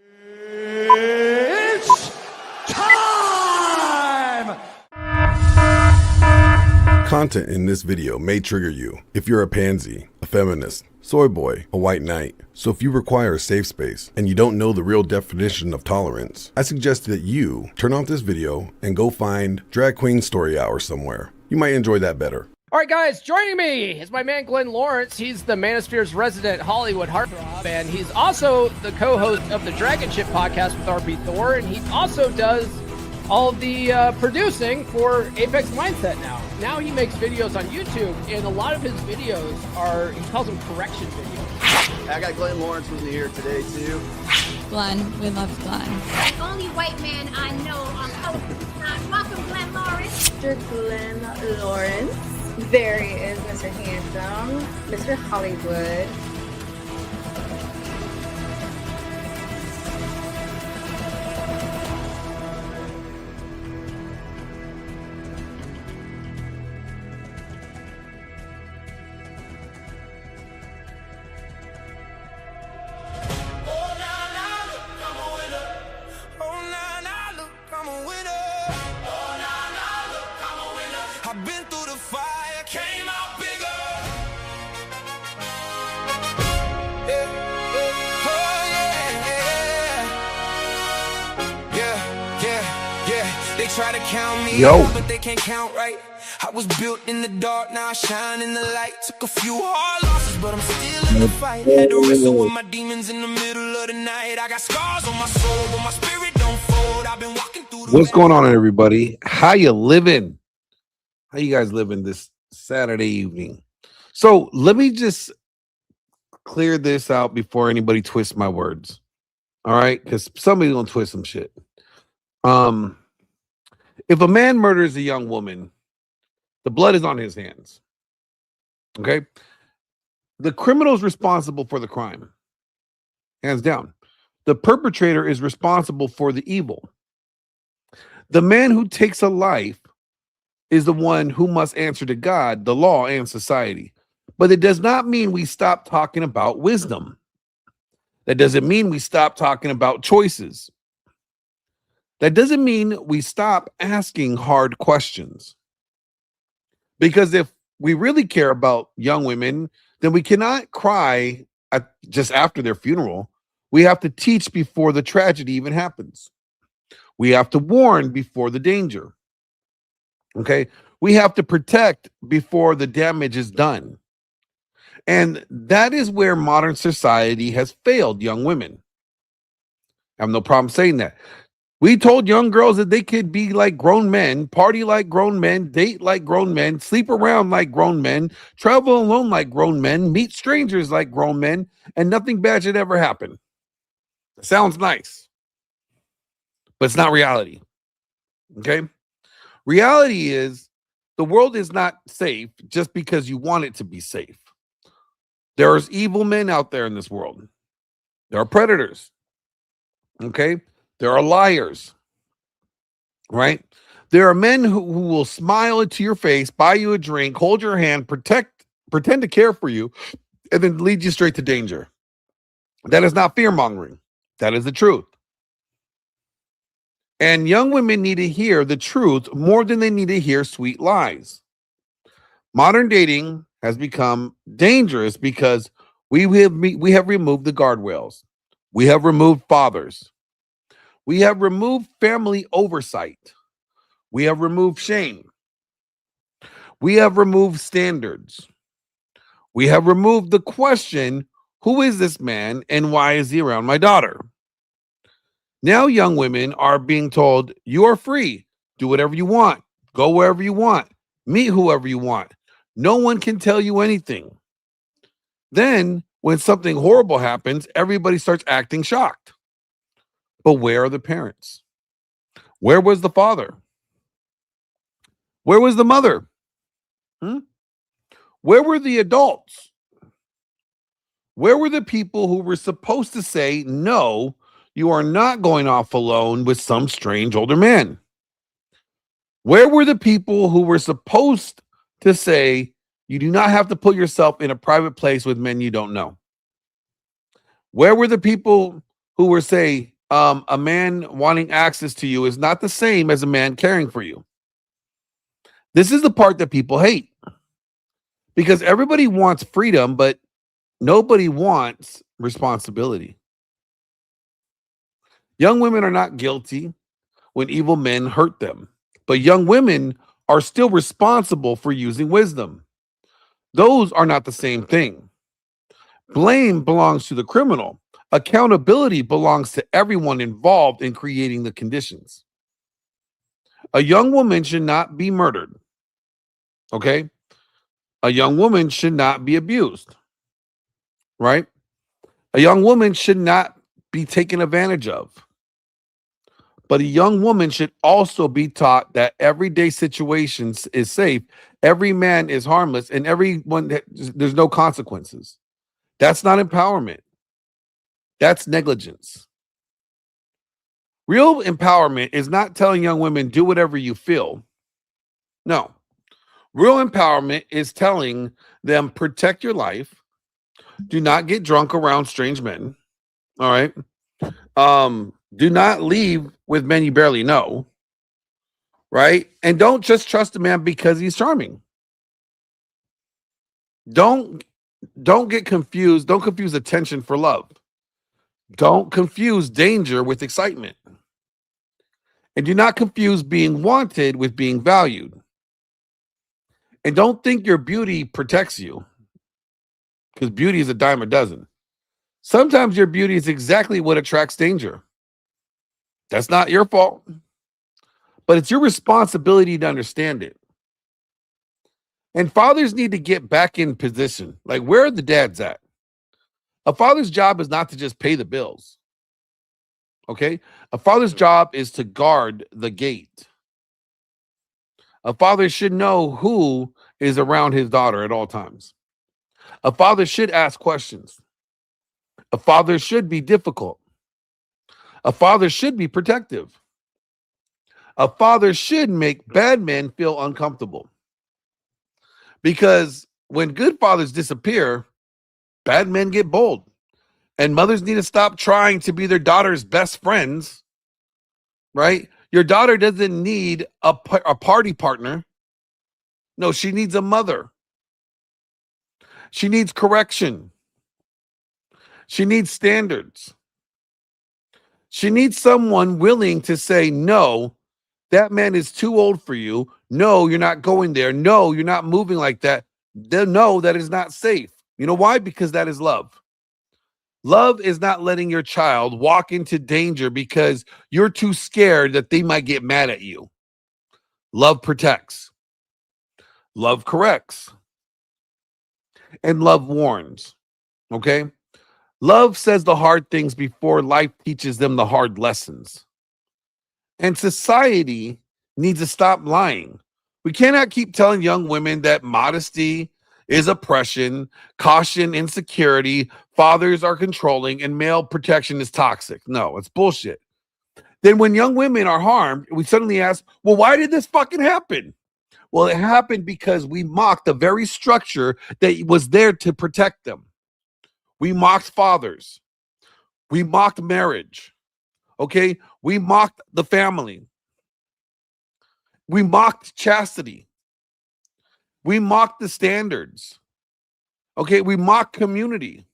It's time! Content in this video may trigger you if you're a pansy, a feminist, soy boy, a white knight. So if you require a safe space and you don't know the real definition of tolerance, I suggest that you turn off this video and go find Drag Queen Story Hour somewhere. You might enjoy that better. All right, guys, joining me is my man Glenn Lawrence. He's the Manosphere's resident Hollywood heartthrob, and he's also the co-host of the Dragon Ship podcast with RP Thor, and he also does all the producing for Apex Mindset now. Now he makes videos on YouTube, and a lot of his videos are, he calls them correction videos. I got Glenn Lawrence with me here today, too. Glenn, we love Glenn. The only white man I know on Hollywood. Welcome, Glenn Lawrence. Mr. Glenn Lawrence. There he is, Mr. Handsome, Mr. Hollywood. I've been through the fire, came out bigger. Yeah, oh yeah. They try to count me out, but they can't count right. I was built in the dark, now I shine in the light. Took a few hard losses, but I'm still in the fight. Had to wrestle with my demons in the middle of the night. I got scars on my soul, but my spirit don't fold. I've been walking through the What's going on, everybody? How you living? How you guys living this Saturday evening? So let me just clear this out before anybody twists my words. All right, because somebody's gonna twist some shit. If a man murders a young woman, the blood is on his hands. Okay, the criminal is responsible for the crime, hands down. The perpetrator is responsible for the evil. The man who takes a life is the one who must answer to God, the law, and society. But it does not mean we stop talking about wisdom. That doesn't mean we stop talking about choices. That doesn't mean we stop asking hard questions. Because if we really care about young women, then we cannot cry just after their funeral. We have to teach before the tragedy even happens. We have to warn before the danger. Okay, we have to protect before the damage is done. And that is where modern society has failed young women. I have no problem saying that. We told young girls that they could be like grown men, party like grown men, date like grown men, sleep around like grown men, travel alone like grown men, meet strangers like grown men, and nothing bad should ever happen. It sounds nice, but it's not reality. Okay? Reality is the world is not safe just because you want it to be safe. There's evil men out there in this world. There are predators. Okay? There are liars. Right? There are men who will smile into your face, buy you a drink, hold your hand, pretend to care for you, and then lead you straight to danger. That is not fear-mongering. That is the truth. And young women need to hear the truth more than they need to hear sweet lies. Modern dating has become dangerous because we have removed the guardrails. We have removed fathers. We have removed family oversight. We have removed shame. We have removed standards. We have removed the question, who is this man and why is he around my daughter? Now young women are being told, you are free. Do whatever you want. Go wherever you want. Meet whoever you want. No one can tell you anything. Then, when something horrible happens, everybody starts acting shocked. But where are the parents? Where was the father? Where was the mother? Where were the adults? Where were the people who were supposed to say, no, you are not going off alone with some strange older man? Where were the people who were supposed to say, you do not have to put yourself in a private place with men you don't know? Where were the people who will say a man wanting access to you is not the same as a man caring for you. This is the part that people hate, because everybody wants freedom, but nobody wants responsibility. Young women are not guilty when evil men hurt them, but young women are still responsible for using wisdom. Those are not the same thing. Blame belongs to the criminal. Accountability belongs to everyone involved in creating the conditions. A young woman should not be murdered. Okay? A young woman should not be abused. Right? A young woman should not be taken advantage of. But a young woman should also be taught that everyday situations is safe, every man is harmless, and there's no consequences. That's not empowerment. That's negligence. Real empowerment is not telling young women, do whatever you feel. No. Real empowerment is telling them, protect your life. Do not get drunk around strange men. All right. Do not leave with men you barely know. Right. And don't just trust a man because he's charming. Don't get confused. Don't confuse attention for love. Don't confuse danger with excitement. And do not confuse being wanted with being valued. And don't think your beauty protects you, because beauty is a dime a dozen. Sometimes your beauty is exactly what attracts danger. That's not your fault, but it's your responsibility to understand it. And fathers need to get back in position. Like, where are the dads at? A father's job is not to just pay the bills. Okay? A father's job is to guard the gate. A father should know who is around his daughter at all times. A father should ask questions. A father should be difficult. A father should be protective. A father should make bad men feel uncomfortable. Because when good fathers disappear, bad men get bold. And mothers need to stop trying to be their daughter's best friends, right? Your daughter doesn't need a party partner. No, she needs a mother. She needs correction. She needs standards. She needs someone willing to say, no, that man is too old for you. No, you're not going there. No, you're not moving like that. No, that is not safe. You know why? Because that is love. Love is not letting your child walk into danger because you're too scared that they might get mad at you. Love protects. Love corrects. And love warns. Okay? Love says the hard things before life teaches them the hard lessons. And society needs to stop lying. We cannot keep telling young women that modesty is oppression, caution, insecurity, fathers are controlling, and male protection is toxic. No, it's bullshit. Then when young women are harmed, we suddenly ask, well, why did this fucking happen? Well, it happened because we mocked the very structure that was there to protect them. We mocked fathers. We mocked marriage. Okay? We mocked the family. We mocked chastity. We mocked the standards. Okay? We mocked community.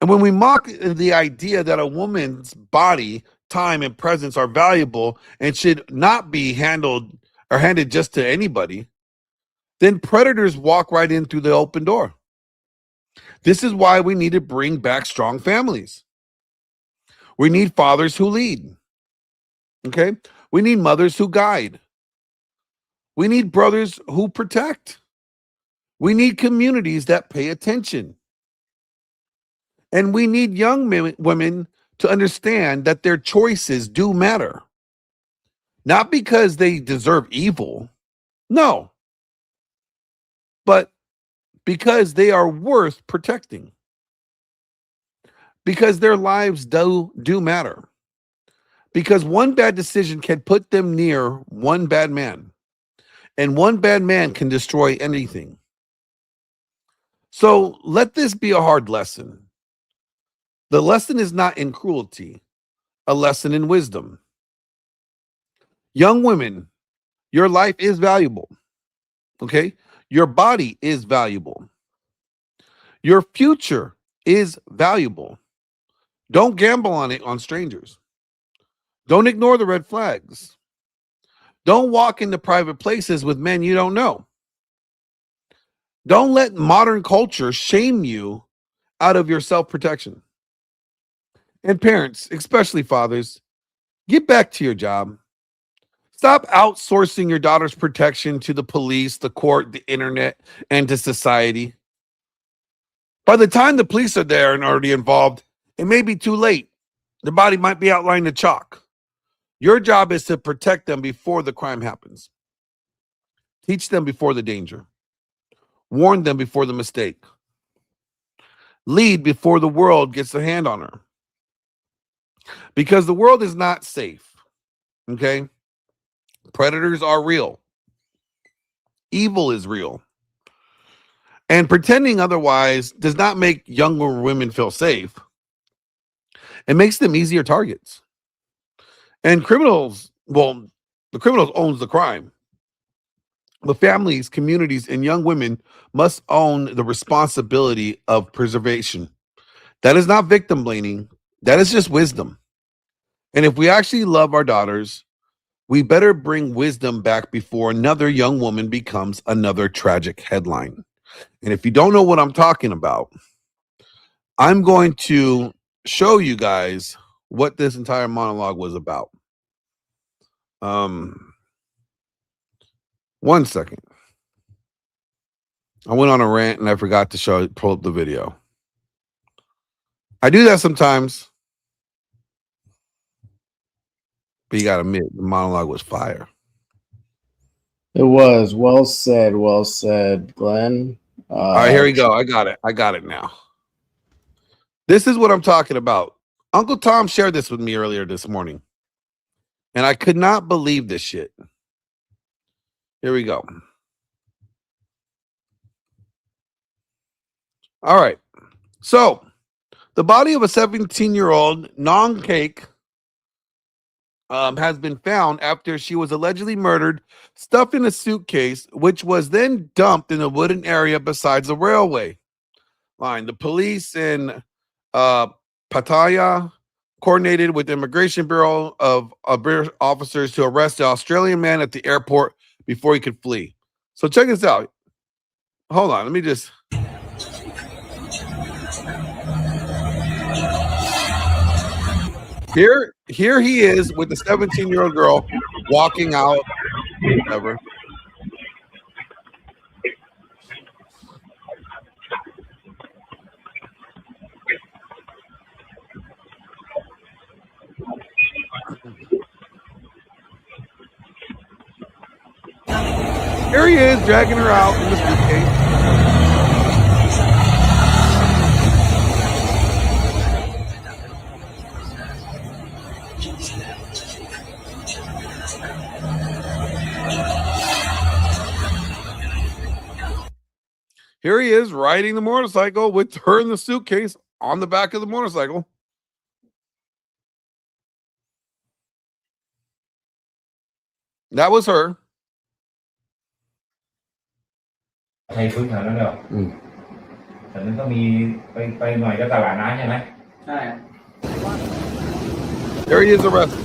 And when we mock the idea that a woman's body, time, and presence are valuable and should not be handled or handed just to anybody, then predators walk right in through the open door. This is why we need to bring back strong families. We need fathers who lead. Okay? We need mothers who guide. We need brothers who protect. We need communities that pay attention. And we need young women to understand that their choices do matter. Not because they deserve evil. No. But because they are worth protecting. Because their lives do matter. Because one bad decision can put them near one bad man. And one bad man can destroy anything. So let this be a hard lesson. The lesson is not in cruelty, a lesson in wisdom. Young women, your life is valuable. Okay? Your body is valuable. Your future is valuable. Don't gamble on it on strangers. Don't ignore the red flags. Don't walk into private places with men you don't know. Don't let modern culture shame you out of your self-protection. And parents, especially fathers, get back to your job. Stop outsourcing your daughter's protection to the police, the court, the internet, and to society. By the time the police are there and already involved, it may be too late. The body might be outlined in chalk. Your job is to protect them before the crime happens. Teach them before the danger. Warn them before the mistake. Lead before the world gets a hand on her. Because the world is not safe. Okay? Predators are real. Evil is real. And pretending otherwise does not make younger women feel safe. It makes them easier targets. And criminals, well, the criminals owns the crime. But families, communities, and young women must own the responsibility of preservation. That is not victim blaming. That is just wisdom. And if we actually love our daughters, we better bring wisdom back before another young woman becomes another tragic headline. And if you don't know what I'm talking about, I'm going to show you guys what this entire monologue was about. 1 second. I went on a rant and I forgot to pull up the video. I do that sometimes. But you gotta admit, the monologue was fire. It was well said, Glenn. All right, here we go. I got it now. This is what I'm talking about. Uncle Tom shared this with me earlier this morning, and I could not believe this shit. Here we go. All right. So, the body of a 17-year-old Nong Cake has been found after she was allegedly murdered, stuffed in a suitcase, which was then dumped in a wooden area besides the railway line. The police in Pattaya coordinated with the Immigration Bureau of British officers to arrest the Australian man at the airport before he could flee. So check this out. Hold on, let me just... Here he is with the 17-year-old girl walking out. Whatever. Here he is dragging her out in the suitcase. Here he is riding the motorcycle with her in the suitcase on the back of the motorcycle. That was her. ใช้พื้นฐานแล้วเนอะแต่มันก็มีไปหน่อยก็ตลาดน้ำใช่ไหมใช่ There he is arrested.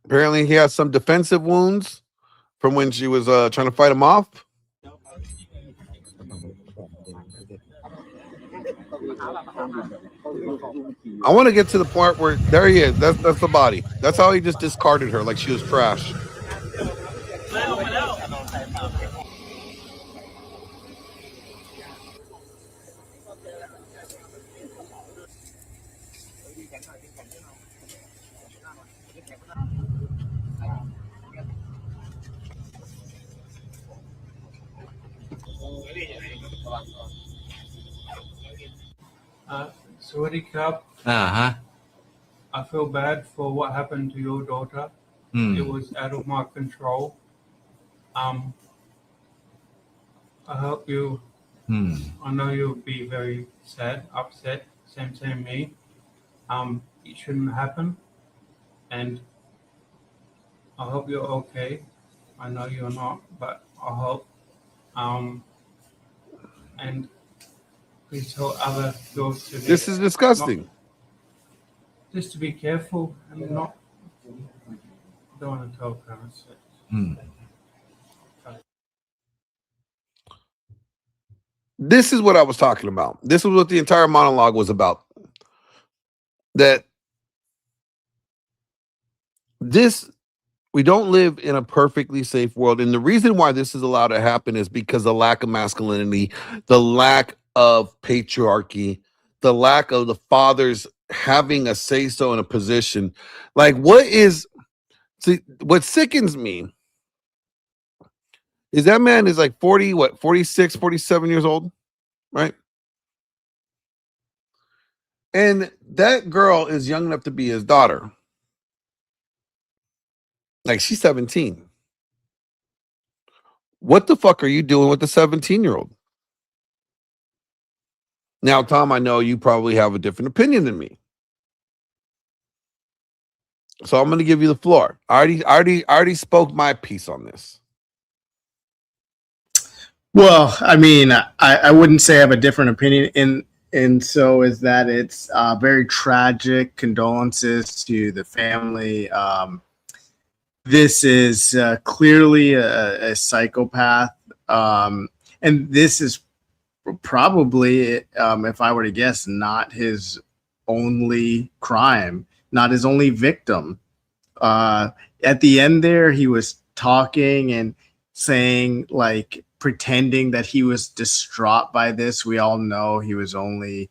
Apparently, he has some defensive wounds from when she was trying to fight him off. I want to get to the part where there he is. That's the body. That's how he just discarded her like she was trash. Sawadee Cup. Uh-huh. I feel bad for what happened to your daughter. It was out of my control. I hope you. I know you'll be very sad, upset. Same me. It shouldn't happen, and I hope you're okay. I know you're not, but I hope. And please tell other girls to. This is disgusting. Just to be careful and not. Don't want to tell parents. This is what I was talking about. This was what the entire monologue was about. That we don't live in a perfectly safe world. And the reason why this is allowed to happen is because the lack of masculinity, the lack of patriarchy, the lack of the fathers having a say-so in a position. Like what sickens me is that man is like 46, 47 years old, right? And that girl is young enough to be his daughter. Like she's 17. What the fuck are you doing with the 17-year-old? Now, Tom, I know you probably have a different opinion than me. So I'm going to give you the floor. I already spoke my piece on this. Well, I mean, I wouldn't say I have a different opinion, and so is that it's very tragic. Condolences to the family. This is clearly a psychopath, and this is probably, if I were to guess, not his only crime, not his only victim. At the end there, he was talking and saying, like, pretending that he was distraught by this. We all know he was only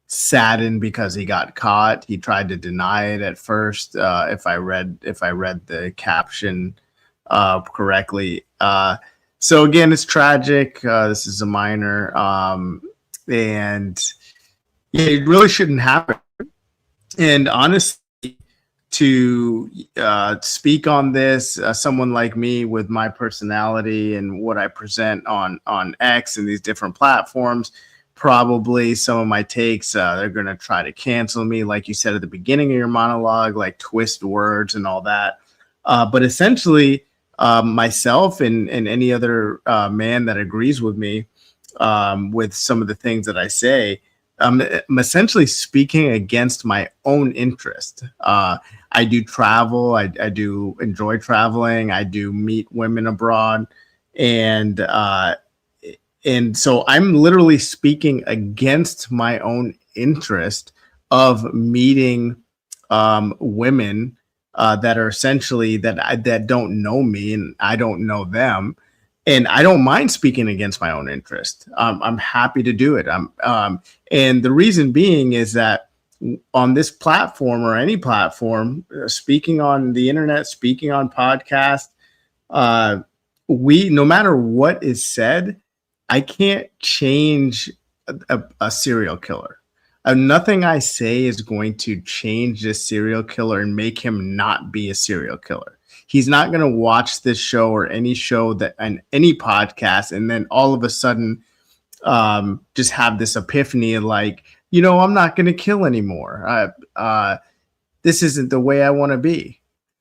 saddened because he got caught. He tried to deny it at first. If I read the caption correctly. So again, it's tragic. This is a minor, and yeah, it really shouldn't happen. And honestly, to speak on this, someone like me with my personality and what I present on X and these different platforms, probably some of my takes, they're going to try to cancel me, like you said at the beginning of your monologue, like twist words and all that. But essentially, myself and any other man that agrees with me with some of the things that I say, I'm essentially speaking against my own interest. I do travel. I do enjoy traveling. I do meet women abroad. And so I'm literally speaking against my own interest of meeting women that are essentially that don't know me and I don't know them. And I don't mind speaking against my own interest. I'm happy to do it. And the reason being is that on this platform or any platform, speaking on the internet, speaking on podcast, no matter what is said, I can't change a serial killer. Nothing I say is going to change this serial killer and make him not be a serial killer. He's not going to watch this show or any show and any podcast and then all of a sudden just have this epiphany like, I'm not going to kill anymore. This isn't the way I want to be.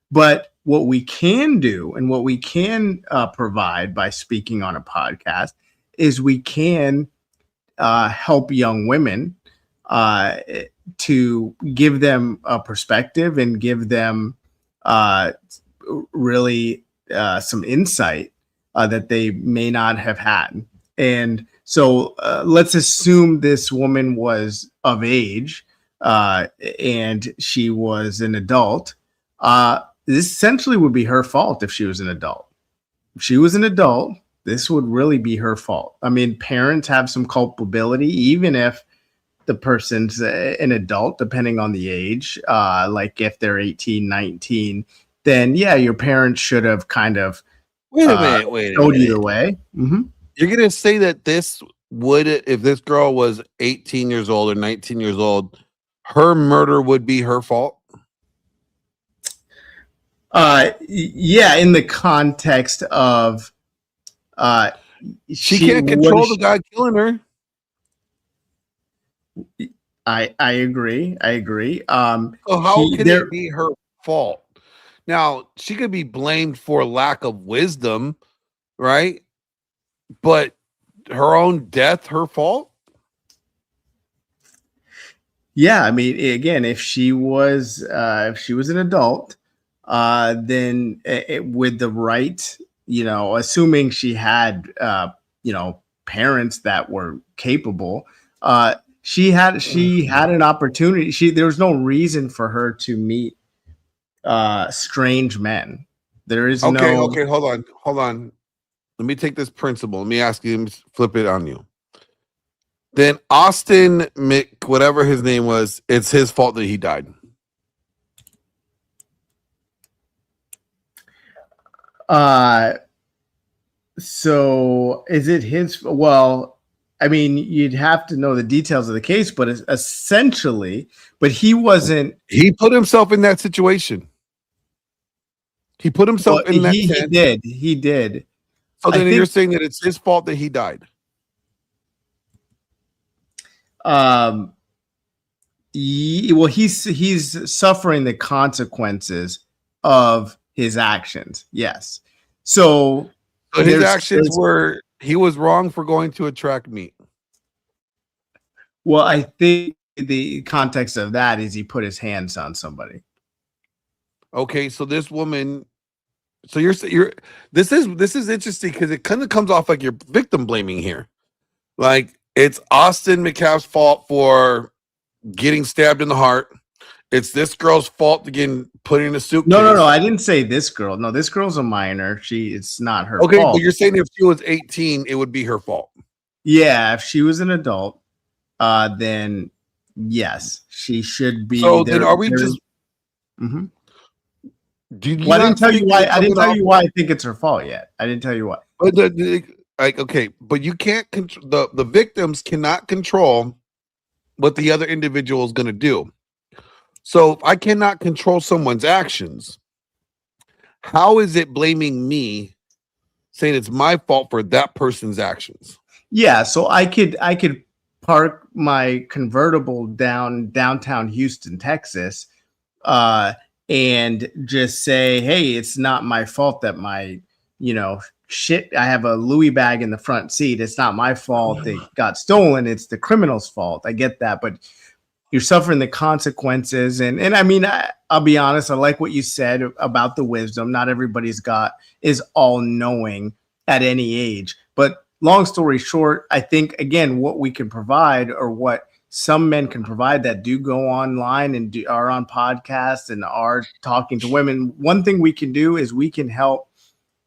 But what we can do and what we can provide by speaking on a podcast is we can help young women to give them a perspective and give them really some insight that they may not have had. And so let's assume this woman was of age and she was an adult. This essentially would be her fault if she was an adult. If she was an adult, this would really be her fault. I mean, parents have some culpability, even if the person's an adult, depending on the age. Like if they're 18, 19, then yeah, your parents should have kind of Wait a minute. showed you the way. Mm-hmm. You're going to say that this would it, if this girl was 18 years old or 19 years old, her murder would be her fault? Yeah, in the context of she can't control the guy killing her. I agree. So how can it be her fault? Now, she could be blamed for lack of wisdom, right? But her own death, her fault? Yeah, I mean, again, if she was an adult, then with the right, assuming she had, parents that were capable, she had an opportunity. There was no reason for her to meet strange men. There is okay, no. Okay, hold on. Let me take this principle. Let me ask you, flip it on you. Then Austin Mick, whatever his name was, it's his fault that he died. So is it his? Well, I mean, you'd have to know the details of the case, but essentially, but he wasn't. He put himself in that situation. He put himself in that. He did. So then you're saying that it's his fault that he died. Well, he's suffering the consequences of his actions. Yes. So his actions were, he was wrong for going to attract meat. Well, I think the context of that is he put his hands on somebody. Okay, so this woman, so you're this is interesting because it kind of comes off like you're victim blaming here. Like it's Austin McCaff's fault for getting stabbed in the heart. It's this girl's fault to getting put in a suitcase. No. I didn't say this girl. No, this girl's a minor. It's not her fault. Okay, but you're saying if she was 18, it would be her fault. Yeah, if she was an adult, then yes, she should be. So then, are we just? Mm-hmm. Well, I didn't tell you why. I didn't tell you why I think it's her fault yet. I didn't tell you why. But okay, but you can't control the victims cannot control what the other individual is going to do. So if I cannot control someone's actions, how is it blaming me, saying it's my fault for that person's actions? Yeah, so I could park my convertible downtown Houston, Texas, and just say, hey, it's not my fault that my, shit, I have a Louis bag in the front seat. It's not my fault it got stolen. It's the criminal's fault. I get that, but you're suffering the consequences. And I mean, I'll be honest, I like what you said about the wisdom. Not everybody's is all knowing at any age. But long story short, I think, again, what we can provide, or what some men can provide that do go online and are on podcasts and are talking to women. One thing we can do is we can help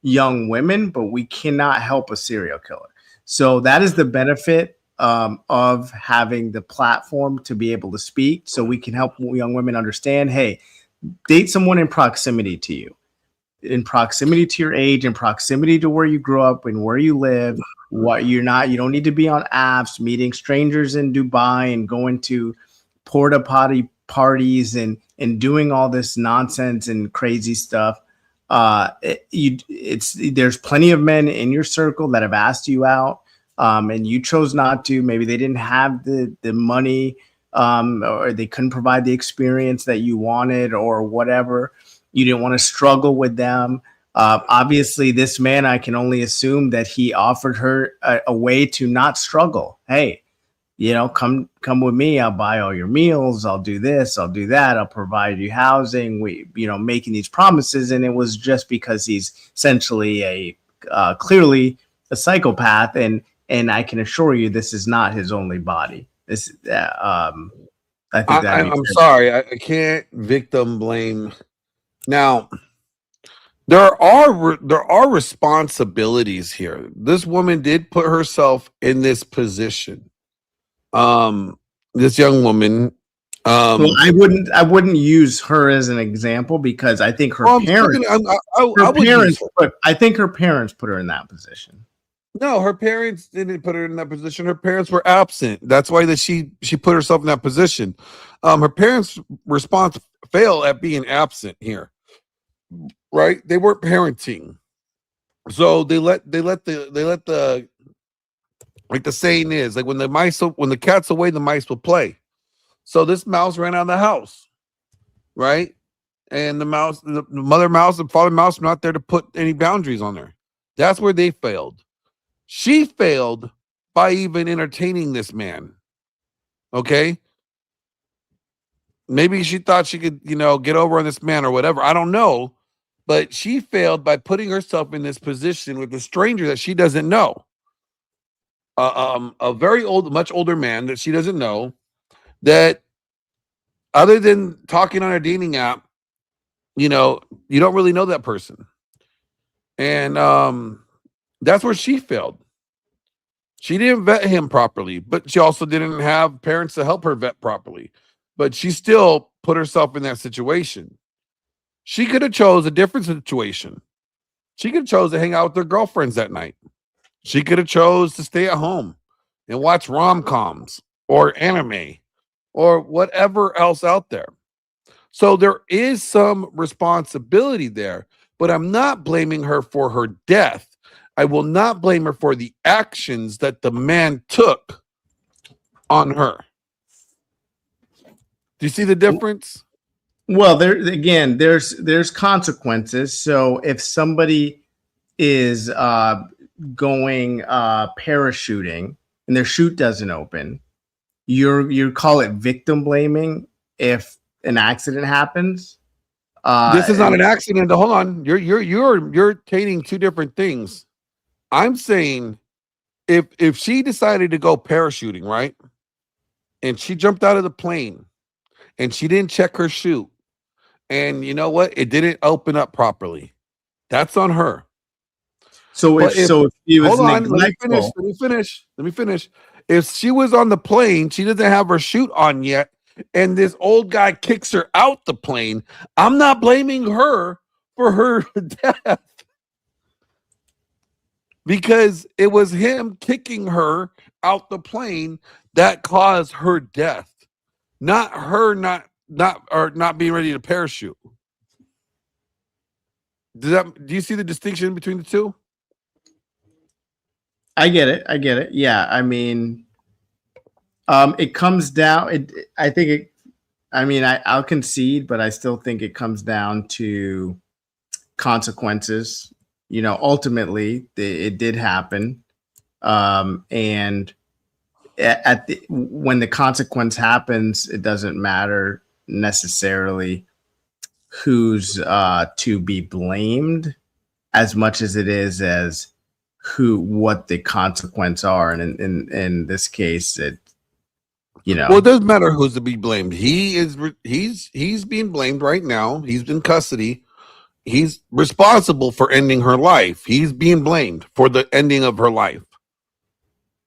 young women, but we cannot help a serial killer. So that is the benefit of having the platform to be able to speak. So we can help young women understand, hey, date someone in proximity to you, in proximity to your age, in proximity to where you grew up and where you live. You don't need to be on apps, meeting strangers in Dubai and going to porta potty parties and doing all this nonsense and crazy stuff. There's plenty of men in your circle that have asked you out, and you chose not to. Maybe they didn't have the money, or they couldn't provide the experience that you wanted, or whatever. You didn't want to struggle with them. Obviously, this man, I can only assume that he offered her a way to not struggle. Hey, come with me. I'll buy all your meals. I'll do this. I'll do that. I'll provide you housing. Making these promises. And it was just because he's essentially clearly a psychopath. And I can assure you, this is not his only body. This, I think I'm sorry. I can't victim blame. Now, there are responsibilities here. This woman did put herself in this position. This young woman. Well, I wouldn't use her as an example because I think her parents. I think her parents put her in that position. No, her parents didn't put her in that position. Her parents were absent. That's why she put herself in that position. Her parents' response failed at being absent here, right? They weren't parenting, so they let the like the saying is like when the cat's away, the mice will play. So this mouse ran out of the house, right? And the mother mouse and father mouse were not there to put any boundaries on her. That's where they failed. She failed by even entertaining this man. Okay. Maybe she thought she could, get over on this man or whatever. I don't know. But she failed by putting herself in this position with a stranger that she doesn't know. A very much older man that she doesn't know, that other than talking on a dating app, you don't really know that person. And that's where she failed. She didn't vet him properly, but she also didn't have parents to help her vet properly. But she still put herself in that situation. She could have chose a different situation. She could have chose to hang out with her girlfriends that night. She could have chose to stay at home and watch rom-coms or anime or whatever else out there. So there is some responsibility there, but I'm not blaming her for her death. I will not blame her for the actions that the man took on her. Do you see the difference? Well, there's consequences. So if somebody is going parachuting and their chute doesn't open, you call it victim blaming if an accident happens. This is not an accident. Hold on, you're taking two different things. I'm saying if she decided to go parachuting, right, and she jumped out of the plane and she didn't check her chute, and you know what, it didn't open up properly, that's on her. So if she was neglectful, let me finish. If she was on the plane, she doesn't have her chute on yet, and this old guy kicks her out the plane, I'm not blaming her for her death. Because it was him kicking her out the plane that caused her death, not her not being ready to parachute. Do you see the distinction between the two? I get it. Yeah, I mean, it comes down. I'll concede, but I still think it comes down to consequences. Ultimately, it did happen, and when the consequence happens, it doesn't matter necessarily who's to be blamed as much as it is as what the consequence are, and in this case, well, it doesn't matter who's to be blamed. He's being blamed right now. He's in custody. He's responsible for ending her life. He's being blamed for the ending of her life.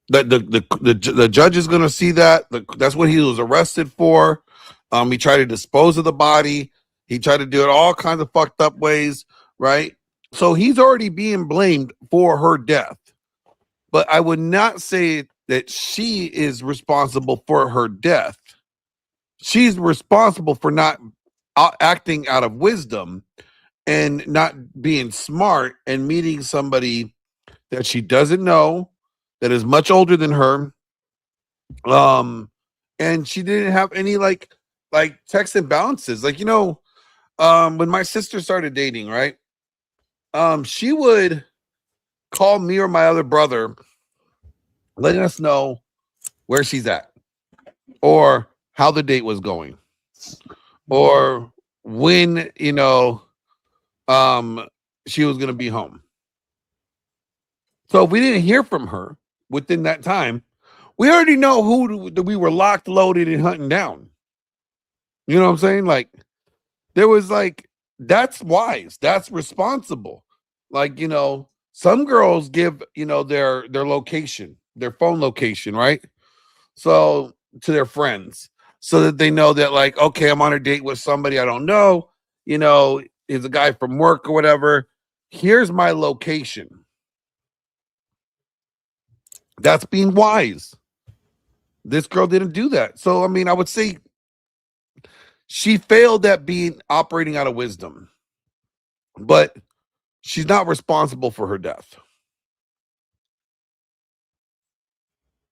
The judge is going to see that. That's what he was arrested for. He tried to dispose of the body. He tried to do it all kinds of fucked up ways, right? So he's already being blamed for her death. But I would not say that she is responsible for her death. She's responsible for not acting out of wisdom and not being smart and meeting somebody that she doesn't know, that is much older than her. And she didn't have any like checks and balances. When my sister started dating, right? She would call me or my other brother, letting us know where she's at, or how the date was going, or when, she was going to be home. So if we didn't hear from her within that time, we already know who we were locked, loaded, and hunting down. You know what I'm saying? There was that's wise. That's responsible. Some girls give, their location, their phone location, right? So to their friends, so that they know that okay, I'm on a date with somebody I don't know, is a guy from work or whatever. Here's my location. That's being wise. This girl didn't do that. So, I mean, I would say she failed at operating out of wisdom, but she's not responsible for her death.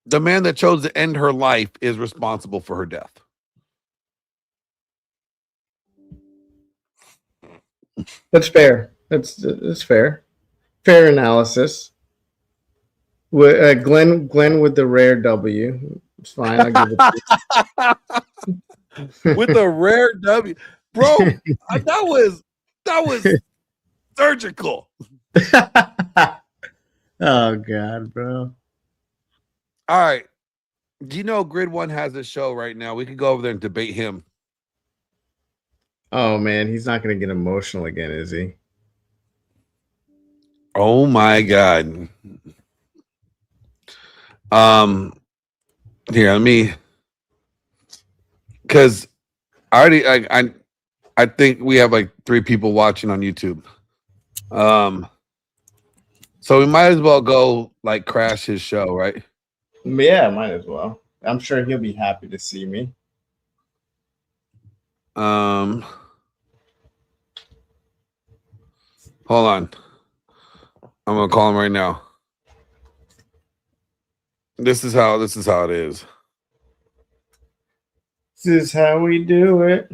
The man that chose to end her life is responsible for her death. That's fair. That's fair. Fair analysis. Glenn with the rare W. It's fine. I'll give it to you. With a rare W, bro. that was surgical. Oh God, bro. All right. Do you know Grid One has a show right now? We could go over there and debate him. Oh man, he's not gonna get emotional again, is he? Oh my God. Here, let me, because I think we have like 3 people watching on YouTube. So we might as well go like crash his show, right? Yeah, might as well. I'm sure he'll be happy to see me. Hold on. I'm gonna call him right now. This is how it is. This is how we do it.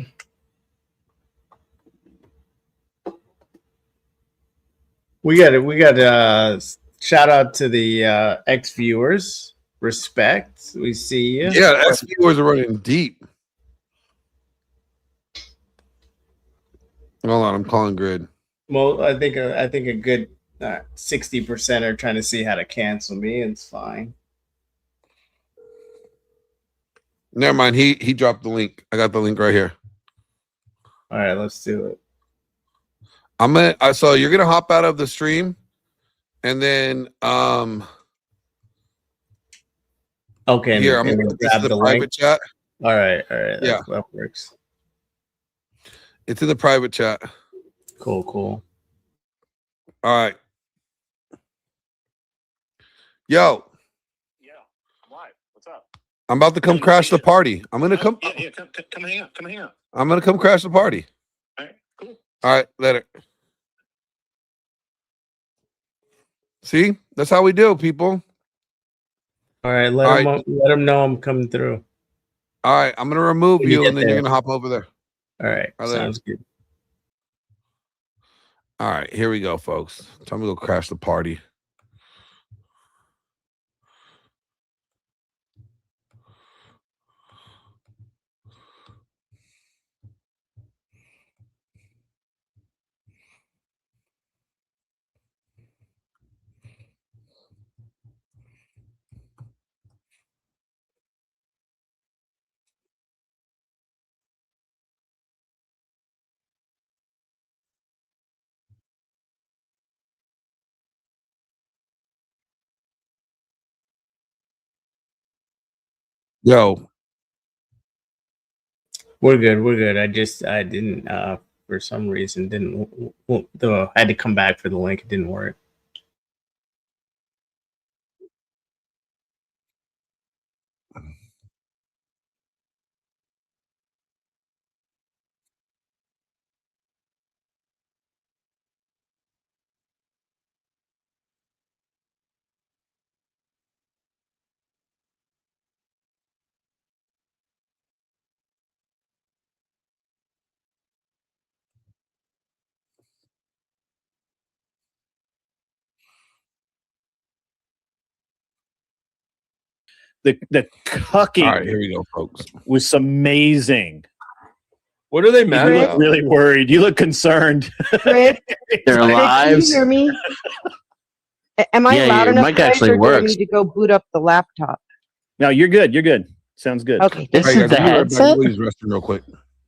We got shout out to the ex viewers. Respect. We see you. Yeah, ex viewers are running deep. Hold on, I'm calling Grid. Well, I think a good 60% are trying to see how to cancel me. It's fine. Never mind. He dropped the link. I got the link right here. All right, let's do it. So you're gonna hop out of the stream, and then okay. Here, I'm gonna grab the private link. Chat. All right. Yeah, that works. It's in the private chat. Cool. All right. Yo. Yeah. Why? What's up? I'm about to come crash the party. I'm gonna come. Yeah. Come hang out. I'm gonna come crash the party. All right. Cool. All right. Later. See, that's how we do, people. All right. Let them know I'm coming through. All right. I'm gonna remove you, and then you're gonna hop over there. All right. Sounds good. All right. Here we go, folks. Time to go crash the party. Yo, we're good. I didn't for some reason I had to come back for the link. It didn't work. The cucking. All right, here we go, folks. Was amazing. What are they mad You about? look really worried. You look concerned. Chris, Their Chris, lives. can you hear me? Am I Yeah, loud your enough? mic Chris, actually or do I works. need to go boot up the laptop. No, you're good. You're good. Sounds good. Okay. This All right, is the guys, I'll be right back. headset. Use restroom real quick.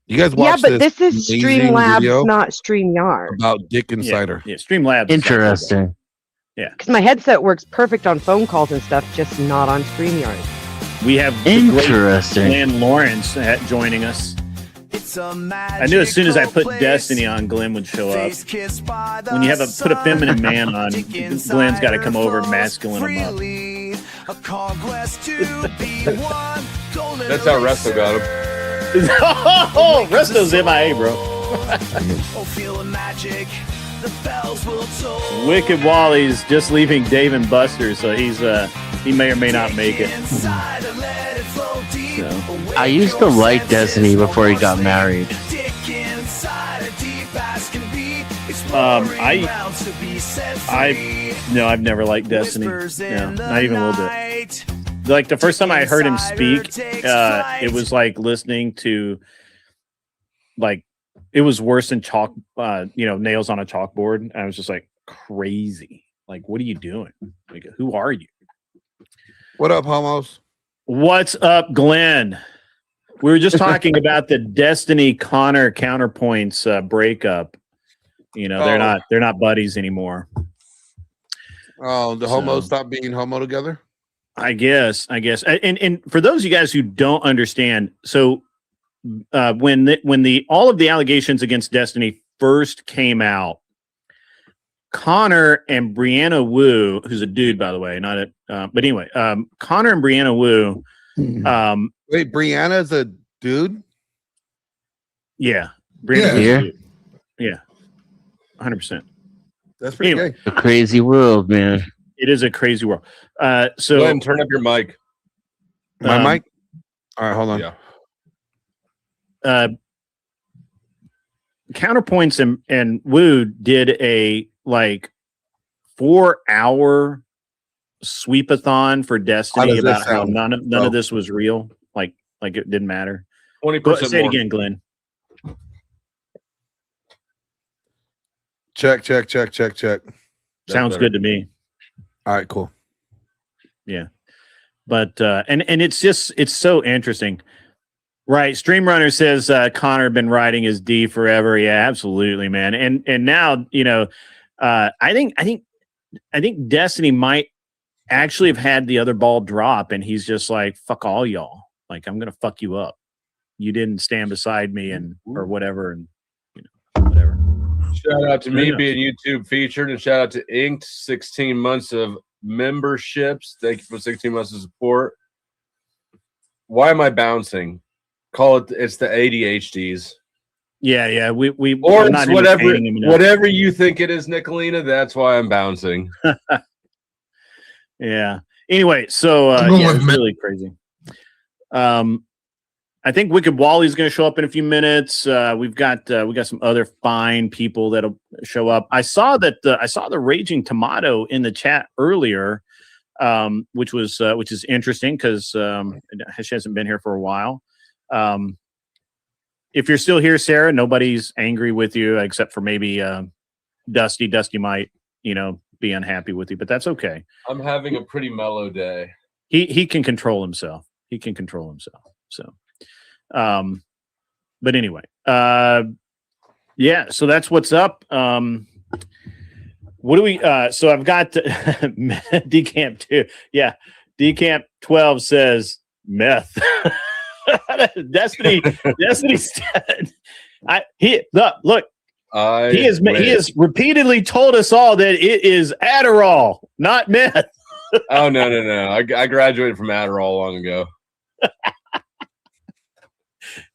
You guys Yeah, watch but this is amazing Streamlabs, video not StreamYard. about Dick Insider. Yeah, Streamlabs. Interesting. Because my headset works perfect on phone calls and stuff, just not on StreamYard. We have the great Interesting. Glenn Lawrence joining us. I knew as soon as I put Destiny on, Glenn would show up. When you put a feminine man on, Glenn's got to come over, masculine him up. A conquest to be won. That's how Resto got him. Oh, Resto's MIA, bro. Oh, feel the magic. The bells will toll. Wicked Wally's just leaving Dave and Buster, so he's he may or may not make it. So. I used to like Destiny before he got married. I've never liked Destiny. No, not even a little bit. Like the first time I heard him speak, it was like listening to like it was worse than nails on a chalkboard. I was just like crazy. Like, what are you doing? Like, who are you? What up, homos? What's up, Glenn? We were just talking about the Destiny Connor counterpoints breakup. They're not buddies anymore. Oh, the homos stopped being homo together? I guess. And for those of you guys who don't understand, so when all of the allegations against Destiny first came out, Connor and Brianna Wu, who's a dude, by the way, but anyway, Connor and Brianna Wu. Wait, Brianna's a dude? Yeah. Brianna's yeah. 100%. That's pretty gay. A crazy world, man. It is a crazy world. So go ahead and turn up your mic. My mic? All right, hold on. Yeah. Counterpoints and Wu did a 4-hour sweepathon for Destiny about how none of this was real. Like it didn't matter. 20%. Say it again, Glenn. Check. Sounds good to me. All right, cool. Yeah. But and it's so interesting. Right. Streamrunner says Connor been riding his D forever. Yeah, absolutely, man. And now, I think Destiny might actually have had the other ball drop, and he's just like, fuck all y'all. Like, I'm gonna fuck you up. You didn't stand beside me or whatever, and whatever. Shout out to me being YouTube featured, and shout out to Inked, 16 months of memberships. Thank you for 16 months of support. Why am I bouncing? It's the ADHDs. Yeah. We or it's whatever you think it is, Nicolina. That's why I'm bouncing. Yeah. Anyway, so it's really crazy. I think Wicked Wally's going to show up in a few minutes. We got some other fine people that'll show up. I saw the Raging Tomato in the chat earlier, which is interesting because she hasn't been here for a while. If you're still here, Sarah, nobody's angry with you except for maybe Dusty. Dusty might be unhappy with you, but that's okay. I'm having a pretty mellow day. He can control himself. So. But anyway, so that's what's up. What do we, so I've got Decamp 2. Yeah. Decamp 12 says meth. Destiny. He has repeatedly told us all that it is Adderall, not meth. Oh, no. I graduated from Adderall long ago.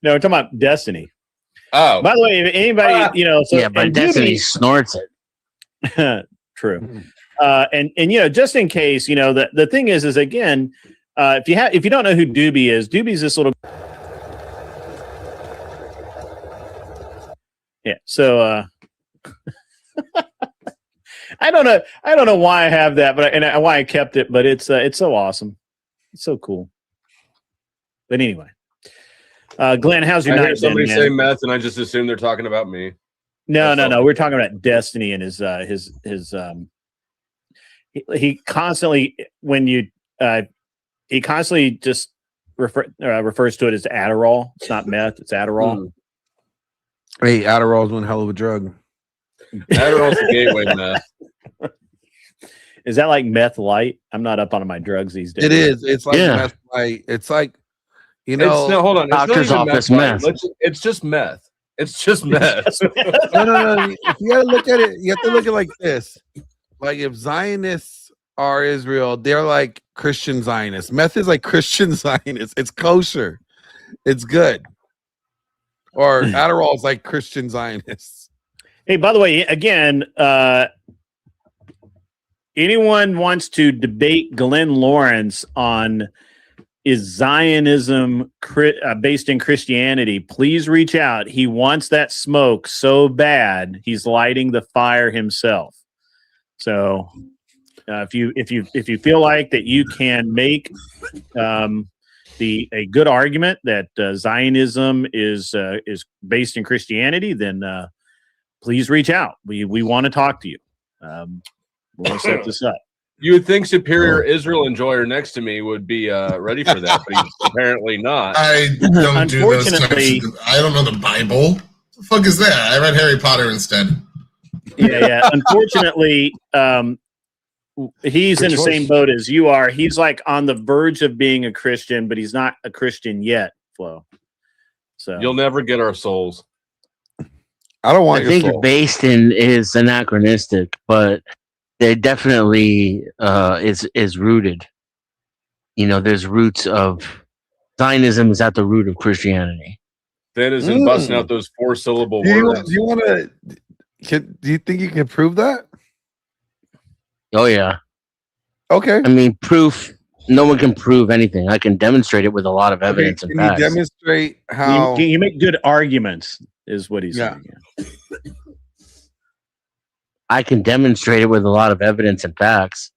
No, we're talking about Destiny. Oh, by the way, if anybody, but Destiny snorts it. True. And just in case, the thing is again, if you don't know who Doobie is this little. Yeah. So, I don't know why I have that, but why I kept it, but it's so awesome. It's so cool. But anyway. Glenn, how's your night been? Somebody say meth, and I just assume they're talking about me. No. We're talking about Destiny and his he constantly just refers to it as Adderall. It's not meth. It's Adderall. Hey, Adderall is one hell of a drug. Adderall's the gateway meth. Is that like meth light? I'm not up on my drugs these days. It is. It's like meth light. It's like. Hold on. Doctor's office meth. It's just meth. It's just meth. No. If you gotta look at it, you have to look at it like this. Like if Zionists are Israel, they're like Christian Zionist. Meth is like Christian Zionist. It's kosher. It's good. Or Adderall is like Christian Zionists. Hey, by the way, again, anyone wants to debate Glenn Lawrence on is Zionism based in Christianity, please reach out. He wants that smoke so bad he's lighting the fire himself. So if you feel like that you can make a good argument that Zionism is based in Christianity, then please reach out. We want to talk to you. We'll set this up. You would think Superior Israel Enjoyer next to me would be ready for that, but he's apparently not. I don't do those types of, I don't know the Bible. What the fuck is that? I read Harry Potter instead. Yeah. Unfortunately, he's in the same boat as you are. He's like on the verge of being a Christian, but he's not a Christian yet, Flo. So you'll never get our souls. I don't want. I think based in is anachronistic, but they definitely is rooted. You know, there's roots of Zionism is at the root of Christianity. That isn't busting out those 4-syllable words. Do you want to? Do you think you can prove that? Oh yeah. Okay. I mean, proof. No one can prove anything. I can demonstrate it with a lot of evidence and Can facts. you demonstrate how you make good arguments? Is what he's saying. Yeah. I can demonstrate it with a lot of evidence and facts.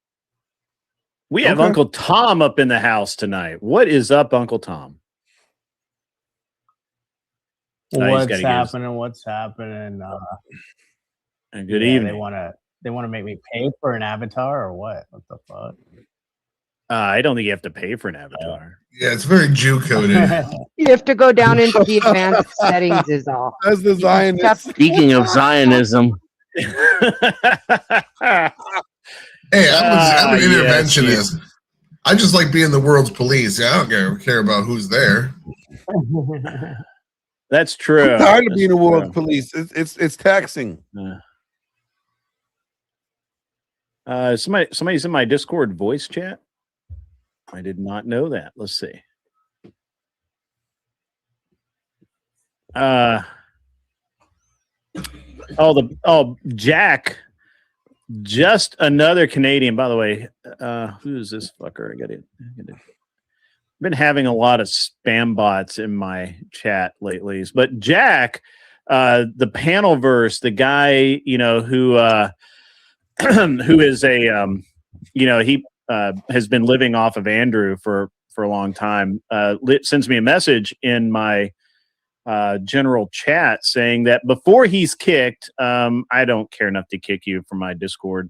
We have Uncle Tom up in the house tonight. What is up, Uncle Tom? What's happening? What's happening? And good evening. They want to make me pay for an avatar or what? What the fuck? I don't think you have to pay for an avatar. Yeah, it's very Jew coded. You have to go down into the advanced settings is all. As the Zionist. Speaking of Zionism. Hey, I'm an interventionist. I just like being the world's police. Yeah, I don't care about who's there. That's true. I'm tired of being a world police. It's taxing. Somebody's in my Discord voice chat. I did not know that. Let's see. Jack, just another Canadian. By the way, who is this fucker? I got it. Been having a lot of spam bots in my chat lately, but Jack, the Panelverse, the guy, who is a, he has been living off of Andrew for a long time, sends me a message in my general chat saying that before he's kicked, I don't care enough to kick you from my Discord.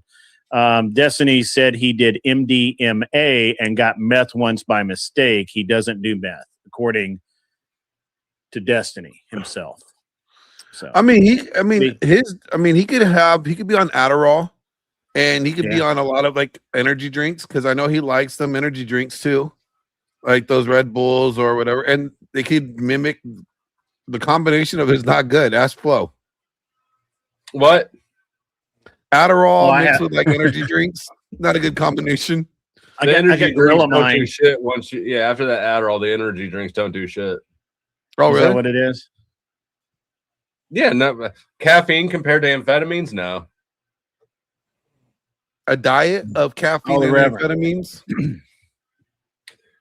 Destiny said he did MDMA and got meth once by mistake. He doesn't do meth, according to Destiny himself. So he could be on Adderall, and he could be on a lot of like energy drinks because I know he likes them energy drinks too, like those Red Bulls or whatever, and they could mimic. The combination of it is not good. Ask Flo. What? Adderall mixed with like energy drinks. Not a good combination. I got Gorilla Mind. Shit once after that Adderall, the energy drinks don't do shit. Oh, really? Is that what it is? Yeah, no caffeine compared to amphetamines, no. A diet of caffeine and amphetamines.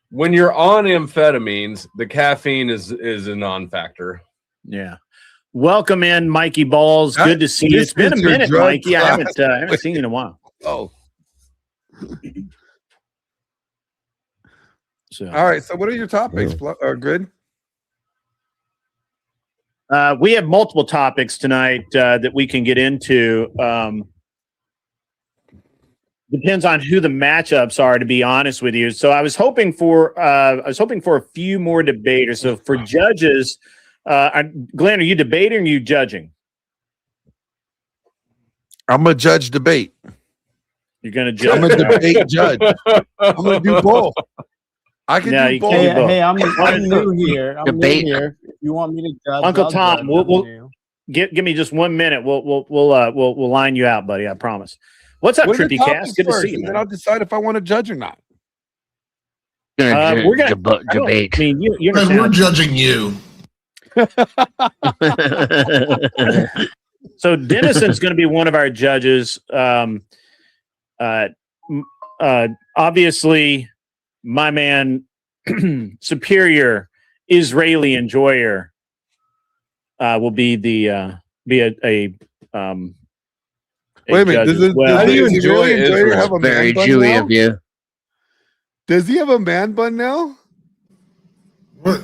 When you're on amphetamines, the caffeine is a non-factor. Yeah. Welcome in, Mikey Balls. Good to see you. It's been a minute, Mikey. I haven't seen you in a while. Oh. So, all right. So, what are your topics? Good. We have multiple topics tonight that we can get into. Depends on who the matchups are, to be honest with you. So I was hoping for a few more debaters. So for judges, Glenn, are you debating or are you judging? I'm a judge debate. You're going to judge. I'm a debate judge. I'm going to do both. I can do both. Hey, I'm new here. I'm new here. If you want me to judge, Uncle Tom, we'll give me just 1 minute. We'll line you out, buddy. I promise. What's up, Trippy Cast? Good to see you. And then I'll decide if I want to judge or not. Gonna We're gonna debate. I mean, you Because understand. we're judging you. So Denison's going to be one of our judges. Obviously, my man, superior Israeli enjoyer, will be a Wait a minute. judge Does as well. how do you enjoy Israel. have a Very man bun Jewy now? of you. Does he have a man bun now? What?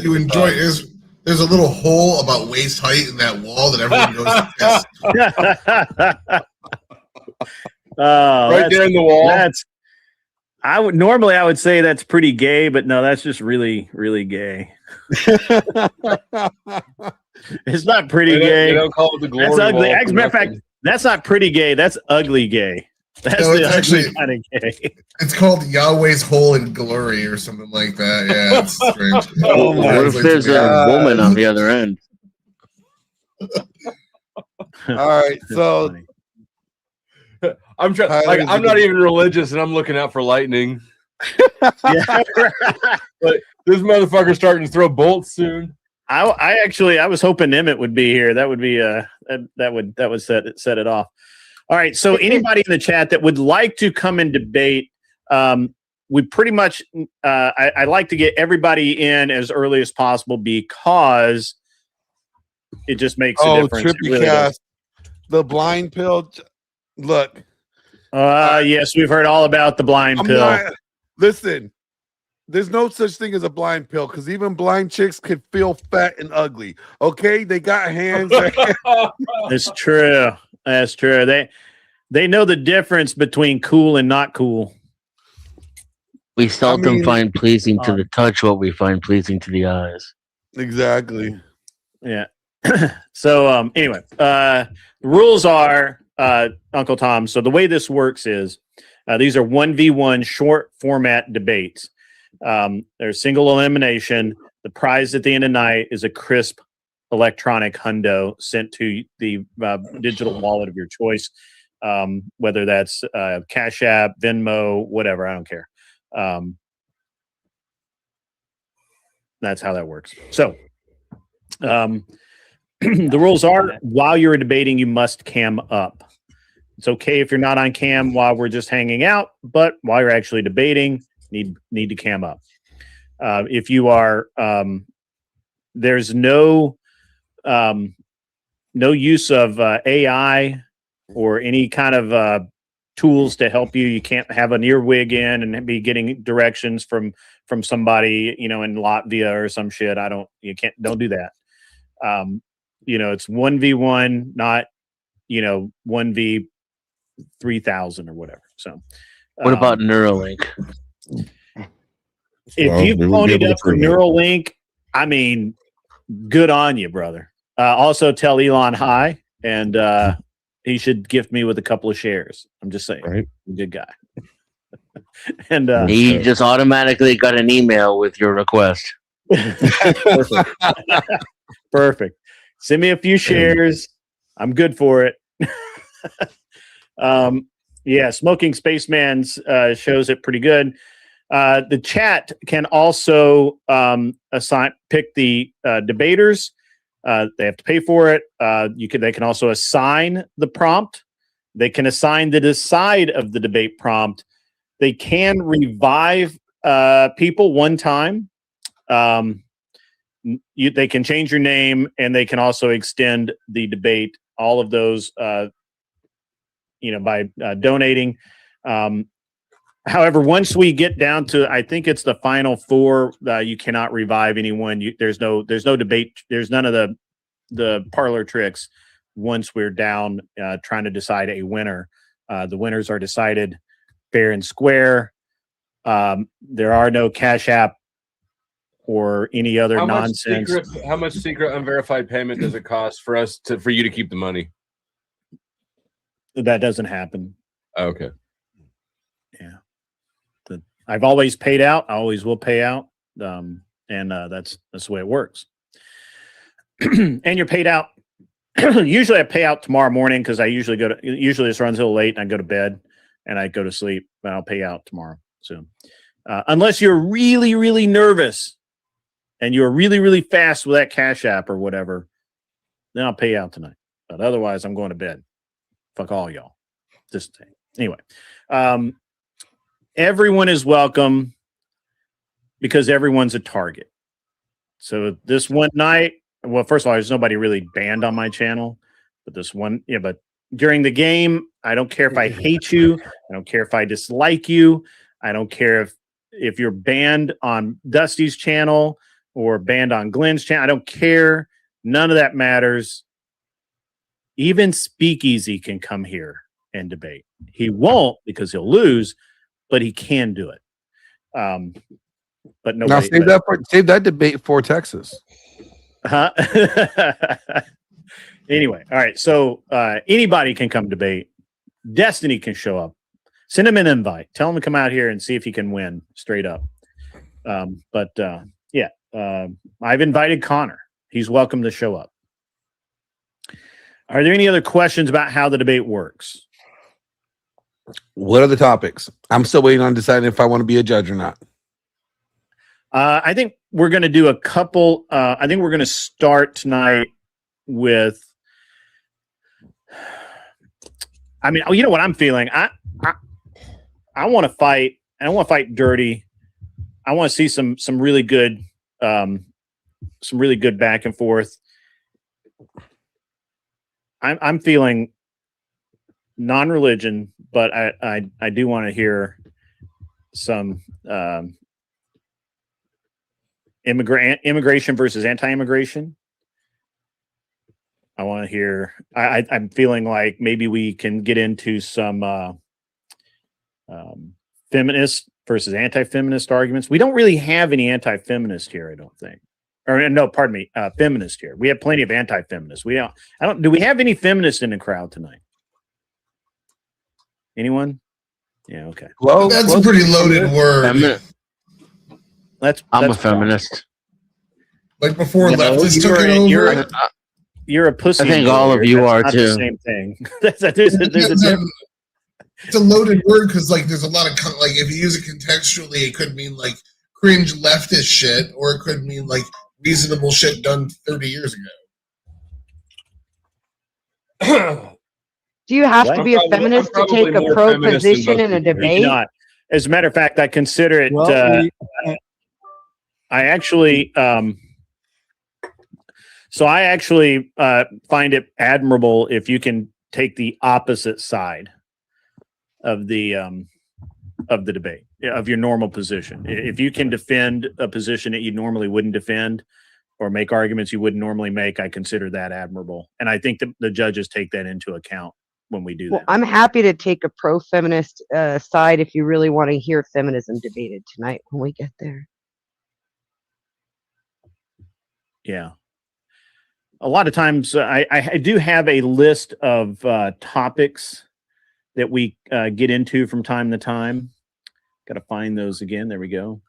You enjoy is there's a little hole about waist height in that wall that everyone goes to kiss. Oh, Right there in the wall. That's I would say that's pretty gay, but no, that's just really, really gay. It's not pretty gay. They don't call it the glory That's ugly. wall As a matter of fact, that's not pretty gay. That's ugly gay. That's No, the it's ugly actually- kind of gay. It's called Yahweh's Hole in Glory or something like that. Yeah, it's strange. Oh, what if there's a woman on the other end? All right, so I'm trying. Tyler's Like, I'm a not good- even religious, and I'm looking out for lightning. Yeah. But this motherfucker's starting to throw bolts soon. I was hoping Emmett would be here. That would be that would set it off. All right. So anybody in the chat that would like to come and debate, we pretty much I like to get everybody in as early as possible because it just makes a difference. It Trippy really does. Cast, the blind pill. Look, yes, we've heard all about the blind pill. Listen, there's no such thing as a blind pill because even blind chicks can feel fat and ugly. Okay, they got hands. It's true. That's true. They know the difference between cool and not cool. We seldom mean- find pleasing to the touch what we find pleasing to the eyes. Exactly. Yeah. So anyway, the rules are Uncle Tom. So the way this works is these are 1v1 short format debates. There's single elimination. The prize at the end of the night is a crisp electronic hundo sent to the digital wallet of your choice, whether that's Cash App, Venmo, whatever. I don't care. That's how that works. So the rules are while you're debating, you must cam up. It's okay if you're not on cam while we're just hanging out, but while you're actually debating, need to cam up. If you are, there's no use of AI or any kind of tools to help you. You can't have an earwig in and be getting directions from somebody, in Latvia or some shit. Don't do that. It's 1v1, not 1v 3,000 or whatever. So What about Neuralink? if you've ponied up for Neuralink, I mean, good on you, brother. Also tell Elon hi, and he should gift me with a couple of shares. I'm just saying, Right. Good guy. And He just automatically got an email with your request. Perfect. Perfect. Send me a few shares. I'm good for it. Yeah, Smoking Spaceman's shows it pretty good. The chat can also pick the debaters. They have to pay for it. They can also assign the prompt. They can assign the side of the debate prompt. They can revive people one time. They can change your name, and they can also extend the debate. All of those, by donating. However, once we get down to, I think it's the final four, you cannot revive anyone. There's no debate. There's none of the parlor tricks. Once we're down trying to decide a winner, the winners are decided fair and square. There are no Cash App or any other nonsense. How much secret unverified payment does it cost for you to keep the money? That doesn't happen. Okay. Yeah. I've always paid out. I always will pay out. And that's the way it works. And you're paid out. Usually I pay out tomorrow morning because I usually usually this runs a little late and I go to bed and I go to sleep, but I'll pay out tomorrow. So unless you're really, really nervous and you're really, really fast with that Cash App or whatever, then I'll pay you out tonight. But otherwise, I'm going to bed. Fuck all y'all. Just saying. Anyway, everyone is welcome because everyone's a target. So this one night, well, first of all, there's nobody really banned on my channel, but this one, yeah, but during the game, I don't care if I hate you. I don't care if I dislike you. I don't care if you're banned on Dusty's channel or banned on Glenn's channel. I don't care. None of that matters. Even Speakeasy can come here and debate. He won't because he'll lose, but he can do it. But nobody. Now save that debate for Texas. Huh? Anyway, all right. So anybody can come debate. Destiny can show up. Send him an invite. Tell him to come out here and see if he can win straight up. I've invited Connor. He's welcome to show up. Are there any other questions about how the debate works? What are the topics? I'm still waiting on deciding if I want to be a judge or not. I think we're going to do a couple. I think we're going to start tonight with. I mean, you know what I'm feeling. I want to fight. I want to fight dirty. I want to see some really good, back and forth. I'm feeling non-religion, but I do want to hear some immigration versus anti-immigration. I want to hear. I'm feeling like maybe we can get into some feminist versus anti-feminist arguments. We don't really have any anti-feminist here, I don't think. Or no, pardon me, feminist here. We have plenty of anti-feminists. We don't. I don't. Do we have any feminists in the crowd tonight? Anyone? Yeah. Okay. Well, that's a pretty loaded word. I'm a feminist. Like before leftists took it over. You're a pussy. I think all of you are not too. The same thing. there's a difference. It's a loaded word because like there's a lot of like if you use it contextually, it could mean like cringe leftist shit, or it could mean like reasonable shit done 30 years ago. Do you have to be a feminist to take a pro position in a debate? Not. As a matter of fact, I consider it. I actually, find it admirable if you can take the opposite side of the debate, of your normal position. If you can defend a position that you normally wouldn't defend, or make arguments you wouldn't normally make, I consider that admirable. And I think the judges take that into account when we do that. I'm happy to take a pro-feminist side if you really want to hear feminism debated tonight when we get there. Yeah. A lot of times I do have a list of topics that we get into from time to time. Got to find those again. There we go.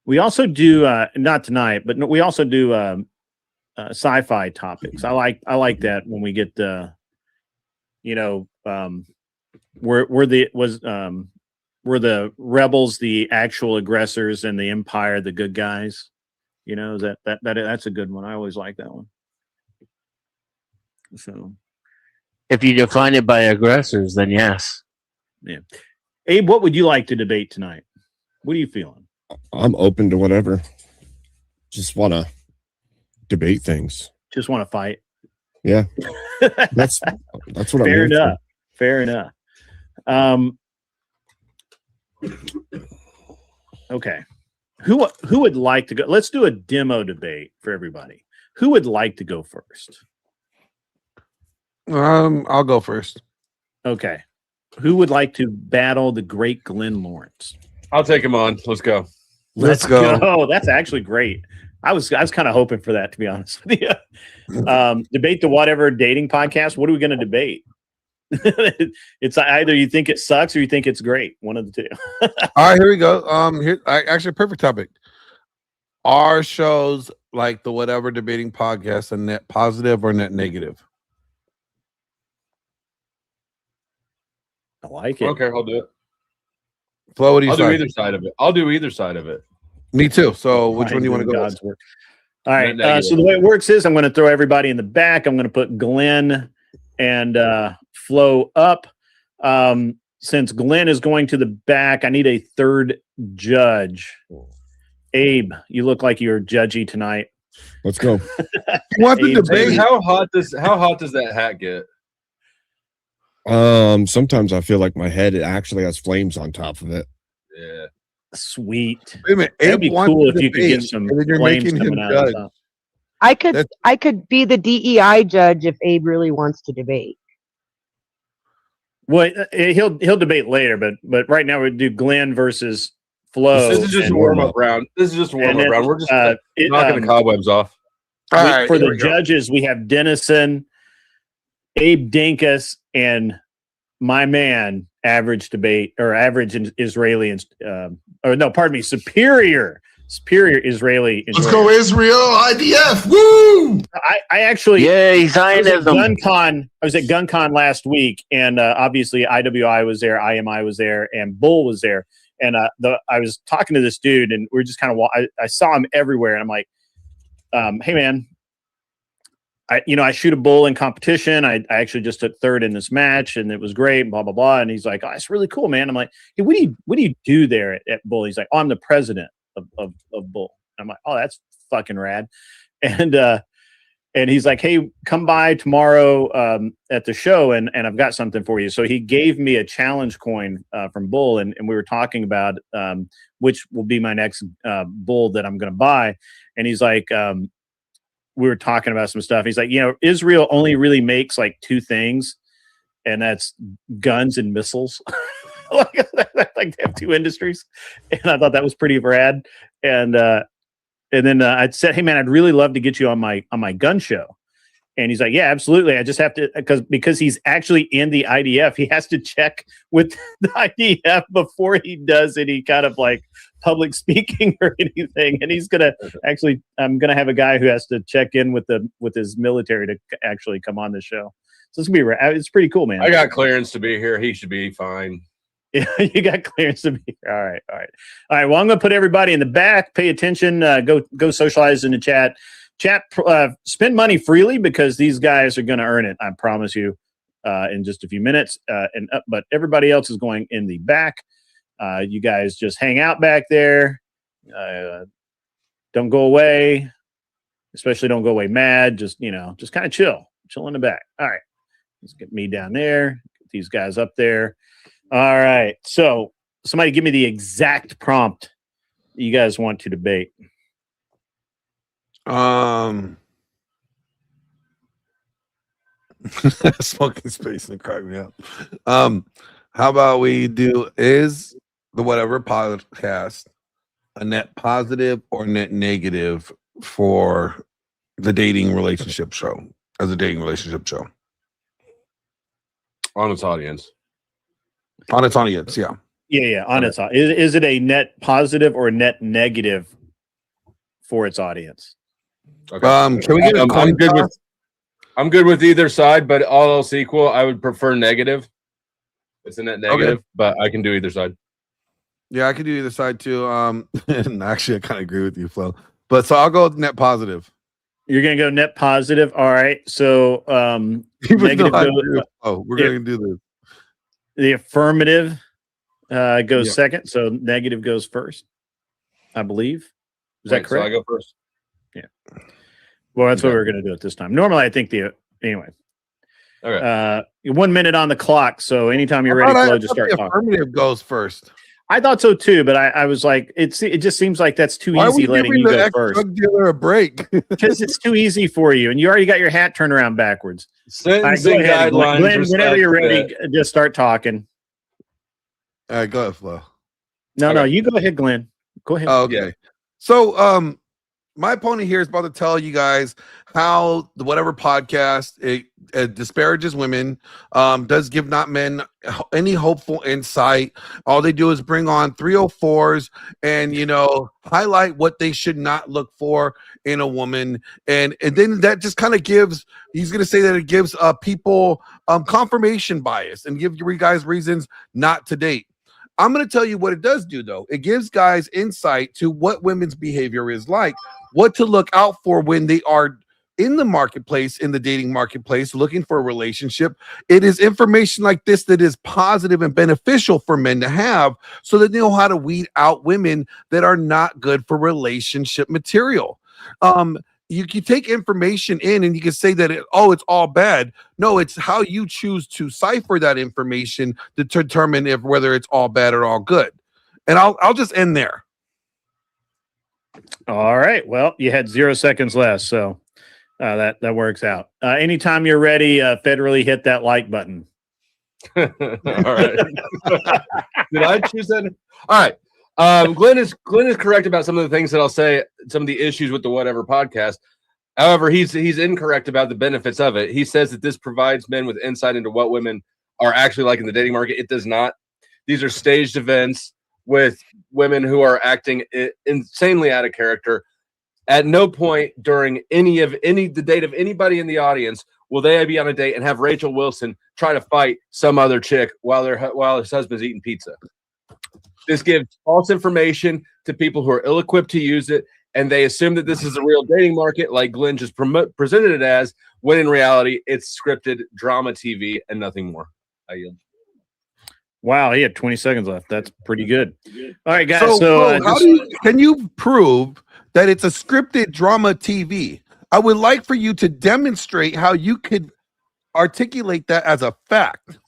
We also do not tonight, but we also do sci-fi topics. I like that when we get were the rebels the actual aggressors and the Empire the good guys? You know, that's a good one. I always like that one. So, if you define it by aggressors, then yes. Yeah. Abe, what would you like to debate tonight? What are you feeling? I'm open to whatever. Just want to debate things. Just want to fight. Yeah, that's what I'm. Fair enough. Fair enough. Okay. Who would like to go? Let's do a demo debate for everybody. Who would like to go first? I'll go first. Okay. Who would like to battle the great Glenn Lawrence? I'll take him on. Let's go. Let's go. That's actually great. I was kind of hoping for that, to be honest with you. Debate the whatever dating podcast. What are we going to debate? It's either you think it sucks or you think it's great. One of the two. All right, here we go. Actually, perfect topic. Are shows like the whatever debating podcast a net positive or net negative? I like it. Okay, I'll do it. Flo, what do you I'll do decide? either side of it. I'll do either side of it. Me too. So which one do you want to go with? God's work. All right. Negative. So the way it works is I'm going to throw everybody in the back. I'm going to put Glenn and Flo up. Since Glenn is going to the back, I need a third judge. Abe, you look like you're judgy tonight. Let's go. What the Abe, debate? Hey, how hot does that hat get? Sometimes I feel like my head actually has flames on top of it. Yeah. Sweet. Wait a minute. That'd Abe be wants cool to if you could debate, get some and then you're flames making him coming out of the judge. top. I could be the DEI judge if Abe really wants to debate. Well, he'll debate later, but right now we do Glenn versus Flo. This is just a and- warm up round. This is just a warm and up then, round. We're just it, knocking the cobwebs off. We- All right, for here the we go. judges, we have Dennison, Abe Dinkus, and my man, average Israeli, superior Israeli. Let's go Israel IDF. Woo! I actually, Yay, I was at Zionism. GunCon. I was at GunCon last week, and obviously IWI was there, IMI was there, and Bull was there. And I was talking to this dude, and we are just kind of I saw him everywhere, and I'm like, "Hey, man, I shoot a bull in competition. I actually just took third in this match, and it was great." Blah blah blah. And he's like, "Oh, it's really cool, man." I'm like, "Hey, what do you do there at Bull?" He's like, "Oh, I'm the president of Bull." I'm like, "Oh, that's fucking rad." And he's like, "Hey, come by tomorrow at the show, and I've got something for you." So he gave me a challenge coin from Bull, and we were talking about which will be my next bull that I'm going to buy. And he's like, we were talking about some stuff. He's like, Israel only really makes like two things, and that's guns and missiles. like they have two industries, and I thought that was pretty rad. And then I said, "Hey man, I'd really love to get you on my gun show." And he's like, "Yeah, absolutely. I just have to because he's actually in the IDF. He has to check with the IDF before he does any kind of like public speaking or anything. And he's gonna I'm gonna have a guy who has to check in with his military to actually come on the show. So it's gonna be it's pretty cool, man. I got clearance to be here. He should be fine. Yeah, you got clearance to be here. All right. Well, I'm going to put everybody in the back. Pay attention. Go socialize in the chat. Spend money freely because these guys are going to earn it. I promise you. In just a few minutes. But everybody else is going in the back. You guys just hang out back there. Don't go away. Especially don't go away mad. Just kind of chill in the back. All right. Let's get me down there. Get these guys up there. All right. So somebody give me the exact prompt you guys want to debate. Smoking space and crack me up. How about we do is the whatever podcast a net positive or net negative for the dating relationship show as a dating relationship show on its audience. On its audience, yeah. Yeah. On its is it a net positive or net negative for its audience? Okay. Can we get I'm good with either side, but all else equal, I would prefer negative. It's a net negative, but I can do either side. Yeah, I can do either side too. And actually I kind of agree with you, Flo. But so I'll go with net positive. You're gonna go net positive. All right. So negative we're gonna do this. The affirmative goes second, so negative goes first, I believe. Is that correct? So I go first. Yeah. Well, that's what we're going to do at this time. Normally, I think anyway. Okay. 1 minute on the clock, so anytime you're ready, Flo, just start talking. Affirmative goes first. I thought so too, but I was like, it just seems like that's too easy letting you go first. Drug dealer a break Because it's too easy for you, and you already got your hat turned around backwards. Sentencing guidelines. Glenn, whenever you're ready, just start talking. All right, go ahead, Flo. No, you go ahead, Glenn. Go ahead. Oh, okay. So, my opponent here is about to tell you guys how the whatever podcast it disparages women, does give not men any hopeful insight. All they do is bring on 304s and highlight what they should not look for in a woman, and then that just kind of gives. He's going to say that it gives people confirmation bias and give you guys reasons not to date. I'm going to tell you what it does do, though. It gives guys insight to what women's behavior is like, what to look out for when they are in the marketplace, in the dating marketplace, looking for a relationship. It is information like this that is positive and beneficial for men to have so that they know how to weed out women that are not good for relationship material. You can take information in and you can say that it's all bad. No, it's how you choose to cipher that information to determine whether it's all bad or all good. And I'll just end there. All right. Well, you had 0 seconds left, so that works out. Anytime you're ready, federally hit that like button. All right. Did I choose that? All right. Glenn is correct about some of the things that I'll say, some of the issues with the whatever podcast. However, he's incorrect about the benefits of it. He says that this provides men with insight into what women are actually like in the dating market. It does not. These are staged events with women who are acting insanely out of character. At no point during the date of anybody in the audience will they be on a date and have Rachel Wilson try to fight some other chick while his husband's eating pizza. This gives false information to people who are ill-equipped to use it, and they assume that this is a real dating market, like Glenn just presented it as, when in reality, it's scripted drama TV and nothing more. I yield. Wow, he had 20 seconds left. That's pretty good. All right, guys. Can you prove that it's a scripted drama TV? I would like for you to demonstrate how you could articulate that as a fact.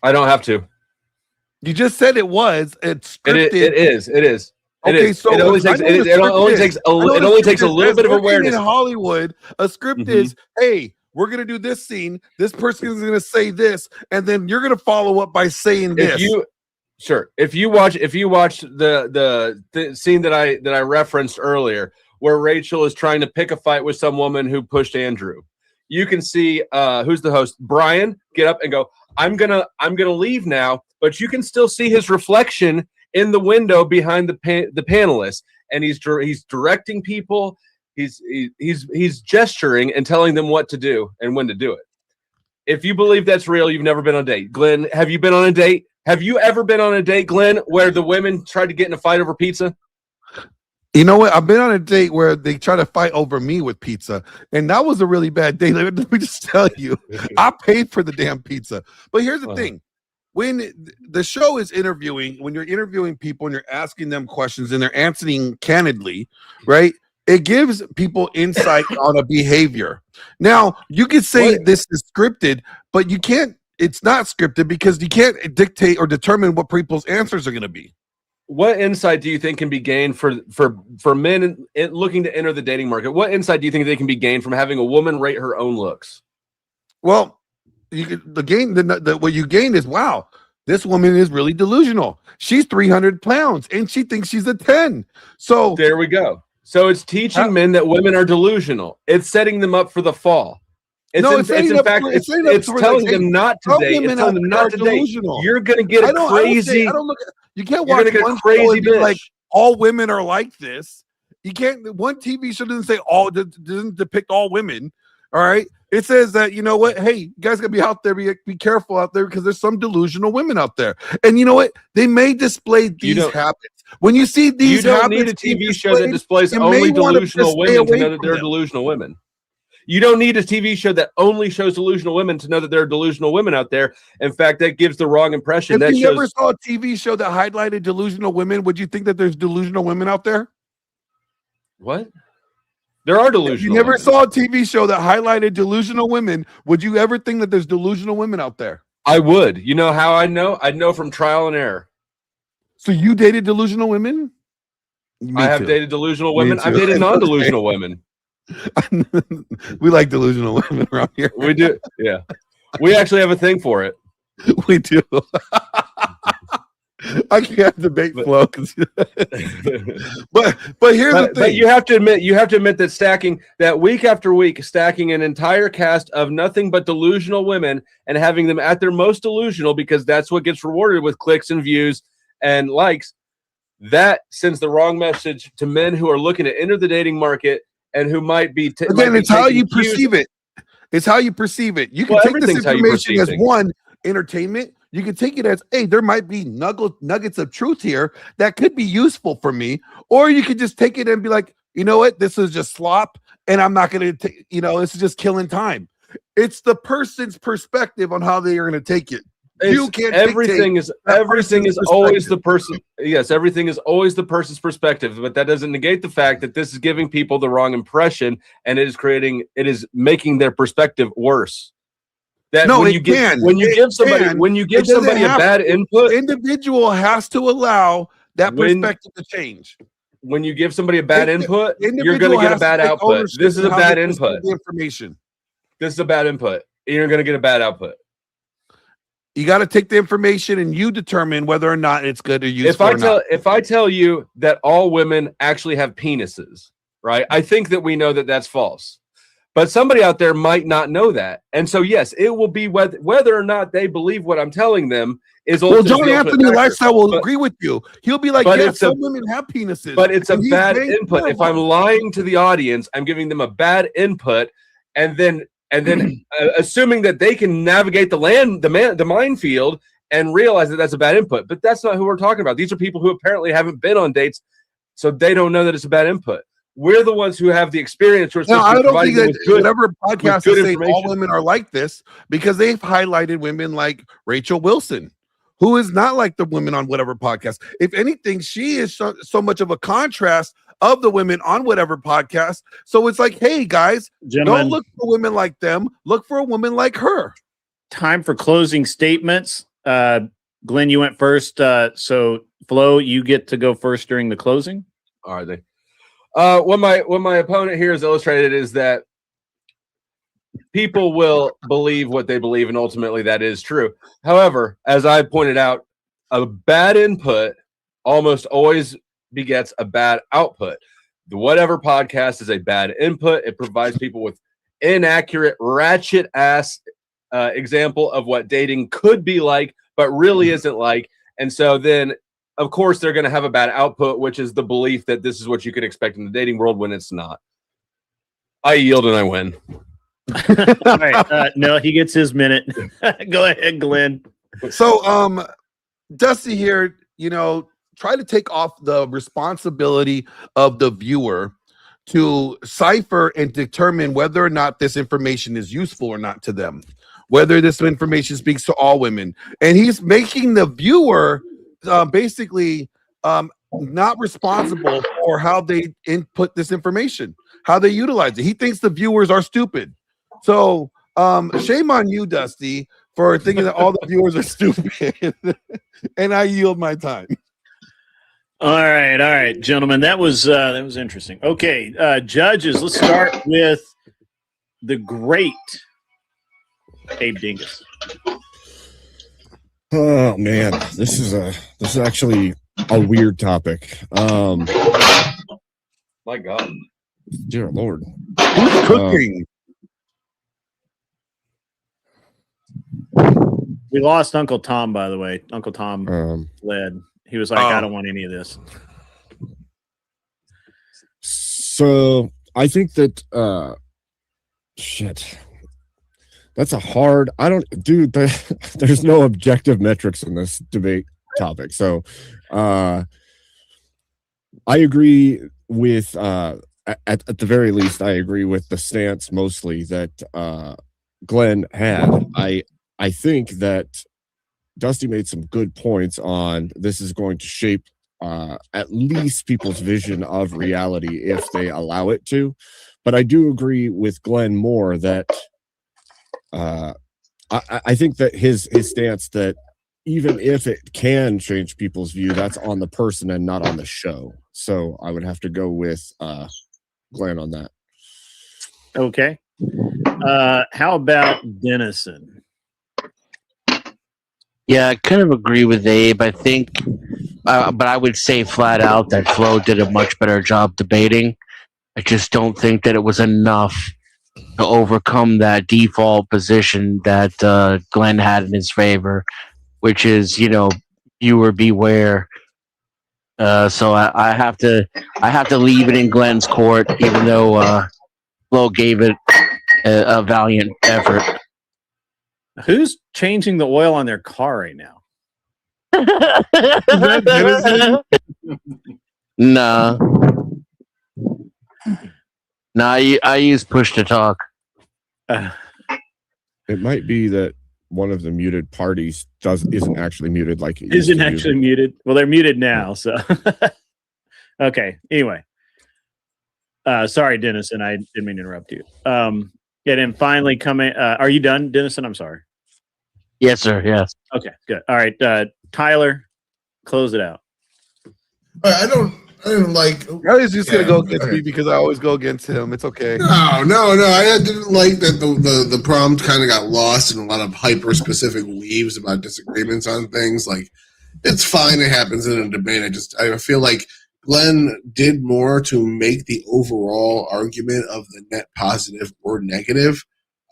I don't have to. You just said it was. It's scripted. It is. Okay, so it only takes a little bit of awareness. In Hollywood, a script is, hey, we're gonna do this scene. This person is gonna say this, and then you're gonna follow up by saying this. If you watch the scene that I referenced earlier, where Rachel is trying to pick a fight with some woman who pushed Andrew, you can see who's the host, Brian, get up and go, I'm gonna leave now, but you can still see his reflection in the window behind the panelists, and he's directing people. He's gesturing and telling them what to do and when to do it. If you believe that's real, you've never been on a date. Glenn, have you been on a date? Have you ever been on a date, Glenn, where the women tried to get in a fight over pizza? You know what? I've been on a date where they try to fight over me with pizza, and that was a really bad date. Let me just tell you, I paid for the damn pizza. But here's the thing. When the show is interviewing, when you're interviewing people and you're asking them questions and they're answering candidly, right? It gives people insight on a behavior. Now, you could say this is scripted, but you can't. It's not scripted because you can't dictate or determine what people's answers are going to be. What insight do you think can be gained for men looking to enter the dating market? What insight do you think they can be gained from having a woman rate her own looks? Well, what you gain is, wow, this woman is really delusional. She's 300 pounds and she thinks she's a 10. So there we go. So it's teaching men that women are delusional. It's setting them up for the fall. It's telling them not to date. It's telling them not to date. You're going to get crazy. You can't watch one show and be like, all women are like this. You can't. One TV show doesn't say doesn't depict all women. All right. It says that, you know what? Hey, you guys gotta be out there, be careful out there because there's some delusional women out there. And you know what? They may display these habits. When you see these habits, you don't need a TV show that displays only delusional women to know that they're delusional women. You don't need a TV show that only shows delusional women to know that there are delusional women out there. In fact, that gives the wrong impression. If you never saw a TV show that highlighted delusional women, would you think that there's delusional women out there? What? There are delusional. If you never saw a TV show that highlighted delusional women, would you ever think that there's delusional women out there? I would. You know how I know? I'd know from trial and error. So you dated delusional women? I have dated delusional women. I've dated non-delusional women. We like delusional women around here. We do. Yeah. We actually have a thing for it. We do. I can't debate Flo. but here's the thing. But you have to admit that stacking that week after week, stacking an entire cast of nothing but delusional women and having them at their most delusional because that's what gets rewarded with clicks and views and likes. That sends the wrong message to men who are looking to enter the dating market and who might be. Again, it's how you perceive it. It's how you perceive it. You can take this information as one, entertainment. You can take it as, hey, there might be nuggets of truth here that could be useful for me. Or you could just take it and be like, you know what? This is just slop, and I'm not going to, this is just killing time. It's the person's perspective on how they are going to take it. You can't. Everything is always the person. Yes, everything is always the person's perspective, but that doesn't negate the fact that this is giving people the wrong impression, and it is making their perspective worse. That when you give somebody a bad input, the individual has to allow that perspective to change. When you give somebody a bad input, you're going to get a bad output. This is a bad input. Information. This is a bad input. You're going to get a bad output. You got to take the information and you determine whether or not it's good or useful. If I tell you that all women actually have penises, right? I think that we know that that's false. But somebody out there might not know that. And so, yes, it will be whether or not they believe what I'm telling them is well, John Anthony Lifestyle will agree with you. He'll be like, yeah, some women have penises. But it's a bad input. If I'm lying to the audience, I'm giving them a bad input, and then assuming that they can navigate the minefield and realize that that's a bad input. But that's not who we're talking about. These are people who apparently haven't been on dates, so they don't know that it's a bad input. We're the ones who have the experience. No, I don't think that whatever podcast is saying all women are like this, because they've highlighted women like Rachel Wilson, who is not like the women on whatever podcast. If anything, she is so much of a contrast of the women on whatever podcast. So it's like, hey, guys, don't look for women like them. Look for a woman like her. Time for closing statements. Glenn, you went first. So, Flo, you get to go first during the closing. Are they? What my opponent here has illustrated is that people will believe what they believe, and ultimately that is true. However, as I pointed out, a bad input almost always begets a bad output. The whatever podcast is a bad input. It provides people with inaccurate, ratchet ass example of what dating could be like, but really isn't like. And so then, of course, they're going to have a bad output, which is the belief that this is what you could expect in the dating world when it's not. I yield and I win. All right. No, he gets his minute. Go ahead, Glenn. So, Dusty here, try to take off the responsibility of the viewer to cipher and determine whether or not this information is useful or not to them, whether this information speaks to all women. And he's making the viewer basically not responsible for how they input this information, how they utilize it. He thinks the viewers are stupid. So shame on you, Dusty, for thinking that all the viewers are stupid. And I yield my time. All right, gentlemen. That was interesting. Okay, judges, let's start with the great Abe Dingus. Oh man, this is actually a weird topic. My God, dear Lord, who's cooking? We lost Uncle Tom, by the way. Uncle Tom fled. He was like, I don't want any of this. So I think that that's a hard. There's no objective metrics in this debate topic. So I agree with at the very least, I agree with the stance mostly that Glenn had. I think that Dusty made some good points on this is going to shape at least people's vision of reality if they allow it to. But I do agree with Glenn more that I think that his stance that even if it can change people's view, that's on the person and not on the show. So I would have to go with Glenn on that. Okay. How about Dennison? Yeah, I kind of agree with Abe. I think but I would say flat out that Flo did a much better job debating. I just don't think that it was enough to overcome that default position that Glenn had in his favor, which is, viewer beware. So I have to leave it in Glenn's court, even though Flo gave it a valiant effort. Who's changing the oil on their car right now? Nah. I use push to talk. It might be that one of the muted parties isn't actually muted like it Isn't actually muted. Well, they're muted now, so okay. Anyway. Sorry, Dennison. I didn't mean to interrupt you. And then finally coming are you done, Dennison? I'm sorry. Yes, sir. Yes. Okay, good. All right. Tyler, close it out. I don't like. I was just gonna go against me because I always go against him. It's okay. No. I didn't like that the prompt kind of got lost in a lot of hyper specific weaves about disagreements on things. Like, it's fine. It happens in a debate. I feel like Glenn did more to make the overall argument of the net positive or negative.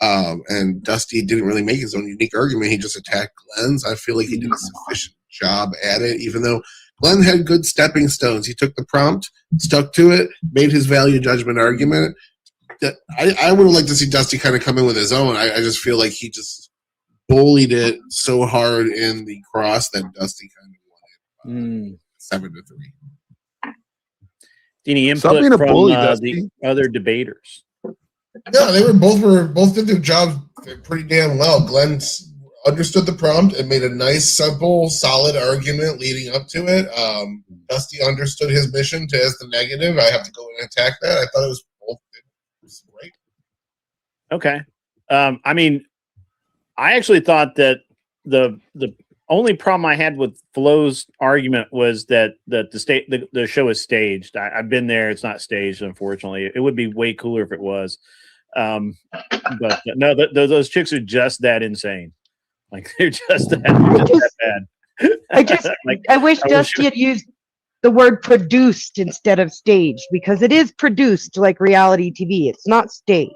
And Dusty didn't really make his own unique argument. He just attacked Glenn's. I feel like he did a sufficient job at it, even though Glenn had good stepping stones. He took the prompt, stuck to it, made his value judgment argument. I would have liked to see Dusty kind of come in with his own. I just feel like he just bullied it so hard in the cross that Dusty kind of won it 7-3. Any Stop input being a from bully, the Dusty. other debaters? No, they both did their job pretty damn well. Glenn understood the prompt and made a nice, simple, solid argument leading up to it. Dusty understood his mission as the negative. I have to go and attack that. I thought it was great. Okay. I mean, I actually thought that the only problem I had with Flo's argument was that the show is staged. I've been there. It's not staged, unfortunately. It would be way cooler if it was. But no, those chicks are just that insane. Like, they're just that bad. I wish Dusty had used the word produced instead of staged, because it is produced like reality TV. It's not staged.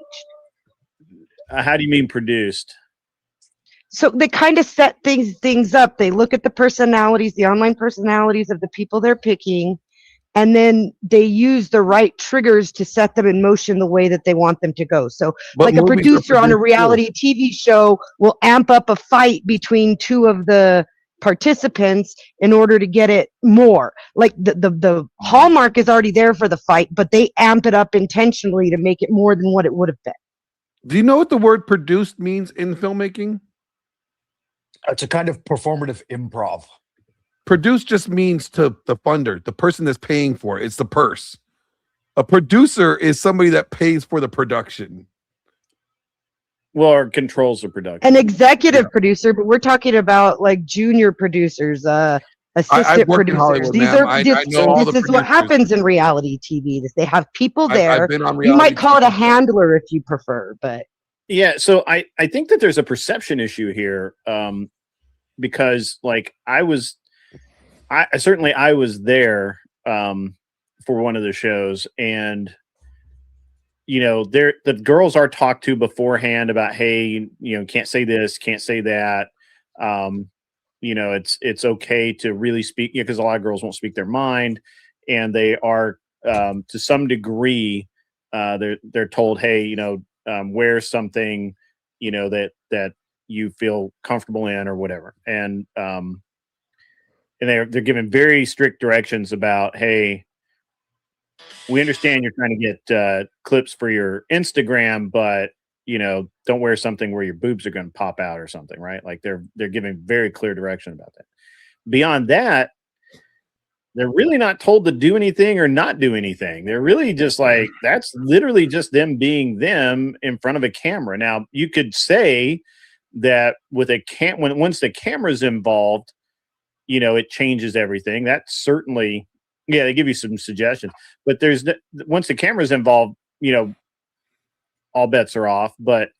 How do you mean produced? So they kind of set things up. They look at the personalities, the online personalities of the people they're picking, and then they use the right triggers to set them in motion the way that they want them to go. So like a producer on a reality TV show will amp up a fight between two of the participants in order to get it more. Like the hallmark is already there for the fight, but they amp it up intentionally to make it more than what it would have been. Do you know what the word produced means in filmmaking? It's a kind of performative improv. Produce just means to the funder, the person that's paying for it. It's the purse. A producer is somebody that pays for the production. Well, or controls the production. An executive producer, but we're talking about like junior producers, assistant producers. These are this is what happens in reality TV. They have people there. I've been on you might reality call it a handler if you prefer, but yeah. So I think that there's a perception issue here, because like I was there for one of the shows, and the girls are talked to beforehand about, hey, can't say this, can't say that. It's okay to really speak, because a lot of girls won't speak their mind, and they are to some degree they're told, hey, wear something that you feel comfortable in or whatever, and they're given very strict directions about, hey, we understand you're trying to get clips for your Instagram, but don't wear something where your boobs are going to pop out or something, right? Like they're giving very clear direction about that. Beyond that, they're really not told to do anything or not do anything. They're really just like, that's literally just them being them in front of a camera. Now, you could say that with once the camera's involved, it changes everything. That's certainly, yeah, they give you some suggestions, but once the camera's involved, all bets are off. But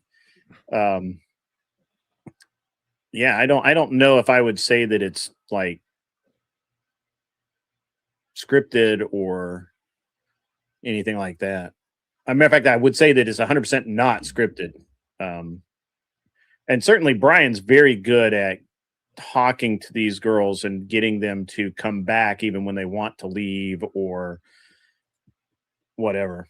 yeah, I don't know if I would say that it's like scripted or anything like that. As a matter of fact, I would say that it's 100% not scripted. And certainly Brian's very good at talking to these girls and getting them to come back even when they want to leave or whatever.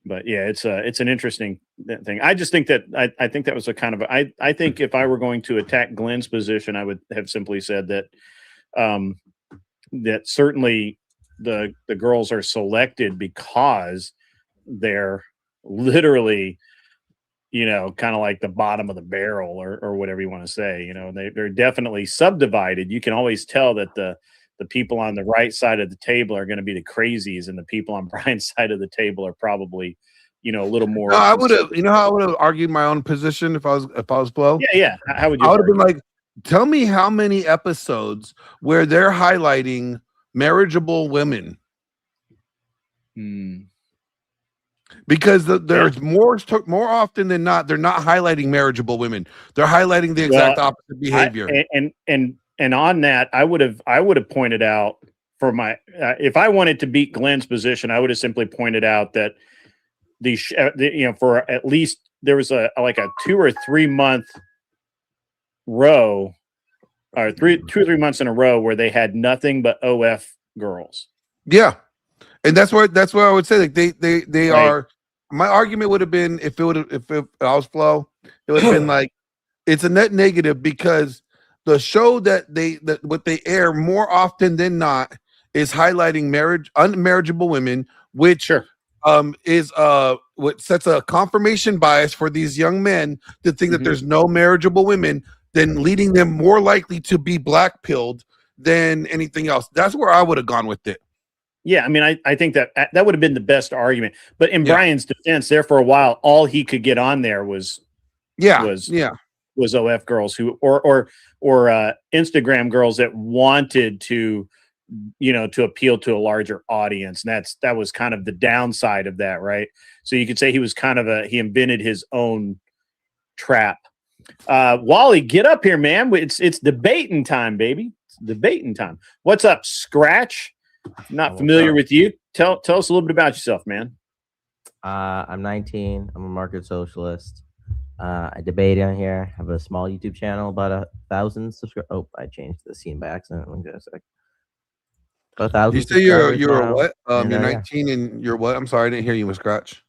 But yeah, it's an interesting thing. I just think that I think that was a kind of I think if I were going to attack Glenn's position, I would have simply said that that certainly the girls are selected because they're literally, you know, kind of like the bottom of the barrel or whatever you want to say. You know, they're definitely subdivided. You can always tell that the people on the right side of the table are going to be the crazies, and the people on Brian's side of the table are probably, you know, a little more. No, I would have. You know how I would have argued my own position if I was Flo? Yeah. How would you? I would have been like, tell me how many episodes where they're highlighting marriageable women. Because there's more often than not, they're not highlighting marriageable women. They're highlighting the exact opposite behavior. And on that, I would have pointed out for my if I wanted to beat Glenn's position, I would have simply pointed out that for at least there was a 2 or 3 month row, or 2 or 3 months in a row where they had nothing but OF girls. Yeah. And that's where I would say, like, they are. My argument would have been if I was Flo, it would have been like it's a net negative because the show that what they air more often than not is highlighting unmarriageable women, which is what sets a confirmation bias for these young men to think that there's no marriageable women, then leading them more likely to be black-pilled than anything else. That's where I would have gone with it. Yeah, I mean, I think that would have been the best argument. But in Brian's defense, there for a while, all he could get on there was OF girls who or Instagram girls that wanted to, you know, to appeal to a larger audience. And that was kind of the downside of that, right? So you could say he was kind of he invented his own trap. Wally, get up here, man. It's debating time, baby. It's debating time. What's up, Scratch? Not familiar with you. Tell us a little bit about yourself, man. I'm 19. I'm a market socialist. I debate on here. I have a small YouTube channel, about 1,000 subscribers. Oh, I changed the scene by accident. Let me get a sec. About 1,000. You say you're a what? You're 19 and you're what? I'm sorry, I didn't hear you, Miss Scratch.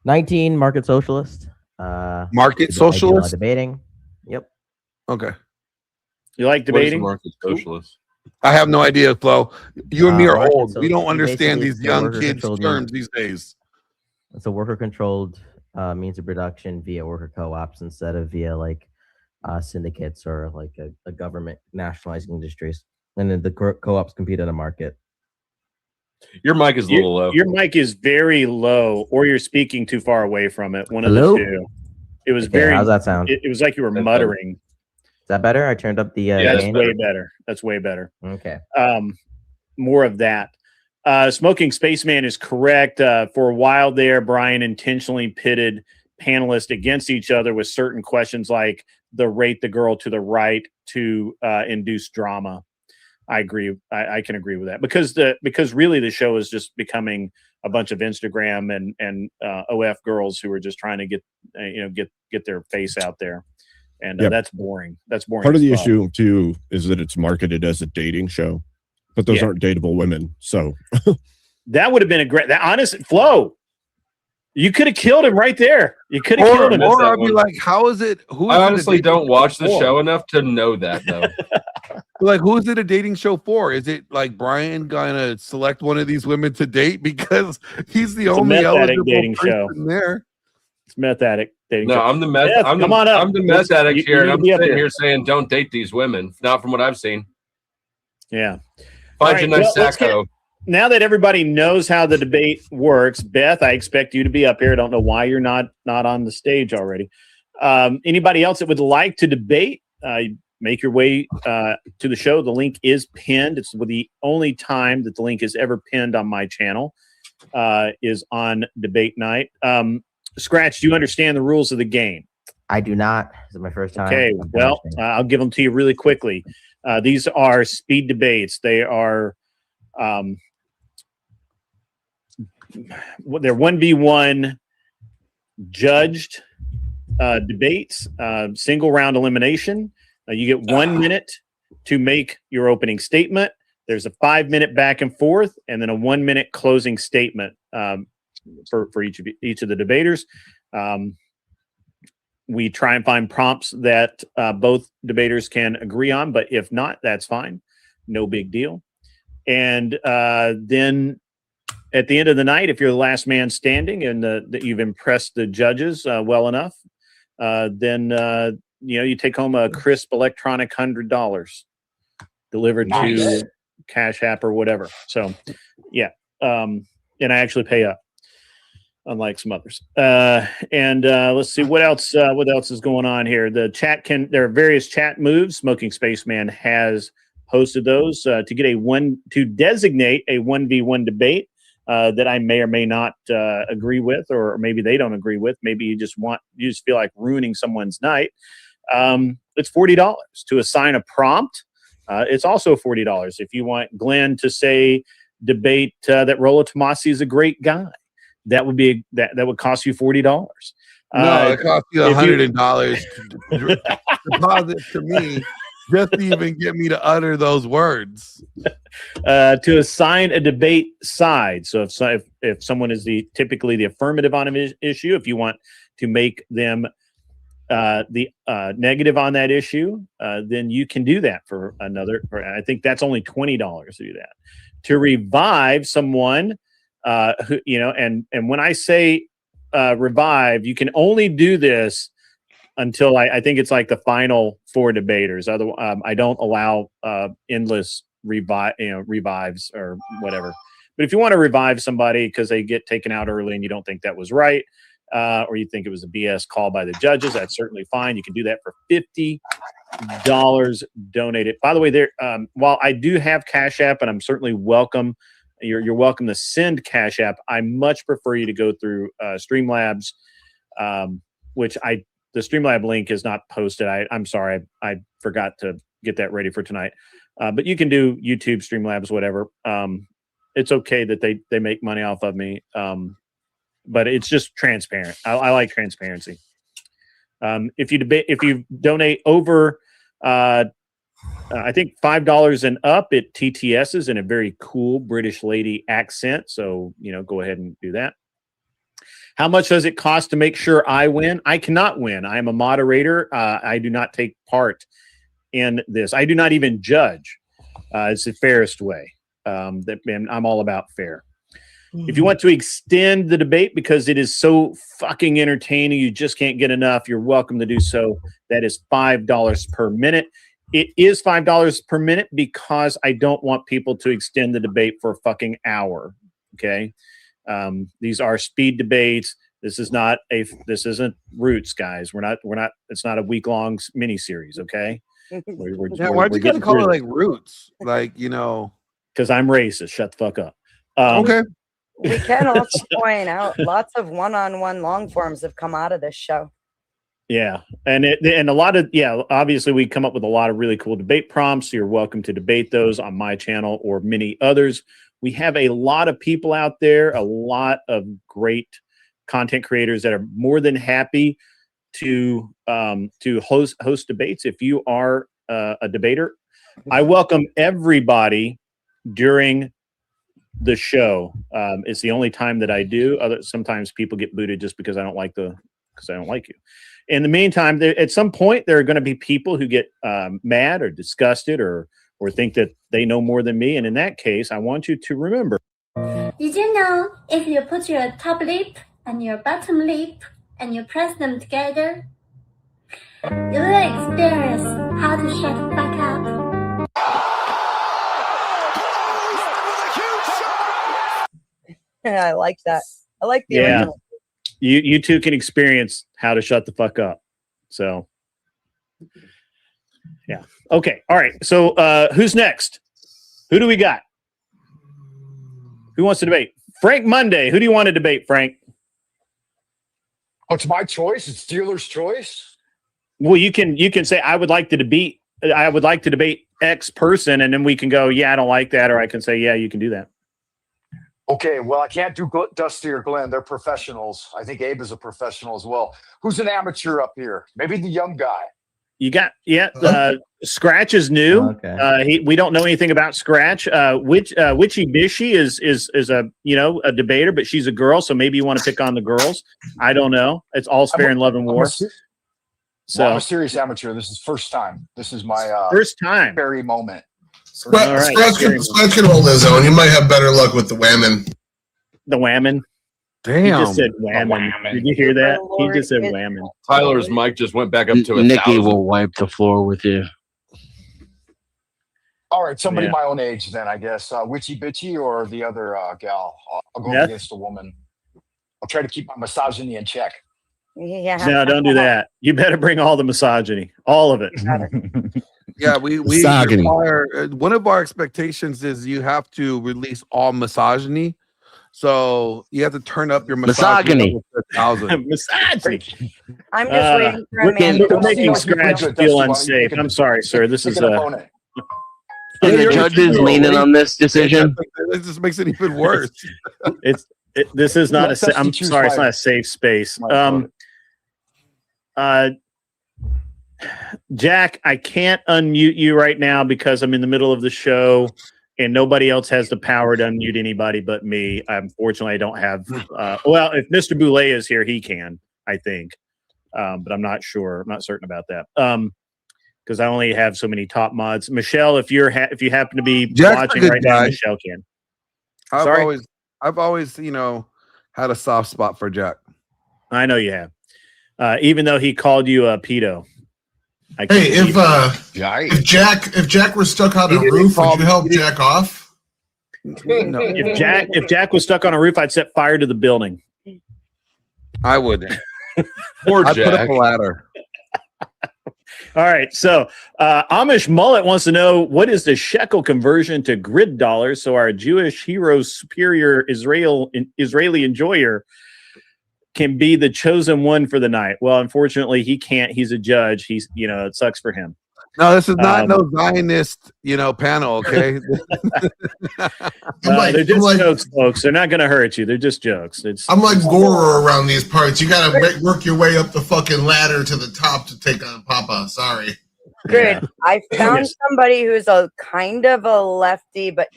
19, market socialist. Market socialist? Debating. Yep. Okay. You like debating? Market socialist. I have no idea, Flo. You and me are old. So we don't understand basically these young kids' worker-controlled terms these days. It's a worker-controlled means of production via worker co-ops instead of via syndicates or like a government nationalizing industries. And then the co-ops compete in a market. Your mic is a little low. Your mic is very low, or you're speaking too far away from it. One of Hello? the two. It was Okay, very. how's that sound? It was like you were muttering. Is that better? I turned up the That's gain. way better. That's way better. Okay. More of that. Smoking Spaceman is correct. For a while there, Brian intentionally pitted panelists against each other with certain questions like the rate the girl to the right to induce drama. I agree. I can agree with that because really the show is just becoming a bunch of Instagram and OF girls who are just trying to get their face out there. And that's boring. That's boring. Part of the issue too is that it's marketed as a dating show, but those aren't dateable women. So that would have been a great. Honest Flo, you could have killed him right there. You could have killed him. Or I'd be like, how is it? I honestly don't watch the show enough to know that though. Like, who is it a dating show for? Is it like Brian gonna select one of these women to date because he's the only eligible dating person show there? It's meth addict dating. No, show. I'm the meth. Beth, I'm come on up. I'm the meth addict You here, and need I'm to be up sitting here. here saying, "Don't date these women." Not from what I've seen. Yeah. Find All you a nice let's get- sacco. Now that everybody knows how the debate works, Beth, I expect you to be up here. I don't know why you're not on the stage already. Anybody else that would like to debate, make your way to the show. The link is pinned. It's the only time that the link is ever pinned on my channel is on debate night. Scratch, do you understand the rules of the game? I do not. This is my first time. Okay, well, I'll give them to you really quickly. These are speed debates. They are They're 1v1 judged debates, single round elimination. You get 1 minute to make your opening statement. There's a 5-minute back and forth, and then a 1-minute closing statement for each of the debaters. We try and find prompts that both debaters can agree on, but if not, that's fine. No big deal. And then at the end of the night, if you're the last man standing and that you've impressed the judges well enough, then you take home a crisp electronic $100 delivered to Cash App or whatever. So, yeah, and I actually pay up, unlike some others. And let's see what else. What else is going on here? The chat there are various chat moves. Smoking Spaceman has posted those to designate a 1v1 debate that I may or may not agree with, or maybe they don't agree with. Maybe you just feel like ruining someone's night. It's $40 to assign a prompt. It's also $40 if you want Glenn to say debate that Rollo Tomassi is a great guy. That would be that would cost you $40. No, it costs you $100 to deposit to me just to even get me to utter those words. To assign a debate side. So if someone is typically the affirmative on an issue, if you want to make them the negative on that issue, then you can do that for another. I think that's only $20 to do that. To revive someone, who and when I say revive, you can only do this until I think it's like the final 4 debaters. Otherwise, I don't allow endless revives or whatever. But if you want to revive somebody because they get taken out early and you don't think that was right, or you think it was a BS call by the judges, that's certainly fine. You can do that for $50 donated. By the way, there while I do have Cash App, and I'm certainly welcome, you're welcome to send Cash App, I much prefer you to go through Streamlabs, which the Streamlab link is not posted. I'm sorry, I forgot to get that ready for tonight. But you can do YouTube, Streamlabs, whatever. It's okay that they make money off of me. But it's just transparent. I like transparency. If you donate over, I think $5 and up, it TTSs in a very cool British lady accent. So go ahead and do that. How much does it cost to make sure I win? I cannot win. I am a moderator. I do not take part in this. I do not even judge. It's the fairest way. And I'm all about fair. If you want to extend the debate because it is so fucking entertaining, you just can't get enough, you're welcome to do so. That is $5 per minute. It is $5 per minute because I don't want people to extend the debate for a fucking hour. Okay. These are speed debates. This isn't Roots, guys. We're not, it's not a week-long mini series. Okay. Why'd you gotta call it like Roots? Because I'm racist. Shut the fuck up. Okay. We can also point out lots of one-on-one long forms have come out of this show. Yeah, and a lot of obviously we come up with a lot of really cool debate prompts. You're welcome to debate those on my channel or many others. We have a lot of people out there, a lot of great content creators that are more than happy to host debates. If you are a debater, I welcome everybody during the show. It's the only time that I do. Sometimes people get booted just because I don't like you. In the meantime, at some point there are going to be people who get mad or disgusted or think that they know more than me. And in that case, I want you to remember. Did you know if you put your top lip and your bottom lip and you press them together, you will experience how to shut the fuck up? I like that. I like the original. You too can experience how to shut the fuck up. So, yeah. Okay. All right. So, who's next? Who do we got? Who wants to debate? Frank Monday. Who do you want to debate, Frank? Oh, it's my choice. It's dealer's choice. Well, you can say I would like to debate I would like to debate X person, and then we can go, yeah, I don't like that, or I can say, yeah, you can do that. Okay, well, I can't do Dusty or Glenn. They're professionals. I think Abe is a professional as well. Who's an amateur up here? Maybe the young guy. You got Scratch is new. Okay. We don't know anything about Scratch. Witchy Bishy is a a debater, but she's a girl, so maybe you want to pick on the girls. I don't know. It's all fair in love and war. I'm a serious amateur. This is first time. This is my first time. Very moment. Scratch can hold his own. You might have better luck with the whammon. The whammon. Damn. He just said whammon. Did you hear that? He just said whammon. Tyler's mic just went back up to Nikki 1,000. will wipe the floor with you. All right, somebody Yeah. my own age then, I guess. Witchy Bitchy or the other gal. I'll go Yeah. against a woman. I'll try to keep my misogyny in check. Yeah. No, don't do that. You better bring all the misogyny, all of it. Yeah, we Misogyny. require one of our expectations is you have to release all misogyny. So you have to turn up your misogyny. Misogyny. level to 1,000. Misogyny. I'm just waiting for a man. We're making Scratch feel unsafe. I'm sorry, sir. This is Pick an opponent. Are the judges leaning on this decision? It just makes it even worse. This is not Let I'm Dusty choose sorry, it's my- not a safe space. my opponent. Jack, I can't unmute you right now because I'm in the middle of the show and nobody else has the power to unmute anybody but me. Unfortunately, I don't have well, if Mr. Boulay is here, he can, I think. But I'm not sure. I'm not certain about that. Because I only have so many top mods. Michelle, if you happen to be Jack's a watching good right now, guy. Michelle can. I've always, had a soft spot for Jack. I know you have. Even though he called you a pedo. Hey, if Jack were stuck on a roof, would you help Jack off? No. If Jack was stuck on a roof, I'd set fire to the building. I would. Poor I'd put up Jack. a ladder. All right. So Amish Mullet wants to know, what is the shekel conversion to grid dollars so our Jewish hero's superior Israeli enjoyer can be the chosen one for the night? Well, unfortunately, he can't. He's a judge. It sucks for him. No, this is not no Zionist, panel, okay? They're just jokes, folks. They're not going to hurt you. They're just jokes. I'm like Goro around these parts. You gotta work your way up the fucking ladder to the top to take on Papa. Sorry. Good. I found Yes. somebody who's a kind of a lefty, but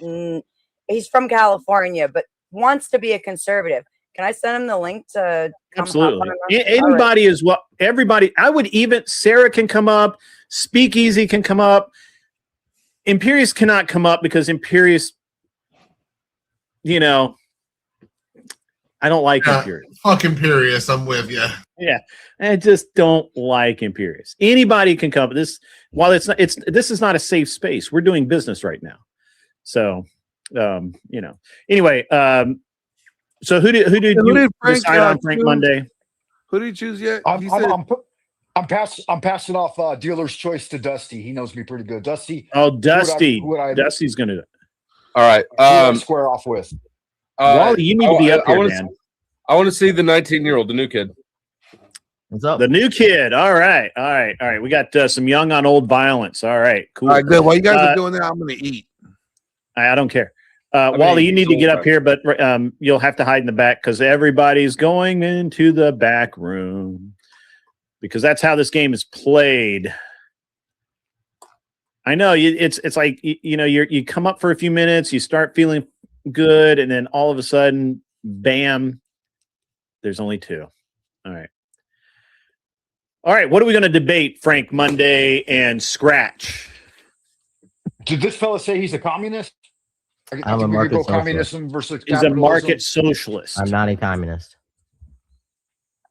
he's from California, but wants to be a conservative. Can I send him the link to come Absolutely. hop on? Anybody is what everybody. I would even Sarah can come up. Speakeasy can come up. Imperius cannot come up because Imperius, I don't like Imperius. Fuck Imperius, I'm with you. Yeah, I just don't like Imperius. Anybody can come. This this is not a safe space. We're doing business right now, so Anyway, so who did you Frank decide on, Frank choose? Monday? Who did you choose yet? I'm passing off dealer's choice to Dusty. He knows me pretty good. Dusty. Oh, Dusty. who would I- Dusty's gonna do it. All right. who would I square off with. Wally, you need to be up here, man. I want to see the 19-year-old, the new kid. What's up? The new kid. All right. We got some young on old violence. All right, cool. All right, good. While you guys are doing that, I'm going to eat. I don't care. mean, Wally, you need to so get up right. here, but you'll have to hide in the back because everybody's going into the back room because that's how this game is played. I know it's like you come up for a few minutes, you start feeling good, and then all of a sudden, bam, there's only two. All right. What are we going to debate, Frank Monday and Scratch? Did this fella say he's a communist? I I'm a think we could market go socialist. communism versus He's a capitalism. market socialist. I'm not a communist.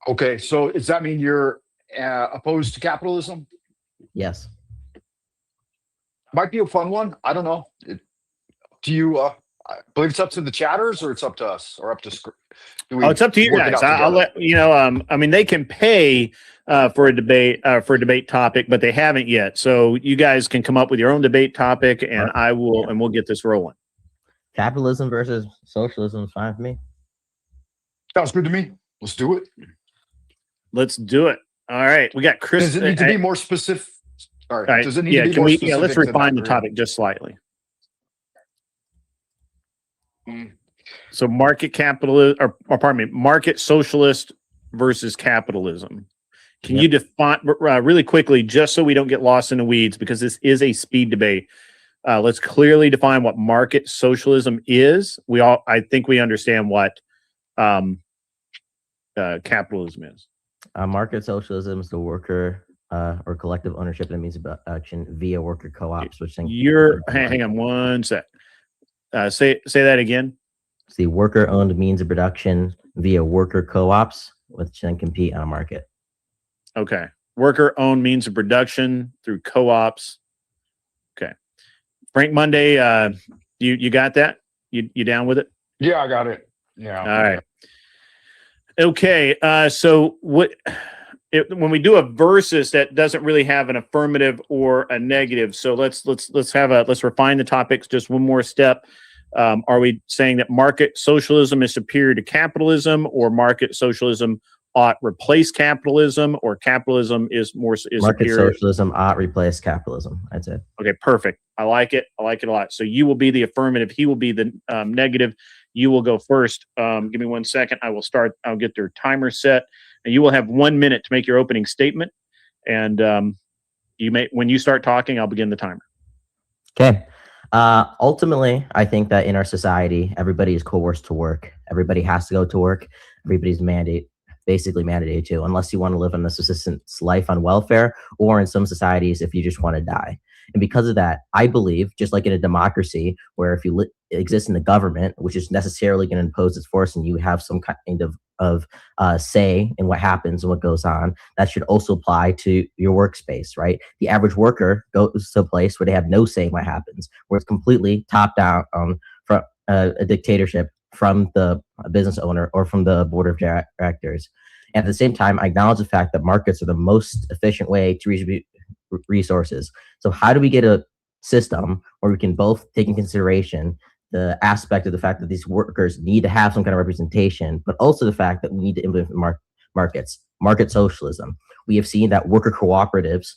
Okay, so does that mean you're opposed to capitalism? Yes. Might be a fun one. I don't know. Do you I believe it's up to the chatters, or it's up to us, or up to? Do we It's up to you work it guys. out I'll together? let you know. I mean, they can pay for a debate topic, but they haven't yet. So you guys can come up with your own debate topic, and we'll get this rolling. Capitalism versus socialism is fine for me. Sounds good to me. Let's do it. Let's do it. All right, we got Chris. Does it need to be more specific? All right. All right. Does it need Yeah, to be can more we? specific Yeah, let's than refine that, the or- topic just slightly. Mm. So, market capitalist, or pardon me, market socialist versus capitalism. Can you define really quickly, just so we don't get lost in the weeds, because this is a speed debate? Let's clearly define what market socialism is. I think we understand what capitalism is. Market socialism is the worker or collective ownership and means of action via worker co-ops, which then Hang on one sec. Say that again. it's the worker-owned means of production via worker co-ops, which then compete on a market. Okay. Worker-owned means of production through co-ops. Okay. Frank Monday, you got that? You down with it? Yeah, I got it. Yeah. All right. Okay. So when we do a versus, that doesn't really have an affirmative or a negative. So let's refine the topics just one more step. Are we saying that market socialism is superior to capitalism, or market socialism ought replace capitalism, or capitalism is Market superior? socialism ought replace capitalism, I'd say. Okay, perfect. I like it. I like it a lot. So you will be the affirmative. He will be the negative. You will go first. Give me 1 second. I'll get their timer set, and you will have 1 minute to make your opening statement. And when you start talking, I'll begin the timer. Okay. Ultimately, I think that in our society, everybody is coerced to work. Everybody has to go to work. Everybody's basically mandated to, unless you want to live on a subsistence life on welfare, or in some societies, if you just want to die. And because of that, I believe, just like in a democracy, where if you exist in the government, which is necessarily going to impose its force, and you have some kind of say in what happens and what goes on, that should also apply to your workspace, right? The average worker goes to a place where they have no say in what happens, where it's completely top down from a dictatorship from the business owner or from the board of directors. And at the same time, I acknowledge the fact that markets are the most efficient way to redistribute resources. So how do we get a system where we can both take in consideration the aspect of the fact that these workers need to have some kind of representation, but also the fact that we need to implement market socialism? We have seen that worker cooperatives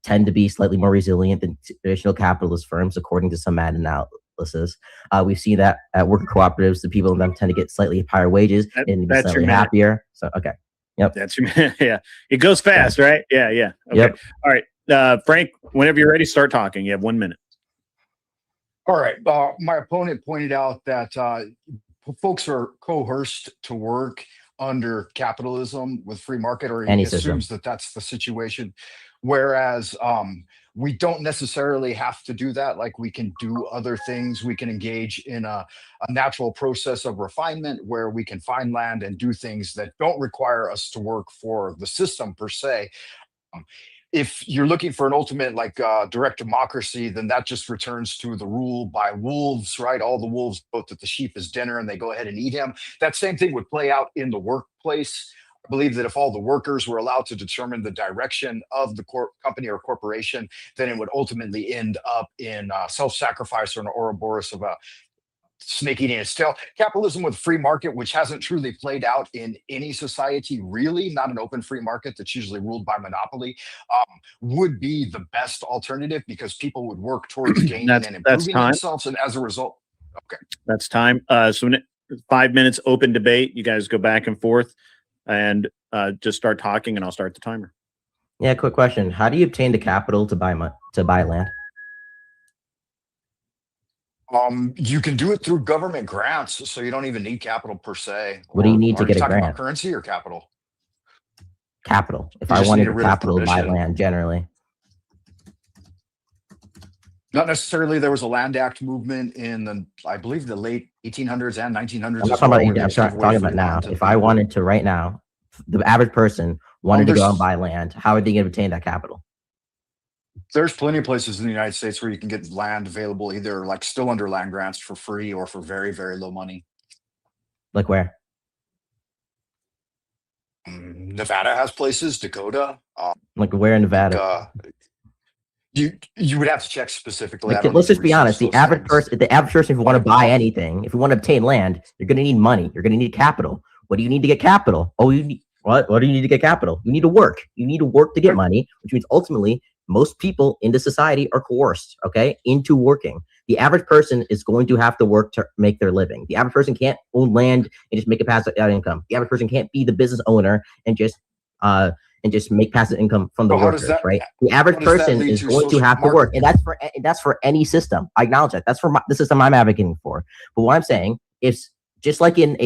tend to be slightly more resilient than traditional capitalist firms, according to some meta-analysis. We've seen that at worker cooperatives, the people in them tend to get slightly higher wages and be slightly happier. So, okay. Yep. That's your yeah. It goes fast, right? Yeah, yeah. Okay. Yep. All right. Frank, whenever you're ready, start talking. You have 1 minute. All right. My opponent pointed out that folks are coerced to work under capitalism with free market, or he assumes that that's the situation. Whereas we don't necessarily have to do that. Like, we can do other things. We can engage in a natural process of refinement where we can find land and do things that don't require us to work for the system per se. If you're looking for an ultimate direct democracy, then that just returns to the rule by wolves, right? All the wolves vote that the sheep is dinner and they go ahead and eat him. That same thing would play out in the workplace. I believe that if all the workers were allowed to determine the direction of the company or corporation, then it would ultimately end up in self-sacrifice or an Ouroboros of a snake eating its tail. Capitalism with free market, which hasn't truly played out in any society, really, not an open free market that's usually ruled by monopoly, would be the best alternative, because people would work towards gaining and improving themselves. And as a result, okay. That's time. So 5 minutes open debate. You guys go back and forth and just start talking, and I'll start the timer. Yeah, quick question. How do you obtain the capital to buy land? You can do it through government grants, so you don't even need capital per se. What do you need to Are get you a talking grant? about currency or capital? Capital. If You I just wanted need a writ of capital to buy permission. land, generally. Not necessarily. There was a Land Act movement in I believe the late 1800s and 1900s. I'm as not talking well, about where you. they I'm just gave away talking free about now. land to If I people. wanted to right now, the average person wanted to go there's- and buy land, how are they going to obtain that capital? There's plenty of places in the United States where you can get land available, either still under land grants for free or for very, very low money. Like where? Nevada has places, Dakota. Like where in Nevada? You would have to check specifically. I Like, don't let's need to just be honest. research The those average things. person, if you want to buy anything, if you want to obtain land, you're going to need money. You're going to need capital. What do you need to get capital? Oh, you need what? What do you need to get capital? You need to work. You need to work to get money, which means ultimately most people in the society are coerced, okay, into working. The average person is going to have to work to make their living. The average person can't own land and just make a passive income. The average person can't be the business owner and just make passive income from the workers, right? The average person is going to have to work, and that's for any system. I acknowledge that. That's for the system I'm advocating for. But what I'm saying is, just like in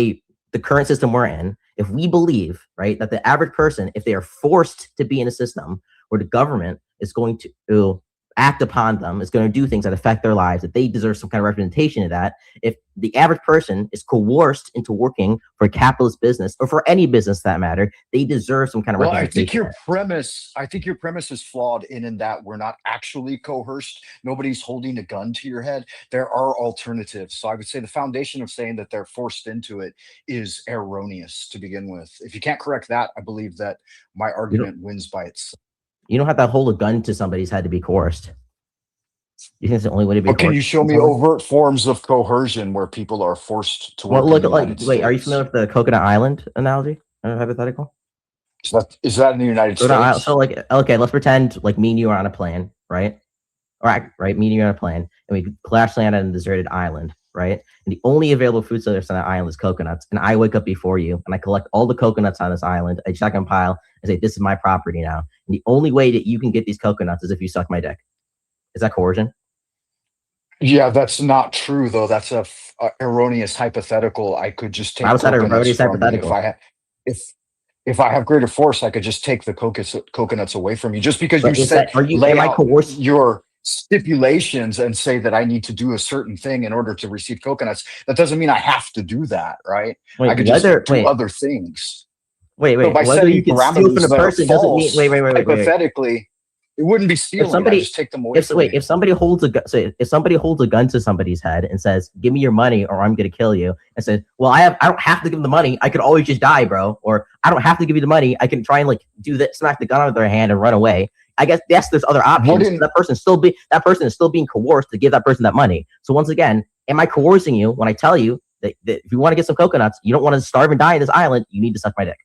the current system we're in, if we believe, right, that the average person, if they are forced to be in a system where the government is going to act upon them, is going to do things that affect their lives, that they deserve some kind of representation of that. If the average person is coerced into working for a capitalist business, or for any business that matter, they deserve some kind of representation. I think your premise is flawed in that we're not actually coerced. Nobody's holding a gun to your head. There are alternatives. So I would say the foundation of saying that they're forced into it is erroneous to begin with. If you can't correct that, I believe that my argument wins by itself. You don't have to hold a gun to somebody's head to be coerced. You think it's the only way to be coerced? Can you show me overt forms of coercion where people are forced to work? Well, look, wait, are you familiar with the Coconut Island analogy? Hypothetical? Is that in the United States? So, like, okay, let's pretend like me and you are on a plane, right? Right, me and you are on a plane, and we crash land on a deserted island, right? And the only available food source on that island is coconuts. And I wake up before you, and I collect all the coconuts on this island. I check and pile and say, this is my property now. And the only way that you can get these coconuts is if you suck my dick. Is that coercion? Yeah, that's not true, though. That's a erroneous hypothetical. I could just take. How is that erroneous from you. hypothetical? If I have greater force, I could just take the coconuts away from you. Just because But you is said that- are you- lay am I out coerced- your stipulations and say that I need to do a certain thing in order to receive coconuts, that doesn't mean I have to do that, right? I could just do other things. Wait, So by whether setting you can steal from parameters the that are person doesn't mean. false, Wait. hypothetically, it wouldn't be stealing. I just take them away from you. If somebody holds a gun, if somebody holds a gun to somebody's head and says, "Give me your money, or I'm going to kill you," and says, "Well, I don't have to give them the money. I could always just die, bro," or "I don't have to give you the money. I can try and like do that, smack the gun out of their hand and run away." I guess yes, there's other options. That person is still being coerced to give that person that money. So once again, am I coercing you when I tell you that if you want to get some coconuts, you don't want to starve and die on this island, you need to suck my dick?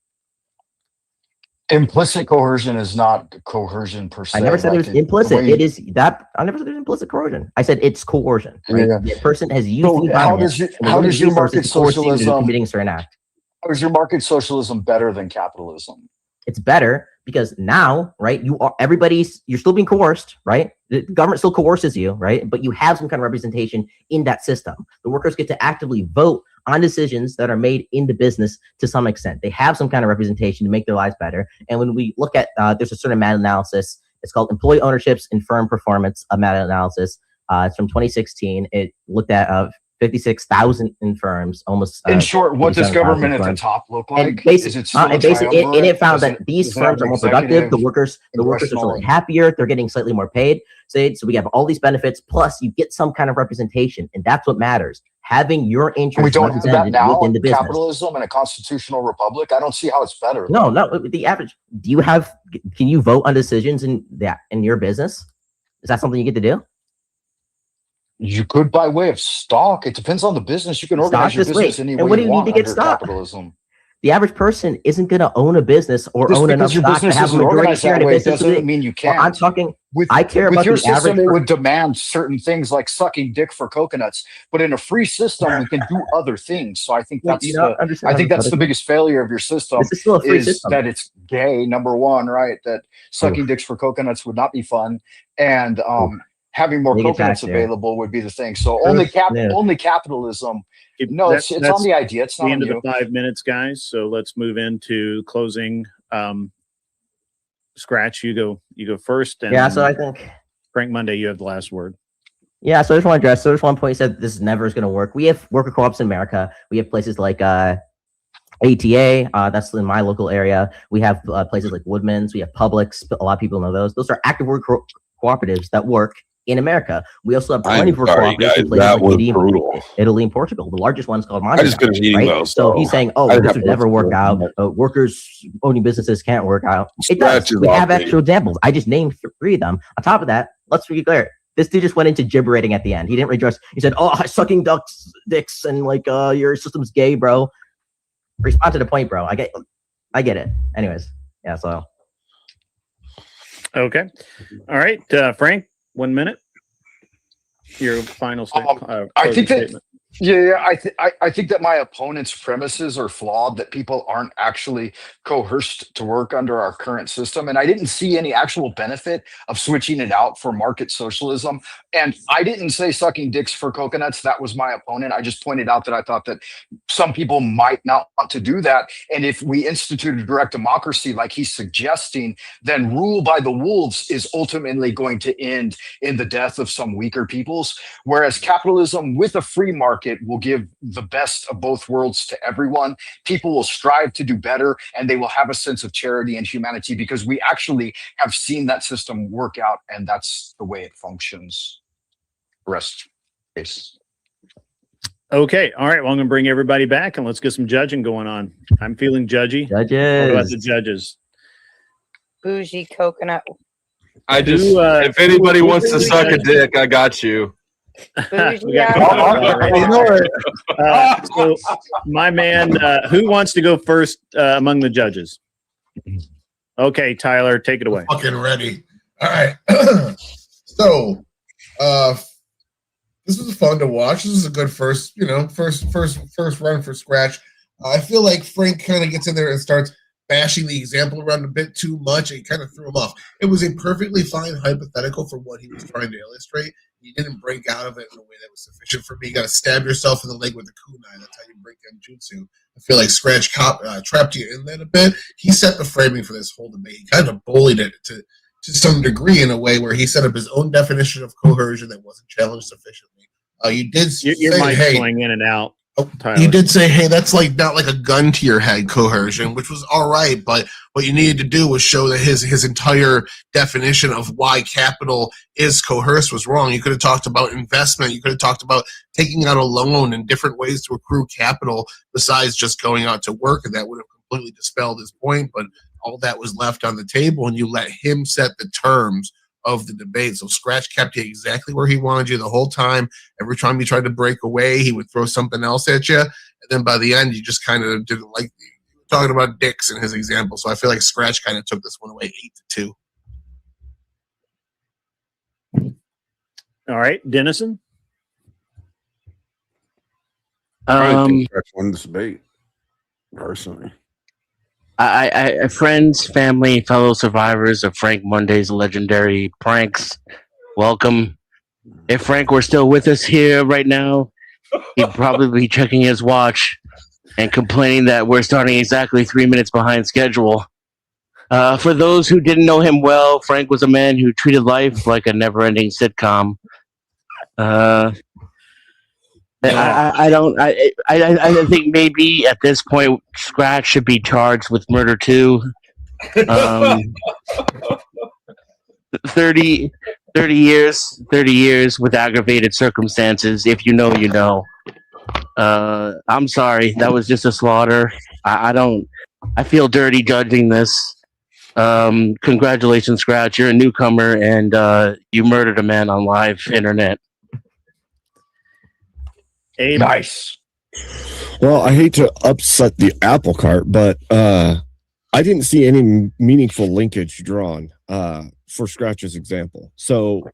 Implicit coercion is not coercion per se. I never said it was implicit. It is that I never said there's implicit coercion. I said it's coercion. Right? Yeah. The person has used So the how violence does and how the does your market resources to coerce you into socialism committing a certain act. how is your market socialism better than capitalism? It's better because now, right, you're still being coerced, right? The government still coerces you, right? But you have some kind of representation in that system. The workers get to actively vote on decisions that are made in the business to some extent. They have some kind of representation to make their lives better. And when we look at, there's a certain meta-analysis. It's called Employee Ownerships and Firm Performance, a meta-analysis. It's from 2016. It looked at 56,000 in firms, almost. In short, what does 57,000 government at the firms. top look And like? basically, Is it still a triumvirate? and it found Does that these does it have firms are more productive. The executive, workers are congressional, slightly happier. They're getting slightly more paid. So we have all these benefits. Plus, you get some kind of representation, and that's what matters. Having your and we interests don't have that represented now within the in business. capitalism and a constitutional republic. I don't see how it's better. No, the average. Can you vote on decisions in your business? Is that something you get to do? You could by way of stock. It depends on the business. You can organize your business any way And what do you you need want to get under stock? capitalism. The average person isn't going to own a business or Just own enough because your stock to business have a isn't majority organized share in that a way business. doesn't mean you can't. I'm talking. With, I care with about your the average. system, it would demand certain things like sucking dick for coconuts. But in a free system, we can do other things. So I think Wait, that's you don't understand I think that's the hypothetical. biggest failure of your system. This is still a free is system. that it's gay. Number one, right? That sucking dicks for coconuts would not be fun, and having more They get coconuts back there. available would be the thing. So only capitalism. No, it's on the idea. It's not the on end of you. the 5 minutes, guys. So let's move into closing. Scratch, you go first. And Yeah, so I think Frank Monday, you have the last word. Yeah, so I just want to address. So there's one point you said this never is going to work. We have worker co-ops in America. We have places like ATA. That's in my local area. We have places like Woodman's. We have Publix. A lot of people know those. Those are active worker cooperatives that work in America. We also have plenty of worker sorry, cooperatives guys, in places that like was brutal. Italy and Portugal. The largest one's called I just Mondial, finished eating right? those, So so he's saying, I "Oh, didn't this have would to never work listen to out. Workers owning businesses can't work out." It does. Scratch is We have off, actual examples. I just named 3 of them. On top of that, let's be clear. This dude just went into gibberating at the end. He didn't redress. He said, "Oh, sucking dicks and like your system's gay, bro." Respond to the point, bro. I get it. Anyways, yeah. So Okay. All right, Frank. 1 minute. Your final I think that statement. I think that my opponent's premises are flawed, that people aren't actually coerced to work under our current system. And I didn't see any actual benefit of switching it out for market socialism. And I didn't say sucking dicks for coconuts. That was my opponent. I just pointed out that I thought that some people might not want to do that. And if we institute a direct democracy like he's suggesting, then rule by the wolves is ultimately going to end in the death of some weaker peoples. Whereas capitalism with a free market will give the best of both worlds to everyone. People will strive to do better, and they will have a sense of charity and humanity because we actually have seen that system work out, and that's the way it functions. Rest case. Okay. All right. Well, I'm going to bring everybody back and let's get some judging going on. I'm feeling judgy. Judges. What about the judges? Bougie coconut. I just, if anybody wants to suck a dick, I got you. So, my man, who wants to go first among the judges? Okay, Tyler, take it away. Fucking ready. All right. So, this was fun to watch. This is a good first run for Scratch. I feel like Frank kind of gets in there and starts bashing the example around a bit too much, and he kind of threw him off. It was a perfectly fine hypothetical for what he was trying to illustrate. He didn't break out of it in a way that was sufficient for me. You got to stab yourself in the leg with a kunai. That's how you break genjutsu. I feel like Scratch trapped you in that a bit. He set the framing for this whole debate. He kind of bullied it to some degree in a way where he set up his own definition of coercion that wasn't challenged sufficiently. You did your say, mic's hey, going in and out. Tyler. You did say, hey, that's like not like a gun to your head coercion, which was all right, but what you needed to do was show that his entire definition of why capital is coerced was wrong. You could have talked about investment. You could have talked about taking out a loan and different ways to accrue capital besides just going out to work, and that would have completely dispelled his point, but all that was left on the table, and you let him set the terms of the debate. So Scratch kept you exactly where he wanted you the whole time. Every time you tried to break away, he would throw something else at you. And then by the end, you just kind of didn't like talking about dicks in his example. So I feel like Scratch kind of took this one away 8-2. All right, Dennison. I think Scratch won this debate, personally. I friends, family, fellow survivors of Frank Monday's legendary pranks, welcome. If Frank were still with us here right now, he'd probably be checking his watch and complaining that we're starting exactly 3 minutes behind schedule. For those who didn't know him well, Frank was a man who treated life like a never-ending sitcom. I think maybe at this point Scratch should be charged with murder too. 30 years with aggravated circumstances. If you know, you know. I'm sorry, that was just a slaughter. I feel dirty judging this. Congratulations, Scratch. You're a newcomer and you murdered a man on live internet. Nice. Well, I hate to upset the apple cart, but I didn't see any meaningful linkage drawn for Scratch's example. So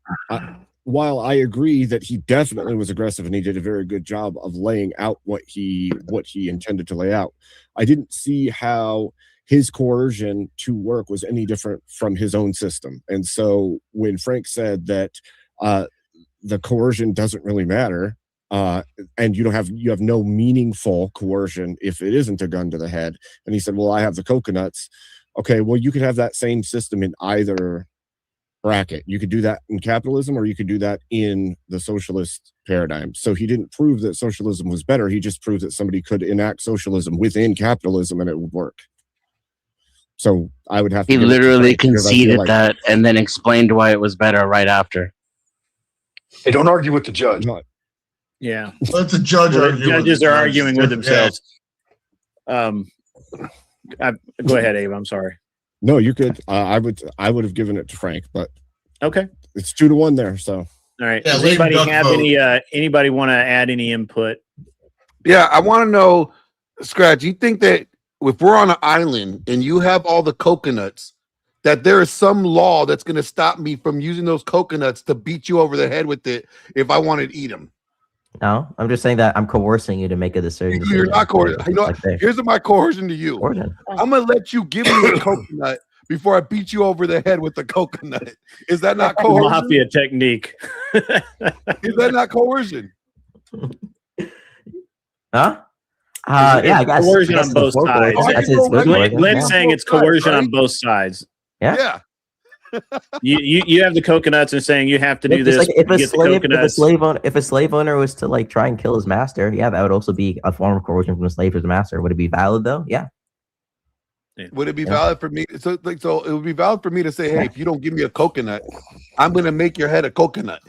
while I agree that he definitely was aggressive and he did a very good job of laying out what he intended to lay out, I didn't see how his coercion to work was any different from his own system. And so when Frank said that the coercion doesn't really matter, and you have no meaningful coercion if it isn't a gun to the head. And he said, well, I have the coconuts. Okay, well, you could have that same system in either bracket. You could do that in capitalism or you could do that in the socialist paradigm. So he didn't prove that socialism was better. He just proved that somebody could enact socialism within capitalism and it would work. So I would have to. He literally conceded that and then explained why it was better right after. Hey, don't argue with the judge. Yeah. Let the judge argue. Judges are arguing with themselves. Go ahead, Abe. I'm sorry. No, you could. I would have given it to Frank, but okay, it's 2-1 there. So all right. Yeah, Does anybody have anybody want to add any input? Yeah, I want to know, Scratch. You think that if we're on an island and you have all the coconuts, that there is some law that's going to stop me from using those coconuts to beat you over the head with it if I wanted to eat them. No, I'm just saying that I'm coercing you to make a decision. You're not coercing. You know, here's my coercion to you. I'm going to let you give me a coconut before I beat you over the head with the coconut. Is that not coercion? Mafia technique. Is that not coercion? Huh? Yeah, I guess coercion I guess on both it's sides. coercion. Glenn's saying it's coercion on both sides. Yeah. You have the coconuts and saying you have to do Just this. like if to a get the slave, coconuts. if a slave owner was to like try and kill his master, yeah, that would also be a form of coercion from the slave to the master. Would it be valid though? Yeah. Would it be valid for me? So it would be valid for me to say, hey, if you don't give me a coconut, I'm going to make your head a coconut,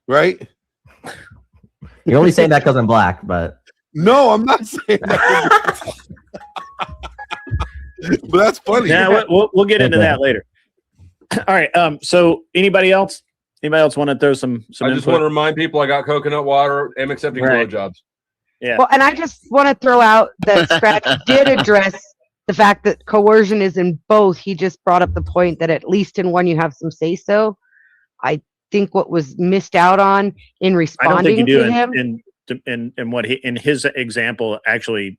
right? You're only saying that because I'm black, but no, I'm not saying that. But that's funny. Yeah, we'll get into that later. All right. So anybody else? Anybody else want to throw some I just input? want to remind people I got coconut water. I'm accepting Right. blowjobs. Yeah. Well, and I just want to throw out that Scratch did address the fact that coercion is in both. He just brought up the point that at least in one you have some say so. I think what was missed out on in I don't responding think you do. to him. In what he in his example, actually,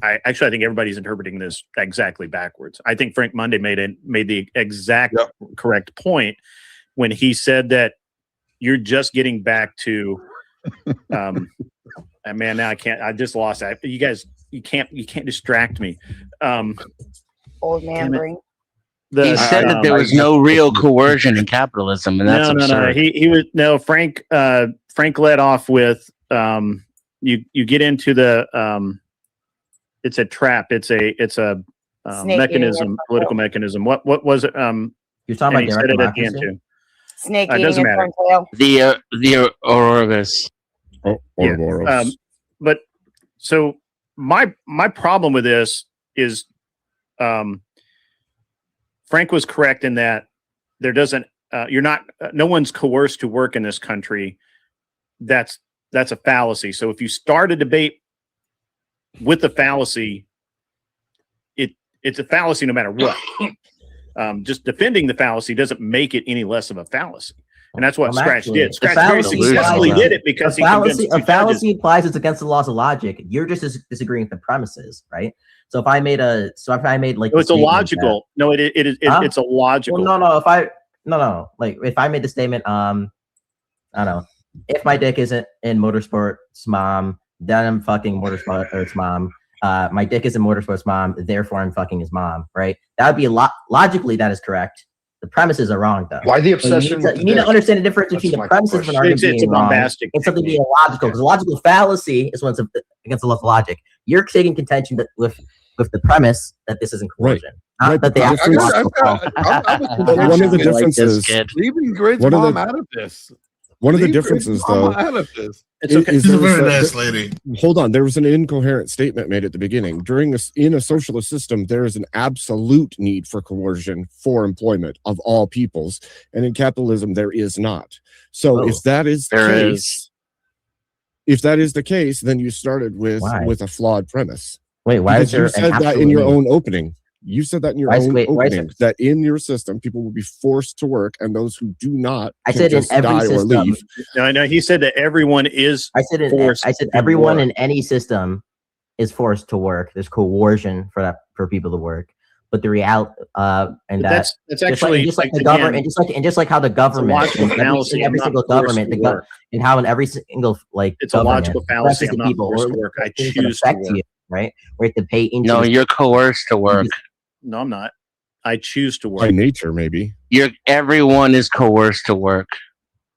I think everybody's interpreting this exactly backwards. I think Frank Monday made the exact correct point when he said that you're just getting back to and man, now I just lost that. You guys, you can't distract me. Old man brain. He said that there was no real coercion in capitalism, and that's absurd. No. Frank led off with you get into the it's a trap. It's a mechanism, political mechanism. What was it? You're talking and about he said direct it at the end democracy? too. Snake It eating doesn't its matter. own tail. The Ouroboros. Yeah. But so my problem with this is Frank was correct in that there doesn't no one's coerced to work in this country. That's a fallacy. So if you start a debate with a fallacy, it's a fallacy no matter what. Just defending the fallacy doesn't make it any less of a fallacy. And that's what Scratch did. Scratch very successfully did it because he convinced a fallacy implies it's against the laws of logic. You're just disagreeing with the premises, right? So if I made like it's illogical. No, it's illogical. Well, like if I made the statement, I don't know, if my dick isn't in motorsports, mom, then I'm fucking motorsports mom. My dick is in motorsports mom, therefore I'm fucking his mom, right? That would be logically that is correct. The premises are wrong, though. Why the obsession? You need to understand the difference between the premises of an argument being wrong and something being illogical. Because a logical fallacy is when it's against the law of logic. You're taking contention that with the premise that this isn't coercion. Not that they actually one of the differences. Leaving Grid's mom out of this. One of the differences, though, it's okay. is She's a very nice lady. Hold on, there was an incoherent statement made at the beginning. In a socialist system, there is an absolute need for coercion for employment of all peoples, and in capitalism, there is not. So, if that is the case, then you started with a flawed premise. Wait, why is there? You said that in your own opening. You said that in your own opening, that in your system, people will be forced to work, and those who do not, I said in every system. No, he said that everyone is. I said everyone in any system is forced to work. There's coercion for people to work, but the reality and that's actually just like the government, and just like how the government in every single government, and how in every single it's a logical fallacy. I'm not forced to work. I choose to work. Right? We have to pay into. No, you're coerced to work. No, I'm not. I choose to work. By nature, maybe. Everyone is coerced to work.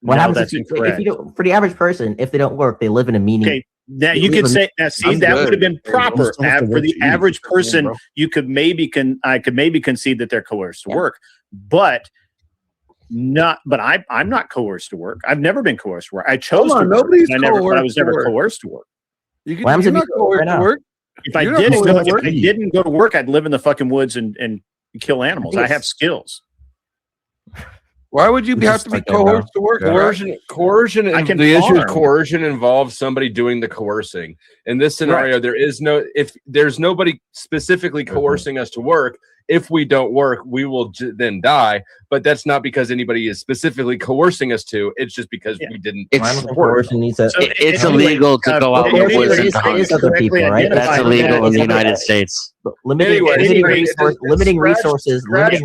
What happens if you don't, for the average person, if they don't work, they live in a meaning. Okay, now you could say that would have been proper for the average person. You could I could maybe concede that they're coerced to work, but I'm not coerced to work. I've never been coerced to work. I chose to work. I was never coerced to work. You're not coerced to work. If I didn't go to work, I'd live in the fucking woods and kill animals. I have skills. Why would you have to be coerced to work? Coercion. The issue is coercion involves somebody doing the coercing. In this scenario, if there's nobody specifically coercing us to work, if we don't work, we will then die. But that's not because anybody is specifically coercing us to. It's just because we didn't. It's illegal to go out in the woods and hunt. Other people, right? That's illegal in the United States. Limiting resources. Frank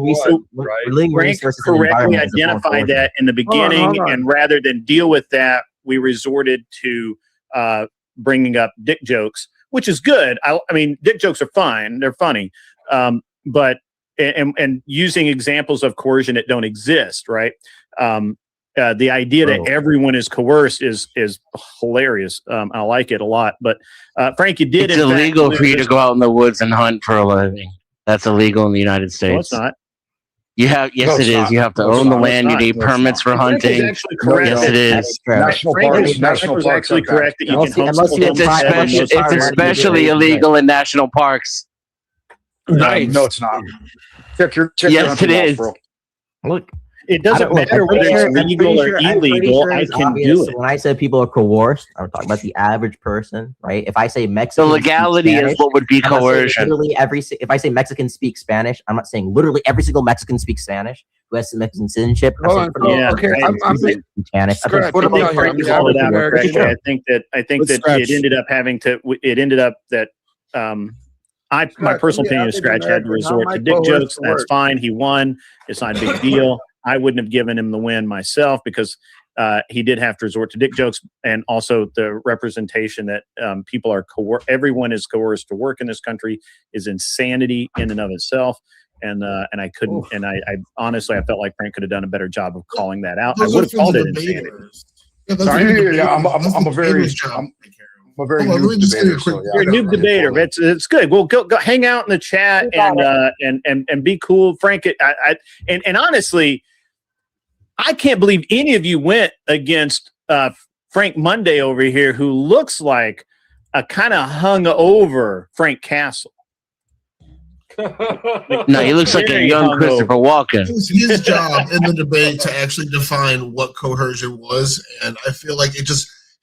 correctly identified that in the beginning, hold on. and rather than deal with that, we resorted to bringing up dick jokes, which is good. I mean, dick jokes are fine; they're funny, but using examples of coercion that don't exist, right? The idea that everyone is coerced is hilarious. I like it a lot. But Frank, you did. It's illegal for you to go out in the woods and hunt for a living. That's illegal in the United States. No, it's not. You have, yes, it is. You have to own the land. You need permits for hunting. Yes, it is. National parks actually correct that you can hunt. It's especially illegal in national parks. Nice. No, it's not. Check your yes, it is. Look, it doesn't matter whether it's legal or illegal. I can do it. When I said people are coerced, I'm talking about the average person, right? If I say Mexican, the legality is what would be coercion. Literally if I say Mexican speak Spanish, I'm not saying literally every single Mexican speaks Spanish who has Mexican citizenship. Okay, I'm Spanish. I think that it ended up having to. It ended up that. My personal opinion is Scratch had to resort to dick jokes. That's fine. He won. It's not a big deal. I wouldn't have given him the win myself because he did have to resort to dick jokes, and also the representation that people are everyone is coerced to work in this country is insanity in and of itself. And I couldn't. And I honestly, I felt like Frank could have done a better job of calling that out. I would have called it insanity. I'm a very You're a noob debater. It's good. Well, go hang out in the chat and be cool, Frank. And honestly, I can't believe any of you went against Frank Monday over here, who looks like a kind of hung over Frank Castle. No, he looks like a young Christopher Walken. It was his job in the debate to actually define what coercion was, and I feel like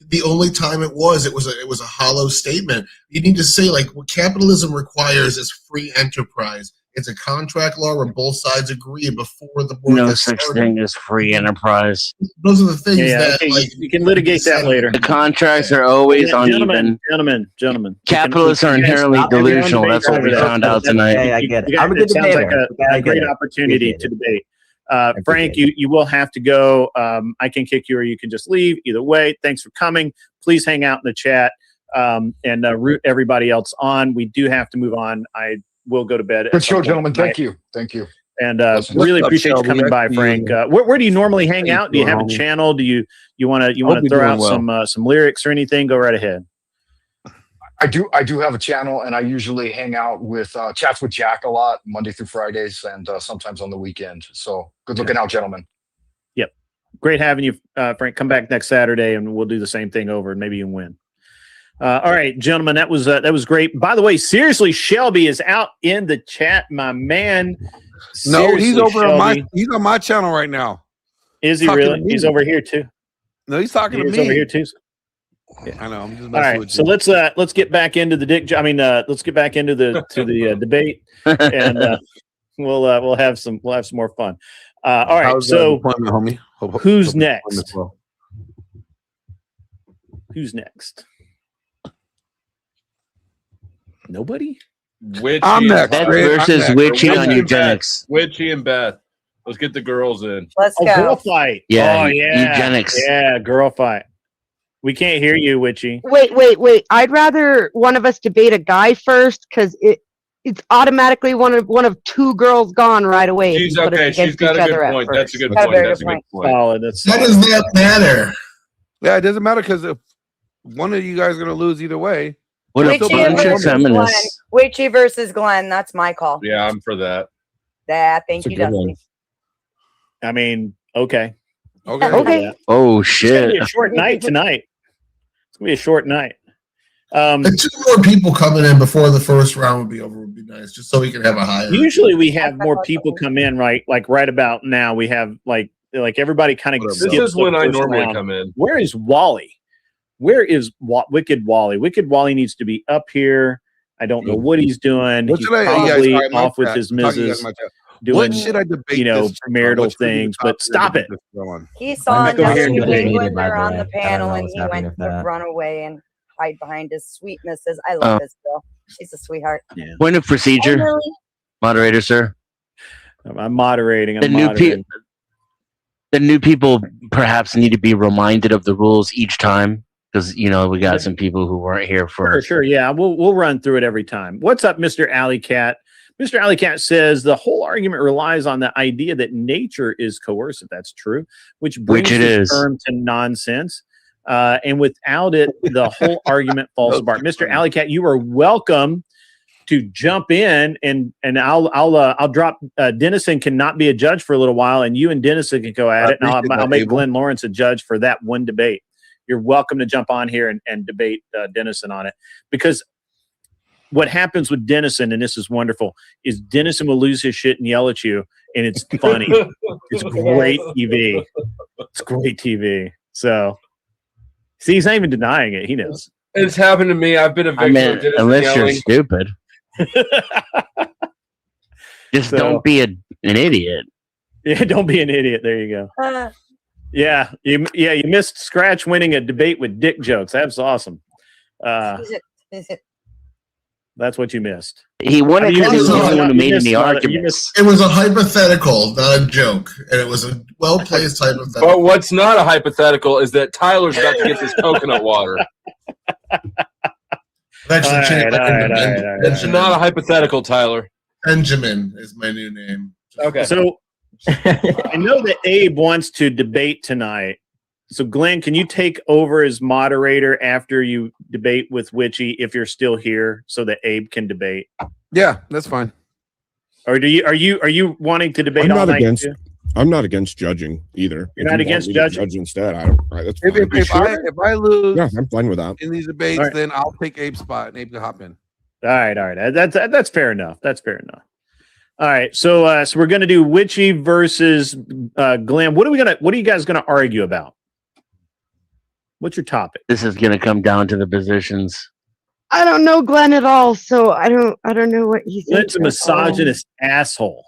the only time it was a hollow statement. You need to say, like, what capitalism requires is free enterprise. It's a contract law where both sides agree before the board. No such thing as free enterprise. Those are the things you can litigate that later. The contracts are always uneven. Gentlemen. Capitalists are inherently delusional. That's what we found out tonight. I get it. I'm a good debater. Sounds like a great opportunity to debate. Frank, you will have to go. I can kick you or you can just leave. Either way, thanks for coming. Please hang out in the chat and root everybody else on. We do have to move on. I will go to bed. Good show, gentlemen. Thank you. And really appreciate you coming by, Frank. Where do you normally hang out? Do you have a channel? Do you want to throw out some lyrics or anything? Go right ahead. I do have a channel, and I usually hang out with Chats with Jack a lot, Monday through Fridays, and sometimes on the weekend. So good looking out, gentlemen. Yep. Great having you, Frank. Come back next Saturday, and we'll do the same thing over, and maybe you can win. All right, gentlemen, that was great. By the way, seriously, Shelby is out in the chat, my man. No, he's over he's on my channel right now. Is he really? He's over here too. No, he's talking to me. He's over here too. Yeah, I know. I'm just all right, so let's get back into the let's get back into the debate, and we'll have some more fun. All right, so homie? Who's next? Who's next? Nobody. I'm next. Beth versus Witchy on eugenics. Witchy and Beth. Let's get the girls in. Let's go. Girl fight. Yeah, eugenics. Yeah, girl fight. We can't hear you, Witchy. Wait. I'd rather one of us debate a guy first because it's automatically one of two girls gone right away. She's okay. She's got a good point. That's a good point. That's a good point. Solid. How does that matter? Yeah, it doesn't matter because if one of you guys are going to lose either way. Witchy versus Glenn. That's my call. Yeah, I'm for that. Thank you, Dusty. I mean, okay. Oh shit! It's gonna be a short night tonight. It's gonna be a short night. And 2 more people coming in before the first round would be over would be nice, just so we can have a higher. Usually we have more people come in right about now. We have like everybody kind of. This is when I normally come in. Where is Wally? Where is Wicked Wally? Wicked Wally needs to be up here. I don't know what he's doing. What He's should I? probably Yeah, sorry, my off with bad. his I'm talking to you guys missus, in my chat. doing, What should I debate? you know, this chick on? marital What should be the things. topic But stop to it. debate this girl on? He saw Let's go here and Nelson debate. Englander on the I don't panel know and what's he happening went with to that. run away and hide behind his sweet missus. I love this girl. She's a sweetheart. Yeah. Point of procedure, Emily. moderator, sir. I'm moderating. The new people perhaps need to be reminded of the rules each time because you know we got some people who weren't here for. Sure. Yeah, we'll run through it every time. What's up, Mr. Alley Cat? Mr. Alley Cat says the whole argument relies on the idea that nature is coercive. That's true, which brings it the is. term to nonsense. And without it, the whole argument falls apart. Mr. Alley Cat, you are welcome to jump in, and I'll drop. Dennison cannot be a judge for a little while, and you and Dennison can go at it, and I'll make Glenn Lawrence a judge for that one debate. You're welcome to jump on here and debate Dennison on it, because what happens with Dennison, and this is wonderful, is Dennison will lose his shit and yell at you, and it's funny. It's great TV. It's great TV. So, see, he's not even denying it. He knows. It's happened to me. I've been a victim of Dennison unless you're yelling. stupid. Just don't be an idiot. Yeah, don't be an idiot. There you go. Yeah, you missed Scratch winning a debate with dick jokes. That's awesome. That's what you missed. He won it because he was the only one who made any arguments. It was a hypothetical, not a joke, and it was a well-placed hypothetical. But what's not a hypothetical is that Tyler's about to get this coconut water. That's the change. That's not a hypothetical, Tyler. Benjamin is my new name. Okay. So I know that Abe wants to debate tonight. So Glenn, can you take over as moderator after you debate with Witchy if you're still here, so that Abe can debate? Yeah, that's fine. Or are you wanting to debate all night too? I'm not against judging either. You're not against judging? Judge instead. I don't. Right, that's fine. If I lose, yeah, I'm fine with that. in these debates, All right. then I'll take Abe's spot and Abe can hop in. All right. That's fair enough. That's fair enough. All right. So we're gonna do Witchy versus Glenn. What are you guys gonna argue about? What's your topic? This is going to come down to the positions. I don't know Glenn at all, so I don't know what he's. Glenn's a misogynist asshole.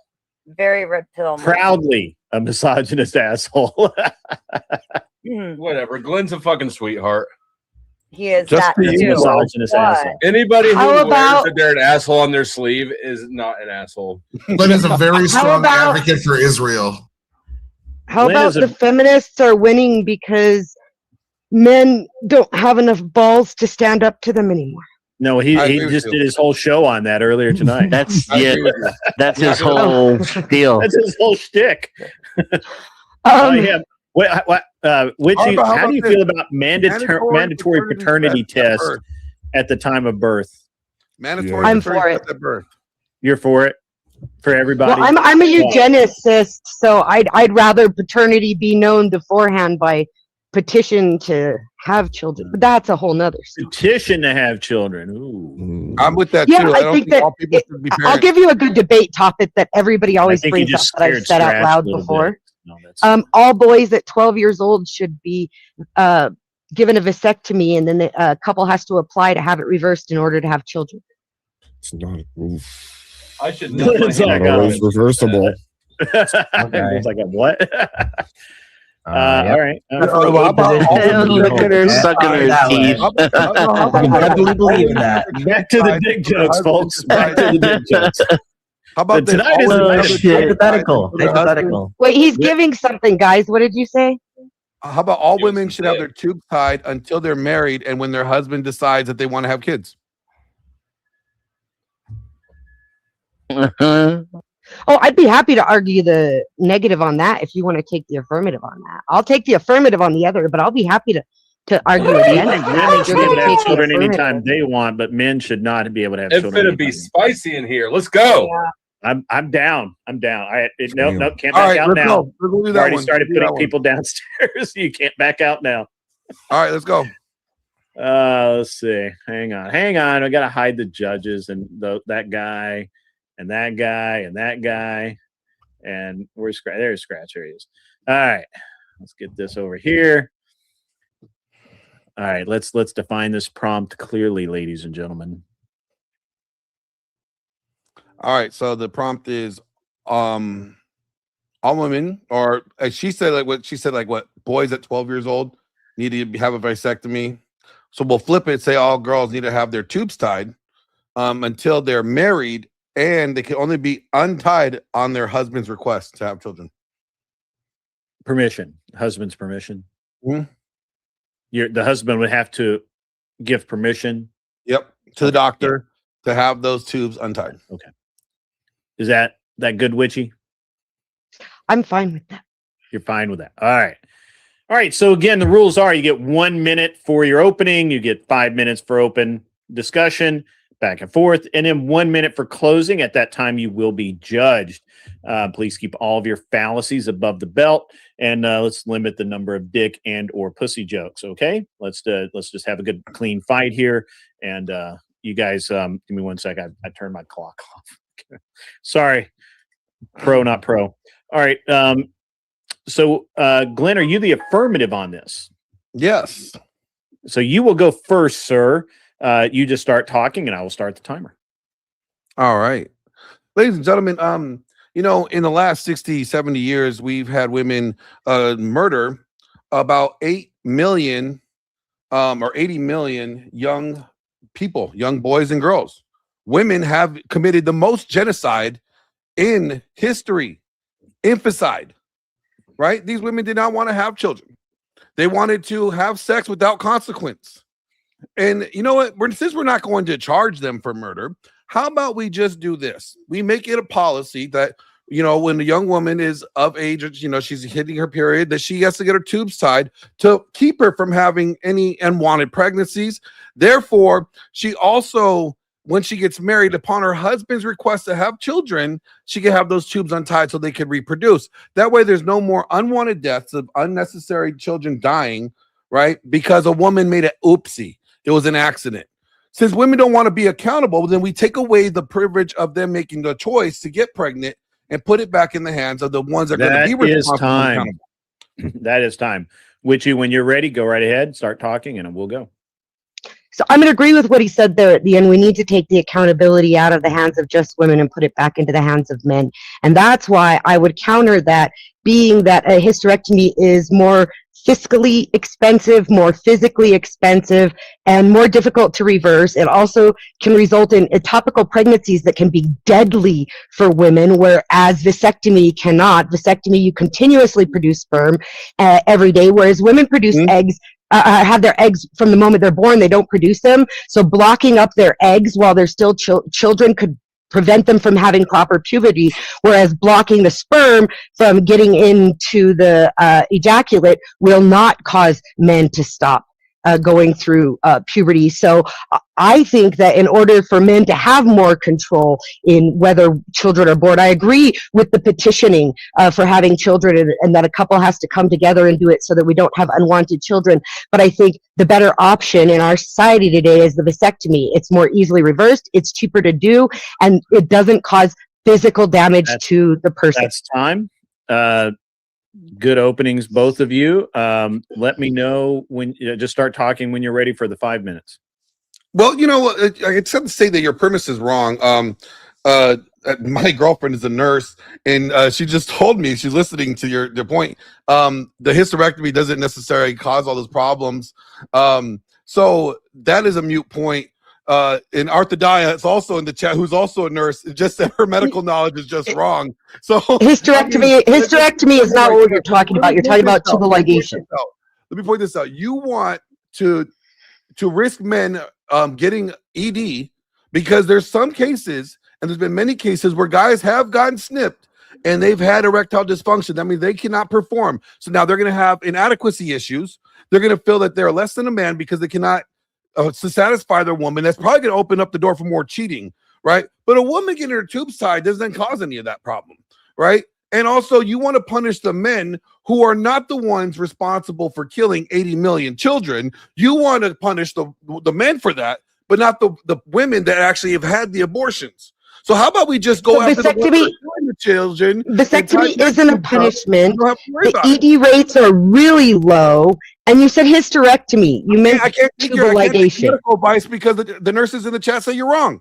Very red pill. Proudly a misogynist asshole. Whatever. Glenn's a fucking sweetheart. He is Just that for you, too. misogynist What? asshole. Anybody who How wears about- that they're an asshole on their sleeve is not an asshole. Glenn is a very How strong about- advocate for Israel. How Glenn about is a- the feminists are winning because men don't have enough balls to stand up to them anymore? No, he I agree with just you. did his whole show on that earlier tonight. That's I agree with you. that's his whole deal. That's his whole shtick. Yeah. Witchy, How how about do you this? feel about mandatory paternity test birth. at the time of birth? Mandatory. I'm paternity for it. test at birth. You're for it? For everybody? Well, I'm a eugenicist, so I'd rather paternity be known beforehand by petition to have children. But that's a whole nother story. Petition to have children. Ooh. I'm with that Yeah, too. I don't think that all people should be I'll parents. give you a good debate topic that everybody always think you brings up just that I've scared said out Scratch loud a little before. bit. No, that's All boys at 12 years old should be given a vasectomy, and then a couple has to apply to have it reversed in order to have children. It's not. Oof. I should No, know. it's Not not always reversible. It's like a what? Yep. All right. How about all Look at her sucking her that way. teeth. I heavily believe in that. Back to the dick jokes, folks. Back to the dick jokes. How about this? Tonight is All the women night should of- have Hypothetical. their tubes tied. Hypothetical. Wait, he's giving something, guys. What did you say? How about all women should have their tubes tied until they're married and when their husband decides that they want to have kids? Oh, I'd be happy to argue the negative on that if you want to take the affirmative on that. I'll take the affirmative on the other, but I'll be happy to argue I against think it. women should You're be able gonna to have take the children affirmative. anytime they want, but men should not be able to have It's children. gonna be anytime. spicy in here. Let's go. I'm down. I'm down. Nope, can't All back right, out let's now. go. We're gonna do I've that already one. started Do that putting one. people downstairs. You can't back out now. All right, let's go. Let's see. Hang on. I gotta hide the judges and that guy and that guy and that guy. And where's Scratch? There's Scratch. There he is. All right. Let's get this over here. All right, let's define this prompt clearly, ladies and gentlemen. All right. So the prompt is, all women, or she said what boys at 12 years old need to have a vasectomy. So we'll flip it. Say all girls need to have their tubes tied until they're married, and they can only be untied on their husband's request to have children. Permission, husband's permission. Mhm. The husband would have to give permission. Yep, to the doctor to have those tubes untied. Okay. Is that good, Witchy? I'm fine with that. You're fine with that. All right. All right. So again, the rules are you get 1 minute for your opening, you get 5 minutes for open discussion, back and forth, and then 1 minute for closing. At that time, you will be judged. Please keep all of your fallacies above the belt, and let's limit the number of dick and or pussy jokes. Okay. Let's just have a good clean fight here. And you guys, give me 1 sec. I turned my clock off. Sorry. Pro, not pro. All right. So, Glenn, are you the affirmative on this? Yes. So you will go first, sir. You just start talking, and I will start the timer. All right. Ladies and gentlemen, in the last 60, 70 years, we've had women murder about 8 million or 80 million young people, young boys and girls. Women have committed the most genocide in history. Infanticide, right? These women did not want to have children. They wanted to have sex without consequence. And you know what? Since we're not going to charge them for murder, how about we just do this? We make it a policy that, when the young woman is of age, she's hitting her period, that she has to get her tubes tied to keep her from having any unwanted pregnancies. Therefore, she also, when she gets married, upon her husband's request to have children, she can have those tubes untied so they can reproduce. That way, there's no more unwanted deaths of unnecessary children dying, right? Because a woman made an oopsie. It was an accident. Since women don't want to be accountable, then we take away the privilege of them making the choice to get pregnant and put it back in the hands of the ones that are going to be responsible and accountable. That is time. Witchy, when you're ready, go right ahead, start talking, and we'll go. So I'm going to agree with what he said there at the end. We need to take the accountability out of the hands of just women and put it back into the hands of men. And that's why I would counter that, being that a hysterectomy is more fiscally expensive, more physically expensive, and more difficult to reverse. It also can result in ectopical pregnancies that can be deadly for women, whereas vasectomy cannot. Vasectomy, you continuously produce sperm every day, whereas women produce eggs, have their eggs from the moment they're born. They don't produce them. So blocking up their eggs while they're still children could prevent them from having proper puberty, whereas blocking the sperm from getting into the ejaculate will not cause men to stop going through puberty. So I think that in order for men to have more control in whether children are born, I agree with the petitioning for having children, and that a couple has to come together and do it so that we don't have unwanted children. But I think the better option in our society today is the vasectomy. It's more easily reversed, it's cheaper to do, and it doesn't cause physical damage to the person. That's time. Good openings, both of you. Let me know when, just start talking when you're ready for the 5 minutes. Well, I just have to say that your premise is wrong. My girlfriend is a nurse, and she just told me, she's listening to your point. The hysterectomy doesn't necessarily cause all those problems. So that is a moot point. In Arthodiah, it's also in the chat, who's also a nurse. It's just that her medical knowledge is just wrong. So hysterectomy is not what you're talking about. You're talking about tubal ligation. Let me point this out. You want to risk men getting ED because there's some cases, and there's been many cases where guys have gotten snipped and they've had erectile dysfunction. That means they cannot perform. So now they're going to have inadequacy issues. They're going to feel that they're less than a man because they cannot to satisfy their woman. That's probably going to open up the door for more cheating, right? But a woman getting her tubes tied doesn't cause any of that problem, right? And also, you want to punish the men who are not the ones responsible for killing 80 million children. You want to punish the men for that, but not the women that actually have had the abortions. So how about we just go after the children? Vasectomy isn't a punishment. The ED rates are really low. And you said hysterectomy. You meant I can't take your medical advice because the nurses in the chat say you're wrong.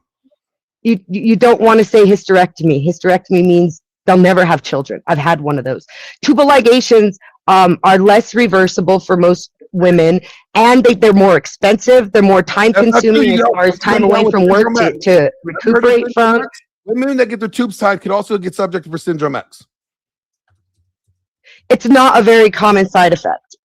You don't want to say hysterectomy. Hysterectomy means they'll never have children. I've had one of those. Tubal ligations are less reversible for most women, and they're more expensive. They're more time consuming as far as time away from work to recuperate from. Women that get their tubes tied could also get subject for Syndrome X. It's not a very common side effect.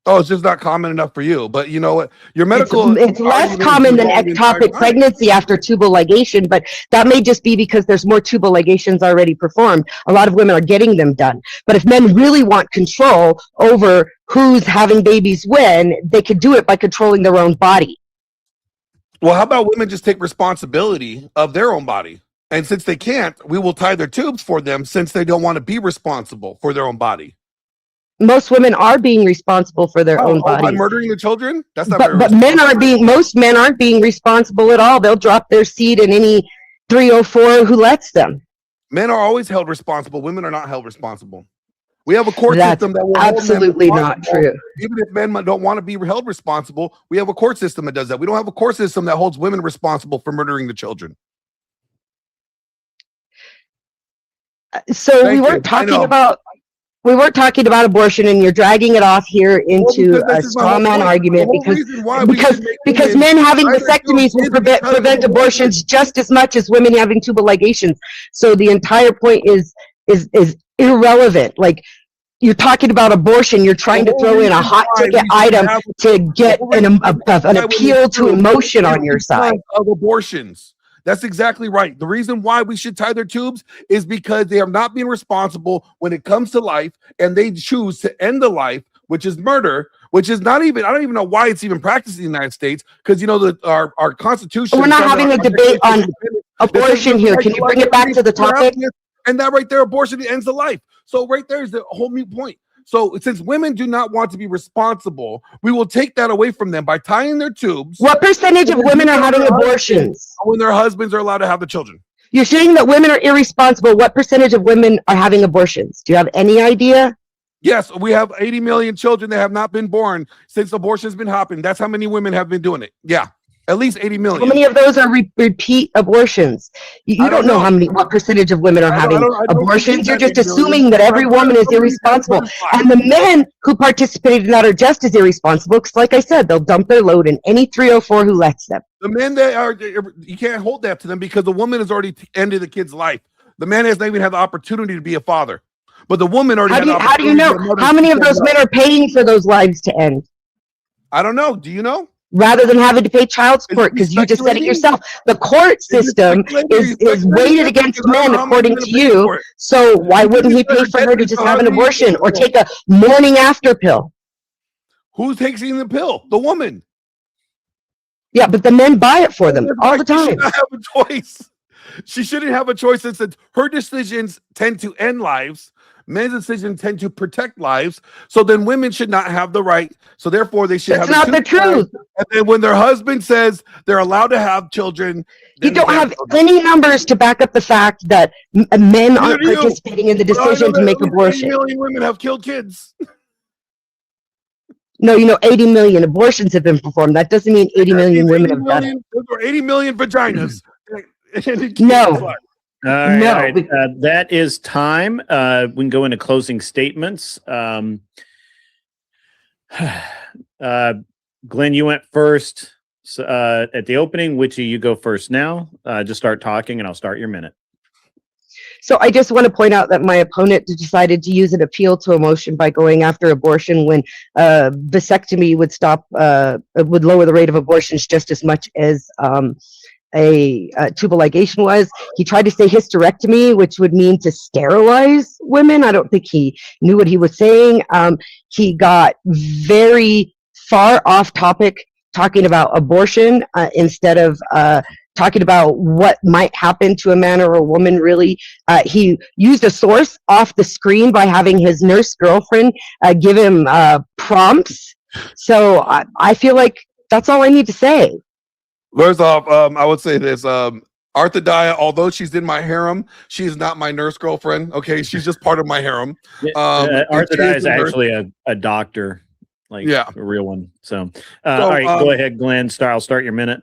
Oh, it's just not common enough for you. But you know what? Your medical It's less common than ectopic pregnancy after tubal ligation, but that may just be because there's more tubal ligations already performed. A lot of women are getting them done. But if men really want control over who's having babies when, they could do it by controlling their own body. Well, how about women just take responsibility of their own body? And since they can't, we will tie their tubes for them since they don't want to be responsible for their own body. Most women are being responsible for their own By bodies. murdering the children? That's not But men aren't being, most men aren't being responsible at all. They'll drop their seed in any 304 who lets them. Men are always held responsible. Women are not held responsible. We have a court That's system that will hold men absolutely not responsible. true. Even if men don't want to be held responsible, we have a court system that does that. We don't have a court system that holds women responsible for murdering the children. So we weren't talking about abortion, and you're dragging it off here into a straw man argument because men having vasectomies will prevent abortions just as much as women having tubal ligations. So the entire point is irrelevant. Like, you're talking about abortion, you're trying to throw in a hot ticket item to get an appeal to emotion on your side of abortions. That's exactly right. The reason why we should tie their tubes is because they are not being responsible when it comes to life, and they choose to end the life, which is murder, which is not even, I don't even know why it's even practiced in the United States, because you know that our Constitution. We're not having a debate on abortion here. Can you bring it back to the topic? And that right there, abortion ends the life. So right there is the whole new point. So since women do not want to be responsible, we will take that away from them by tying their tubes. What percentage of women are having abortions? When their husbands are allowed to have the children. You're saying that women are irresponsible. What percentage of women are having abortions? Do you have any idea? Yes, we have 80 million children that have not been born since abortion has been happening. That's how many women have been doing it. Yeah, at least 80 million. How many of those are repeat abortions? You don't know what percentage of women are having abortions. You're just assuming that every woman is irresponsible. And the men who participated in that are just as irresponsible, because like I said, they'll dump their load in any 304 who lets them. The men that are, you can't hold that to them because the woman has already ended the kid's life. The man has not even had the opportunity to be a father. But the woman already How do you know? How many of those men are paying for those lives to end? I don't know. Do you know? Rather than having to pay child support, because you just said it yourself. The court system is weighted against men, according to you. So why wouldn't he pay for her to just have an abortion or take a morning after pill? Who's taking the pill? The woman. Yeah, but the men buy it for them all the time. She shouldn't have a choice. She shouldn't have a choice. Since her decisions tend to end lives, men's decisions tend to protect lives. So then women should not have the right. So therefore, they should have. That's not the truth. And then when their husband says they're allowed to have children, you don't have any numbers to back up the fact that men aren't participating in the decision to make abortion. 80 million women have killed kids. No, 80 million abortions have been performed. That doesn't mean 80 million women have done it. Or 80 million vaginas. No. All right. That is time. We can go into closing statements. Glenn, you went first at the opening. Witchy, you go first now. Just start talking and I'll start your minute. So I just want to point out that my opponent decided to use an appeal to emotion by going after abortion when vasectomy would lower the rate of abortions just as much as a tubal ligation was. He tried to say hysterectomy, which would mean to sterilize women. I don't think he knew what he was saying. He got very far off topic talking about abortion instead of talking about what might happen to a man or a woman, really. He used a source off the screen by having his nurse girlfriend give him prompts. So I feel like that's all I need to say. First off, I would say this. Arthedia, although she's in my harem, she is not my nurse girlfriend. Okay, she's just part of my harem. Arthedia is actually a doctor, a real one. So, all right, go ahead, Glenn. I'll start your minute.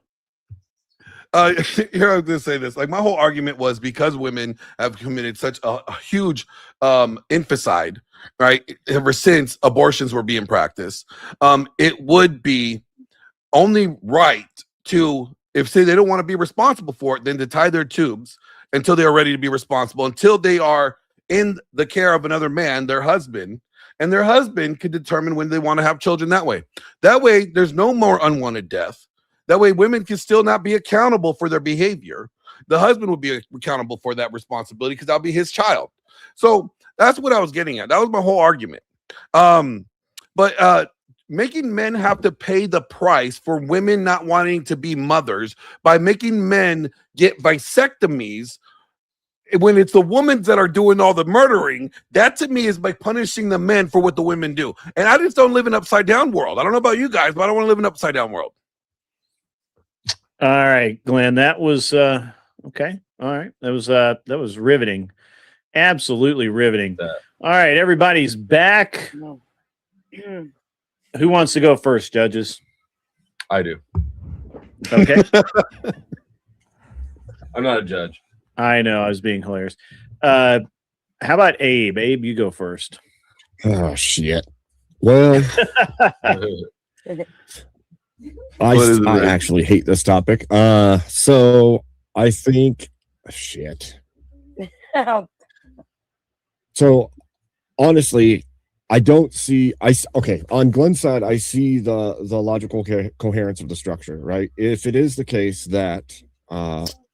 Here I'm going to say this. Like, my whole argument was because women have committed such a huge infanticide, right? Ever since abortions were being practiced, it would be only right to, if say they don't want to be responsible for it, then to tie their tubes until they are ready to be responsible, until they are in the care of another man, their husband, and their husband could determine when they want to have children that way. That way, there's no more unwanted death. That way, women can still not be accountable for their behavior. The husband would be accountable for that responsibility because that'll be his child. So that's what I was getting at. That was my whole argument. But making men have to pay the price for women not wanting to be mothers by making men get vasectomies when it's the women that are doing all the murdering, that to me is like punishing the men for what the women do. And I just don't live in an upside down world. I don't know about you guys, but I don't want to live in an upside down world. All right, Glenn, that was okay. All right. That was riveting. Absolutely riveting. All right, everybody's back. Who wants to go first, judges? I do. Okay. I'm not a judge. I know, I was being hilarious. How about Abe? Abe, you go first. Oh shit. Well, I actually hate this topic. So I think shit. So honestly, I don't see. Okay, on Glenn's side, I see the logical coherence of the structure. Right. If it is the case that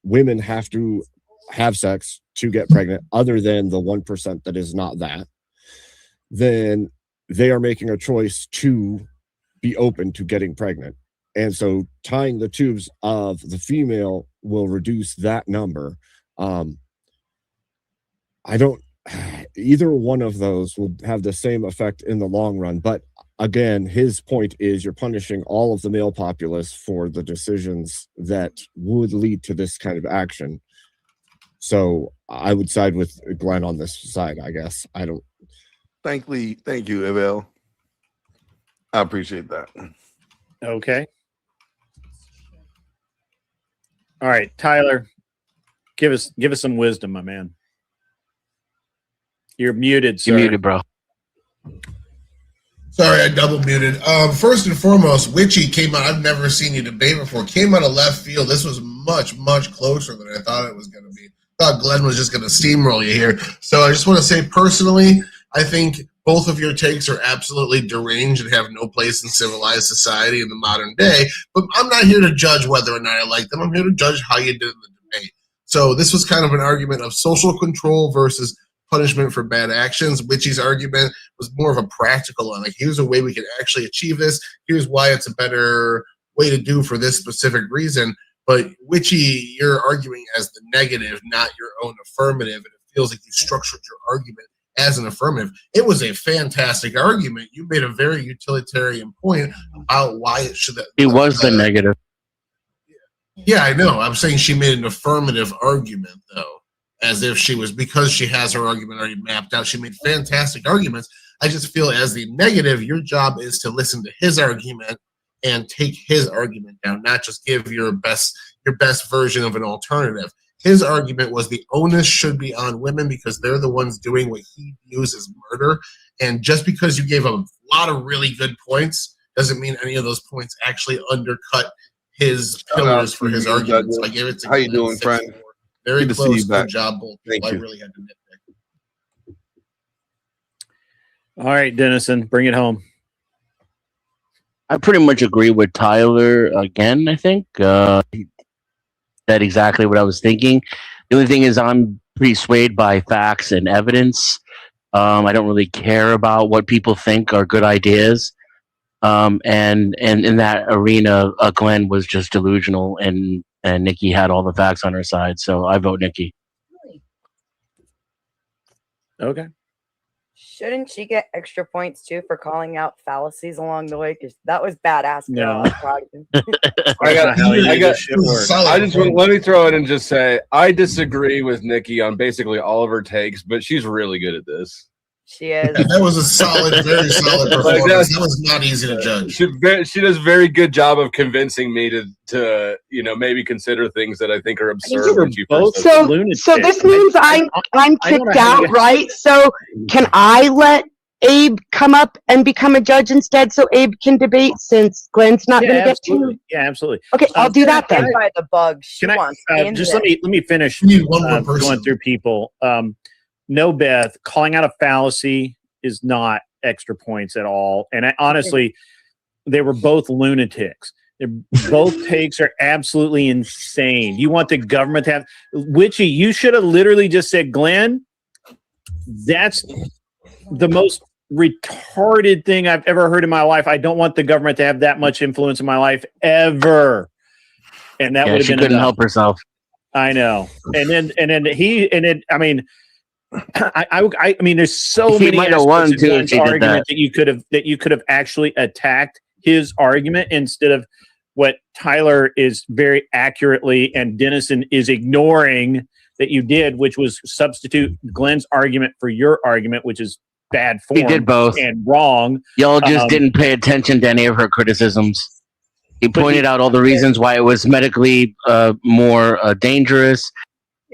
women have to have sex to get pregnant, other than the 1% that is not that, then they are making a choice to be open to getting pregnant. And so tying the tubes of the female will reduce that number. Either one of those will have the same effect in the long run. But again, his point is you're punishing all of the male populace for the decisions that would lead to this kind of action. So I would side with Glenn on this side, I guess. I don't. Thank you, Evel. I appreciate that. Okay. All right, Tyler, give us some wisdom, my man. You're muted, sir. You're muted, bro. Sorry, I double muted. First and foremost, Witchy came out. I've never seen you debate before. Came out of left field. This was much, much closer than I thought it was going to be. I thought Glenn was just going to steamroll you here. So I just want to say personally, I think both of your takes are absolutely deranged and have no place in civilized society in the modern day. But I'm not here to judge whether or not I like them. I'm here to judge how you did in the debate. So this was kind of an argument of social control versus punishment for bad actions. Witchy's argument was more of a practical one. Like, here's a way we can actually achieve this. Here's why it's a better way to do for this specific reason. But Witchy, you're arguing as the negative, not your own affirmative. And it feels like you structured your argument as an affirmative. It was a fantastic argument. You made a very utilitarian point about why it should. It was the negative. Yeah, I know. I'm saying she made an affirmative argument, though, as if she was, because she has her argument already mapped out. She made fantastic arguments. I just feel as the negative, your job is to listen to his argument and take his argument down, not just give your best version of an alternative. His argument was the onus should be on women because they're the ones doing what he views as murder. And just because you gave a lot of really good points doesn't mean any of those points actually undercut his pillars for his argument. So I gave it to How you doing, friend? Very Good to see close. you back. Good job, both. Thank I you. really had to nitpick. All right, Dennison, bring it home. I pretty much agree with Tyler again. I think he said exactly what I was thinking. The only thing is I'm pretty swayed by facts and evidence. I don't really care about what people think are good ideas. And in that arena, Glenn was just delusional, and Nikki had all the facts on her side. So I vote Nikki. Okay. Shouldn't she get extra points too for calling out fallacies along the way? Because that was badass. No. Let me throw it and just say I disagree with Nikki on basically all of her takes, but she's really good at this. She is. That was a solid, very solid Like performance. That was not easy to judge. She does a very good job of convincing me to maybe consider things that I think are absurd. When she first does it. So this means I'm kicked out, right? So can I let Abe come up and become a judge instead, so Abe can debate since Glenn's not going to get to? Yeah, absolutely. Okay, I'll do that then. By the bug. Can I just let me finish going through people. No, Beth, calling out a fallacy is not extra points at all. And honestly, they were both lunatics. Both takes are absolutely insane. You want the government to have Witchy? You should have literally just said, Glenn, that's the most retarded thing I've ever heard in my life. I don't want the government to have that much influence in my life ever. And that would have she been couldn't enough. help herself. I know. I mean, there's so He many might have won, aspects of too, if Glenn's he did argument that. that you could have actually attacked his argument instead of what Tyler is very accurately and Dennison is ignoring that you did, which was substitute Glenn's argument for your argument, which is bad form. He did both and wrong. Y'all just didn't pay attention to any of her criticisms. He But pointed out all the reasons why it was medically more dangerous.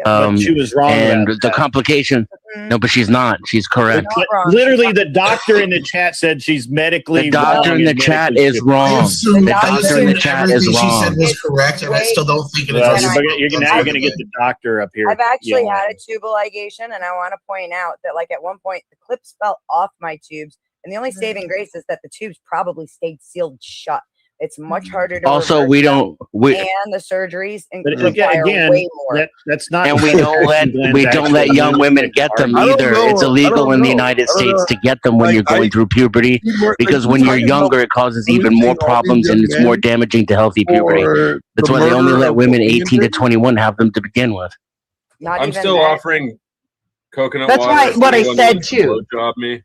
But she was wrong and about the that. complication. No, but she's not. She's correct. Literally, the doctor in the chat said she's medically The doctor wrong in the and chat medically is stupid. wrong. The doctor in the chat is Everything she wrong. said was correct, and I still don't think it is. Well, you're going to get the doctor up here. I've actually yelling. had a tubal ligation, and I want to point out that, like, at one point the clips fell off my tubes, and the only saving grace is that the tubes probably stayed sealed shut. It's much harder to Also, reverse we them, don't. We and the surgeries But require again, way more. that's not. and we don't let young women get them either. It's illegal in the United States to get them when you're going through puberty, because when you're younger, it causes even more problems and it's more damaging to healthy puberty. That's why they only let women 18 to 21 have them to begin with. I'm still offering coconut That's water. right, what I if anyone said wants to too. blowjob me.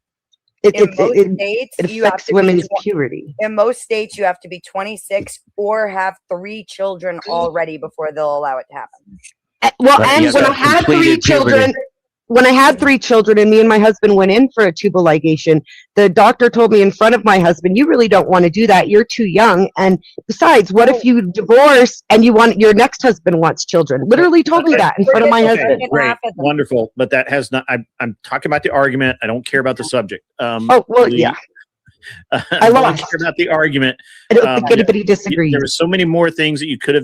In most states, you have affects to women's be puberty. In most states, you have to be 26 or have 3 children already before they'll allow it to happen. Well, Right, and you when I have had 3 completed puberty. children, and me and my husband went in for a tubal ligation, the doctor told me in front of my husband, "You really don't want to do that. You're too young. And besides, what if you divorce and your next husband wants children?" Literally told me that in front of my husband. Great, wonderful, but that has not. I'm talking about the argument. I don't care about the subject. Oh well, yeah. I don't care about the argument. I don't think anybody disagrees. There were so many more things that you could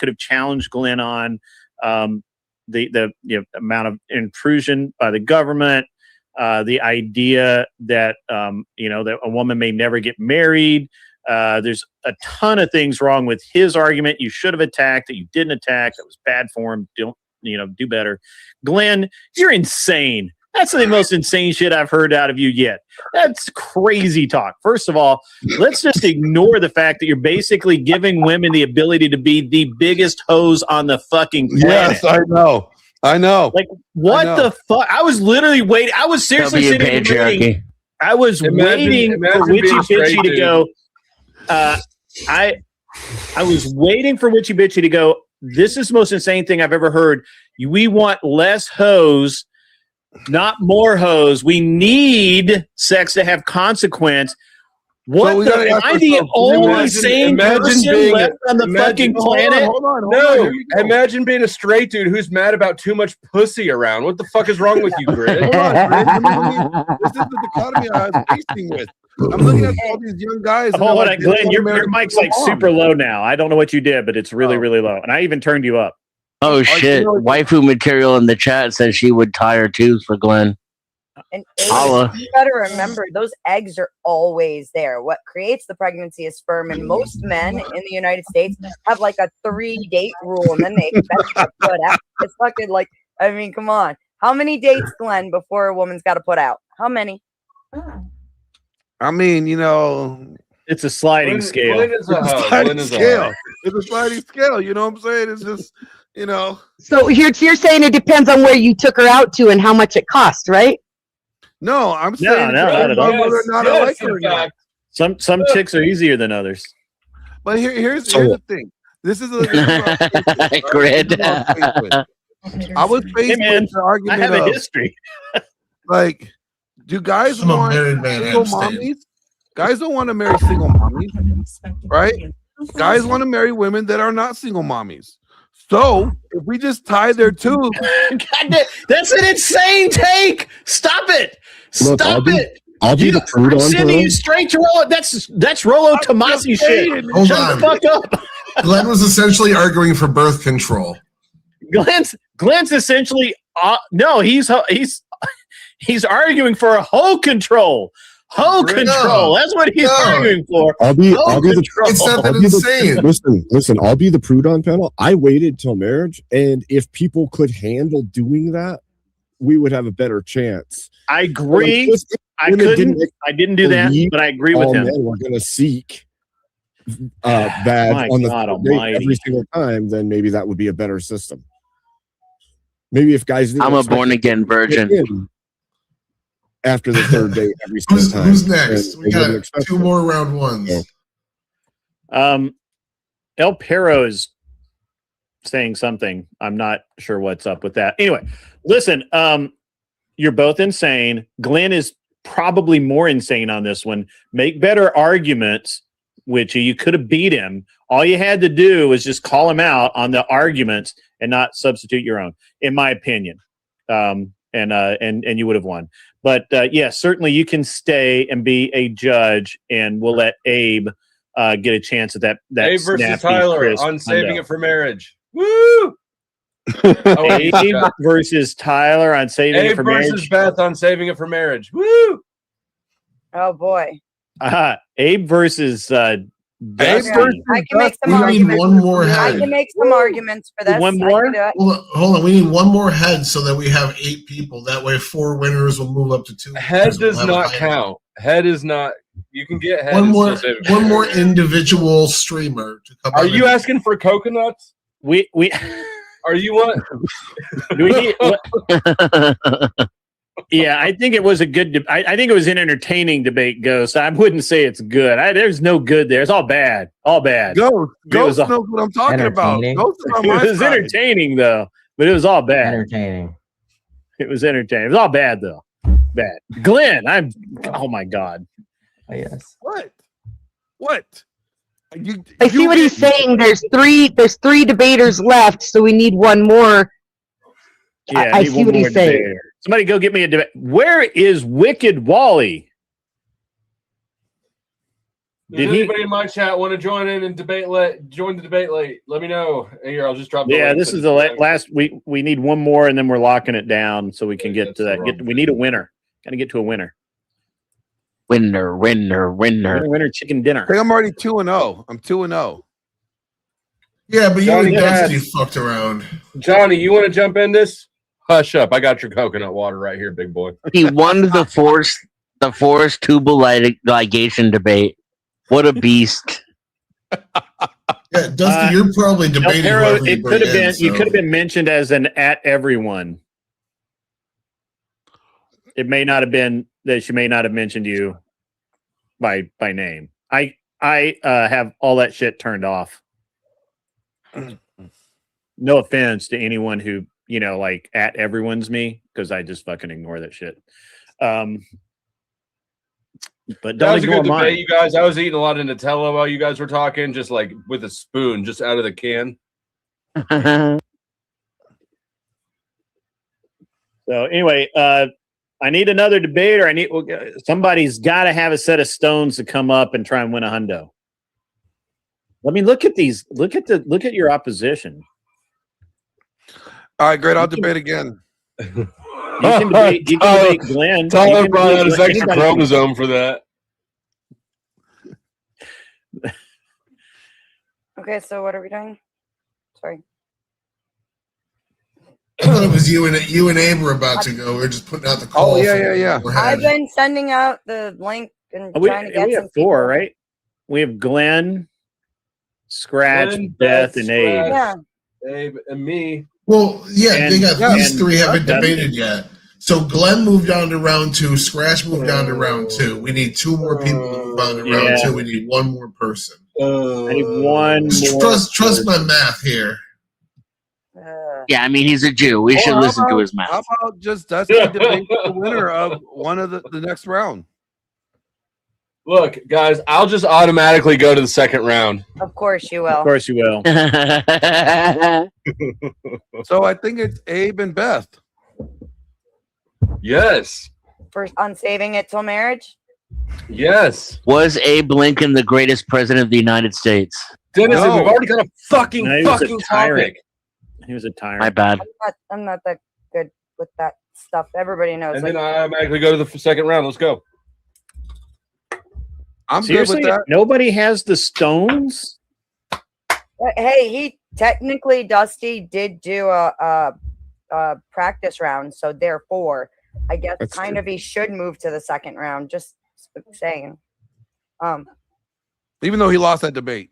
have challenged Glenn on. The amount of intrusion by the government, the idea that that a woman may never get married. There's a ton of things wrong with his argument. You should have attacked that you didn't attack. That was bad form. Don't do better. Glenn, you're insane. That's the most insane shit I've heard out of you yet. That's crazy talk. First of all, let's just ignore the fact that you're basically giving women the ability to be the biggest hoes on the fucking planet. Yes, I know. Like, what the fuck? I was literally waiting. I was seriously sitting and waiting. I was waiting for Witchy Bitchy to go. I was waiting for Witchy Bitchy to go. This is the most insane thing I've ever heard. We want less hoes, not more hoes. We need sex to have consequence. What So the? Am I the only sane person left on the fucking planet? No, imagine being a straight dude who's mad about too much pussy around. What the fuck is wrong with you, Grid? Hold on, Grid. This is the dichotomy I was facing with. I'm looking at all these young guys. and Hold they're on, like, they Glenn. don't Your marry mic's their like mom. super low now. I don't know what you did, but it's really, really low. And I even turned you up. Oh shit! Waifu material in the chat says she would tie her tubes for Glenn. And Holla. you gotta remember, those eggs are always there. What creates the pregnancy is sperm, and most men in the United States have like a 3-date rule, and then they expect to put out. It's fucking like, I mean, come on. How many dates, Glenn, before a woman's got to put out? How many? I mean, it's a sliding scale. It's a sliding scale. It's a sliding scale. You know what I'm saying? It's just, So you're saying it depends on where you took her out to and how much it cost, right? No, I'm No, saying not at all. whether or not I like her or not. Some chicks are easier than others. But here's the thing. This is a Grid. I was faced Hey, man, with the argument I have a of, history. like, Do guys I'm a want married man, I single understand. mommies? Guys don't want to marry single mommies, right? Guys want to marry women that are not single mommies. So if we just tie their two, God damn, that's an insane take. Stop it. Look, Stop it. I'll be the prude I'm on sending her. you straight to Rollo. That's Rollo Tomasi shit. Hold Shut on. the fuck up. Glenn was essentially arguing for birth control. Glenn's essentially no, he's arguing for a hoe control. Hoe control. That's what he's arguing for. I'll be Hoe the control. It's not that I'll be insane. Listen, I'll be the prude on panel. I waited till marriage, and if people could handle doing that, we would have a better chance. I agree. Just, I didn't do that, but I agree with him. We're going to seek that My on the God third date almighty. every single time. Then maybe that would be a better system. Maybe if guys, I'm a born again virgin. After the third date every single time. Who's next? And We they wouldn't got expect two it. more round ones. El Perro is saying something. I'm not sure what's up with that. Anyway, listen, you're both insane. Glenn is probably more insane on this one. Make better arguments, which you could have beat him. All you had to do was just call him out on the arguments and not substitute your own, in my opinion. And you would have won. But yes, certainly you can stay and be a judge, and we'll let Abe get a chance at that. Abe versus snappy Tyler crisp on saving hundo. it for marriage. Woo! Abe versus Tyler on saving it Abe for versus marriage. Beth on saving it for marriage. Woo! Oh boy. Abe versus Dusty. I can make some We need arguments. one more I head. can make some arguments for this. One I more? can do it. Hold on. We need one more head so that we have 8 people. That way, 4 winners will move up to 2. Head winners. We'll does have a not higher- count. Head is not. You can get head. One and more, still save it for one more marriage. individual streamer to come. Are on you and- asking for coconuts? We Are you what? do we need, yeah, I think it was a good. I think it was an entertaining debate, Ghost. I wouldn't say it's good. There's no good there. It's all bad. All bad. Ghost was knows what I'm talking about. Entertaining. Ghost is on It my was side. entertaining though, but it was all bad. Entertaining. It was entertaining. It was all bad though. Bad. Glenn, oh my God. Oh, yes. What? What? I see what he's saying. There's three debaters left, so we need one more. Yeah, I need see one what more he's saying. debater. Somebody go get me a debate. Where is Wicked Wally? Does Did he? anybody in my chat want to join in and debate? Join the debate late. Let me know. Here, I'll just drop. The Yeah, link this to is the the last. We need one more, and then we're locking it down so we can get to that. We need a winner. Got to get to a winner. Winner. Winner chicken dinner. I think I'm already 2-0. I'm 2-0. Yeah, but you Johnny and Dusty Cash. fucked around. Johnny, you want to jump in this? Hush up! I got your coconut water right here, big boy. He won the forced tubal ligation debate. What a beast! Yeah, Dusty, you're probably debating. El Perro, whoever you it bring could have in, been. You so- could have been mentioned as an at everyone. It may not have been that she may not have mentioned you by name. I have all that shit turned off. No offense to anyone who like at everyone's me, because I just fucking ignore that shit. But That don't was a ignore good mine. debate, you guys. I was eating a lot of Nutella while you guys were talking, just like with a spoon, just out of the can. So anyway, I need another debater. I need somebody's got to have a set of stones to come up and try and win a hundo. I mean, look at these. Look at your opposition. All right, great. I'll debate again. You can debate Glenn. Tyler brought out his extra chromosome for that. Okay, so what are we doing? Sorry. I thought it was you and Abe were about to go. We are just putting out the call. Oh, yeah. I've been sending out the link and trying to get we some have 4, people. right? We have Glenn, Scratch, Glenn, Beth, Beth, and Abe. Yeah. Abe and me. Well, yeah, And- they got these and- 3 haven't Dusty. debated yet. So Glenn moved on to round 2. Scratch moved on to round 2. We need 2 more people to move on to round Yeah. 2. We need 1 more person. I need one Just more. trust my math here. Yeah, I mean he's a Jew. We should listen to his mouth. How about just Dusty debate the winner of one of the next round? Look, guys, I'll just automatically go to the second round. Of course you will. Of course you will. So I think it's Abe and Beth. Yes. On saving it till marriage. Yes. Was Abe Lincoln the greatest president of the United States? Dennis, we've already got a fucking No, he was a fucking tyrant. topic. He was a tyrant. My bad. I'm not that good with that stuff. Everybody knows. And then I automatically go to the second round. Let's go. I'm Seriously, good with that. nobody has the stones. Hey, he technically Dusty did do a practice round, so therefore, I guess That's kind true. of he should move to the second round. Just saying. Even though he lost that debate.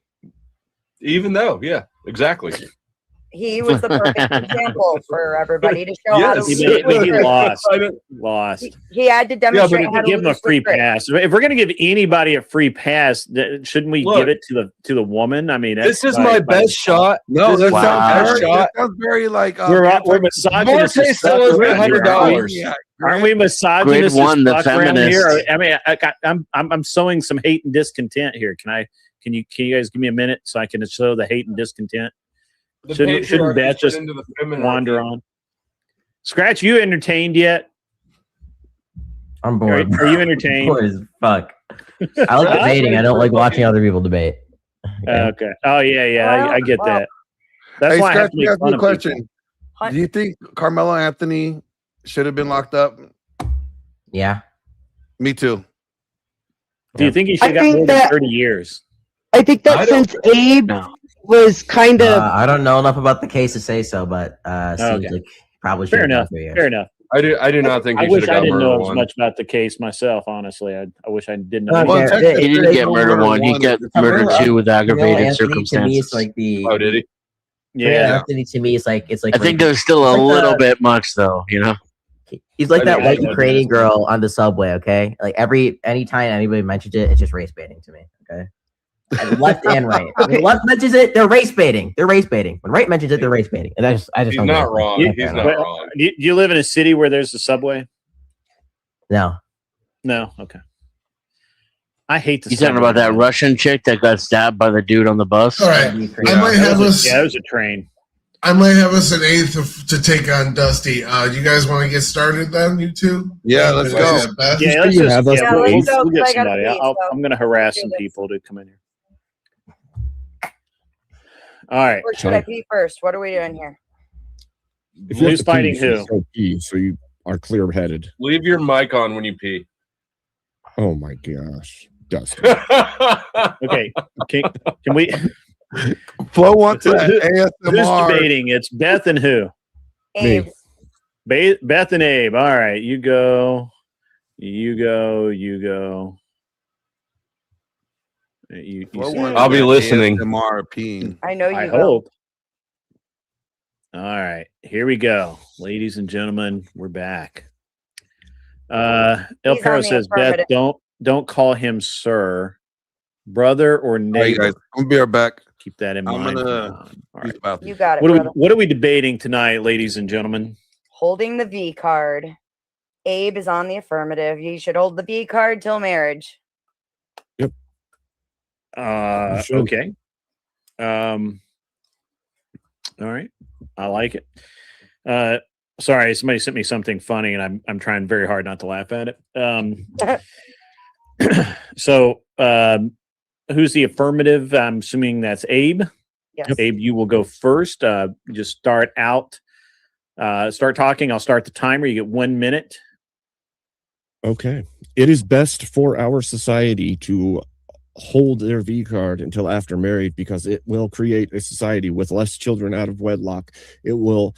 Even though, yeah, exactly. He was the perfect example for everybody to show how to Yes. He lose. lost. He had to Yeah, demonstrate but how to give him a lose free with grit. pass. If we're going to give anybody a free pass, shouldn't we Look. give it to the woman? I mean, This that's is my best shot. No, This that is my sounds best very, shot. that sounds very like we're misogynist. Marte as still fuck owes me around here, $100. Yeah. Aren't we misogynist? Grid one, as the fuck around feminist. here? I mean, I'm sowing some hate and discontent here. Can you guys give me a minute so I can sow the hate and discontent? The Shouldn't patriarchy that turned just into the feminine wander army. on? Scratch, you entertained yet? I'm bored. Are you entertained? Bored as fuck. I like debating. I don't like watching other people debate. Okay. Oh yeah. I get that. That's Hey, why I have Scratch, to me make ask you fun a of people. question. Do you think Carmelo Anthony should have been locked up? Yeah. Me too. Do you think he I should have got think more than that- 30 years? I think that since Abe was kind of I don't know enough about the case to say so, but seems Okay. like probably should Fair have enough. 3 years. Fair enough. I do not think I he should wish have I got didn't know murder as one. much about the case myself. Honestly, I wish I didn't know. No, Well, in there- Texas, He didn't there's get no murder one. He one. got Carmelo murdered two with aggravated Anthony to me circumstances. is like the Oh, did he? Yeah. Anthony to me is like it's like I think rape. there's still a It's like little the- bit much though, you know. He's like I that think white I know Ukrainian that. girl on the subway. Okay, like anytime anybody mentions it, it's just race baiting to me. Okay, and left and right. When left mentions it, they're race baiting. They're race baiting. When right mentions it, they're race baiting. And I just He's don't not get it. wrong. Okay, He's no. not wrong. Do you live in a city where there's a subway? No, No. Okay. I hate the. You talking subway, about that man. Russian chick that got stabbed by the dude on the bus? All right. I might That have was us. a, yeah, it was a train. I might have us an eighth to take on Dusty. You guys want to get started then, you two? Yeah, let's go. Beth? Yeah, let's you just have us yeah, for we'll, eight? go, we'll 'cause get I gotta somebody. pee, so I'm going to harass do some this. people to come in here. All right. Or should I pee first? What are we doing here? If you have Who's to pee, fighting you should who? still pee, so you are clear-headed. Leave your mic on when you pee. Oh my gosh, Dusty. Okay. Can we? Flo wants that Who's ASMR. debating? It's Beth and who? Abe. Beth and Abe. All right. You go. You go. You go. Flo say- wants I'll be that listening. ASMR peeing. I know you I will. hope. All right, here we go, ladies and gentlemen. We're back. El He's Perro on the says, "Beth, affirmative. don't call him sir, brother, or All right, neighbor. guys. I'm gonna be right back. Keep that in I'm mind." gonna All use right. the bathroom. You got it, What brother. are we debating tonight, ladies and gentlemen? Holding the V card. Abe is on the affirmative. You should hold the V card till marriage. should. Okay. All right. I like it. Sorry, somebody sent me something funny, and I'm trying very hard not to laugh at it. So, who's the affirmative? I'm assuming that's Abe. Yes. Abe, you will go first. Just start out. Start talking. I'll start the timer. You get 1 minute. Okay. It is best for our society to hold their V card until after married because it will create a society with less children out of wedlock. It will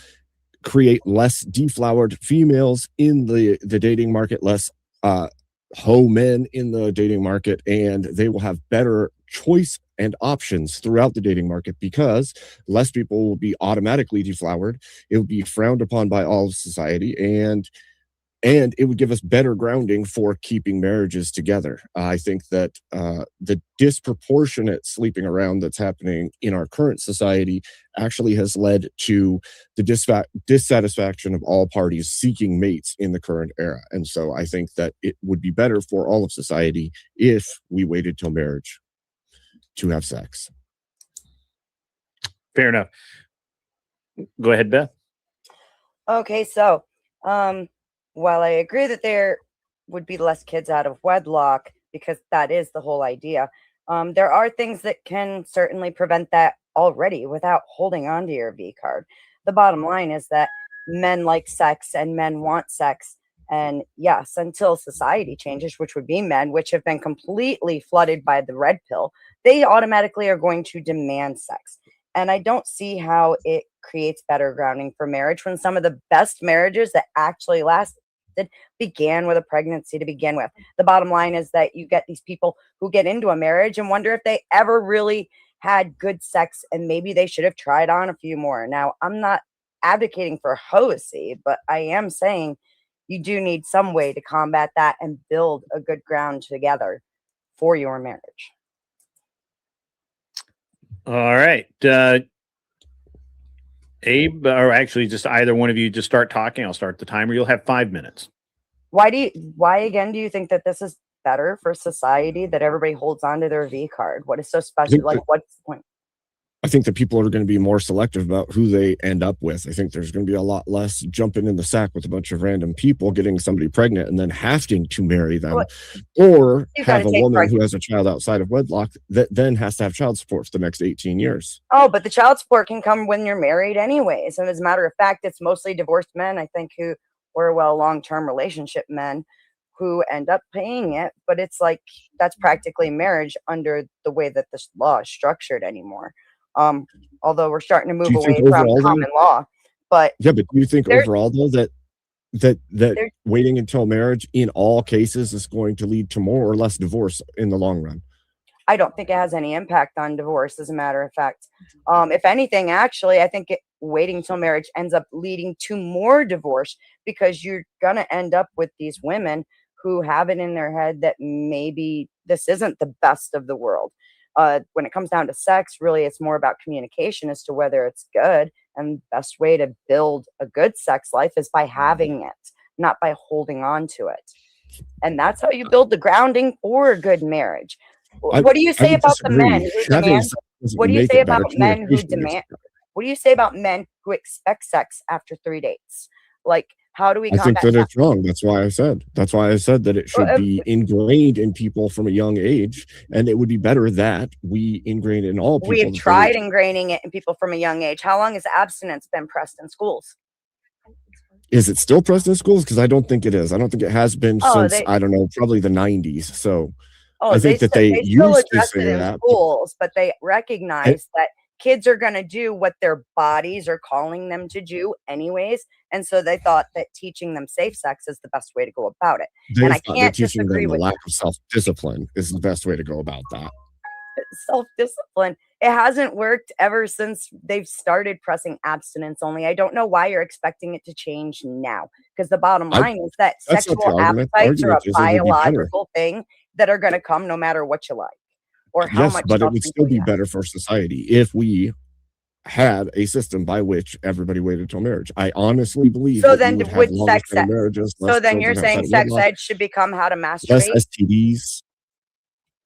create less deflowered females in the dating market, less hoe men in the dating market, and they will have better choice and options throughout the dating market because less people will be automatically deflowered. It will be frowned upon by all of society, and and it would give us better grounding for keeping marriages together. I think that the disproportionate sleeping around that's happening in our current society actually has led to the dissatisfaction of all parties seeking mates in the current era. And so I think that it would be better for all of society if we waited till marriage to have sex. Fair enough. Go ahead, Beth. Okay, so while I agree that there would be less kids out of wedlock, because that is the whole idea, there are things that can certainly prevent that already without holding on to your V card. The bottom line is that men like sex and men want sex. And yes, until society changes, which would be men, which have been completely flooded by the red pill, they automatically are going to demand sex. And I don't see how it creates better grounding for marriage when some of the best marriages that actually lasted began with a pregnancy to begin with. The bottom line is that you get these people who get into a marriage and wonder if they ever really had good sex, and maybe they should have tried on a few more. Now, I'm not advocating for heresy, but I am saying you do need some way to combat that and build a good ground together for your marriage. All right. Abe, or actually just either one of you just start talking. I'll start the timer. You'll have 5 minutes. Why again do you think that this is better for society, that everybody holds on to their V card? What is so special? Like, what's the point? I think that people are going to be more selective about who they end up with. I think there's going to be a lot less jumping in the sack with a bunch of random people, getting somebody pregnant and then having to marry them, or have a woman who has a child outside of wedlock that then has to have child support for the next 18 years. Oh, but the child support can come when you're married anyways. And as a matter of fact, it's mostly divorced men, I think, who were long-term relationship men who end up paying it. But it's like, that's practically marriage under the way that this law is structured anymore. Although we're starting to move away from common law, but do you think overall though that waiting until marriage in all cases is going to lead to more or less divorce in the long run? I don't think it has any impact on divorce, as a matter of fact. If anything, actually, I think waiting till marriage ends up leading to more divorce, because you're gonna end up with these women who have it in their head that maybe this isn't the best of the world. When it comes down to sex, really, it's more about communication as to whether it's good. And the best way to build a good sex life is by having it, not by holding on to it. And that's how you build the grounding for a good marriage. What do you say about the men who demand? What do you say about men who demand? What do you say about men who expect sex after 3 dates? Like, how do we combat I think that that? it's wrong. That's why I said that it should be ingrained in people from a young age, and it would be better that we ingrain it in all people. We've tried ingraining it in people from a young age. How long has abstinence been pressed in schools? Is it still pressed in schools? Because I don't think it is. I don't think it has been since, I don't know, probably the 90s. So I think that they used to say that. Schools, but they recognize that kids are going to do what their bodies are calling them to do anyways. And so they thought that teaching them safe sex is the best way to go about it. And I can't disagree with the lack of self-discipline is the best way to go about that. Self-discipline. It hasn't worked ever since they've started pressing abstinence only. I don't know why you're expecting it to change now, because the bottom line is that sexual appetites are a biological thing that are going to come no matter what you like or how much. But it would still be better for society if we had a system by which everybody waited till marriage. I honestly believe. So then, with sex ed, so then you're saying sex ed should become how to masturbate, less STDs.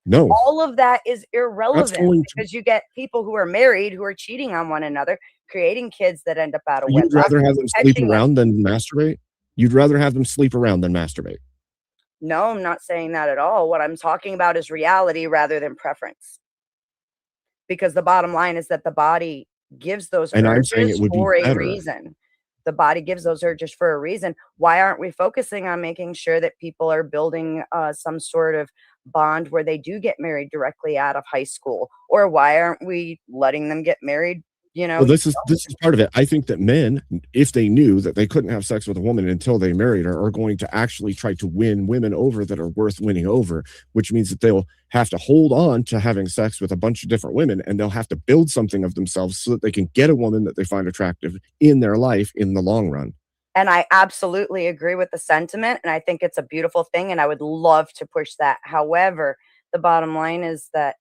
No, all of that is irrelevant because you get people who are married who are cheating on one another, creating kids that end up out of wedlock. You'd rather have them sleep around than masturbate? You'd rather have them sleep around than masturbate? No, I'm not saying that at all. What I'm talking about is reality rather than preference. Because the bottom line is that the body gives those urges for a reason. The body gives those urges for a reason. Why aren't we focusing on making sure that people are building some sort of bond where they do get married directly out of high school? Or why aren't we letting them get married? You know, well, this is part of it. I think that men, if they knew that they couldn't have sex with a woman until they married her, are going to actually try to win women over that are worth winning over, which means that they'll have to hold on to having sex with a bunch of different women, and they'll have to build something of themselves so that they can get a woman that they find attractive in their life in the long run. And I absolutely agree with the sentiment, and I think it's a beautiful thing, and I would love to push that. However, the bottom line is that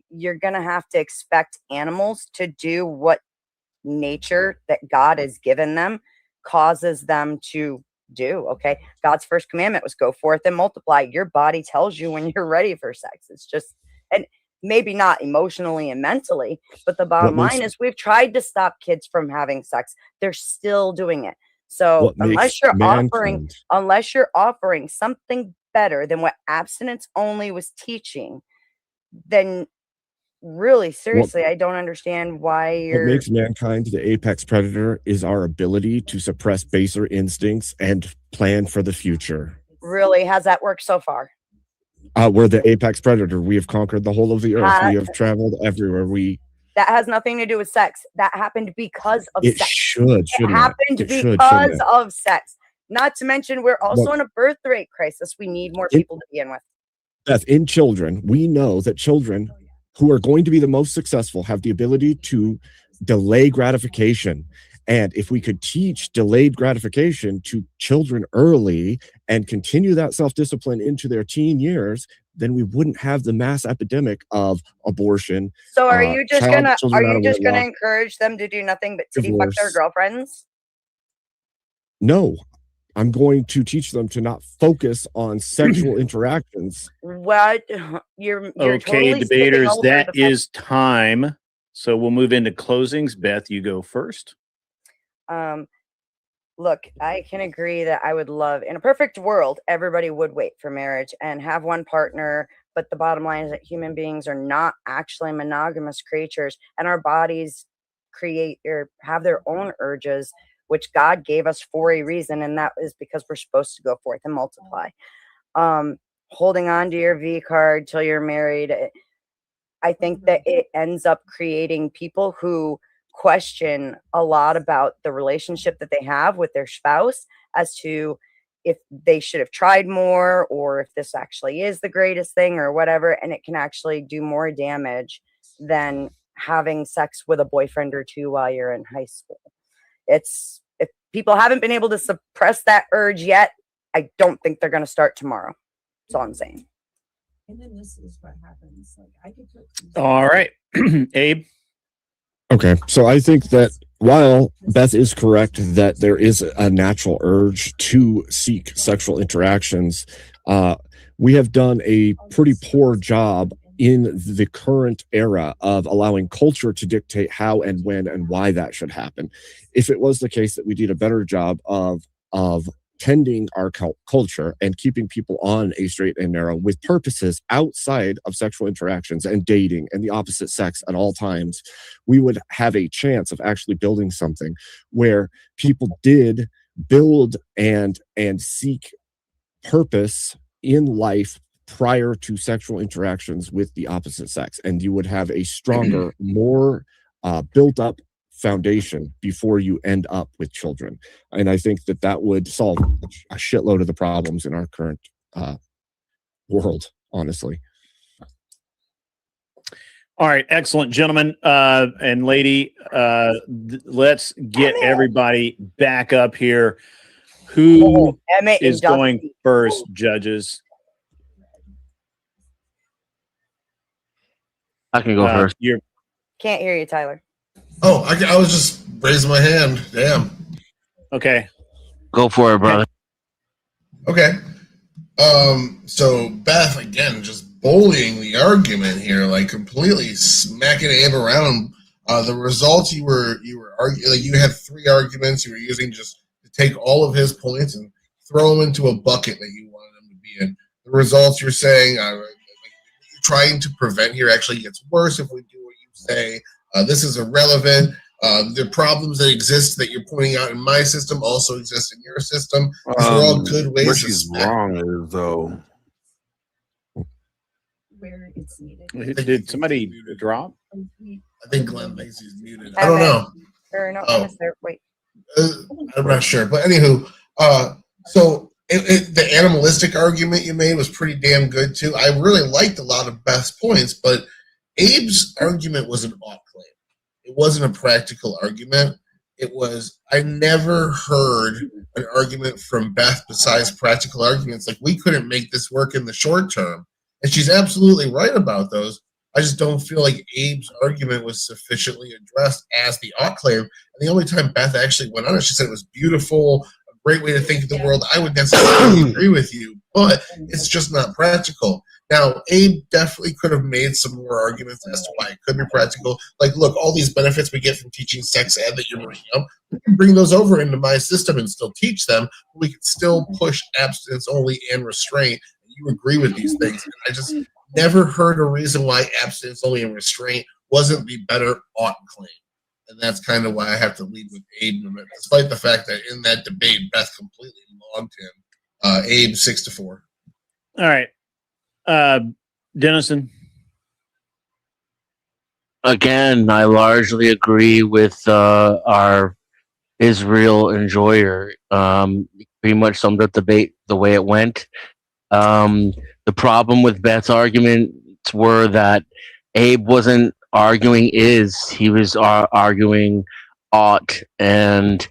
you're going to have to expect animals to do what nature that God has given them causes them to do. Okay. God's first commandment was go forth and multiply. Your body tells you when you're ready for sex. It's just, and maybe not emotionally and mentally, but the bottom line is we've tried to stop kids from having sex. They're still doing it. So unless you're offering something better than what abstinence only was teaching, then really seriously, I don't understand why What makes mankind the apex predator is our ability to suppress baser instincts and plan for the future. Really, has that worked so far? We're the apex predator. We have conquered the whole of the earth. We have traveled everywhere. That has nothing to do with sex. That happened because of It sex. should. It happened because of sex. Not to mention, we're also in a birth rate crisis. We need more people to begin with. Beth, in children, we know that children who are going to be the most successful have the ability to delay gratification. And if we could teach delayed gratification to children early and continue that self-discipline into their teen years, then we wouldn't have the mass epidemic of abortion. So are you just gonna encourage them to do nothing but titty fuck their girlfriends? No, I'm going to teach them to not focus on sexual interactions. What? You're Okay, totally debaters, skipping over that the fact- is time. So we'll move into closings. Beth, you go first. Look, I can agree that I would love, in a perfect world, everybody would wait for marriage and have one partner. But the bottom line is that human beings are not actually monogamous creatures, and our bodies create or have their own urges, which God gave us for a reason, and that is because we're supposed to go forth and multiply. Holding on to your V card till you're married, I think that it ends up creating people who question a lot about the relationship that they have with their spouse as to if they should have tried more or if this actually is the greatest thing or whatever. And it can actually do more damage than having sex with a boyfriend or two while you're in high school. If people haven't been able to suppress that urge yet, I don't think they're going to start tomorrow. That's all I'm saying. And then this is what happens. Like I could put All right. Abe. Okay, so I think that while Beth is correct that there is a natural urge to seek sexual interactions, we have done a pretty poor job in the current era of allowing culture to dictate how and when and why that should happen. If it was the case that we did a better job of tending our culture and keeping people on a straight and narrow with purposes outside of sexual interactions and dating and the opposite sex at all times, we would have a chance of actually building something where people did build and seek purpose in life prior to sexual interactions with the opposite sex. And you would have a stronger, more built up foundation before you end up with children. And I think that that would solve a shitload of the problems in our current world, honestly. All right, excellent, gentlemen and lady. Let's get everybody back up here. Who is going first, judges? I can go first. Can't hear you, Tyler. Oh, I was just raising my hand. Damn. Okay. Go for it, brother. Okay. So Beth, again, just bullying the argument here, like completely smacking Abe around. The results you were arguing, like you had 3 arguments you were using just to take all of his points and throw them into a bucket that you wanted them to be in. The results you're saying, trying to prevent here actually gets worse if we do what you say. This is irrelevant. The problems that exist that you're pointing out in my system also exist in your system. These are all good ways. Where she's wrong is though. where it's needed. Did somebody drop? I think Glenn thinks he's muted. I don't know. Or no, wait. I'm not sure, but anywho, so the animalistic argument you made was pretty damn good too. I really liked a lot of Beth's points, but Abe's argument was an off claim. It wasn't a practical argument, it was, I never heard an argument from Beth besides practical arguments. Like, we couldn't make this work in the short term. And she's absolutely right about those. I just don't feel like Abe's argument was sufficiently addressed as the ought claim. And the only time Beth actually went on it, she said it was beautiful, a great way to think of the world. I would necessarily agree with you, but it's just not practical. Now, Abe definitely could have made some more arguments as to why it could be practical. Like, look, all these benefits we get from teaching sex ed that you're bringing up, we can bring those over into my system and still teach them. We can still push abstinence only and restraint. You agree with these things. And I just never heard a reason why abstinence only and restraint wasn't the better ought claim. And that's kind of why I have to lead with Abe, despite the fact that in that debate, Beth completely logged him. Abe 6-4. All right. Dennison. Again, I largely agree with our Israel enjoyer. Pretty much summed up the debate the way it went. The problem with Beth's arguments were that Abe wasn't arguing he was arguing ought, and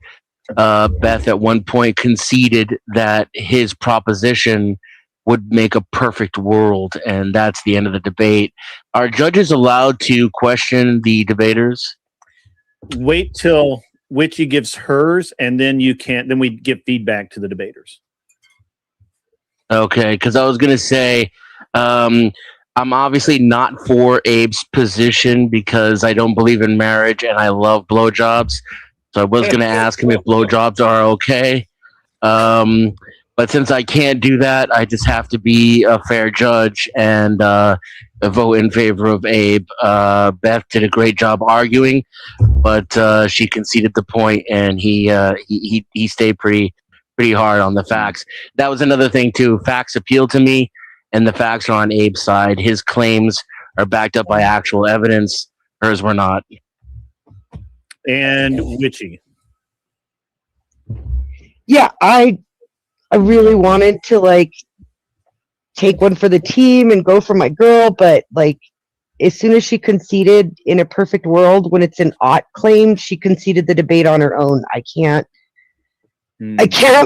Beth at one point conceded that his proposition would make a perfect world, and that's the end of the debate. Are judges allowed to question the debaters? Wait till Witchy gives hers, and then then we give feedback to the debaters. Okay, because I was going to say, I'm obviously not for Abe's position because I don't believe in marriage and I love blowjobs. So I was going to ask him if blowjobs are okay. But since I can't do that, I just have to be a fair judge and vote in favor of Abe. Beth did a great job arguing, but she conceded the point, and he stayed pretty hard on the facts. That was another thing too. Facts appeal to me, and the facts are on Abe's side. His claims are backed up by actual evidence. Hers were not. And Witchy. Yeah, I really wanted to take one for the team and go for my girl, but as soon as she conceded in a perfect world, when it's an ought claim, she conceded the debate on her own. I can't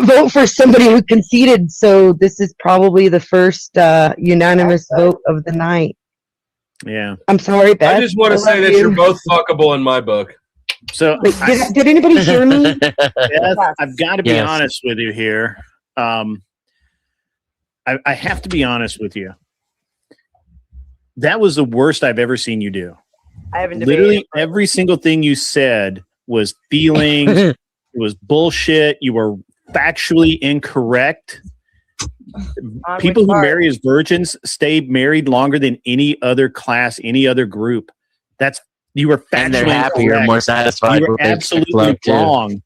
vote for somebody who conceded, so this is probably the first unanimous vote of the night. Yeah. I'm sorry, Beth. I just want to say that you're both fuckable in my book. So Wait, did anybody hear me? Beth, I've got to be honest with you here. I have to be honest with you. That was the worst I've ever seen you do. I haven't Literally every single thing you said was feelings. It was bullshit. You were factually incorrect. People who marry as virgins stay married longer than any other class, any other group. You were factually and they're happier, incorrect. more satisfied. You were absolutely wrong.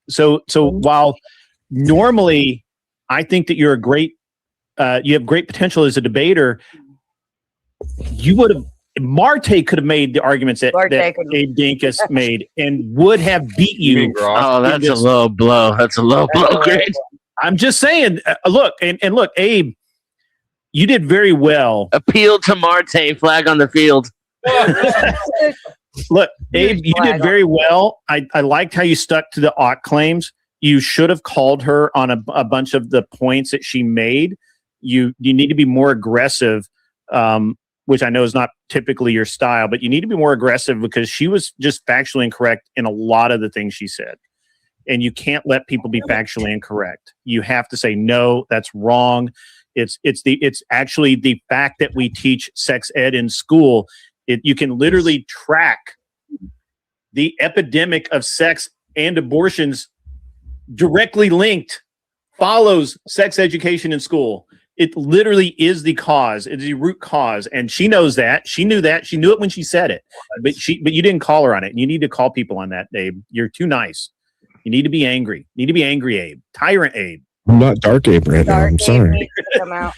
So while normally I think that you're you have great potential as a debater, you would have. Marte could have made the arguments that Abe Dinkus made and would have beat you. Oh, that's a low blow. That's a low blow. Great. I'm just saying. Look, and look, Abe, you did very well. Appeal to Marte. Flag on the field. Look, Abe, you did very well. I liked how you stuck to the ought claims. You should have called her on a bunch of the points that she made. You need to be more aggressive, which I know is not typically your style, but you need to be more aggressive because she was just factually incorrect in a lot of the things she said. And you can't let people be factually incorrect. You have to say, no, that's wrong. It's actually the fact that we teach sex ed in school. You can literally track the epidemic of sex and abortions directly linked, follows sex education in school. It literally is the cause. It's the root cause. And she knows that. She knew that. She knew it when she said it. But you didn't call her on it. You need to call people on that, Abe. You're too nice. You need to be angry. You need to be angry, Abe. Tyrant Abe. I'm not Dark Abe right now. I'm sorry. Come out.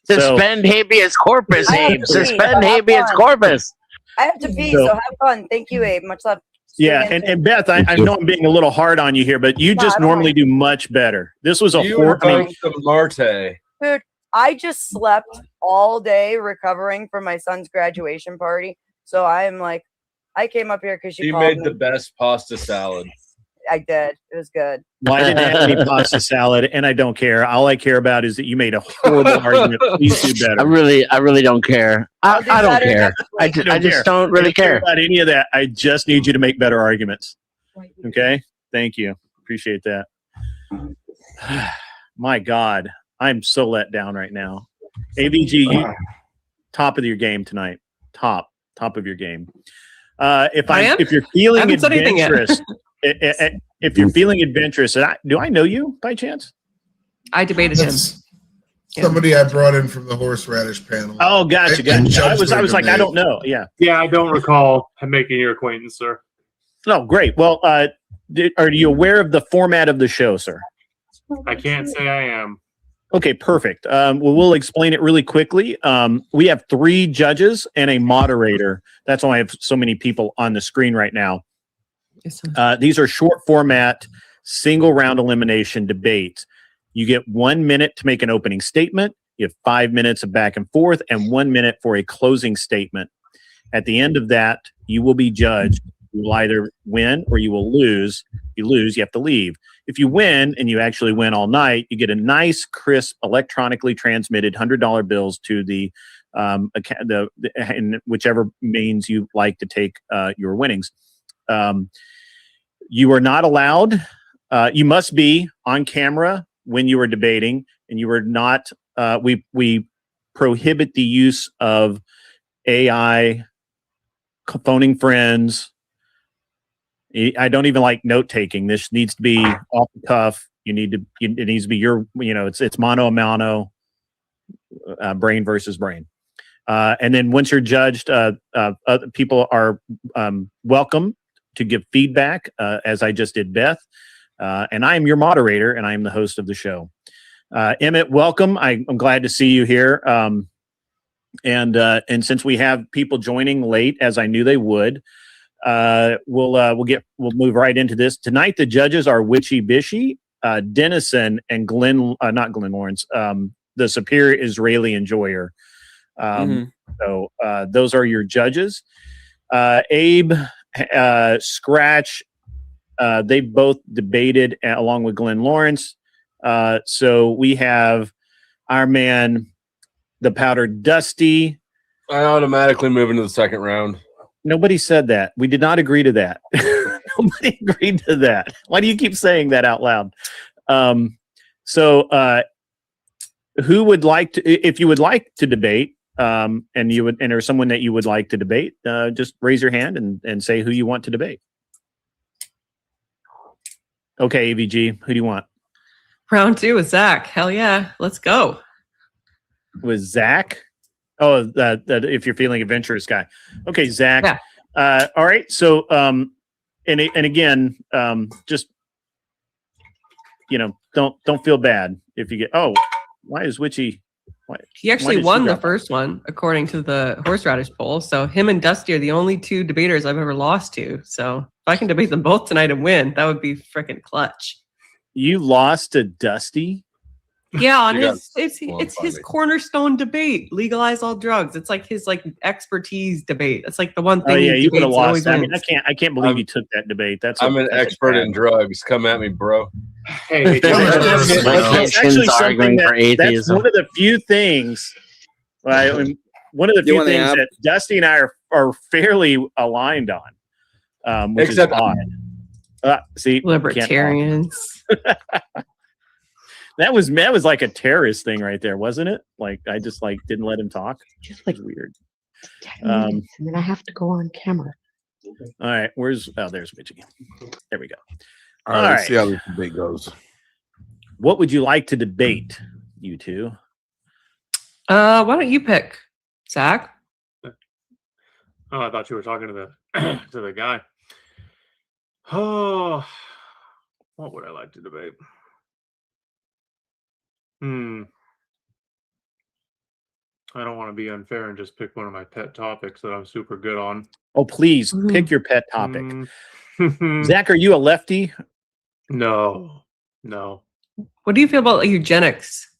Suspend habeas corpus, I have Abe. to Suspend pee. habeas corpus. I have to pee, so have fun. Thank you, Abe. Much love. Yeah, and Beth, I know I'm being a little hard on you here, but you just normally do much better. This was a Marte. Dude, I just slept all day recovering from my son's graduation party. So I'm like, I came up here because She called made me. the best pasta salad. I did. It was good. Well, I didn't have any pasta salad, and I don't care. All I care about is that you made a horrible argument. Please do better. I really don't care. I don't care. I just don't really care about any of that. I just need you to make better arguments. Okay? Thank you. Appreciate that. My God, I'm so let down right now. AVG, you top of your game tonight. Top of your game. If you're feeling adventurous, if you're feeling adventurous, do I know you by chance? I debated him. Somebody I brought in from the horseradish panel. Oh, gotcha. I was like, I don't know. Yeah. Yeah, I don't recall making your acquaintance, sir. No, great. Well, are you aware of the format of the show, sir? I can't say I am. Okay, perfect. We'll explain it really quickly. We have 3 judges and a moderator. That's why I have so many people on the screen right now. These are short format, single round elimination debates. You get 1 minute to make an opening statement. You have 5 minutes of back and forth and 1 minute for a closing statement. At the end of that, you will be judged. You will either win or you will lose. If you lose, you have to leave. If you win, and you actually win all night, you get a nice, crisp, electronically transmitted $100 bills to the in whichever means you like to take your winnings. You are not allowed. You must be on camera when you are debating, and you are not. We prohibit the use of AI, phoning friends. I don't even like note taking. This needs to be off the cuff. It needs to be it's mano a mano, brain versus brain. And then once you're judged, other people are welcome to give feedback, as I just did Beth. And I am your moderator, and I am the host of the show. Emmett, welcome. I'm glad to see you here. And since we have people joining late, as I knew they would, we'll move right into this. Tonight, the judges are Witchy Bishy, Dennison, and not Glenn Lawrence, the Superior Israeli Enjoyer. So those are your judges. Abe, Scratch, they both debated along with Glenn Lawrence. So we have our man, the Powdered Dusty. I automatically move into the second round. Nobody said that. We did not agree to that. Nobody agreed to that. Why do you keep saying that out loud? Who would like to, if you would like to debate, and there's someone that you would like to debate, just raise your hand and say who you want to debate. Okay, AVG, who do you want? Round 2 with Zach. Hell yeah. Let's go. With Zach? Oh, if you're feeling adventurous guy. Okay, Zach. Yeah. All right. So, and again, just, don't feel bad if you get, why is Witchy? He actually won the first one, according to the horseradish poll. So him and Dusty are the only 2 debaters I've ever lost to. So if I can debate them both tonight and win, that would be freaking clutch. You lost to Dusty? Yeah, on it's his cornerstone debate, legalize all drugs. It's like his expertise debate. It's like the one thing. Oh yeah, you would have lost. I mean, I can't believe you took that debate. I'm an expert in drugs. Come at me, bro. Hey, it's actually something that's one of the few things. One of the few things that Dusty and I are fairly aligned on, which is odd. See, libertarians. That was like a terrorist thing right there, wasn't it? Like I just didn't let him talk. Just weird. 10 minutes, and then I have to go on camera. All right, there's Mitchie. There we go. All right, let's see how this debate goes. What would you like to debate, you two? Why don't you pick, Zach? Oh, I thought you were talking to the to the guy. Oh, what would I like to debate? I don't want to be unfair and just pick one of my pet topics that I'm super good on. Oh, please pick your pet topic. Zach, are you a lefty? No. What do you feel about eugenics?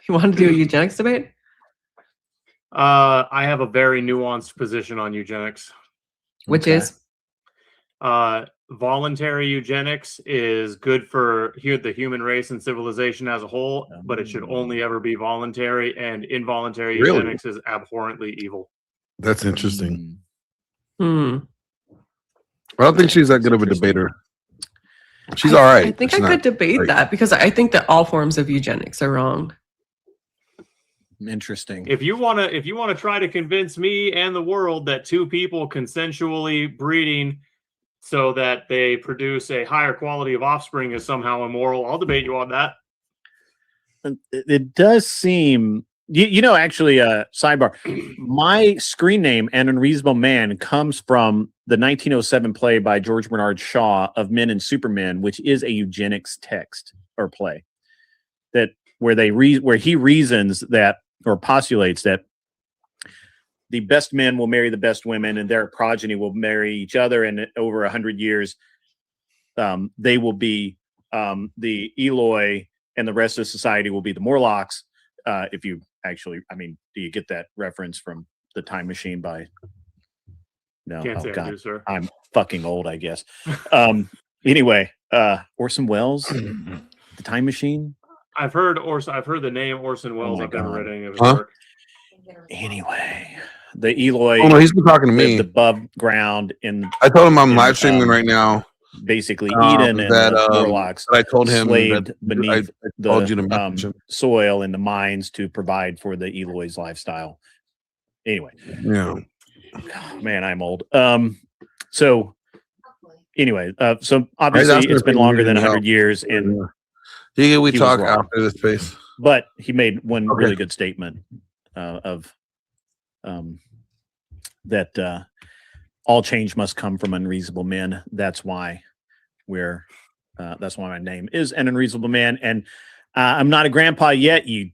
You want to do a eugenics debate? I have a very nuanced position on eugenics. Which is? Voluntary eugenics is good for the human race and civilization as a whole, but it should only ever be voluntary, and involuntary Really? eugenics is abhorrently evil. That's interesting. Hmm. I don't think she's that good of a debater. She's all right. I think She's I could not debate great. that because I think that all forms of eugenics are wrong. Interesting. If you wanna try to convince me and the world that two people consensually breeding so that they produce a higher quality of offspring is somehow immoral, I'll debate you on that. It does seem, actually, sidebar. My screen name, An Unreasonable Man, comes from the 1907 play by George Bernard Shaw of Men and Supermen, which is a eugenics text or play where he reasons that, or postulates that, the best men will marry the best women, and their progeny will marry each other, and over 100 years, they will be the Eloi, and the rest of society will be the Morlocks. If you actually, do you get that reference from The Time Machine by? No, Can't say I God, do, sir. I'm fucking old, I guess. Anyway, Orson Welles, The Time Machine. I've heard the name Orson Welles. my I've never God. read any of his Huh? work. Anyway, the Eloi. Oh no, he's been talking to me. lived above ground in. I told him I'm in, live streaming right now. Basically, Eden and that, the Morlocks that I told him slaved that beneath I told you to the message him. soil in the mines to provide for the Eloi's lifestyle. Anyway, Yeah. man, I'm old. So anyway, so Right, obviously that's it's the been thing longer we than need 100 help. years, and we he was talk wrong. after this space. But he made one Okay. really good statement of that all change must come from unreasonable men. That's why that's why my name is An Unreasonable Man, and I'm not a grandpa yet, you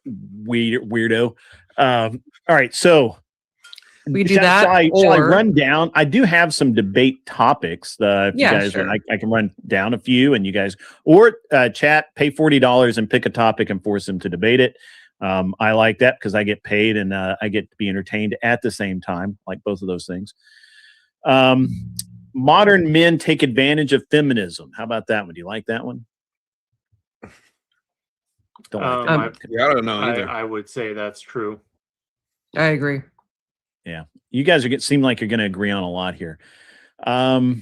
weirdo. All right, so We do shall that, I or run down? I do have some debate topics. If Yeah, you guys, sure. I can run down a few, and you guys or chat, pay $40 and pick a topic and force them to debate it. I like that because I get paid and I get to be entertained at the same time, like both of those things. Modern men take advantage of feminism. How about that one? Do you like that one? Don't like that one. Yeah, I don't know either. I would say that's true. I agree. Yeah, you guys seem like you're going to agree on a lot here. Our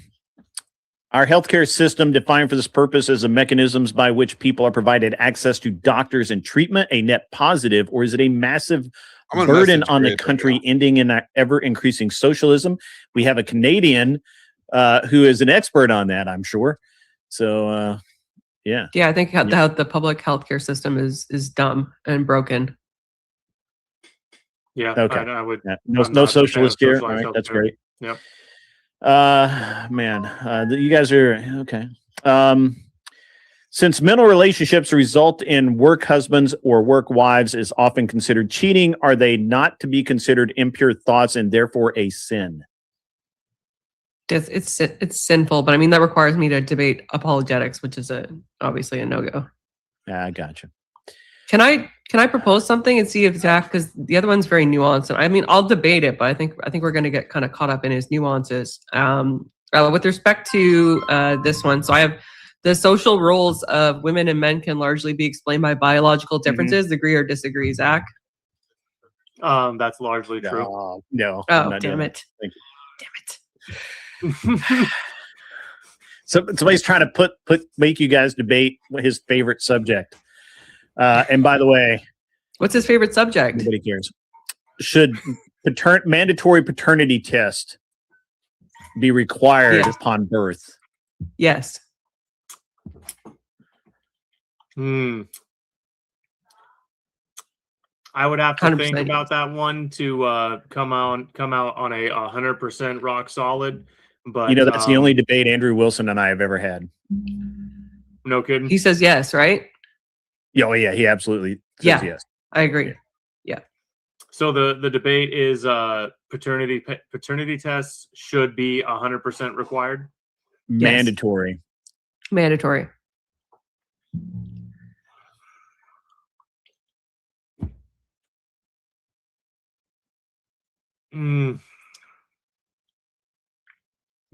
healthcare system, defined for this purpose as the mechanisms by which people are provided access to doctors and treatment, a net positive, or is it a massive burden on the country, ending in ever-increasing socialism? We have a Canadian who is an expert on that, I'm sure. So, yeah. Yeah, I think the public healthcare system is dumb and broken. Yeah. Okay. I would. Yeah. I'm No not a fan of socialist here. All socialized right, that's healthcare. great. Yep. Man, you guys are okay. Since mental relationships result in work husbands or work wives is often considered cheating, are they not to be considered impure thoughts and therefore a sin? It's sinful, but I mean that requires me to debate apologetics, which is obviously a no-go. Yeah, I gotcha. Can I propose something and see if Zach, because the other one's very nuanced, and I mean I'll debate it, but I think we're going to get kind of caught up in his nuances. With respect to this one, so I have the social roles of women and men can largely be explained by biological differences. Agree or disagree, Zach? That's largely true. No. Oh, damn it! Thank you. So somebody's trying to make you guys debate his favorite subject. And by the way, what's his favorite subject? Nobody cares. Should mandatory paternity test be required upon birth? Yes. I would have to 100%. think about that one to come out on a 100% rock solid. But That's the only debate Andrew Wilson and I have ever had. No kidding. He says yes, right? Oh yeah, he absolutely says yes. I agree. Yeah. So the debate is paternity tests should be 100% required. Mandatory. Mandatory.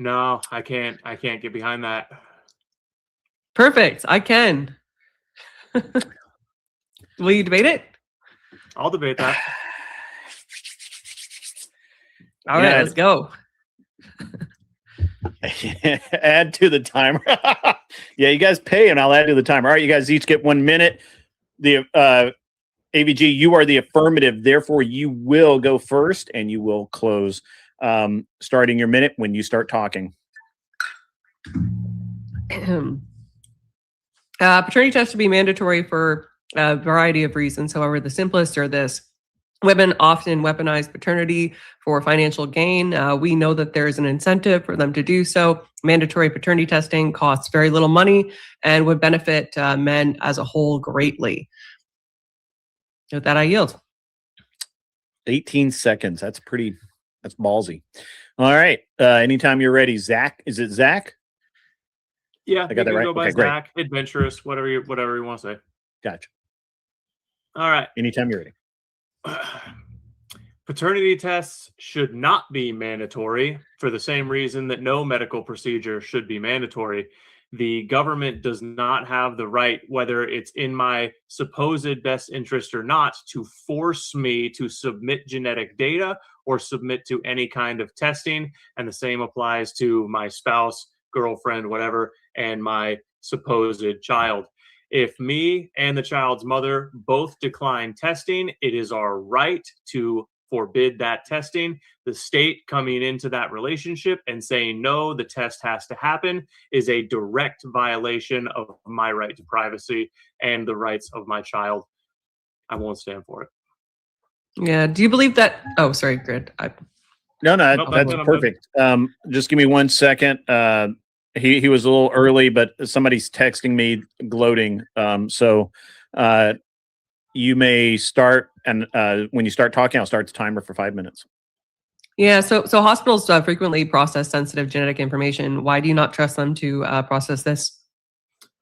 No, I can't get behind that. Perfect. I can. Will you debate it? I'll debate that. All right, let's go. Add to the timer. Yeah, you guys pay and I'll add to the timer. All right, you guys each get 1 minute. The AVG, you are the affirmative. Therefore, you will go first and you will close, starting your minute when you start talking. Paternity tests should be mandatory for a variety of reasons. However, the simplest are this. Women often weaponize paternity for financial gain. We know that there's an incentive for them to do so. Mandatory paternity testing costs very little money and would benefit men as a whole greatly. With that, I yield. 18 seconds. That's ballsy. All right. Anytime you're ready, Zach. Is it Zach? Yeah, I got that right. Go by Okay, great. Zach, adventurous, whatever you want to say. Gotcha. All right. Anytime you're ready. Paternity tests should not be mandatory for the same reason that no medical procedure should be mandatory. The government does not have the right, whether it's in my supposed best interest or not, to force me to submit genetic data or submit to any kind of testing. And the same applies to my spouse, girlfriend, whatever, and my supposed child. If me and the child's mother both decline testing, it is our right to forbid that testing. The state coming into that relationship and saying, no, the test has to happen is a direct violation of my right to privacy and the rights of my child. I won't stand for it. Yeah. Do you believe that? Oh, sorry, Grid. No, Nope, that's I'm perfect. Just give me 1 second. He was a little early, but somebody's texting me gloating. So you may start, and when you start talking, I'll start the timer for 5 minutes. Yeah. So hospitals frequently process sensitive genetic information. Why do you not trust them to process this?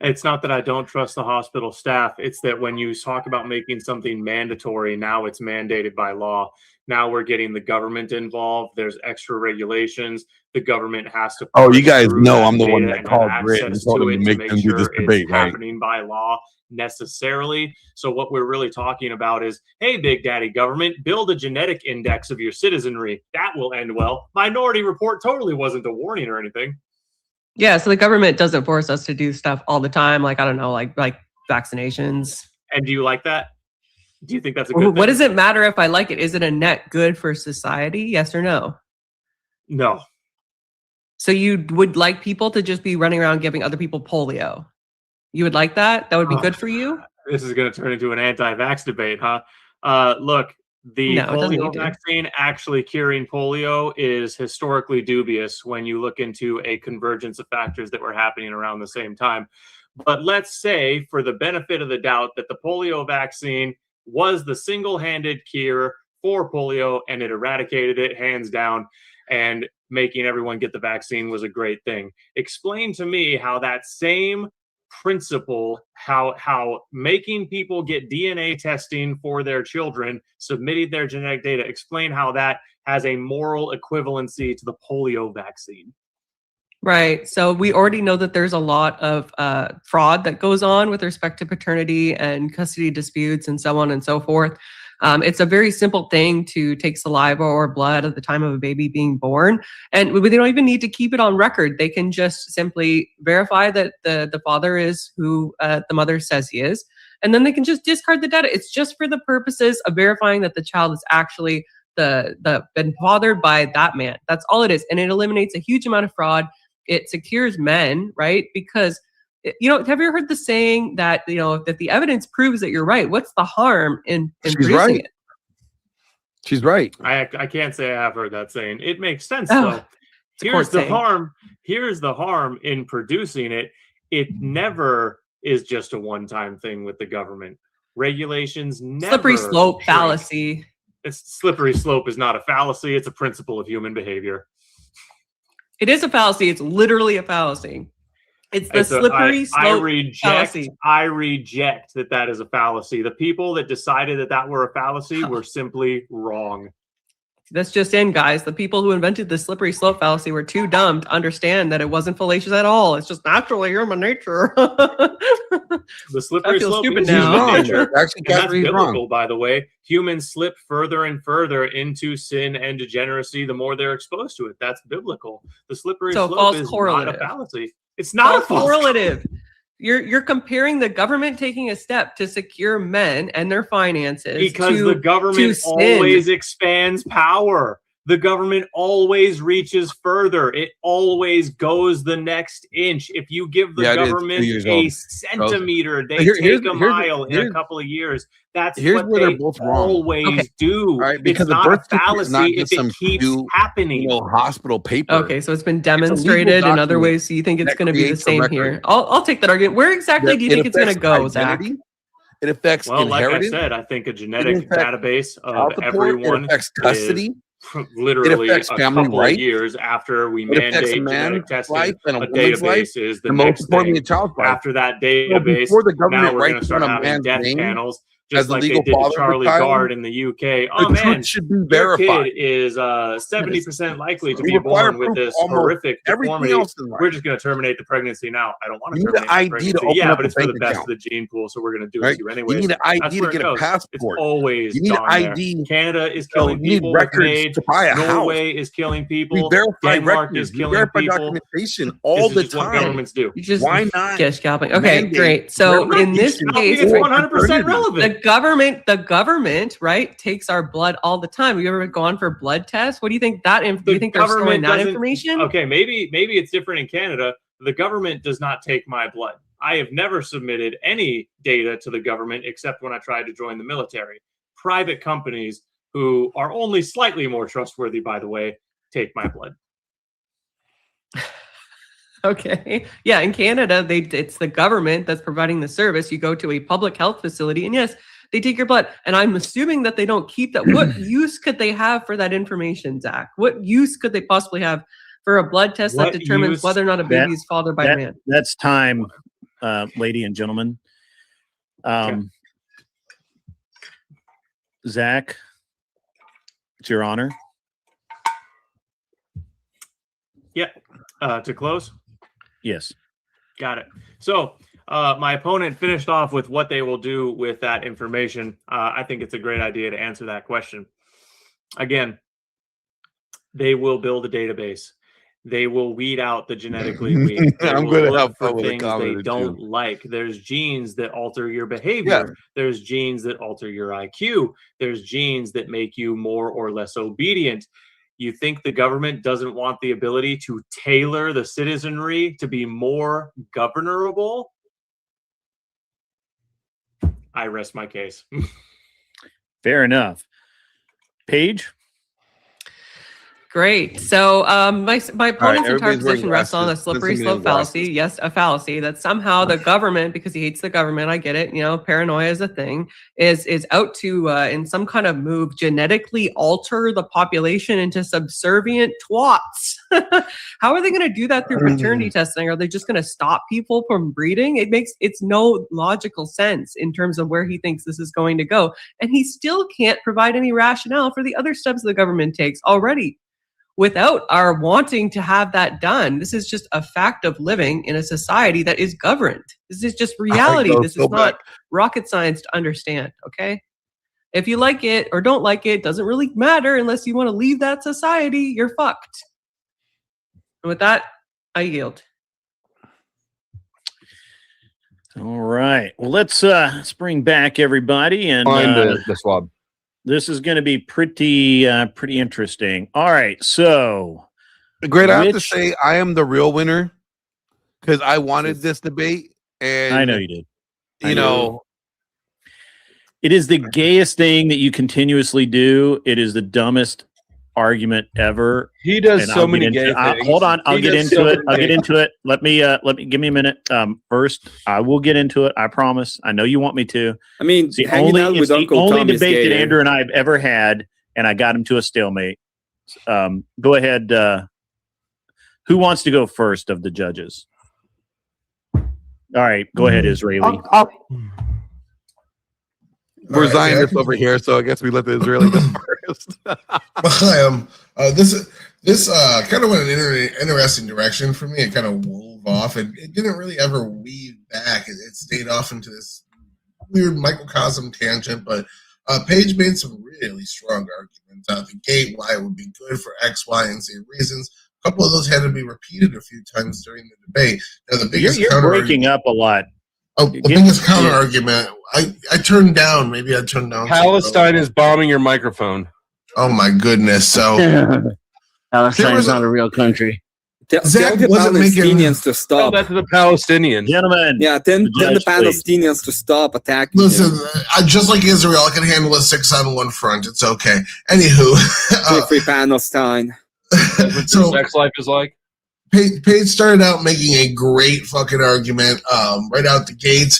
It's not that I don't trust the hospital staff. It's that when you talk about making something mandatory, now it's mandated by law. Now we're getting the government involved. There's extra regulations. The government has to. Oh, you guys through know that I'm the one data that and called have Grit and access told to him it to make them do this it's debate, right? happening by law necessarily. So what we're really talking about is, hey, Big Daddy government, build a genetic index of your citizenry. That will end well. Minority Report totally wasn't a warning or anything. Yeah. So the government doesn't force us to do stuff all the time. Like, I don't know, like vaccinations. And do you like that? Do you think that's a good thing? What does it matter if I like it? Is it a net good for society? Yes or no? No. So you would like people to just be running around giving other people polio? You would like that? That would be good for you? This is going to turn into an anti-vax debate, huh? Look, the No, it doesn't polio need to. vaccine actually curing polio is historically dubious when you look into a convergence of factors that were happening around the same time. But let's say, for the benefit of the doubt, that the polio vaccine was the single-handed cure for polio and it eradicated it hands down, and making everyone get the vaccine was a great thing. Explain to me how that same principle, how making people get DNA testing for their children, submitting their genetic data, explain how that has a moral equivalency to the polio vaccine. Right. So we already know that there's a lot of fraud that goes on with respect to paternity and custody disputes and so on and so forth. It's a very simple thing to take saliva or blood at the time of a baby being born. And they don't even need to keep it on record. They can just simply verify that the father is who the mother says he is. And then they can just discard the data. It's just for the purposes of verifying that the child is actually been fathered by that man. That's all it is. And it eliminates a huge amount of fraud. It secures men, right? Because, have you ever heard the saying that, that the evidence proves that you're right? What's the harm in producing right. it? She's right. I can't say I have heard that saying. It makes sense, Oh, though. it's a court saying. Here's the harm in producing it. It never is just a one-time thing with the government. Regulations never. Slippery slope shrink. fallacy. Slippery slope is not a fallacy. It's a principle of human behavior. It is a fallacy. It's literally a fallacy. It's the slippery slope fallacy. I reject that is a fallacy. The people that decided that were a fallacy were simply wrong. That's just in, guys. The people who invented the slippery slope fallacy were too dumb to understand that it wasn't fallacious at all. It's just naturally human nature. The slippery I feel slope stupid is now. human nature. Actually, And that's Catherine, he's biblical, wrong. by the way. Humans slip further and further into sin and degeneracy the more they're exposed to it. That's biblical. The slippery So slope false is not a correlative. fallacy. It's not a false correlative. You're comparing the government taking a step to secure men and their finances because to, the government sin. always expands power. The government always reaches further. It always goes the next inch. If you give the Yeah, it is. government 2 years a old. centimeter, they Here- here's- take a here's- mile in here's- a couple of years. That's here's what where they they're both wrong. always Okay. do. All right, because It's the not a birth certificate is not fallacy just if some it keeps few, happening. hospital paper. Okay, so it's been legal demonstrated in other document ways. So you think it's that going to be the creates a same record. here? I'll take that argument. Where exactly do you It think it's going to affects go, Zach? identity, It affects Well, like I inheritance. said, I think a genetic affects database of child support, everyone it affects custody. is literally affects a family couple rights. of years after we It affects a mandate man's genetic testing. life and a A woman's life, database is the and most next importantly, thing. a child's life. After that So database, before the now government we're going to writes start down a having man's death name panels, as just the like they legal did to father of a Charlie child, Gard in the UK. Oh the man, truth should be your verified. kid is 70% likely to We be require born with proof this of almost horrific everything deformity. else in life. We're just going to terminate the pregnancy now. I don't want to You need terminate an the ID to pregnancy. open Yeah, up but a it's for the bank best account. of the gene pool, so we're going to do Right? it to you You anyways. need an ID That's to where it get a goes. It's passport. always You need gone there. ID. Canada is So killing you need people with records MAID. to buy a house. Norway is killing We people. verify Denmark records. is We killing verify people. documentation all This the is just what time. governments do. You just Why not get scalping. Okay, mandate great. So in this verification I think case, it's for 100% paternity? relevant. the government, right, takes our blood all the time. Have you ever gone for blood tests? What do you think that? Do The you think they're storing government that doesn't- information? Okay, maybe it's different in Canada. The government does not take my blood. I have never submitted any data to the government except when I tried to join the military. Private companies who are only slightly more trustworthy, by the way, take my blood. Okay. Yeah, in Canada, it's the government that's providing the service. You go to a public health facility, and yes, they take your blood. And I'm assuming that they don't keep that. What use could they have for that information, Zach? What use could they possibly have for a blood test What that determines use- whether or not a baby is fathered by a man? That's time, lady and gentlemen. Zach, it's your honor. Yeah. To close? Yes. Got it. So my opponent finished off with what they will do with that information. I think it's a great idea to answer that question. Again, they will build a database. They will weed out the genetically weak. They I'm will gonna look have for fun with a things they comment or don't two. like. There's genes that alter your behavior. There's genes that alter your IQ. There's genes that make you more or less obedient. You think the government doesn't want the ability to tailor the citizenry to be more governable? I rest my case. Fair enough. Paige? Great. So my opponent's entire everybody's wearing position rests on a glasses. slippery Listen to me slope in fallacy. glasses. Yes, a fallacy that somehow the government, because he hates the government, I get it. You know, paranoia is a thing. Is out to in some kind of move genetically alter the population into subservient twats. How are they going to do that through paternity testing? Are they just going to stop people from breeding? It's no logical sense in terms of where he thinks this is going to go, and he still can't provide any rationale for the other steps the government takes already. Without our wanting to have that done, this is just a fact of living in a society that is governed. This is just reality. go This so is not rocket science to understand, okay? If you like it or don't like it, doesn't really matter unless you want to leave that society, you're fucked. And with that, I yield. All right. Well, let's bring back everybody and Find the swab. this is going to be pretty interesting. All right. So, Great. I have to which- say, I am the real winner because I wanted this debate, and I know you did. I You know, it is the gayest thing that you continuously do. It is the dumbest argument ever. He does And so I'll many get into- gay things. hold on, I'll He get does into so it. I'll many get into it. Let me give me a minute. First, I will get into it. I promise. I know you want me to. I mean, It's the hanging only, out it's with the Uncle only Tom is debate gay, that eh? Andrew and I have ever had, and I got him to a stalemate. Go ahead. Who wants to go first of the judges? All right, go ahead, Israeli. We're Alright, Zionists Zach? over here, so I guess we let the Israeli go first. This kind of went in an interesting direction for me. It kind of wove off, and it didn't really ever weave back. It stayed off into this weird microcosm tangent, but Paige made some really strong arguments out the gate why it would be good for X, Y, and Z reasons. A couple of those had to be repeated a few times during the debate. Now, the biggest You're breaking up a lot. Oh, the biggest counter argument. I turned down. Maybe I turned down. Palestine is bombing your microphone. Oh my goodness! So Palestine is not a real country. Zach the wasn't Palestinians to stop. That's the Palestinians. Gentlemen. Yeah, tell the Palestinians to stop attacking. Listen, just like Israel, I can handle a 6-on-1 front. It's okay. Anywho, free Palestine. So sex life is like. Paige started out making a great fucking argument right out the gates.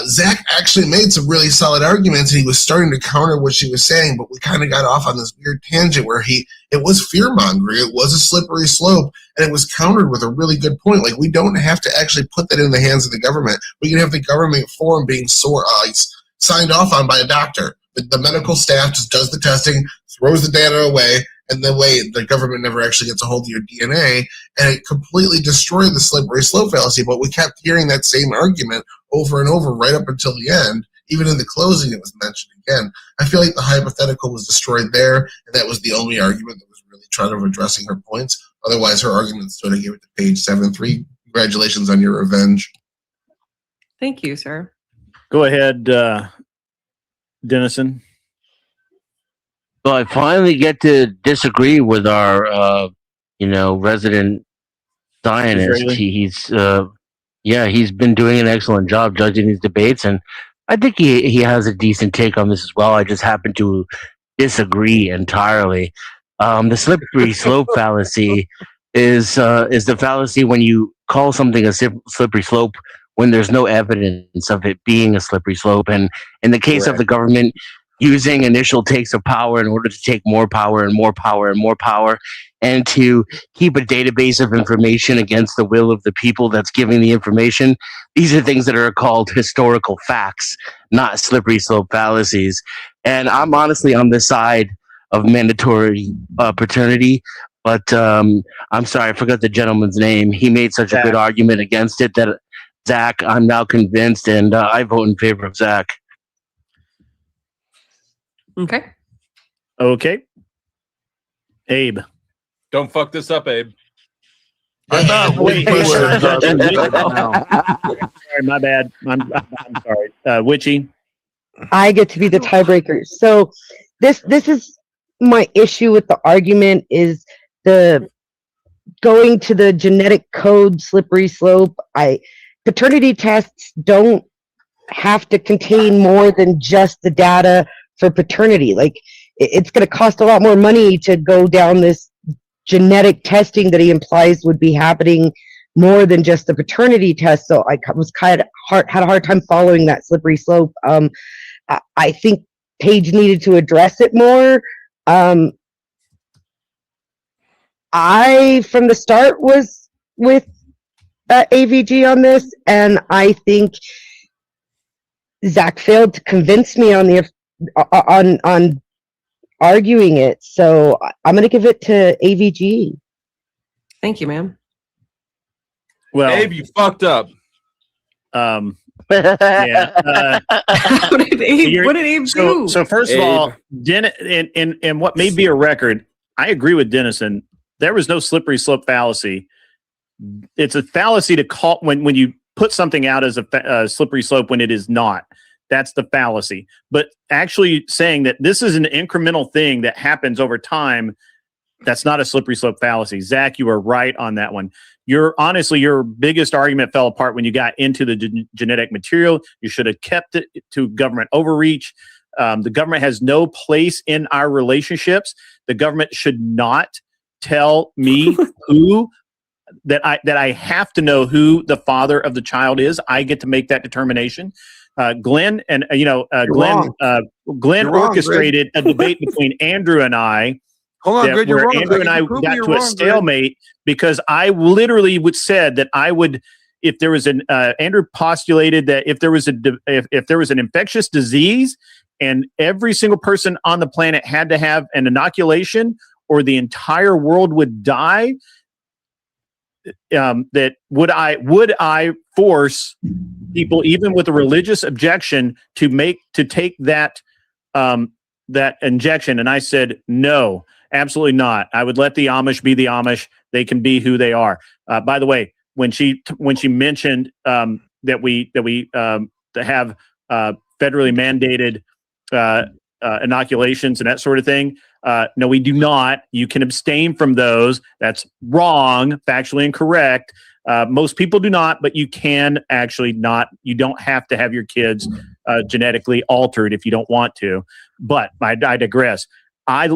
Zach actually made some really solid arguments, and he was starting to counter what she was saying, but we kind of got off on this weird tangent where it was fear-mongering, it was a slippery slope, and it was countered with a really good point. Like, we don't have to actually put that in the hands of the government. We can have the government form being signed off on by a doctor. The medical staff just does the testing, throws the data away, and the government never actually gets a hold of your DNA, and it completely destroyed the slippery slope fallacy. But we kept hearing that same argument over and over right up until the end. Even in the closing, it was mentioned again. I feel like the hypothetical was destroyed there, and that was the only argument that was really trying to addressing her points. Otherwise, her argument stood. I gave it to page 7-3. Congratulations on your revenge. Thank you, sir. Go ahead, Dennison. So I finally get to disagree with our, resident Zionist. Israeli? He's been doing an excellent job judging these debates, and I think he has a decent take on this as well. I just happen to disagree entirely. The slippery slope fallacy is the fallacy when you call something a slippery slope when there's no evidence of it being a slippery slope. And in the case of the government using initial takes of power in order to take more power and more power and more power, and to keep a database of information against the will of the people that's giving the information. These are things that are called historical facts, not slippery slope fallacies. And I'm honestly on the side of mandatory paternity, but I'm sorry, I forgot the gentleman's name. He made such a good argument against it that Zach, I'm now convinced, and I vote in favor of Zach. Okay. Abe. Don't fuck this up, Abe. Wait. Sorry, my bad. I'm sorry. Witchy. I get to be the tiebreaker. So this is my issue with the argument is the going to the genetic code slippery slope. Paternity tests don't have to contain more than just the data for paternity. Like, it's going to cost a lot more money to go down this genetic testing that he implies would be happening more than just the paternity test. So I was had a hard time following that slippery slope. I think Paige needed to address it more. I, from the start, was with AVG on this, and I think Zach failed to convince me on on arguing it. So I'm going to give it to AVG. Thank you, ma'am. Well, Abe, you fucked up. Yeah. What did Abe do? So first of all, and what may be a record, I agree with Dennison. There was no slippery slope fallacy. It's a fallacy to call when you put something out as a slippery slope when it is not. That's the fallacy. But actually saying that this is an incremental thing that happens over time, that's not a slippery slope fallacy. Zach, you are right on that one. Your biggest argument fell apart when you got into the genetic material. You should have kept it to government overreach. The government has no place in our relationships. The government should not tell me that I have to know who the father of the child is. I get to make that determination. Glenn orchestrated a debate between Andrew and I. Hold on, Grid, you're wrong. Andrew and I got to a stalemate because I literally said that I would, if there was Andrew postulated that if there was an infectious disease and every single person on the planet had to have an inoculation or the entire world would die, that would I force people, even with a religious objection, to take that that injection? And I said, no, absolutely not. I would let the Amish be the Amish. They can be who they are. By the way, when she mentioned that we have federally mandated inoculations and that sort of thing, no, we do not. You can abstain from those. That's wrong, factually incorrect. Most people do not, but you can actually not. You don't have to have your kids genetically altered if you don't want to. But I digress. I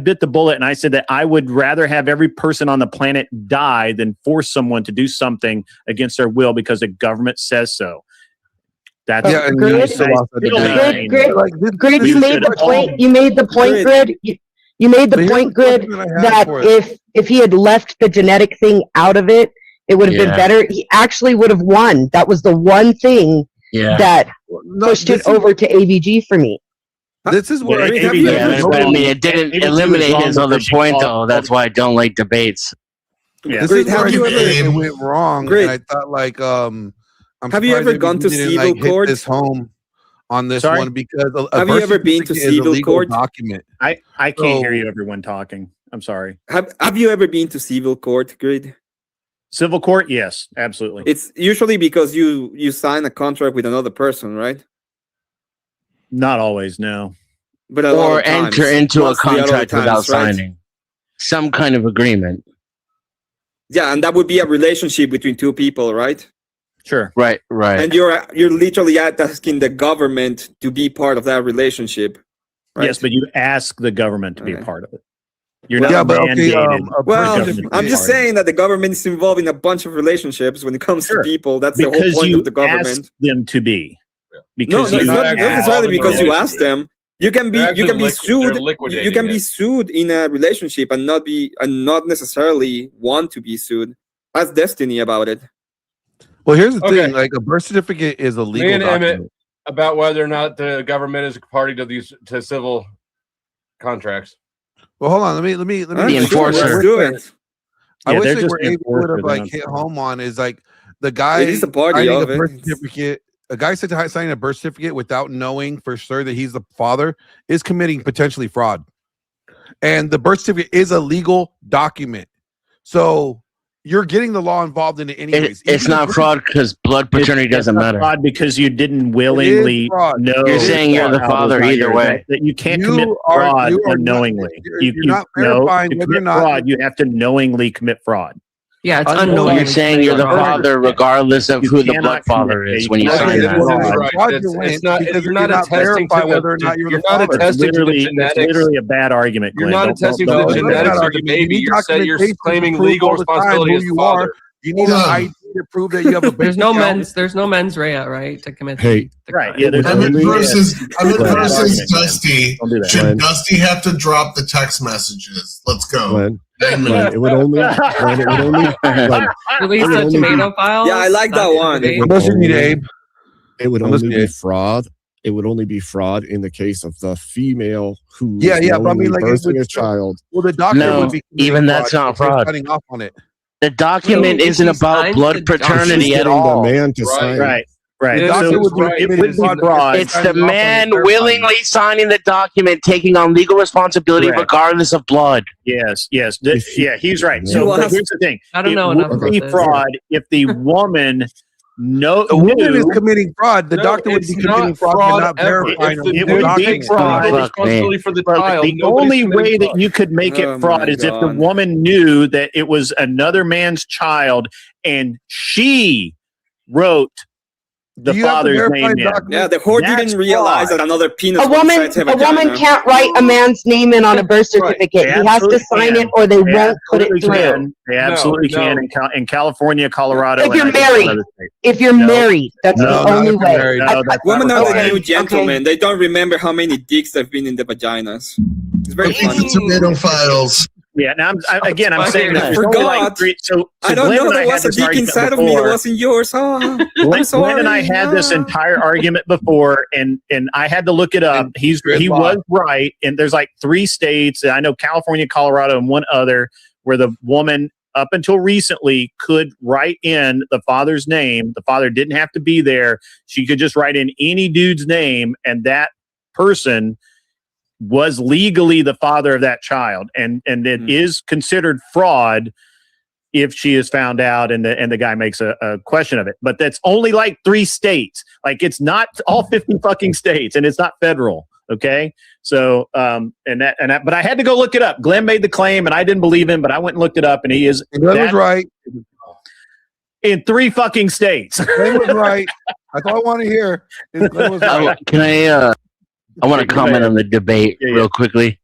bit the bullet and I said that I would rather have every person on the planet die than force someone to do something against their will because the government says so. That's Grid, you made the point. You made the point, Grid. You made the point, Grid, that if he had left the genetic thing out of it, it would have been better. He actually would have won. That was the one thing that pushed it over to AVG for me. This is what I mean, it didn't eliminate his other point, though. That's why I don't like debates. This is where it went wrong. And I thought, like, have you ever gone to civil court? This home on this one because have you ever been to civil court? Document. I can't hear you, everyone talking. I'm sorry. Have you ever been to civil court, Grid? Civil court, yes, absolutely. It's usually because you sign a contract with another person, right? Not always, no. But or enter into a contract without signing some kind of agreement. Yeah, and that would be a relationship between two people, right? Sure. Right. And you're literally asking the government to be part of that relationship. Right? Yes, but you ask the government to be a part of it. You're Well, not mandated. well, I'm just saying that the government is involved in a bunch of relationships when it comes to people. That's the whole because point you of the government. ask them to be. No, it's not necessarily because you ask them. You can be sued. liquidating You can be it. sued in a relationship and not necessarily want to be sued. Ask Destiny about it. Well, here's the thing: like a birth certificate is a legal Me and document. Emmett about whether or not the government is a party to civil contracts. Well, hold on. Let me. The enforcer. Let's do it. I Yeah, wish they're they just were the able to enforcer, have they're like not hit the- home on is like the guy It is a party signing of a birth it. certificate. A guy said to sign a birth certificate without knowing for sure that he's the father is committing potentially fraud. And the birth certificate is a legal document. So you're getting the law involved in it anyways. It's Even not if- fraud because blood paternity doesn't not matter. fraud because you didn't willingly fraud. know. You're saying you're the that was father not either yours. way. That you can't You commit are- fraud you are not- unknowingly. you're not verifying to whether or commit not- fraud, you have to knowingly commit fraud. Yeah, it's Unknowingly. unknowing. You're saying you're the father regardless of You who the cannot blood father commit- is when you Okay, sign that's that. what It's Right. fraudulent It's not. because You're you not cannot attesting verify to whether or not you're the not father. attesting to the It's genetics. literally a bad argument, You're Glenn. not attesting to don't the do that. genetics of your You baby. need You're documentation to claiming prove legal all the time responsibility who as you father. are. You need Hold an on. ID to prove that you have a bank There's no account. mens rea, right, to commit. Hey, the Right. crime. Yeah, there's Emmett no versus Bad argument, Dusty. Don't do that. Should Glenn. Dusty have to drop the text messages? Let's go. Glenn, Amen. it would only, Glenn, it would only, Glenn, Release it would the only tomato files. Yeah, I like that That's the one. debate. would I'm listening to only- Abe. it would I'm only listening. be fraud. It would only be fraud in the case of the female who Yeah, is yeah, but I mean, knowingly like, it birthing would- a child. Well, the doctor No, would be even that's not if they're fraud. signing off on it. The document If isn't he about signs blood the paternity She's at getting all. the man to Right. sign. Right. Right. The So doctor would be right. it would be fraud. It's the man willingly signing the document, taking on legal responsibility Correct. regardless of blood. Yes, yes, If you- yeah, he's right. You So but ask- here's the thing: I don't it know enough would about be this. fraud if the woman The woman is knew. committing fraud. The No, doctor would it's be committing not fraud fraud by not ever. verifying If the the It would dude be takes fraud. legal Fuck me. responsibility for the But child. the nobody's only committing way that fraud. you could make Oh it fraud my is if the God. woman knew that it was another man's child and she wrote the Do you have the father's verified name in. document? Yeah, the whore That's didn't realize fraud. that another penis A was woman, inside her a woman vagina. can't write a man's name in on a birth Right. certificate. They He has to absolutely sign can. it, or they They won't put it absolutely through. can. They absolutely no. can in California, Colorado. If and you're I think married. other states. If you're No. married, that's No, the not only if you're way. married. No, that's Women not are the required. new gentlemen. They don't remember how many dicks have been in the vaginas. It's very Release funny. the tomato files. Yeah, now I'm saying that I there's only like forgot. three. So I don't Glenn know. and There had was a this dick argument inside of me. It before. wasn't yours. Oh, I'm Glenn sorry. and I had this entire argument before, and I had to look it up. He was right, and there's like 3 states, and I know California, Colorado, and one other where the woman up until recently could write in the father's name. The father didn't have to be there. She could just write in any dude's name, and that person was legally the father of that child, and it is considered fraud if she is found out and the guy makes a question of it. But that's only like 3 states. Like, it's not all 50 fucking states, and it's not federal. Okay. So, but I had to go look it up. Glenn made the claim and I didn't believe him, but I went and looked it up, and he is. Glenn was right. In 3 fucking states. Glenn was right. That's all I want to hear. Is Glenn was right. Can I want to comment on the debate real quickly.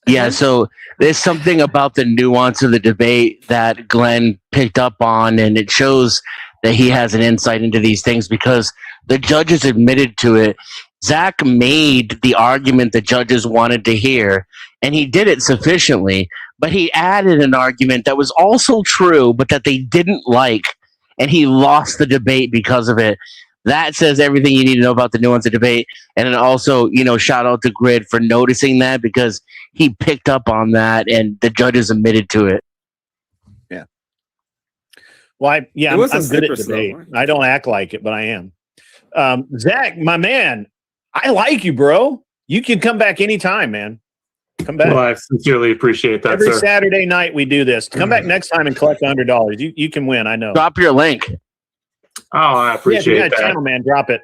Yeah, so there's something about the nuance of the debate that Glenn picked up on, and it shows that he has an insight into these things because the judges admitted to it. Zach made the argument the judges wanted to hear, and he did it sufficiently, but he added an argument that was also true, but that they didn't like, and he lost the debate because of it. That says everything you need to know about the nuance of debate. And then also, shout out to Grid for noticing that because he picked up on that and the judges admitted to it. Yeah. Well, I'm good at debate. I don't act like it, but I am. Zach, my man, I like you, bro. You can come back anytime, man. Come back. Well, I sincerely appreciate that, Every sir. Saturday night we do this. Come back next time and collect $100. You can win, I know. Drop your link. Oh, I appreciate that. Channel, man, drop it.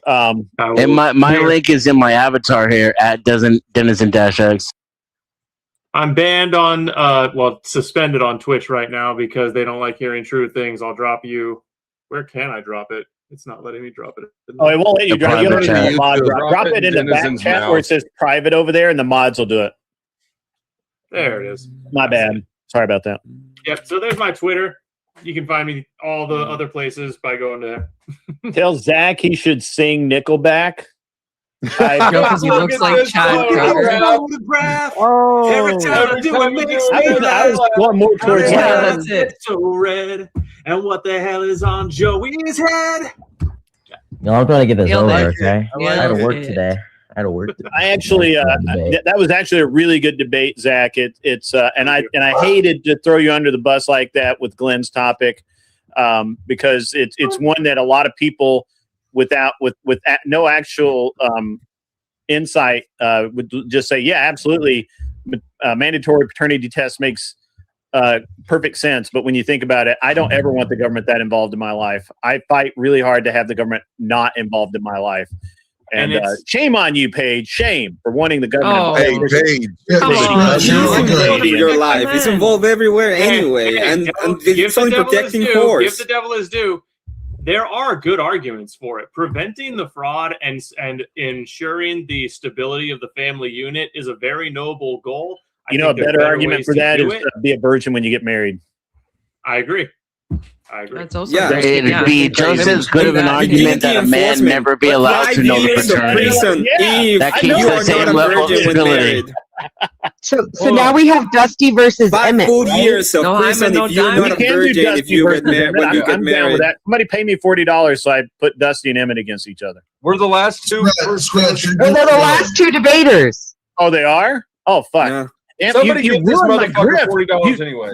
And my link is in my avatar here at Denizen-X. I'm banned on, suspended on Twitch right now because they don't like hearing true things. I'll drop you. Where can I drop it? It's not letting me drop it. Oh, it won't let you drop it. Drop it in the back chat where it says private over there, and the mods will do it. There it is. My bad. Sorry about that. Yep. So there's my Twitter. You can find me all the other places by going there. Tell Zach he should sing Nickelback. Because he looks like Chad Kroeger. Oh, every time I do it makes me I was going more towards that's it. so red. And what the hell is on Joey's head? No, I'm trying to get this You'll over, like okay? it. I had to work Yeah. today. I had to work. I actually that was actually a really good debate, Zach. It's and I hated to throw you under the bus like that with Glenn's topic, because it's one that a lot of people with no actual insight would just say, yeah, absolutely, mandatory paternity test makes perfect sense. But when you think about it, I don't ever want the government that involved in my life. I fight really hard to have the government not involved in my life. And shame on you, Paige. Shame for wanting the government. Oh. involved. Paige. Come on, It's no. involved in your life. It's involved everywhere anyway, and it's only protecting Give horse. the devil his due. There are good arguments for it. Preventing the fraud and ensuring the stability of the family unit is a very noble goal. I You know, a think there are better argument ways for to that do is it. to be a virgin when you get married. I agree. That's also Yeah. great. It'd be just as good of an argument that a man never be allowed to know the paternity. Prison, Eve, That you keeps are the not same a level of virgin when stability. married. So now we have Dusty versus 5 Emmett. full right? years of No, I'm prison no if you're diamond. not a We can do virgin Dusty if you versus get Emmett. when you I'm get down with married. that. Somebody pay me $40 so I put Dusty and Emmett against each other. We're the last two. Scratch your Well, they're the last 2 debaters. Oh, they are? Oh, fuck. Yeah. Damn, Somebody you give this ruined my motherfucker grip. $40 anyway.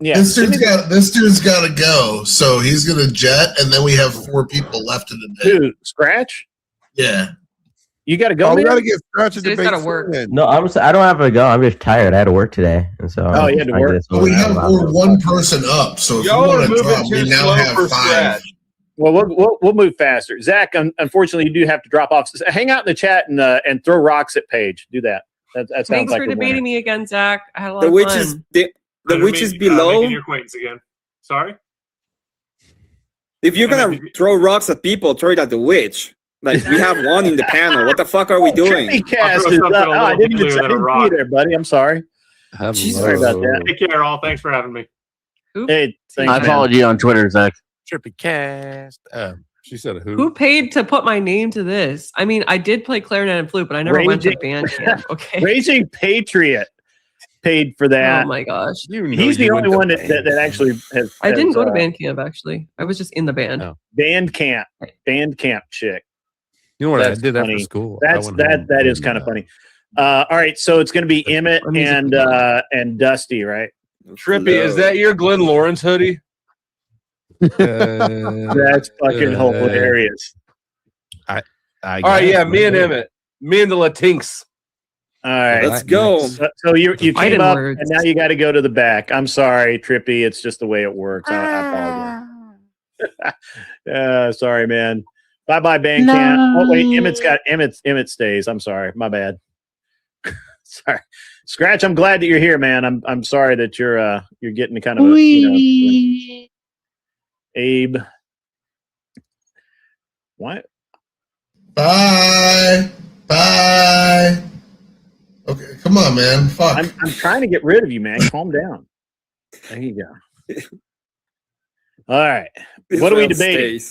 Yeah. This dude's got to go, so he's gonna jet, and then we have 4 people left in the day. Dude, Scratch? Yeah. You got to go, Oh, we man? got to get Scratch a He's debate. gotta work. started. No, I don't have to go. I'm just tired. I had to work today, and so. Oh, you had to I work. just But we wasn't have allowed to- one person up, so if Y'all you are want to moving drop, we too now slow have for 5. Scratch. Well, we'll move faster. Zach, unfortunately, you do have to drop off. Hang out in the chat and throw rocks at Paige. Do that. That sounds Thanks like for a winner. debating me again, Zach. I had a lot The of witch fun. is the Pleasure witch is making below. your acquaintance again. Sorry? If you're gonna throw rocks at people, throw it at the witch. Like we have one in the panel. What the fuck are we doing? Trippy cast throw is something up. a Oh, I little didn't even clearer say than a rock. there, buddy. I'm sorry. Sorry about that. Take care, all. Thanks for having me. Hey, thanks, I man. followed you on Twitter, Zach. Trippy cast. She said a who? Who paid to put my name to this? I mean, I did play clarinet and flute, but I never went to band camp. Okay. Raging Patriot. paid for that. Oh my gosh. He's the only one that actually has. I didn't go to has, band camp actually. I was just in the band. band camp chick. You know what? That's I did that funny. for school. I That's went that home that is and, kind of funny. All right, so it's going to be Emmett and Dusty, right? Trippy, is that your Glenn Lawrence hoodie? That's fucking hilarious. I All right, yeah, me and Emmett, me and the Latinx. All right, Let's go. So you came Fighting up, words. and now you got to go to the back. I'm sorry, Trippy. It's just the way it works. I apologize. Sorry, man. Bye, bye, Bandcamp. Oh wait, Emmett stays. I'm sorry, my bad. Sorry, Scratch. I'm glad that you're here, man. I'm sorry that you're getting kind of a, Abe. What? Bye. Bye. Okay, come on, man. Fuck. I'm trying to get rid of you, man. Calm down. There you go. All right. What are we debating?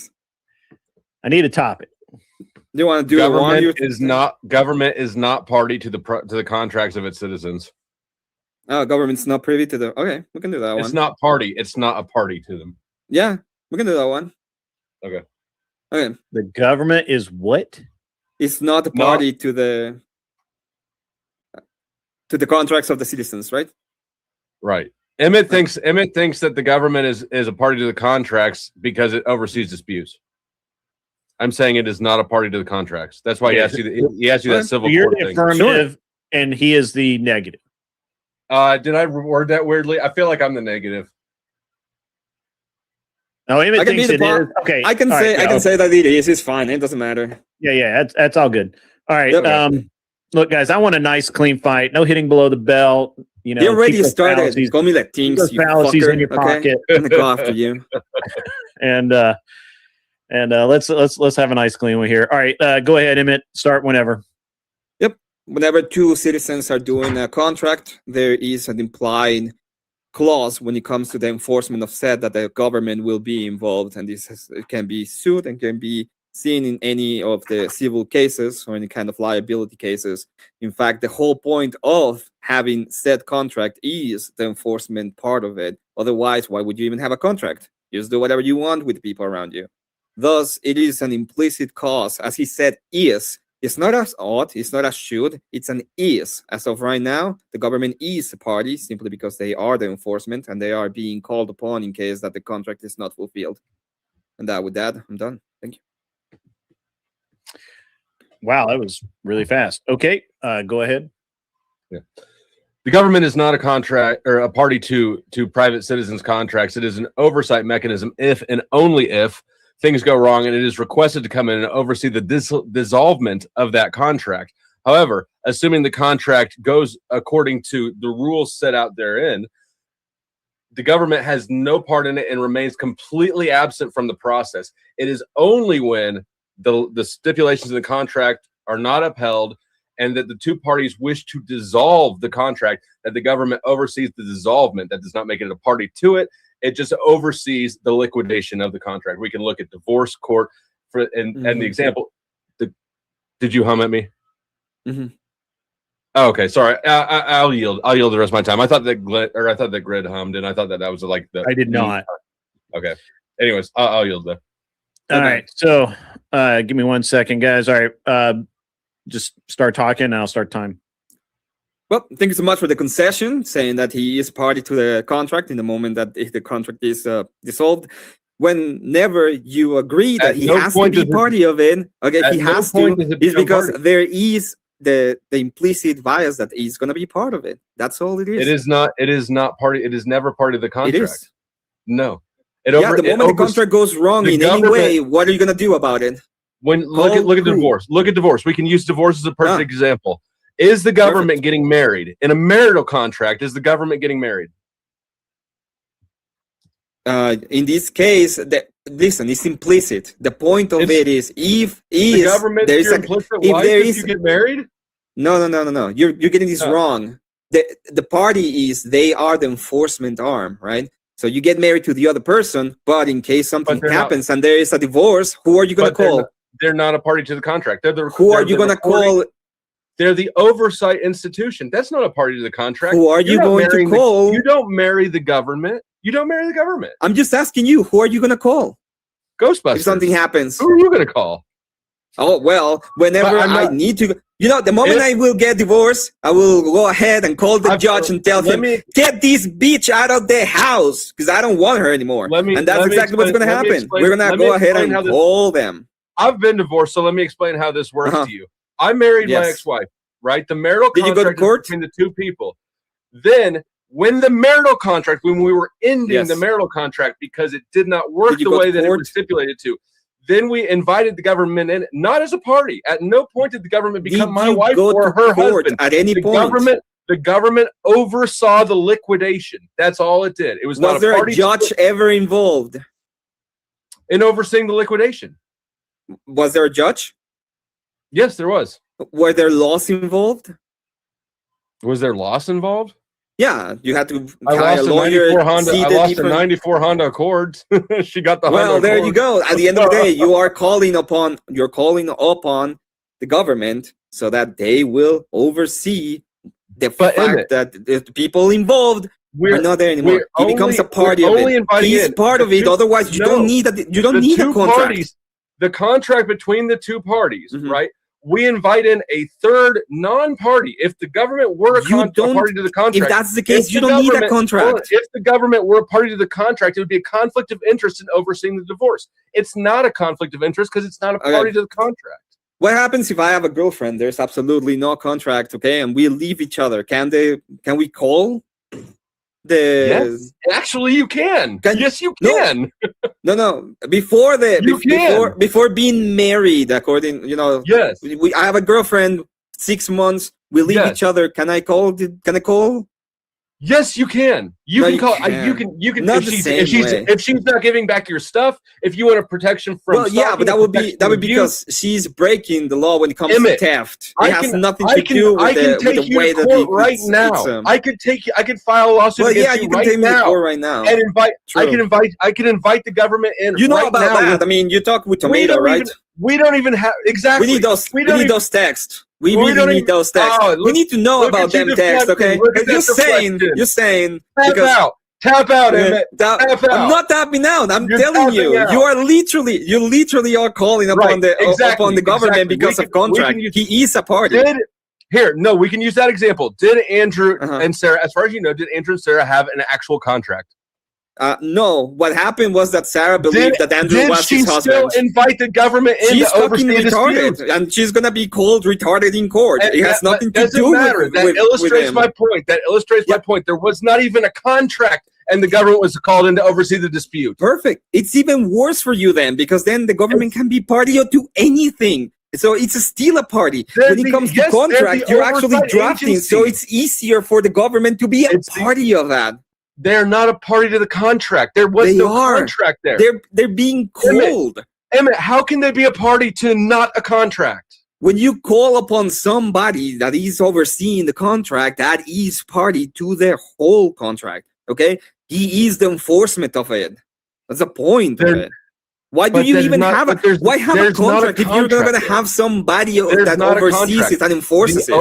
I need a topic. You want to do government is not party to the contracts of its citizens. Oh, government's not privy to the. Okay, we can do that one. It's not party. It's not a party to them. Yeah, we can do that one. Okay. Okay. The government is what? It's not a party to the contracts of the citizens, right? Right. Emmett thinks that the government is a party to the contracts because it oversees disputes. I'm saying it is not a party to the contracts. That's why he asked you that civil You're court the thing. affirmative, and he is the negative. Did I word that weirdly? I feel like I'm the negative. No, Emmett I can thinks be the it is. Okay, I can all say right, I can say that it is. It's fine. It doesn't matter. Yeah, that's all good. All right. Yep. Look, guys, I want a nice, clean fight. No hitting below the belt. You know, You already keep those started. fallacies- Call me like keep things. those You fallacies fucker. in your Okay? pocket. I'm gonna go after you. and let's have a nice, clean one here. All right, go ahead, Emmett. Start whenever. Yep. Whenever two citizens are doing a contract, there is an implied clause when it comes to the enforcement of said that the government will be involved, and it can be sued and can be seen in any of the civil cases or any kind of liability cases. In fact, the whole point of having said contract is the enforcement part of it. Otherwise, why would you even have a contract? You just do whatever you want with people around you. Thus, it is an implicit cause, as he said, is. It's not as ought, it's not as should, it's an is. As of right now, the government is a party simply because they are the enforcement and they are being called upon in case that the contract is not fulfilled. And with that, I'm done. Thank you. Wow, that was really fast. Okay, go ahead. Yeah. The government is not a contract or a party to private citizens' contracts. It is an oversight mechanism if and only if things go wrong, and it is requested to come in and oversee the dissolvement of that contract. However, assuming the contract goes according to the rules set out therein, the government has no part in it and remains completely absent from the process. It is only when the stipulations in the contract are not upheld and that the two parties wish to dissolve the contract that the government oversees the dissolvement. That does not make it a party to it. It just oversees the liquidation of the contract. We can look at divorce court and the example. Did you hum at me? Mm-hmm. Oh, okay, sorry. I'll yield. I'll yield the rest of my time. I thought that Grid hummed, and I thought that was like the. I did not. Okay. Anyways, I'll yield there. All right. So, give me 1 second, guys. All right. Just start talking, and I'll start time. Well, thank you so much for the concession, saying that he is party to the contract in the moment that if the contract is dissolved. Whenever you agree that he has to be party of it, okay, he has to, is because there is the implicit bias that he's going to be part of it. That's all it is. It is not. It is not party. It is never part of the contract. It is. No. The moment the contract goes wrong in any way, what are you going to do about it? When look at divorce. Look at divorce. We can use divorce as a perfect example. Is the government getting married in a marital contract? Is the government getting married? In this case, listen, it's implicit. The point of it is if the government there is your implicit wife if you get married. No. You're getting this wrong. The party is they are the enforcement arm, right? So you get married to the other person, but in case something happens and there is a divorce, who are you going to call? They're not a party to the contract. Who are you going to call? They're the oversight institution. That's not a party to the contract. Who are You're you not going to marrying call? You don't marry the government. You don't marry the government. I'm just asking you, who are you going to call? Ghostbusters. If something happens. Who are you going to call? Oh, well, whenever But I'm I not- need to, the moment If- I will get divorced, I will go ahead and call the judge and tell him, get this bitch out of the house because I don't want her anymore. And that's exactly what's going to happen. We're going to go ahead and call them. I've been divorced, so let me explain how this works Uh-huh. to you. I married my Yes. ex-wife, right? The marital Did you contract go to court? is between the two people. Then, when the marital contract, when we were ending Yes. the marital contract because it did not work Did you the go way to that it court? was stipulated to, then we invited the government in, not as a party. At no point did the government become Did my you wife go or to her court husband. at any the point? The government oversaw the liquidation. That's all it did. It was not Was a there a party judge ever involved? in overseeing the liquidation. Was there a judge? Yes, there was. Were there laws involved? Was there loss involved? Yeah, you had to I hire lost a a lawyer. 94 Honda. see I the lost a different- 94 Honda Accords. She got the Well, Honda there Accord. you go. At the end of the day, you're calling upon the government so that they will oversee the fact Emmett, that the people involved are not there anymore. He becomes a party of it. He's part of it. Otherwise, you don't need a contract. The contract between the two parties, Mm-hmm. right? We invite in a third non-party. If the government were a party to the contract, if that's the case, if you the don't need a government- contract. hold on, If the government were a party to the contract, it would be a conflict of interest in overseeing the divorce. It's not a conflict of interest because it's not a Okay. party to the contract. What happens if I have a girlfriend? There's absolutely no contract, okay, and we leave each other. Can we call the? Yes, actually, you can. Yes, you can. No. Before before being married, according Yes. I have a girlfriend. 6 months. We leave Yes. each other. Can I call? Can I call? Yes, you can. You No, can you call. can't. You can. Not If the she's, same way. if she's not giving back your stuff, if you want a protection from. Well, yeah, but that would be because she's breaking the law when it comes Emmett, to theft. It has nothing I to can, do I with can the take you way to that court right it's, now. I could take you. I could file a lawsuit Well, against yeah, you you can right take me to now. court right now. And invite. I True. can invite the government in. You know right about now that. with- I mean, you talk with We Tomato, don't right? even- we don't even have exactly. We need those. We need those texts. We We really don't need even- those texts. Oh, we look- need to know look about at you them texts, deflecting. okay? Look at that You're saying. Tap because- out. Tap out, Emmett. Tap Tap out. I'm not tapping out. I'm You're telling you, tapping out. you literally are calling upon Right, upon the government exactly. because We of can- we contract. can use- He is a party. No, we can use that example. Did Andrew Uh-huh. and Sarah, as far as you know, did Andrew and Sarah have an actual contract? No, what happened was that Sarah believed that Andrew did was she his husband. still invite the government in She's to oversee fucking the retarded, dispute? and she's gonna be called retarded in court. And It has that- nothing that to doesn't do matter. with That with illustrates him. my point. That illustrates my point. There was not even a contract, and the government was called in to oversee the dispute. Perfect. It's even worse for you then, because then the government can be party to anything. So it's still a party. They're When it the- comes to yes, they're contract, the you're actually oversight drafting. So agency. it's easier for the government to be a party of that. They're not a party to the contract. There was They no are. contract there. They're being called. Emmett, how can they be a party to not a contract? When you call upon somebody that is overseeing the contract, that is party to the whole contract. Okay, he is the enforcement of it. That's the point of it. Why do but you there's even not- have a but there's- why have a there's not a contract if you're not contract going to have somebody There's that not a oversees contract. it and enforces the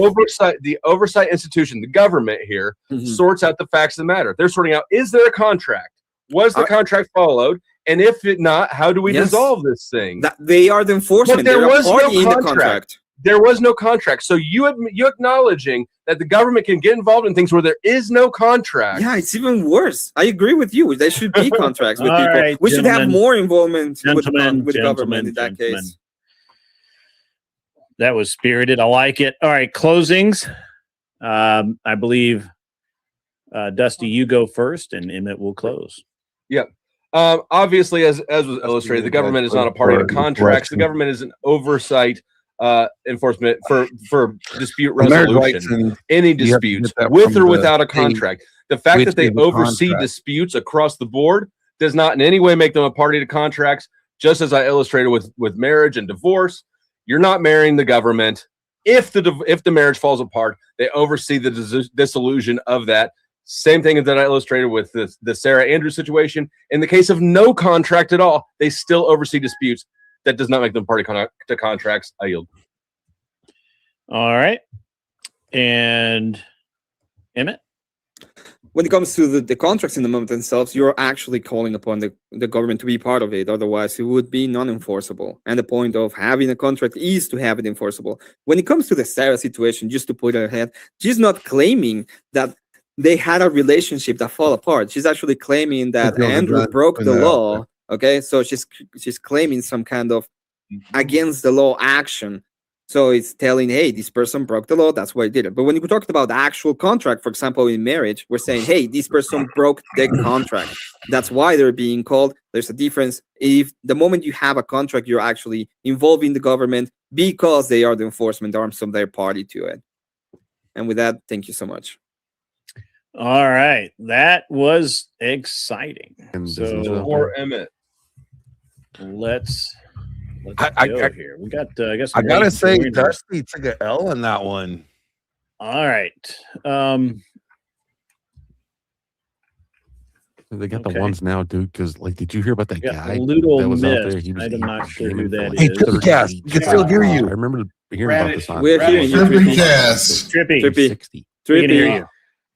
it? The oversight institution, the government here, sorts out the facts of the matter. They're sorting out: is there a contract? Was the contract followed? And if it not, how do we Yes. dissolve this thing? That they are the enforcement. But there They're was a party no in the contract. contract. There was no contract. So you acknowledging that the government can get involved in things where there is no contract. Yeah, it's even worse. I agree with you. There should be contracts with All people. right, We should have gentlemen. more involvement with the government Gentlemen, in that case. That was spirited. I like it. All right, closings. I believe Dusty, you go first, and Emmett will close. Yeah. Obviously, as was illustrated, the government is not a party to contracts. The government is an oversight enforcement for dispute Marriage rights resolution. and Any you have to disputes, get that with from or the without a state contract. The fact with that they the oversee contract. disputes across the board does not in any way make them a party to contracts. Just as I illustrated with marriage and divorce, you're not marrying the government. If the marriage falls apart, they oversee the dissolution of that. Same thing that I illustrated with the Sarah Andrews situation. In the case of no contract at all, they still oversee disputes. That does not make them party to contracts. I yield. All right. And Emmett? When it comes to the contracts in the moment themselves, you're actually calling upon the government to be part of it. Otherwise, it would be non-enforceable. And the point of having a contract is to have it enforceable. When it comes to the Sarah situation, just to put her ahead, she's not claiming that they had a relationship that fell apart. She's actually claiming that Andrew broke the law. Okay, so she's claiming some kind of against the law action. So it's telling, hey, this person broke the law. That's why he did it. But when you talk about the actual contract, for example, in marriage, we're saying, hey, this person broke the contract. That's why they're being called. There's a difference. If the moment you have a contract, you're actually involving the government because they are the enforcement arm, so they're party to it. And with that, thank you so much. All right. That was exciting. So Or Emmett. Let's I go here. We got I guess I gotta say, Dusty took an L in that one. All right. They got the ones now, dude. Because, like, did you hear about that guy Little that was out Miss. there? He was I'm not sure who gaming for, that like, is. Hey, Trippycast, we can still hear you. I remember hearing about this on We're hearing you, Trippycast. Trippy. 60. We can hear you.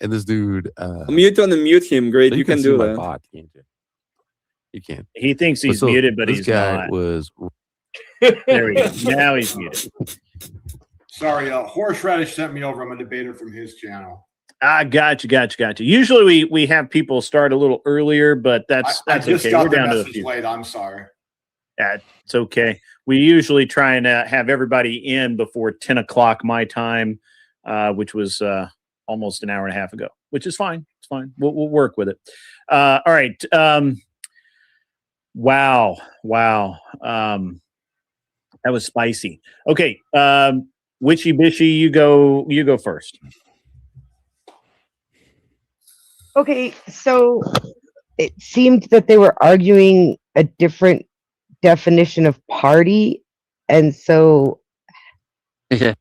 And this dude, Mute and unmute him. Great, so you can see do my that. bot, can't you? You can't. He thinks he's So muted, but this he's guy not. was. There we go. Now he's muted. Sorry, Horseradish sent me over. I'm a debater from his channel. Gotcha. Usually we have people start a little earlier, but that's I just okay. got We're the down to a message few. late. I'm sorry. Yeah, it's okay. We usually try and have everybody in before 10 o'clock my time, which was almost an hour and a half ago, which is fine. It's fine. We'll work with it. All right. Wow. That was spicy. Okay. Witchy Bishy, you go first. Okay, so it seemed that they were arguing a different definition of party, and so I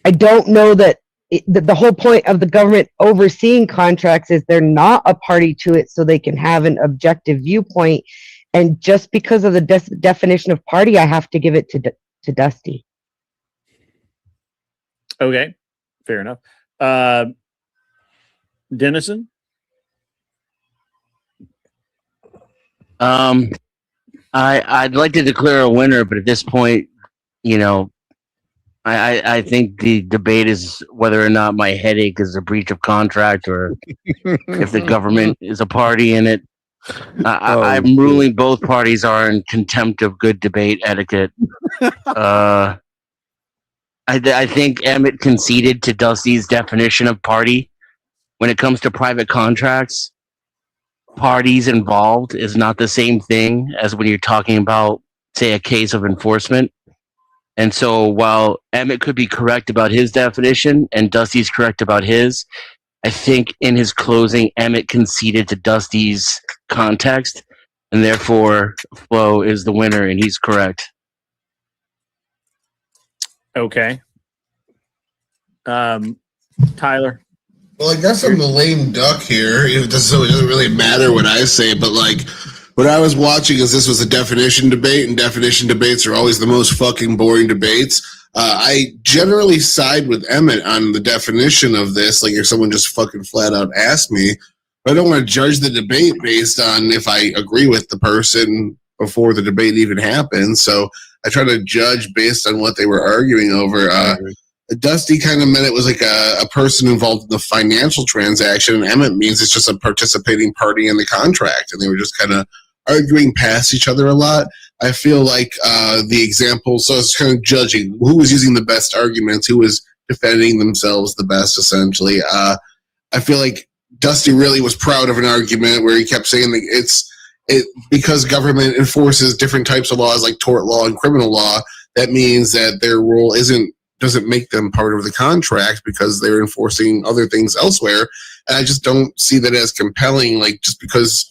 don't know that the whole point of the government overseeing contracts is they're not a party to it, so they can have an objective viewpoint. And just because of the definition of party, I have to give it to Dusty. Okay, fair enough. Dennison? I'd like to declare a winner, but at this point, you know, I think the debate is whether or not my headache is a breach of contract or if the government is a party in it. I'm ruling both parties are in contempt of good debate etiquette. I think Emmett conceded to Dusty's definition of party. When it comes to private contracts, parties involved is not the same thing as when you're talking about, say, a case of enforcement. And so while Emmett could be correct about his definition and Dusty's correct about his, I think in his closing, Emmett conceded to Dusty's context, and therefore Flo is the winner and he's correct. Okay. Tyler? Well, I guess I'm the lame duck here. It doesn't really matter what I say, but like what I was watching is this was a definition debate, and definition debates are always the most fucking boring debates. I generally side with Emmett on the definition of this. Like if someone just fucking flat out asked me, I don't want to judge the debate based on if I agree with the person before the debate even happens. So I try to judge based on what they were arguing over. Dusty kind of meant it was like a person involved in the financial transaction, and Emmett means it's just a participating party in the contract, and they were just kind of arguing past each other a lot. I feel like the example, so it's kind of judging who was using the best arguments, who was defending themselves the best, essentially. I feel like Dusty really was proud of an argument where he kept saying that because government enforces different types of laws like tort law and criminal law, that means that their role doesn't make them part of the contract because they're enforcing other things elsewhere. And I just don't see that as compelling. Like just because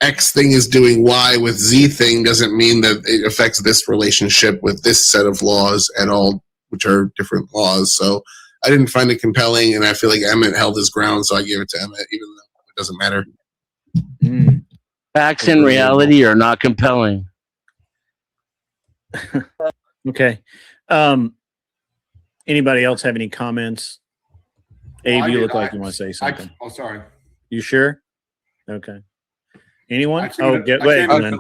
X thing is doing Y with Z thing doesn't mean that it affects this relationship with this set of laws at all, which are different laws. So I didn't find it compelling, and I feel like Emmett held his ground, so I gave it to Emmett, even though it doesn't matter. Facts and reality are not compelling. Okay. Anybody else have any comments Abe, I you did. look like you want to say something. Oh, sorry. You sure? Okay. Anyone? Actually, Go I ahead, can't- Glenn.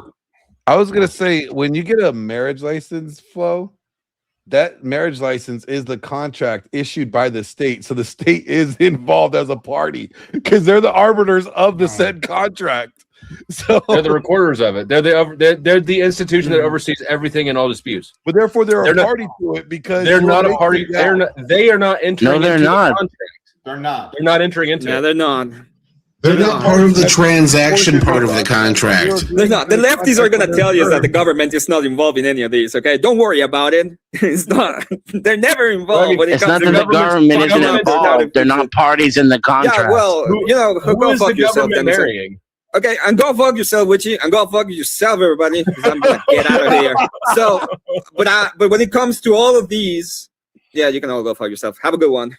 I was gonna say when you get a marriage license, Flo, that marriage license is the contract issued by the state, so the state is involved as a party because they're the arbiters of the said contract. So They're the recorders of it. They're the institution that oversees everything and all disputes. But therefore, they're a They're not- party to it because They're you're not a making party. that. They are not entering. No, they're into the not. contract. They're not. They're not entering into No, it. they're not. They're not part of the transaction part of the contract. They're not. The lefties are gonna tell you that the government is not involved in any of these. Okay, don't worry about it. It's not. They're never involved. When it It's comes not to that the government isn't government is not involved. They're not parties in the contract. Yeah, well, you know, Who go is fuck the yourself. government Then. marrying? Okay, and go fuck yourself, Witchy, and go fuck yourself, everybody. 'Cause I'm gonna get out of here. So, but when it comes to all of these, yeah, you can all go fuck yourself. Have a good one.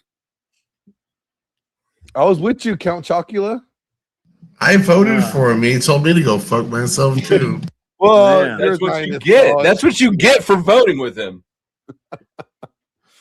I was with you, Count Chocula. I voted for him. He told me to go fuck myself too. Well, Yeah. you're That's what dying you to get. thought. That's what you get for voting with him.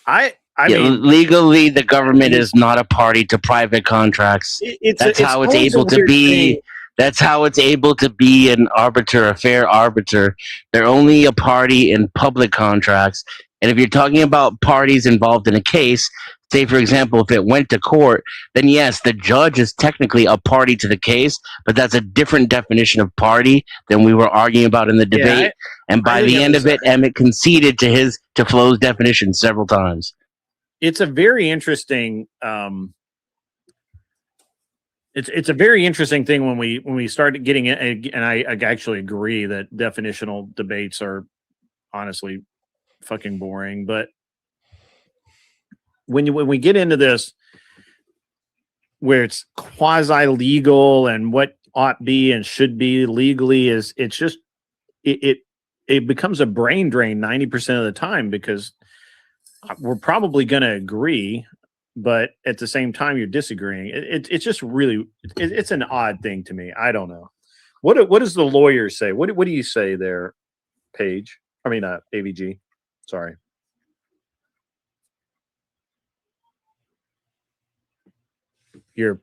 I Yeah, mean, legally, the government is not a party to private contracts. That's how it's always a able to weird be. thing. That's how it's able to be an arbiter, a fair arbiter. They're only a party in public contracts. And if you're talking about parties involved in a case, say for example, if it went to court, then yes, the judge is technically a party to the case, but that's a different definition of party than we were arguing about in the Yeah, debate. And by I think the it end was of it, Emmett conceded to Flo's definition several times. it's a very interesting it's a very interesting thing when we start getting it, and I actually agree that definitional debates are honestly fucking boring, but when we get into this where it's quasi legal and what ought be and should be legally is it's just it becomes a brain drain 90% of the time, because we're probably going to agree, but at the same time you're disagreeing. It's just really it's an odd thing to me. I don't know. What does the lawyer say? What do you say there, Paige? I mean, AVG. Sorry. You're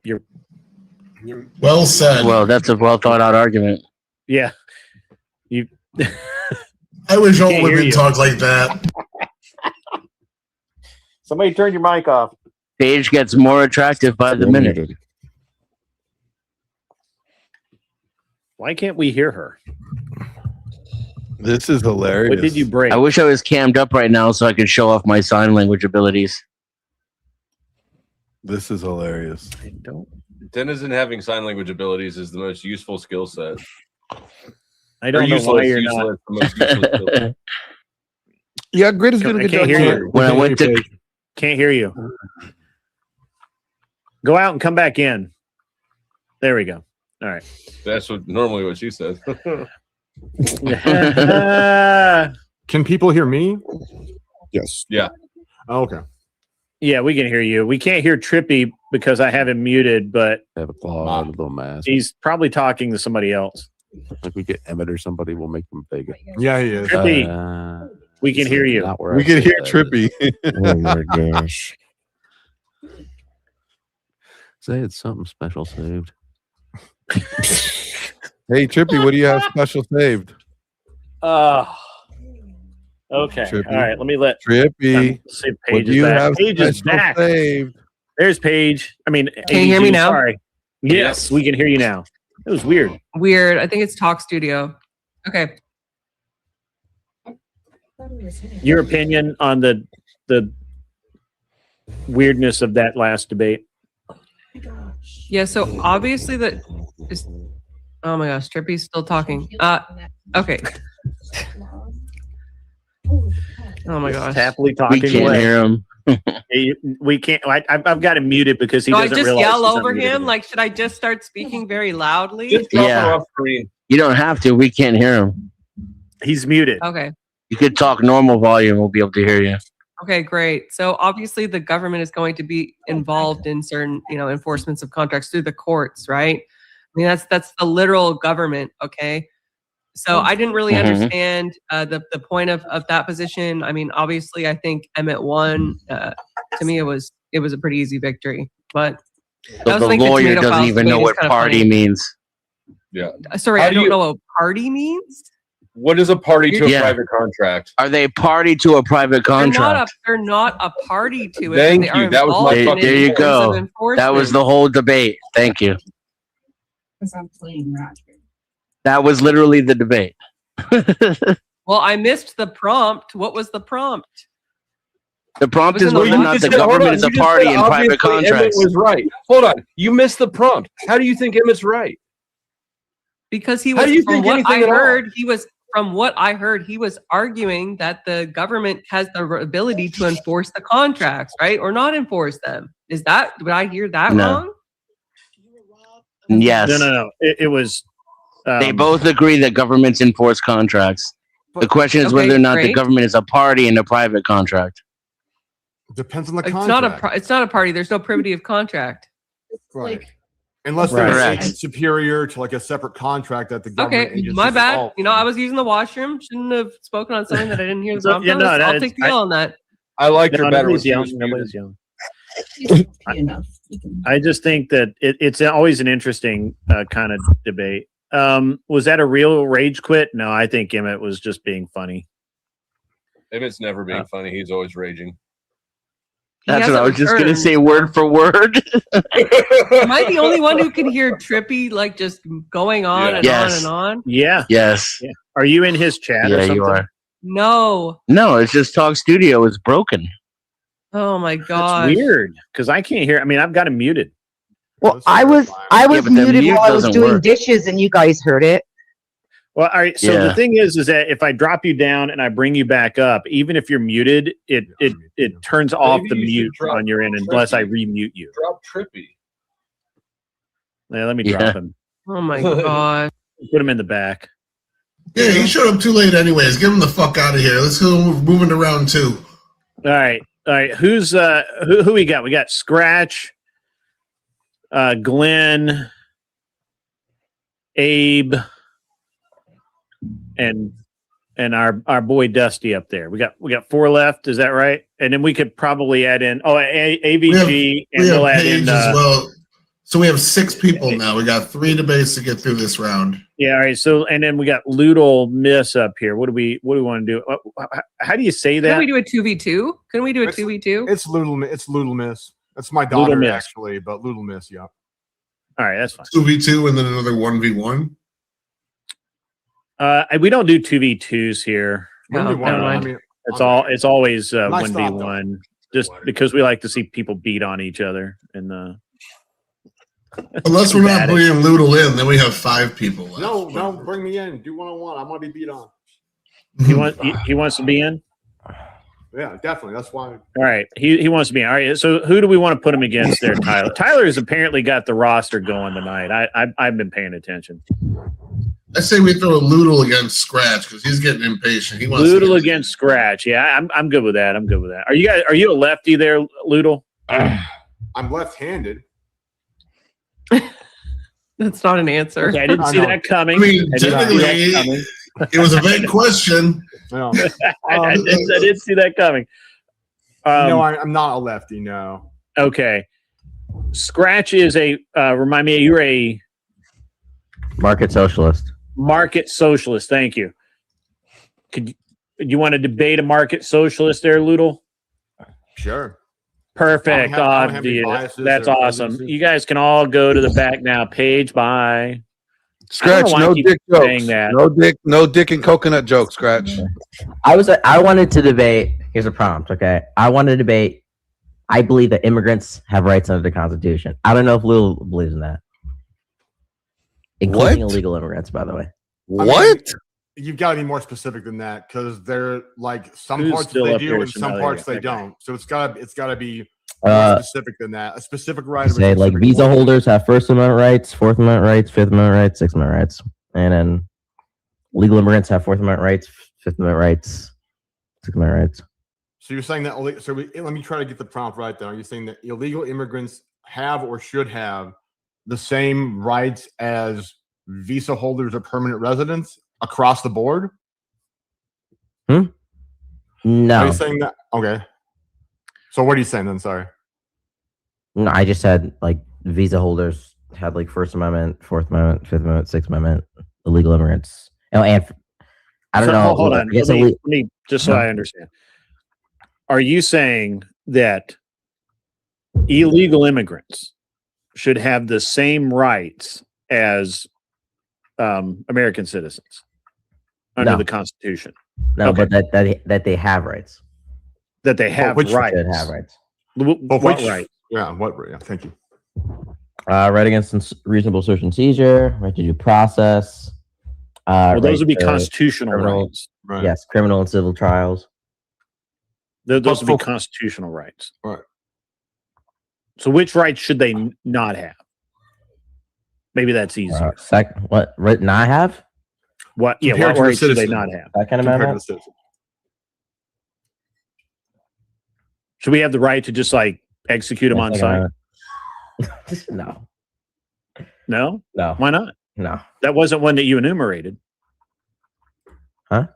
Well said. Well, that's a well thought out argument. yeah. You I wish all Can't hear women you. talk like that. somebody turn your mic off. Paige gets more attractive by the minute. Muted. Why can't we hear her? This is hilarious. What did you break? I wish I was cammed up right now so I could show off my sign language abilities. This is hilarious. I don't Denizen having sign language abilities is the most useful skill set. I don't know why you're not. useless, the most useful skill set. Yeah, Grit is going I to can't get hear you. When I went to Can't hear you. Go out and come back in. There we go. All right. That's normally what she says. Can people hear me? Yes. Yeah. Oh, okay. Yeah, we can hear you. We can't hear Trippy because I have him muted, but Have a claw, a little mask. he's probably talking to somebody else. Like we get Emmett or somebody, we'll make them big. Yeah, he is. Trippy, we can hear you. Not where We I can said hear that. Trippy. Oh my gosh. Say it's something special saved. Hey, Trippy, what do you have special saved? Okay. Trippy. All right. Let me let Trippy, see if what Paige do is you back. have Paige is special back. saved? There's Paige. I mean, Can you hear me AVG, now? Sorry. Yes, we can hear you now. It was weird. Weird. I think it's Talk Studio. Okay. Your opinion on the weirdness of that last debate? Yeah, so obviously that is oh my gosh, Trippy's still talking. Okay. Oh my gosh. Happily talking. We can't away. hear him. We can't. I've got him muted because he Do I doesn't just realize. yell he's over unmuted him? again. Like, should I just start speaking very loudly? Just drop Yeah. her off screen. You don't have to. We can't hear him. He's muted. Okay. You could talk normal volume. We'll be able to hear you. Okay, great. So obviously the government is going to be involved in certain, enforcements of contracts through the courts, right? I mean, that's the literal government, okay? So I didn't really Mhm. understand the point of that position. I mean, obviously I think Emmett won. To me, it was a pretty easy victory. but So that was the like lawyer tomato doesn't files even debate know is what kinda party funny. means. Yeah. Sorry, How I do don't you- know what party means. What is a party to a Yeah. private contract? Are they party to a private contract? They're not a party to it. Thank but they you. are That was my involved in fucking it There you in terms of go. That was enforcement. the whole debate. Thank you. Because I'm playing Roger. That was literally the debate. Well, I missed the prompt. What was the prompt? The prompt Was is in the whether or law. not You the just said- hold government on, is you a just party said in private obviously Emmett contracts. was right. Hold on. You missed the prompt. How do you think Emmett's right? Because he How was do you from think what anything I at all? heard, he was arguing that the government has the ability to enforce the contracts, right? Or not enforce them. Did I hear that No. wrong? Yes. No. It was. They both agree that governments enforce contracts. The question is Okay, whether or not the great. government is a party in a private contract. Depends on the It's contract. not a party. There's no privity of contract. Right. Unless Right. they're Correct. superior to like a separate contract that the government Okay, agency my is bad. involved You know, I was using the washroom. Shouldn't have spoken on something that I didn't hear the So, prompt yeah, on. no, I'll that's- take the L on that. I liked her No, better. when nobody's she was yelling. Nobody's muted. yelling. Enough. You can- I just think that it's always an interesting kind of debate. Was that a real rage quit? No, I think Emmett was just being funny. Emmett's never being funny. He's always raging. That's what I was hasn't just going to returned. say word for word. Am I the only one who can hear Trippy like just going on and Yes. on and on? Yeah. Yes. Yeah. Are you in his chat or Yeah, something? you are. No. No, it's just Talk Studio is broken. Oh my god. It's weird because I can't hear. I mean, I've got him muted. Well, I was Yeah, but the muted mute while I was doesn't doing work. dishes, and you guys heard it. Well, all right. So Yeah. the thing is that if I drop you down and I bring you back up, even if you're muted, it turns off Maybe the you should mute drop on your end unless I Trippy. remute you. Drop Trippy. Yeah, let me Yeah. drop him. Oh my god. Put him in the back. Yeah, he showed up too late anyways. Get him the fuck out of here. Let's go moving to round 2. All right. Who's who we got? We got Scratch, Glenn, Abe, and our boy Dusty up there. We got 4 left. Is that right? And then we could probably add in AVG and We have we'll add Paige in as well. So we have 6 people now. We got 3 debates to get through this round. yeah. All right. So and then we got Loodle Miss up here. What do we want to do? How do you say that? Can we do a 2v2? Can we do a It's- 2v2? It's Little Miss. That's my Little daughter Miss. actually, but Little Miss, yeah. All right, that's fine. 2v2 and then another 1v1. We don't do 2v2s here. No, 1v1, never I mind. mean, It's always Nice thought, 1v1, just because we like to see people beat on each other. And Unless we're not Bad. bringing Loodle in, then we have 5 people left. no, bring me in. Do 1-on-1. I want to be beat on. he wants to be in. Yeah, definitely. That's why. All right, he wants to be in. All right, so who do we want to put him against there, Tyler? Tyler has apparently got the roster going tonight. I've been paying attention. I say we throw a Loodle against Scratch because he's getting impatient. He wants Loodle to against Scratch. Yeah, I'm good with that. I'm good with that. Are you a lefty there, Loodle? I'm left-handed. That's not an answer. Okay, I didn't I see know. that coming. I mean, I didn't see that coming. It was a vague question. No, I did see that coming. no, I'm not a lefty. No. Okay. Scratch is a remind me, you're a Market socialist. market socialist. Thank you. Do you want to debate a market socialist there, Loodle? Sure. Perfect. I don't have any Dude, biases that's or awesome. prejudices. You guys can all go to the back now. Page bye. Scratch, why I no keep dick saying jokes. that. No dick and coconut jokes, Scratch. I wanted to debate. Here's a prompt. Okay, I wanted to debate. I believe that immigrants have rights under the Constitution. I don't know if Lou believes in that, including What? illegal immigrants, by the way. What? You've got to be more specific than that because they're like some Who's parts still they up do there? and some Somebody- parts they okay. don't. So it's got to be more Uh, specific than that. A specific right. of a Say like specific visa one. holders have First Amendment rights, Fourth Amendment rights, Fifth Amendment rights, Sixth Amendment rights, and then legal immigrants have Fourth Amendment rights, Fifth Amendment rights, Sixth Amendment rights. So you're saying that? Let me try to get the prompt right. Then are you saying that illegal immigrants have or should have the same rights as visa holders or permanent residents across the board? Are No, you saying that? Okay. So what are you saying then? Sorry. No, I just said like visa holders had like First Amendment, Fourth Amendment, Fifth Amendment, Sixth Amendment, illegal immigrants. Oh, and I don't So, know. hold I on. guess Let me just so No. I understand. Are you saying that illegal immigrants should have the same rights as American citizens under No. the Constitution? No, Okay. but that they have rights. That they have which rights. Should have rights. But What which, right? Yeah, what? Yeah, thank you. Right against reasonable search and seizure, right to due process. Well, those right would be to constitutional criminal- rights. Right. Yes, criminal and civil trials. Those would be for- constitutional rights. Right. So, which rights should they not have? Maybe that's easier. What right not have? What? Yeah. Compared What to the rights should they citizen. not have? Second Compared to Amendment. the citizen. Should we have the right to just like execute them on Second site? Amendment. No, No. no, Why not? no. That wasn't one that you enumerated. Huh?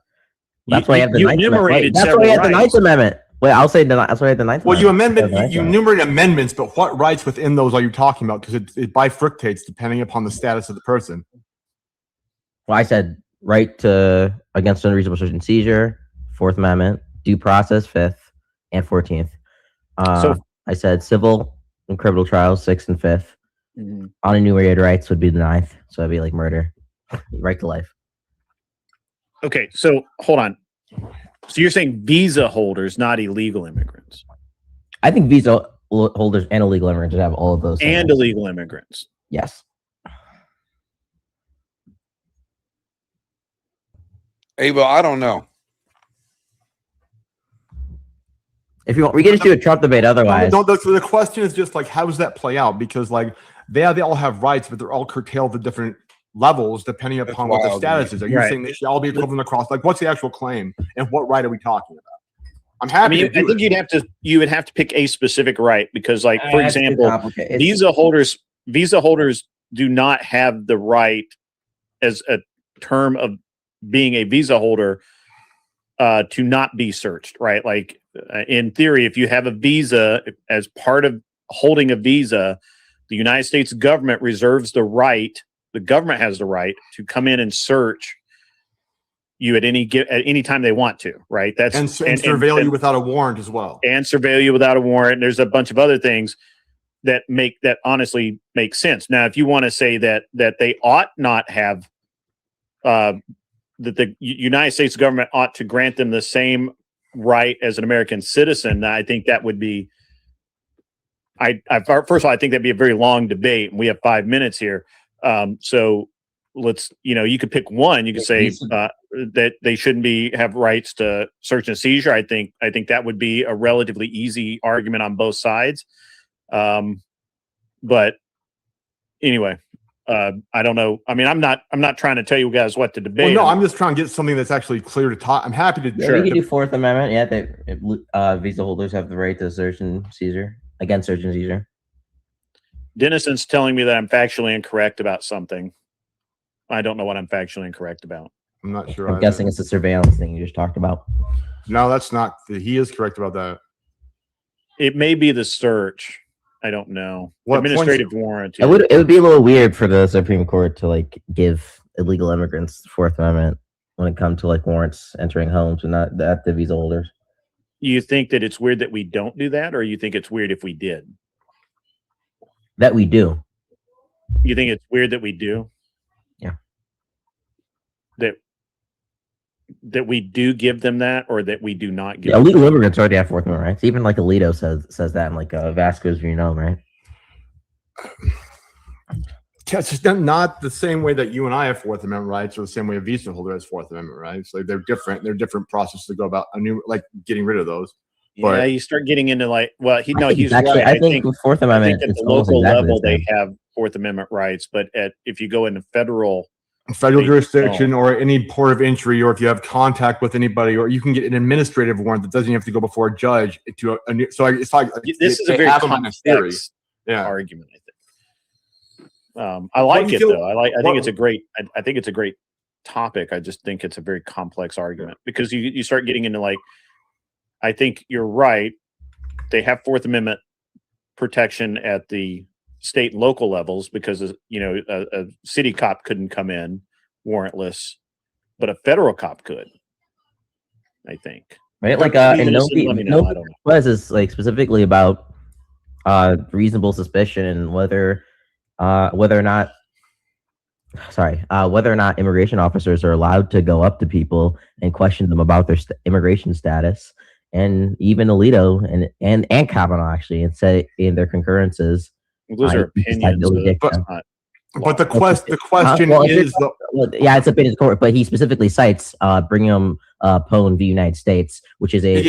That's why I have the you Ninth Amendment. Wait, enumerated that's why I several have the Ninth rights. Amendment. Wait, I'll say that's why I have the Ninth Well, you Amendment. you enumerate amendments, but what rights within those are you talking about? Because it bifurcates depending upon the status of the person. Well, I said right to against unreasonable search and seizure, Fourth Amendment, due process, Fifth and 14th. So- I said civil and criminal trials, 6th and 5th. Mhm. Unenumerated rights would be the 9th, so it'd be like murder, right to life. Okay. So hold on. So you're saying visa holders, not illegal immigrants, I think visa holders and illegal immigrants should have all of those. and things. illegal immigrants. Yes. Hey, well, I don't know. If you want, we can just do a Trump debate. Otherwise, No, the question is just like, how does that play out? Because like they all have rights, but they're all curtailed to different levels depending upon what the wild, status man. is. Are you Right. saying they should all be equivalent across? Like, what's the actual claim, and what right are we talking about? I'm I happy mean, to I do think it. you would have to pick a specific right because, like, for That's too example, complicated. visa holders do not have the right as a term of being a visa holder to not be searched, right? Like in theory, if you have a visa as part of holding a visa, the United States government reserves the right. The government has the right to come in and search you at any time they want to, right? That's and surveil you without a warrant as well. and surveil you without a warrant. There's a bunch of other things that honestly make sense. Now, if you want to say that they ought not have that the United States government ought to grant them the same right as an American citizen, I think that would be. First of all, I think that'd be a very long debate, and we have 5 minutes here. So let's, you could pick one. You could say that they shouldn't have rights to search and seizure. I think that would be a relatively easy argument on both sides. But anyway, I don't know. I mean, I'm not trying to tell you guys what to debate. Well, no, I'm just trying to get something that's actually clear to talk. I'm happy to. Yeah, we can do Fourth Amendment. Yeah, visa holders have the right to search and seizure against search and seizure. Dennison's telling me that I'm factually incorrect about something. I don't know what I'm factually incorrect about. I'm not sure. I'm either. guessing it's the surveillance thing you just talked about. No, that's not. He is correct about that. It may be the search. I don't know. What Administrative warrant. It would be a little weird for the Supreme Court to like give illegal immigrants the Fourth Amendment when it comes to like warrants entering homes and not the visa holders. You think that it's weird that we don't do that, or you think it's weird if we did? That we do. You think it's weird that we do? Yeah. That we do give them that, or that we do not give Yeah, them illegal immigrants already have Fourth Amendment rights. Even like Alito says that in like Vasquez Renome, right? Yeah, it's just not the same way that you and I have Fourth Amendment rights, or the same way a visa holder has Fourth Amendment rights. Like they're different. They're different processes to go about getting rid of those. Yeah, But you start getting into like, well, he's actually, right. I think with Fourth Amendment, I think at it's the almost local exactly the level, they same. have Fourth Amendment rights, but if you go into federal jurisdiction or any port of entry, or if you have contact with anybody, or you can get an administrative warrant that doesn't have to go before a judge to so it's like this is a they very have them in theory. complex Yeah. argument. I think. I like do you it feel- though. I think what- it's a great. I think it's a great topic. I just think it's a very complex argument because you start getting into like. I think you're right. They have Fourth Amendment protection at the state and local levels because a city cop couldn't come in warrantless, but a federal cop could. I think. Right, like Maybe and listen, let me know. I don't know. was is like specifically about reasonable suspicion and whether or not immigration officers are allowed to go up to people and question them about their immigration status. And even Alito and Kavanaugh actually, and say in their concurrences, those are opinions. But the question is, yeah, it's opinions court, but he specifically cites Brigham Pone v. United States, which is a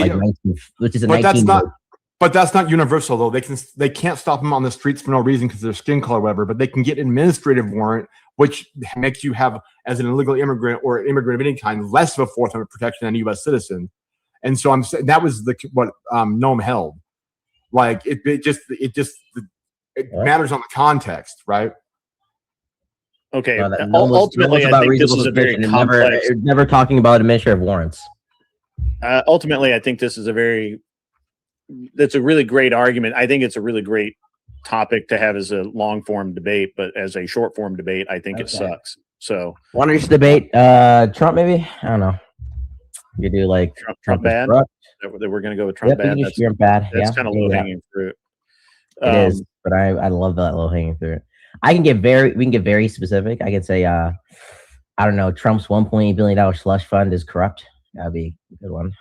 But that's not universal though. They can't stop them on the streets for no reason because of their skin color, or whatever. But they can get an administrative warrant, which makes you have, as an illegal immigrant or an immigrant of any kind, less of a Fourth Amendment protection than a U.S. citizen. And so I'm saying that was what Noam held. Like it matters on the context, right? Okay. Ultimately, I think this is a very complex. Never talking about administrative warrants. Ultimately, I think this is that's a really great argument. I think it's a really great topic to have as a long form debate, but as a short form debate, I think it sucks. So, want to debate Trump? Maybe, I don't know. You do like Trump bad. That we're going to go with Trump bad. That's kind of low hanging fruit. It is, but I love that low hanging fruit. We can get very specific. I can say, I don't know, Trump's $1.8 billion slush fund is corrupt. That'd be a good one.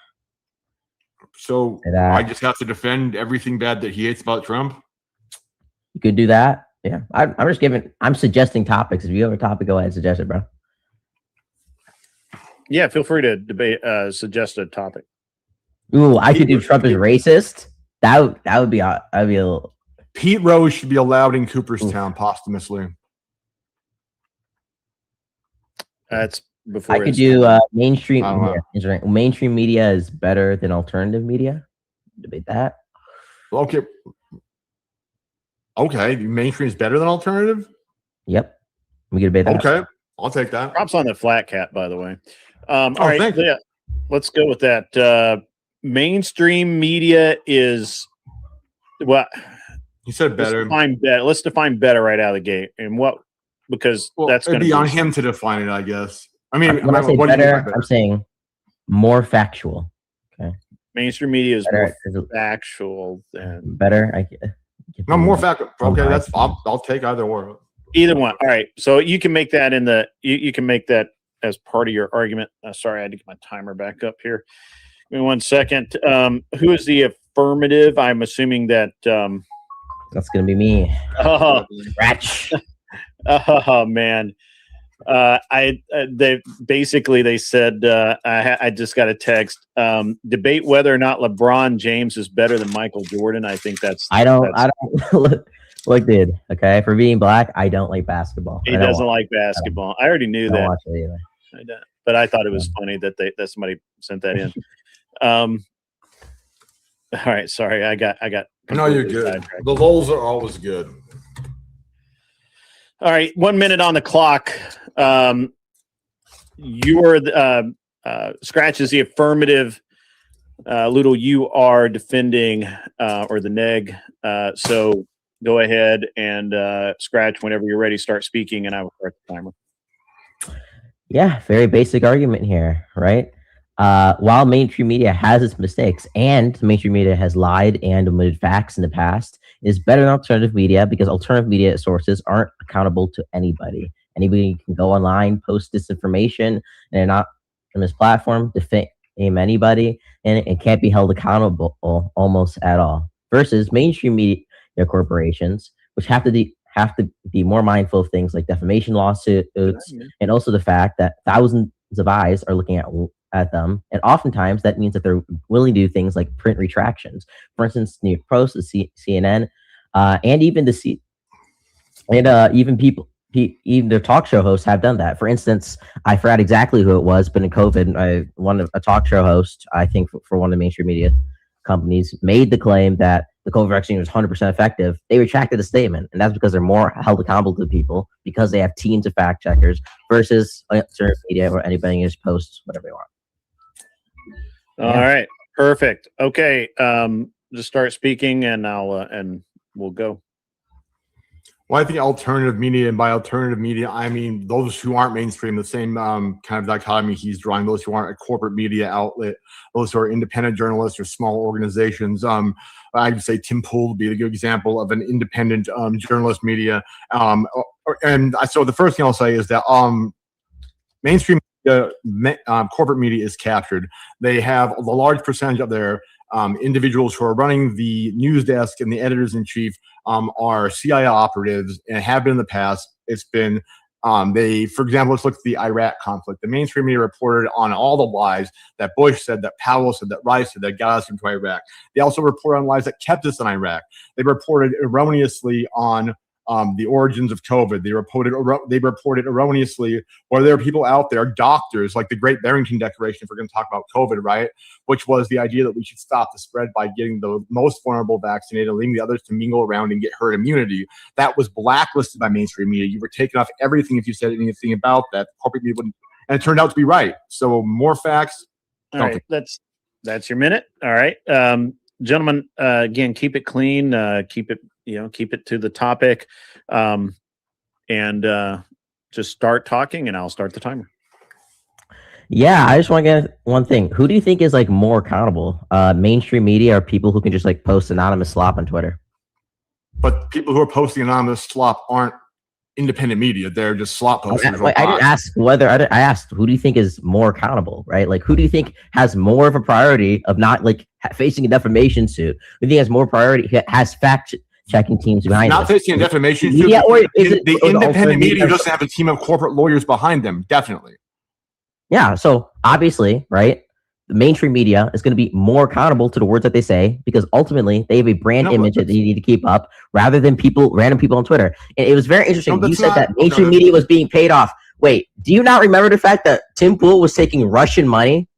So I just have to defend everything bad that he hates about Trump. You could do that. Yeah, I'm suggesting topics. If you have a topic, go ahead and suggest it, bro. Yeah, feel free to debate. Suggest a topic. Ooh, I could do Trump is racist. That would be a little. Pete Rose should be allowed in Cooperstown posthumously. That's before. I could do mainstream. Mainstream media is better than alternative media. Debate that. Okay. Mainstream is better than alternative. Yep. We can debate that. Okay, I'll take that. Props on the flat cat, by the way. All right, yeah, let's go with that. Mainstream media is what you said better. Let's define better right out of the gate, and what because that's going to be on him to define it, I guess. I mean, when I say better, I'm saying more factual. Okay. Mainstream media is more factual than better. More factual. Okay, I'll take either or. Either one. All right. So you can make that you can make that as part of your argument. Sorry, I had to get my timer back up here. Give me 1 second. Who is the affirmative? I'm assuming that that's going to be me. Oh, Scratch. Oh man. They said I just got a text. Debate whether or not LeBron James is better than Michael Jordan. I think I don't look, dude. Okay, for being black, I don't like basketball. He doesn't like basketball. I already knew that. Watch it either. I don't, but I thought it was funny that somebody sent that in. All right, sorry, I got. No, you're good. The lulls are always good. All right, 1 minute on the clock. Scratch is the affirmative. Ludo, you are defending or the neg. So go ahead and Scratch whenever you're ready. Start speaking, and I will start the timer. Yeah, very basic argument here, right? While mainstream media has its mistakes, and mainstream media has lied and omitted facts in the past, it is better than alternative media because alternative media sources aren't accountable to anybody. Anybody can go online, post disinformation, and they're not on this platform defame anybody, and it can't be held accountable almost at all. Versus mainstream media corporations, which have to be more mindful of things like defamation lawsuits, and also the fact that thousands of eyes are looking at them, and oftentimes that means that they're willing to do things like print retractions. For instance, New York Post, the CNN, and even even their talk show hosts have done that. For instance, I forgot exactly who it was, but in COVID, a talk show host, I think for one of the mainstream media companies, made the claim that the COVID vaccine was 100% effective. They retracted the statement, and that's because they're more held accountable to people because they have teams of fact checkers versus certain media or anybody can just post whatever they want. All right, perfect. Okay, just start speaking, and I'll we'll go. Well, I think alternative media, and by alternative media, I mean those who aren't mainstream, the same kind of dichotomy he's drawing, those who aren't a corporate media outlet, those who are independent journalists or small organizations. I'd say Tim Pool would be a good example of an independent journalist media. And so the first thing I'll say is that mainstream media, corporate media is captured. They have a large percentage of their individuals who are running the news desk and the editors-in-chief are CIA operatives and have been in the past. It's been for example, let's look at the Iraq conflict. The mainstream media reported on all the lies that Bush said, that Powell said, that Rice said, that got us into Iraq. They also reported on lies that kept us in Iraq. They reported erroneously on the origins of COVID. They reported erroneously, or there are people out there, doctors, like the Great Barrington Declaration, if we're going to talk about COVID, right? Which was the idea that we should stop the spread by getting the most vulnerable vaccinated, leaving the others to mingle around and get herd immunity. That was blacklisted by mainstream media. You were taken off everything if you said anything about that. Corporate media wouldn't, and it turned out to be right. So more facts. All right, that's your minute. All right, gentlemen. Again, keep it clean. Keep it to the topic, and just start talking, and I'll start the timer. Yeah, I just want to get one thing. Who do you think is like more accountable? Mainstream media or people who can just like post anonymous slop on Twitter? But people who are posting anonymous slop aren't independent media. They're just slop posters. I didn't ask whether I asked who do you think is more accountable, right? Like who do you think has more of a priority of not like facing a defamation suit? Who do you think has more priority, has fact-checking teams behind not it? facing a defamation suit. Yeah, or is the independent media doesn't have a team of corporate lawyers behind them. Definitely. Yeah, so obviously, right, the mainstream media is going to be more accountable to the words that they say because ultimately they have a brand image that they need to keep up rather than random people on Twitter. And it was very interesting. You said that mainstream media was being paid off. Wait, do you not remember the fact that Tim Pool was taking Russian money?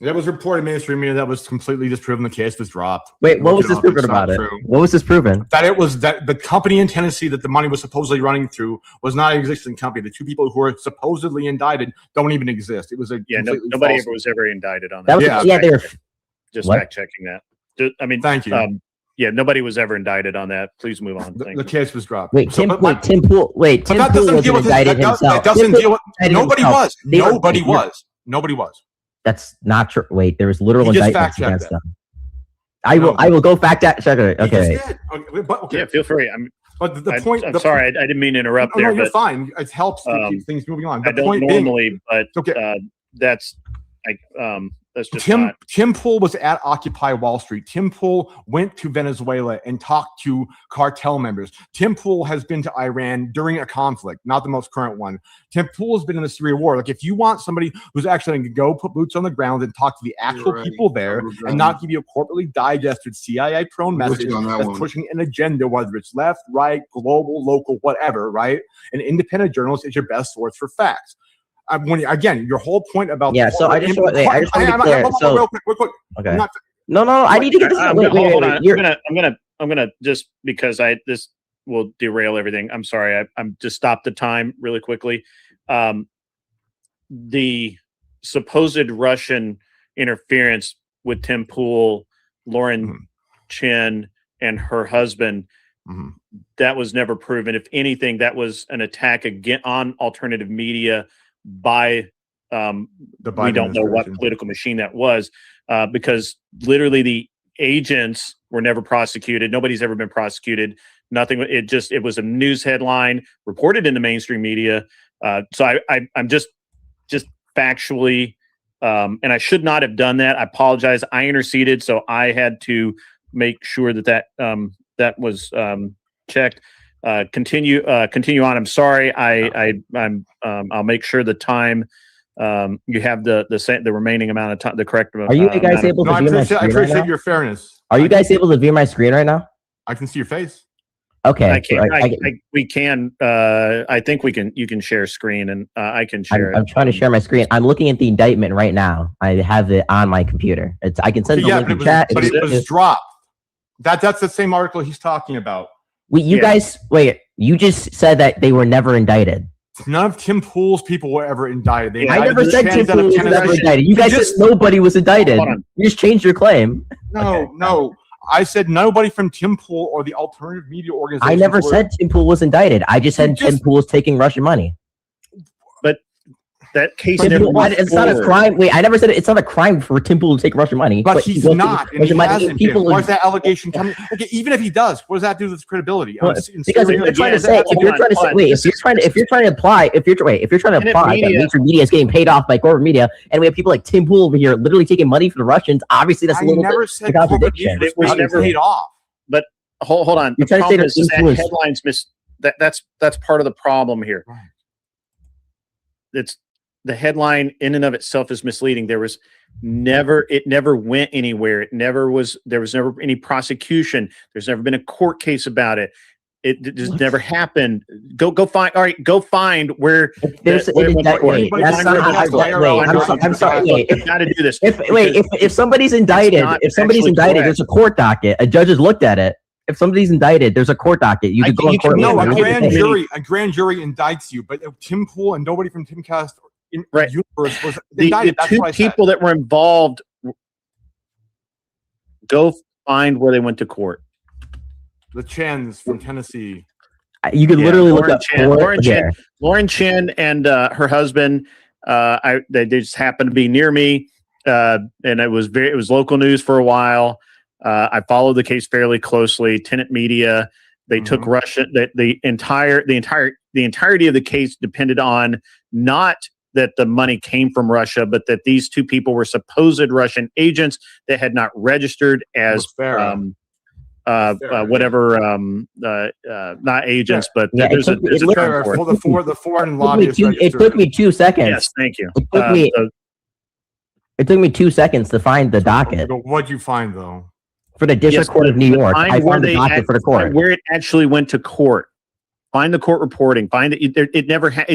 That was reported in mainstream media. That was completely disproven. The case was dropped. Wait, what was disproven about it? What was disproven? That it was that the company in Tennessee that the money was supposedly running through was not an existing company. The two people who were supposedly indicted don't even exist. It was a nobody ever was ever indicted on That that. was, they were just what? fact checking that. I mean, thank you. Yeah, nobody was ever indicted on that. Please move on. The case was dropped. Wait, Tim Pool wasn't indicted himself. That doesn't deal with. Nobody was. Nobody was. That's not true. Wait, there was literal You just indictments fact-checked against that. them. I will go fact check it. Okay. Yeah, feel free. But the point. I'm sorry, I didn't mean to interrupt No, there. you're but, fine. It helps to keep things moving on. I don't normally, but that's like that's just not. Tim Pool was at Occupy Wall Street. Tim Pool went to Venezuela and talked to cartel members. Tim Pool has been to Iran during a conflict, not the most current one. Tim Pool has been in the Syria war. Like, if you want somebody who's actually going to go put boots on the ground and talk to the actual people there and not give you a corporately digested CIA-prone message that's pushing an agenda, whether it's left, right, global, local, whatever, right? An independent journalist is your best source for facts. Again, your whole point about so I just want to be clear. So real quick. Okay. No, I need to get this. Hold on. I'm gonna just because this will derail everything. I'm sorry. I'm just stop the time really quickly. The supposed Russian interference with Tim Pool, Lauren Chin, and her husband. That was never proven. If anything, that was an attack again on alternative media by we don't know what political machine that was, because literally the agents were never prosecuted. Nobody's ever been prosecuted. Nothing. It was a news headline reported in the mainstream media. So I'm just factually, and I should not have done that. I apologize. I interceded, so I had to make sure that was checked. Continue on. I'm sorry. I'll make sure the time. You have the remaining amount of time. The correct. Are you guys able to view my screen? I appreciate right your fairness. Are you guys able to view my screen right now? I can see your face. Okay. I can. We can. I think we can. You can share screen, and I can share. I'm trying to share my screen. I'm looking at the indictment right now. I have it on my computer. I can send the link in chat. But it was dropped. That's the same article he's talking about. You guys, you just said that they were never indicted. None of Tim Pool's people were ever indicted. I never said Tim Pool was ever indicted. You guys said nobody was indicted. You just changed your claim. No. I said nobody from Tim Pool or the alternative media organization. I never said Tim Pool was indicted. I just said Tim Pool is taking Russian money. But that case Tim never Pool- went it's not a forward. crime. Wait, I never said it's not a crime for Tim Pool to take Russian money. But he's will not, take and he Russian money. hasn't People been. Where's that allegation coming? Okay, even if he does, what does that do with his credibility? Well, because if you're trying to say, if you're trying to say, wait, if you're trying to apply that mainstream media is getting paid off by corporate media, and we have people like Tim Pool over here literally taking money from the Russians, obviously that's a little bit of a contradiction. It was never paid off. But hold on. You're The trying to say problem that is that influence- headlines that's part of the problem here. It's the headline in and of itself is misleading. It never went anywhere. There was never any prosecution. There's never been a court case about it. It just never happened. Go find where There's where- I'm sorry. Wait, You've got to do this. If somebody's indicted, not there's correct. a court docket. A judge has looked at it. If somebody's indicted, there's a court docket. You could go in court. No, later. a grand jury indicts you, but Tim Pool and nobody from Timcast universe was The indicted. That's two what I said. people that were involved, go find where they went to court. The Chens from Tennessee. You could literally look Lauren up Chen, court Lauren Chen, there. Lauren Chen and her husband. They just happened to be near me, and it was local news for a while. I followed the case fairly closely. Tenant Media. They took Russia. The entirety of the case depended on not that the money came from Russia, but that these two people were supposed Russian agents that had not registered as not agents, but there's a term for it. The foreign lobbyists. It took me 2 seconds. Yes, thank you. It took me 2 seconds to find the docket What'd you find though? for the District Court of New York. I where found the they docket for the court. where it actually went to court. Find the court reporting. Find it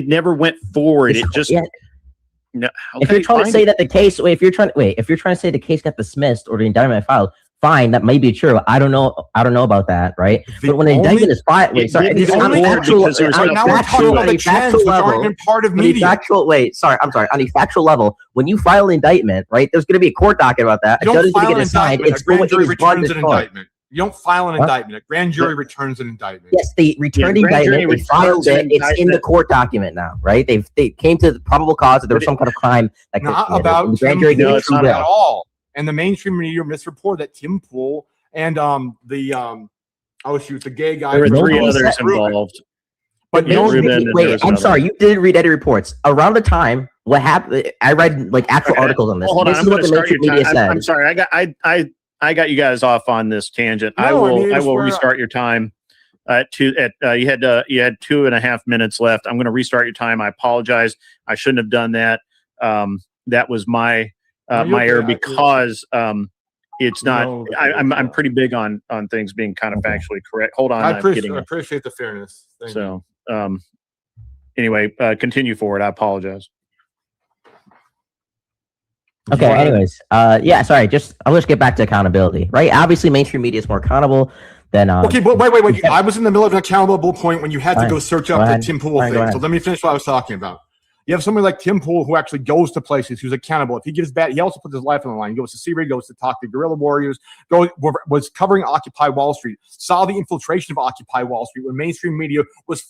never went forward. It just no. If you're trying to find say it. that the case, if you're trying to say the case got dismissed or the indictment filed, fine, that may be true. I don't know about that, right? But when the indictment is filed, on a factual level, when you file an indictment, right, there's going to be a court docket about that. A judge is going to get assigned. It's grand jury returns an this court. indictment. You don't file an indictment. A grand jury returns an indictment. Yes, they returned the indictment. They filed it. It's in the court document now, right? They came to the probable cause that there was some kind of crime that was Not committed. about And the grand Tim jury Pool gave it true at will. all. And the mainstream media misreported that Tim Pool and the gay guy. There were three Nobody others said- involved. But There was- Ruben, and there wait, was I'm another. sorry, you didn't read any reports. Around the time, what happened? I read like actual articles on this. Hold on, This I'm is going what to the start your mainstream media time. said. I'm sorry. I got you guys off on this tangent. I No, I will mean, I it's will where- restart your time. You had 2.5 minutes left. I'm going to restart your time. I apologize. I shouldn't have done that. That was my my error because it's not. I'm pretty big on things being kind of factually correct. Hold on, I I'm getting appreciate the fairness. Thank you. so. Anyway, continue forward. I apologize. Okay. Anyways, yeah. Sorry. I'll just get back to accountability. Right. Obviously, mainstream media is more accountable than. Okay, but wait. I was in the middle of an accountable point when you had to go search up the Tim Pool Go thing. ahead. So let me finish what I was talking about. You have somebody like Tim Pool who actually goes to places, who's accountable. If he gives bad, he also puts his life on the line. He goes to Syria, goes to talk to guerrilla warriors, was covering Occupy Wall Street, saw the infiltration of Occupy Wall Street when mainstream media was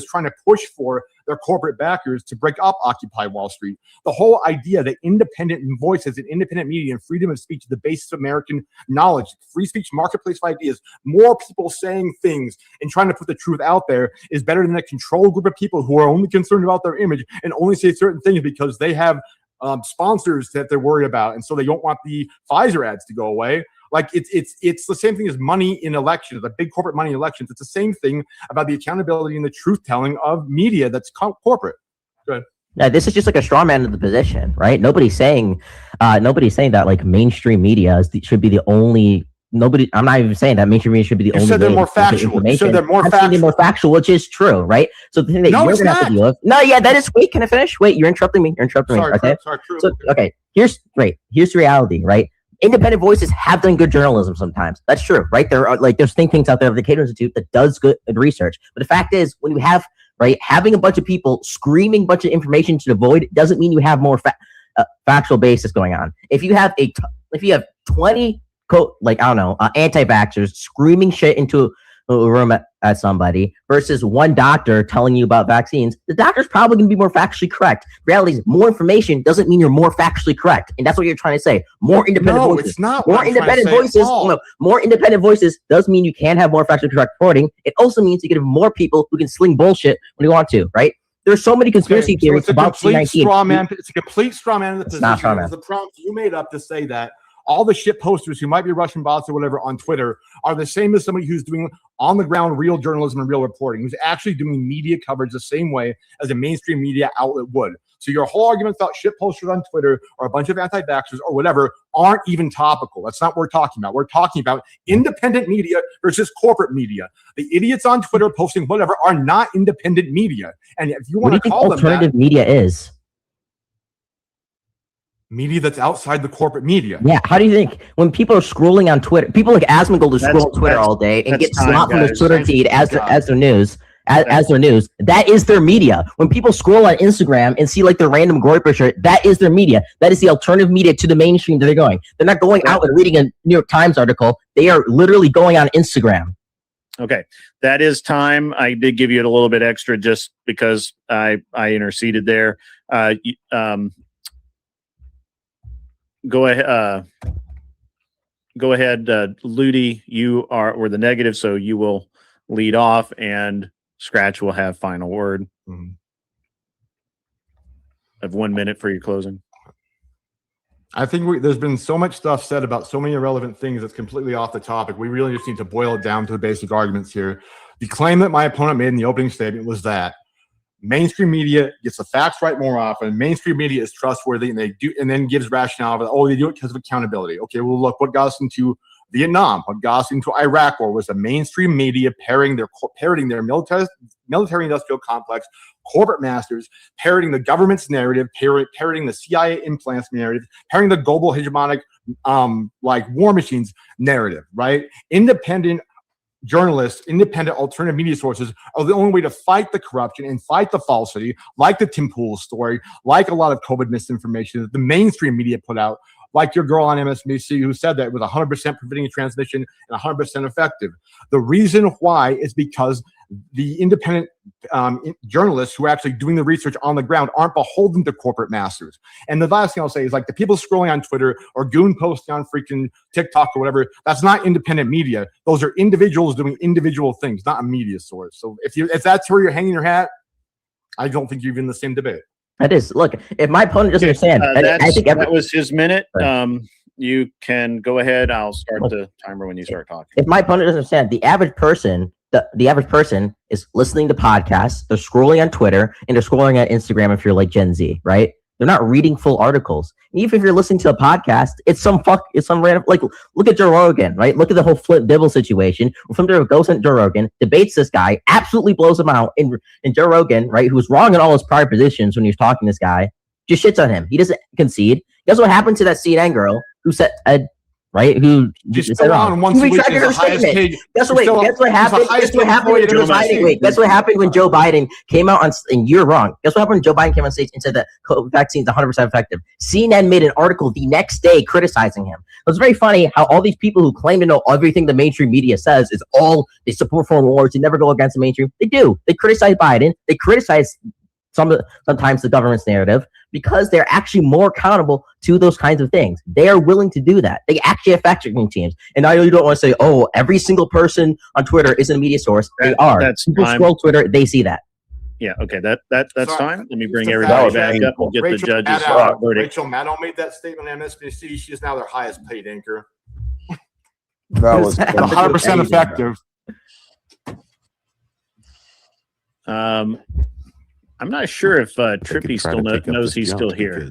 trying to push for their corporate backers to break up Occupy Wall Street. The whole idea that independent voices and independent media and freedom of speech is the basis of American knowledge, free speech, marketplace of ideas, more people saying things and trying to put the truth out there is better than a controlled group of people who are only concerned about their image and only say certain things because they have sponsors that they're worried about, and so they don't want the Pfizer ads to go away. Like it's the same thing as money in elections, the big corporate money in elections. It's the same thing about the accountability and the truth telling of media that's corporate. Good. Now, this is just like a straw man of the position, right? Nobody's saying that like mainstream media should be the only. Nobody. I'm not even saying that mainstream media should be the only. said they're way more to get factual. You information. said they're more I'm saying they're more factual, which is true, right? So the thing that No, you're it's gonna have to not. deal with. No, yeah, that is. Wait, can I finish? Wait, you're interrupting me. Sorry, Okay. sorry, true. So okay, here's the reality, right? Independent voices have done good journalism sometimes. That's true, right? There's think tanks out there, the Cato Institute, that does good research. But the fact is, when you have having a bunch of people screaming a bunch of information to the void doesn't mean you have more factual basis going on. If you have 20 like I don't know, anti-vaxxers screaming shit into a room at somebody versus one doctor telling you about vaccines, the doctor's probably going to be more factually correct. Reality is more information doesn't mean you're more factually correct, and that's what you're trying to say. More independent voices. It's not more independent voices. No, more independent voices does mean you can have more factually correct reporting. It also means you can have more people who can sling bullshit when you want to, right? There's so many conspiracy theories it's a about complete C-19. straw man. It's a complete straw man in the It's position. not straw man. It's the prompt you made up to say that all the shit posters who might be Russian bots or whatever on Twitter are the same as somebody who's doing on the ground real journalism and real reporting, who's actually doing media coverage the same way as a mainstream media outlet would. So your whole argument about shit posters on Twitter or a bunch of anti-vaxxers or whatever aren't even topical. That's not what we're talking about. We're talking about independent media versus corporate media. The idiots on Twitter posting whatever are not independent media. And if you What want do to you think call them alternative that, media is? media that's outside the corporate media. Yeah, how do you think when people are scrolling on Twitter, people like Asmongold are scrolling Twitter all day and get slapped from their Twitter feed as their news, as their news. That is their media. When people scroll on Instagram and see like their random Groyper shirt, that is their media. That is the alternative media to the mainstream that they're going. They're not going out and reading a New York Times article. They are literally going on Instagram. Okay, that is time. I did give you a little bit extra just because I interceded there. Go ahead. Go ahead, Ludi. You were the negative, so you will lead off, and Scratch will have final word. Mm-hmm. Of 1 minute for your closing. I think there's been so much stuff said about so many irrelevant things that's completely off the topic. We really just need to boil it down to the basic arguments here. The claim that my opponent made in the opening statement was that mainstream media gets the facts right more often. Mainstream media is trustworthy, and they do, and then gives rationale. They do it because of accountability. Okay, well, look, what got us into Vietnam, what got us into Iraq War was the mainstream media parroting their military-industrial complex, corporate masters, parroting the government's narrative, parroting the CIA implants narrative, parroting the global hegemonic, like war machines narrative. Right? Independent journalists, independent alternative media sources are the only way to fight the corruption and fight the falsity, like the Tim Pool story, like a lot of COVID misinformation that the mainstream media put out, like your girl on MSNBC who said that it was 100% preventing transmission and 100% effective. The reason why is because the independent journalists who are actually doing the research on the ground aren't beholden to corporate masters. And the last thing I'll say is like the people scrolling on Twitter or goon posting on freaking TikTok or whatever, that's not independent media. Those are individuals doing individual things, not a media source. So if that's where you're hanging your hat, I don't think you're even in the same debate. That is, look, if my opponent doesn't understand, I think that was his minute. You can go ahead. I'll start the timer when you start talking. If my opponent doesn't understand, the average person, the average person is listening to podcasts, they're scrolling on Twitter, and they're scrolling on Instagram if you're like Gen Z, right? They're not reading full articles. And even if you're listening to a podcast, it's some random, like, look at Joe Rogan, right? Look at the whole Flint Dibble situation. Flint Dibble goes on Joe Rogan, debates this guy, absolutely blows him out. And Joe Rogan, right, who was wrong in all his prior positions when he was talking to this guy, just shits on him. He doesn't concede. Guess what happened to that CNN girl who said, right? Who just said wrong. Retracted her statement. Guess what happened? Guess what happened when Joe Biden? Wait, guess what happened when Joe Biden came out on? And you're wrong. Guess what happened when Joe Biden came on stage and said that COVID vaccine is 100% effective? CNN made an article the next day criticizing him. It was very funny how all these people who claim to know everything the mainstream media says is all they support foreign wars. They never go against the mainstream. They do. They criticize Biden. They criticize sometimes the government's narrative because they're actually more accountable to those kinds of things. They are willing to do that. They actually have fact-checking teams. And I know you don't want to say, oh, every single person on Twitter is a media source. They are. People scroll Twitter, they see that. Yeah, okay, that's time. Let me bring everybody back up. We'll get the judges' verdict. Rachel Maddow made that statement on MSNBC. She's now their highest paid anchor. That was 100% effective. I'm not sure if Trippy still knows he's still here.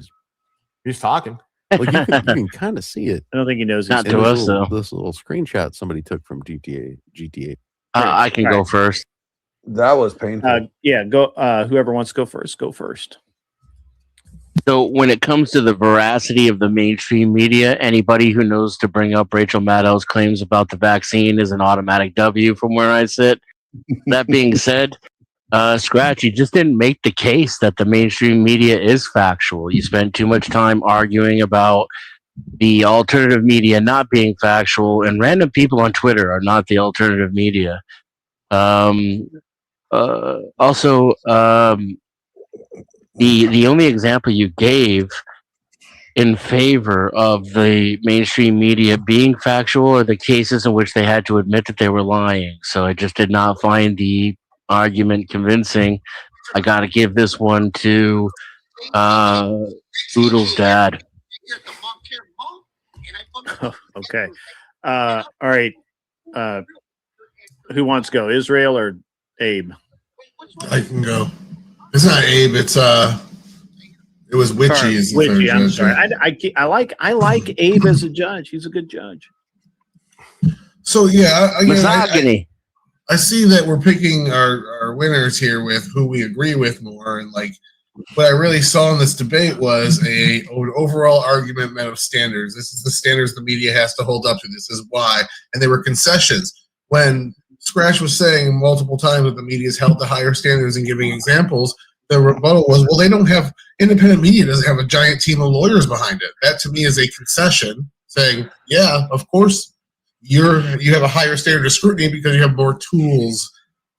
He's talking. Well, you can kind of see it. I don't think he knows. Not to us, though. This little screenshot somebody took from GTA. I can go first. That was painful. Yeah, go. Whoever wants to go first, go first. So when it comes to the veracity of the mainstream media, anybody who knows to bring up Rachel Maddow's claims about the vaccine is an automatic W from where I sit. That being said, Scratch, you just didn't make the case that the mainstream media is factual. You spent too much time arguing about the alternative media not being factual, and random people on Twitter are not the alternative media. Also, the only example you gave in favor of the mainstream media being factual are the cases in which they had to admit that they were lying. So I just did not find the argument convincing. I got to give this one to Oodle's dad. Okay. All right. Who wants to go? Israel or Abe? I can go. It's not Abe. It's it was Witchy. Is the Witchy. third I'm judge. sorry. I like Abe as a judge. He's a good judge. So yeah, again, Misogyny. I see that we're picking our winners here with who we agree with more, and like what I really saw in this debate was an overall argument met of standards. This is the standards the media has to hold up to. This is why, and there were concessions when Scratch was saying multiple times that the media has held to higher standards and giving examples. The rebuttal was, well, they don't have independent media doesn't have a giant team of lawyers behind it. That to me is a concession, saying, yeah, of course. You have a higher standard of scrutiny because you have more tools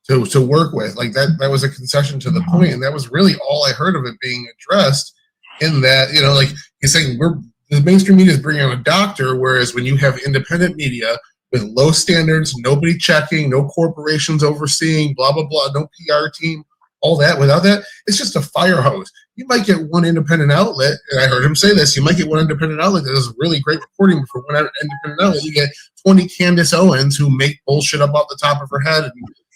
to work with. Like that was a concession to the point, and that was really all I heard of it being addressed. In that, like he's saying, the mainstream media is bringing on a doctor, whereas when you have independent media with low standards, nobody checking, no corporations overseeing, blah blah blah, no PR team, all that. Without that, it's just a fire hose. You might get one independent outlet, and I heard him say this. You might get one independent outlet that does really great reporting, but for one independent outlet, you get 20 Candace Owens who make bullshit up off the top of her head and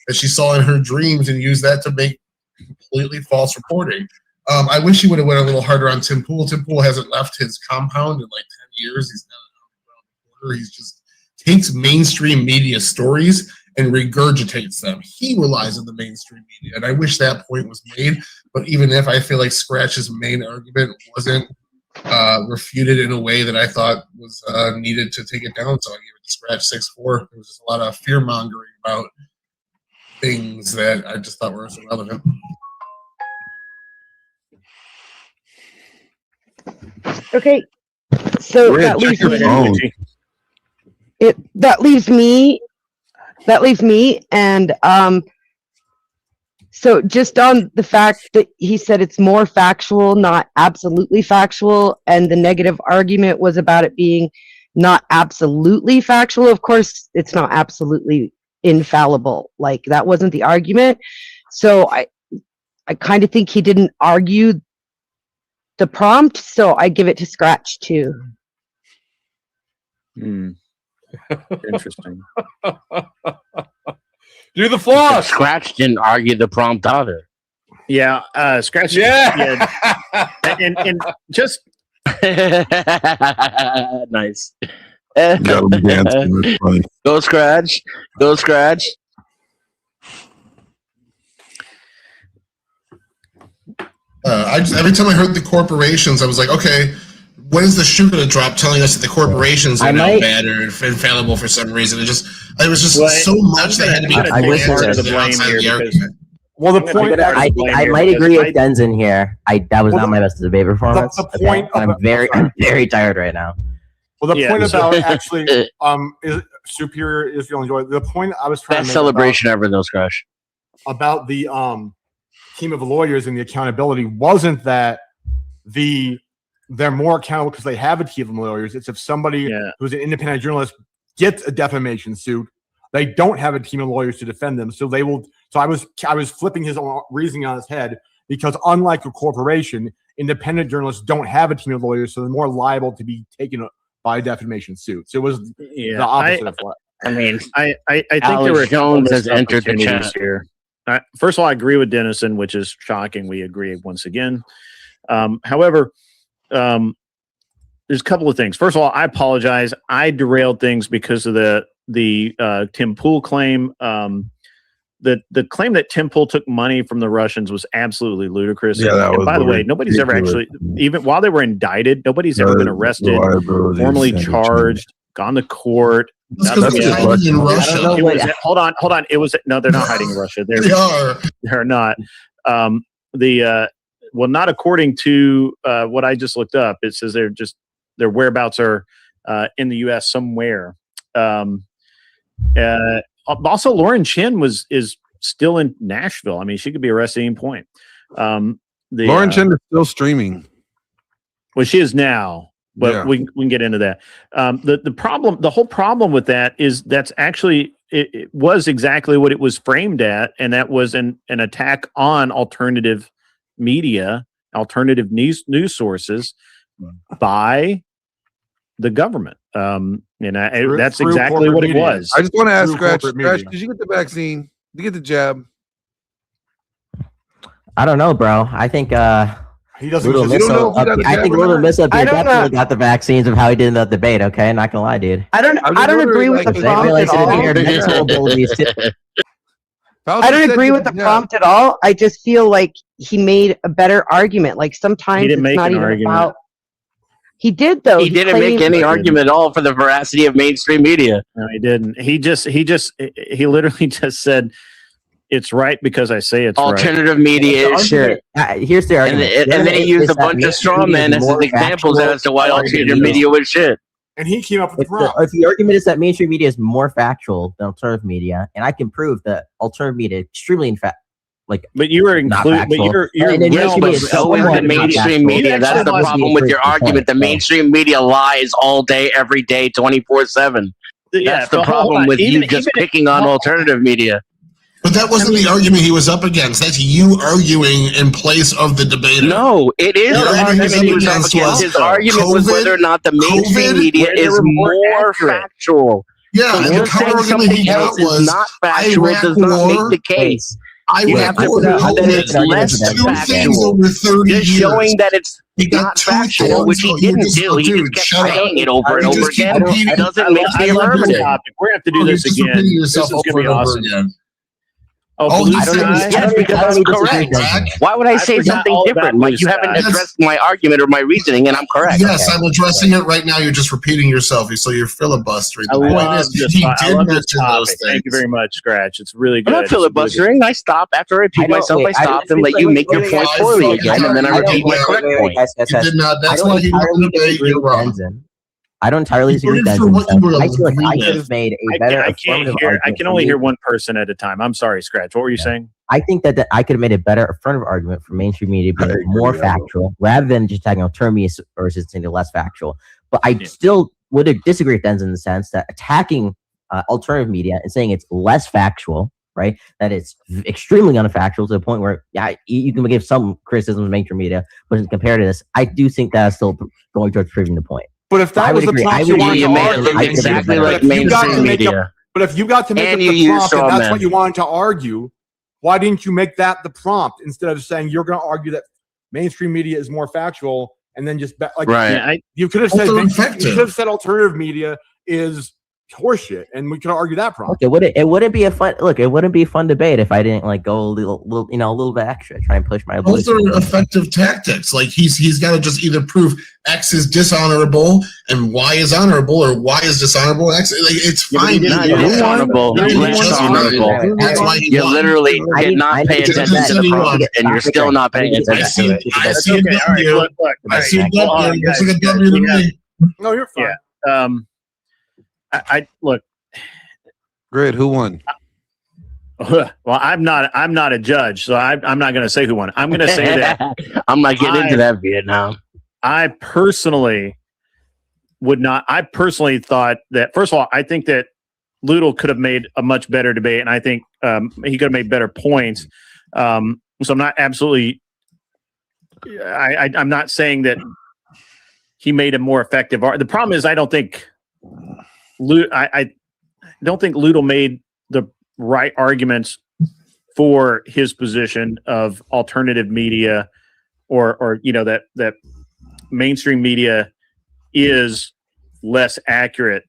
that she saw in her dreams and use that to make completely false reporting. I wish he would have went a little harder on Tim Pool. Tim Pool hasn't left his compound in like 10 years. He's not. He's just takes mainstream media stories and regurgitates them. He relies on the mainstream media, and I wish that point was made. But even if I feel like Scratch's main argument wasn't refuted in a way that I thought was needed to take it down, so I gave it to Scratch 6-4. There was just a lot of fear mongering about things that I just thought were irrelevant. Okay, so that leaves me. That leaves me, and so just on the fact that he said it's more factual, not absolutely factual, and the negative argument was about it being not absolutely factual. Of course, it's not absolutely infallible. Like that wasn't the argument. So I kind of think he didn't argue the prompt. So I give it to Scratch too. Interesting. Do the floss. Scratch didn't argue the prompt either. Yeah, Scratch. Yeah. And just nice. Got him dancing. That's funny. Go Scratch. Go Scratch. Every time I heard the corporations, I was like, okay, when is the shoe going to drop telling us that the corporations are now bad or infallible for some reason? It was just so much that had to be Well, the point I might agree with Denson here. That was not my best debate performance. The point I'm very tired right now. Well, the point about actually is superior Israel enjoy. The point I was trying to best make celebration ever, though, Scratch. About the team of lawyers and the accountability wasn't that they're more accountable because they have a team of lawyers. It's if somebody who's an independent journalist gets a defamation suit, they don't have a team of lawyers to defend them. So they will. So I was flipping his reasoning on his head because unlike a corporation, independent journalists don't have a team of lawyers, so they're more liable to be taken by a defamation suit. So it was the opposite of what. I mean, I think Alex there were Jones has missed entered the opportunities chat here. First of all, I agree with Dennison, which is shocking. We agree once again. However, there's a couple of things. First of all, I apologize. I derailed things because of the Tim Pool claim. The claim that Tim Pool took money from the Russians was absolutely ludicrous. Yeah, that and was by the way, nobody's ever actually, even while they were indicted, nobody's ever been arrested, formally charged, gone to court. Because they're hiding in Russia. Hold on. It was no, they're not hiding in Russia. They are. They're not. Well, not according to what I just looked up. It says they're just their whereabouts are in the U.S. somewhere. Also, Lauren Chin is still in Nashville. I mean, she could be arrested at any point. Lauren Chen is still streaming. Well, she is now, but Yeah. we can get into that. The whole problem with that is that's actually it was exactly what it was framed at, and that was an attack on alternative media, alternative news sources by the government. That's Through exactly corporate what it media. was. I just want to ask Through Scratch, corporate Scratch, media. did you get the vaccine? Did you get the jab? I don't know, bro. I think he doesn't. Little You don't know if he got the I jab think or Little not? Miss up I here don't know. definitely got the vaccines of how he did in the debate. Okay, not gonna lie, dude. I don't agree with the They prompt realize at that all. their mental abilities too. I don't agree with the prompt at all. I just feel like he made a better argument. Like sometimes didn't it's make not an even argument. about. He did though. He didn't make claimed- any argument at all for the veracity of mainstream media. No, he didn't. He literally just said it's right because I say it's Alternative right. media is shit. Here's the And, argument. and then he used a bunch of straw men as his examples as to why alternative media was shit. And he came up with the prompt. If the argument is that mainstream media is more factual than alternative media, and I can prove that alternative media is extremely but you were included. But you're and then Yes, mainstream but media is so is somewhat the not mainstream factual. media. That's the problem with your argument. The mainstream media lies all day, every day, 24/7. Yeah, That's the but hold problem on. with you Even just if- picking on alternative media. But that wasn't the argument he was up against. That's you arguing in place of the debater. No, it is Your the argument argument he was up against against. was His argument was COVID- whether or not the mainstream COVID, media where they is were more more accurate. factual. Yeah, So and the just saying counter-argument he something got else is was not factual Iraq does not war- make the case. You Iraq have to war prove and that COVID it's less is two things factual. over 30 Just years. showing that it's He got not two factual, things. which he You didn't just- do. He dude, just shut kept up. saying it over and You over just keep again. repeating- It doesn't make I the love this affirmative. topic. We're gonna have to do You're this just again. repeating This is yourself gonna over be and over awesome. again. Oh, All blue you said sky? was Yes, because that's correct. Why would I say forgot something all about different? blue Like you haven't skies. addressed my argument or my reasoning, and I'm correct. Yes, I'm addressing it right now. You're just repeating yourself, so you're filibustering. I The point love is, this. he I did love this mention those topic. things. Thank you very much, Scratch. It's really I'm good. not It's really good. filibustering. I stop after I repeat myself. I stop and let you make your point poorly again, and then I repeat my correct point. You did not. That's I don't why he won entirely the debate. disagree You're with wrong. Benson. I don't entirely disagree with For Benson. what you were I feel like I agreeing could with. have made a I better can't affirmative hear. I argument can for only hear me. one person at a time. I'm sorry, Scratch. What were you saying? I think that I could have made a better affirmative argument for mainstream media being more factual rather than just tagging alternative media versus saying less factual. But I still would disagree with Benson in the sense that attacking alternative media and saying it's less factual, right? That it's extremely unfactual to the point where, yeah, you can give some criticism of mainstream media, but compared to this, I do think that's still going towards proving the point. But if that I was would the agree. I prompt would you wanted agree. to You made it argue, look then exactly but like if you got to mainstream make media. But if you got to make And it you the use prompt, straw and that's men. what you wanted to argue, why didn't you make that the prompt instead of saying you're going to argue that mainstream media is more factual and then just like Right. Yeah, you could have said Also you effective. could have said alternative media is horseshit, and we could argue that prompt. Okay, it wouldn't be a fun look. It wouldn't be a fun debate if I didn't like go a little, a little bit extra, try and push my voice. Those are effective tactics. Like he's got to just either prove X is dishonorable and Y is honorable, or Y is dishonorable. X, like, it's Yeah, but he fine. didn't Not do that. dishonorable, He didn't less just honorable. win. That's why he You won. literally I did need- not I pay need to attention get to that. the prompt, and you're Stop it, still Greg. not paying I need to I get attention see. to it. I That's see a okay. All right, W. look. I see a Hold W. on, Looks guys, like a guys, W to we have- me. No, you're fine. Yeah. I look. Great. Who won? Well, I'm not a judge, so I'm not going to say who won. I'm going to say that I'm not getting into that Vietnam. I personally would not. I personally thought that, first of all, I think that Luedel could have made a much better debate, and I think he could have made better points. So I'm not absolutely. I'm not saying that he made a more effective. The problem is, I don't think I don't think Luedel made the right arguments for his position of alternative media, or that mainstream media is less accurate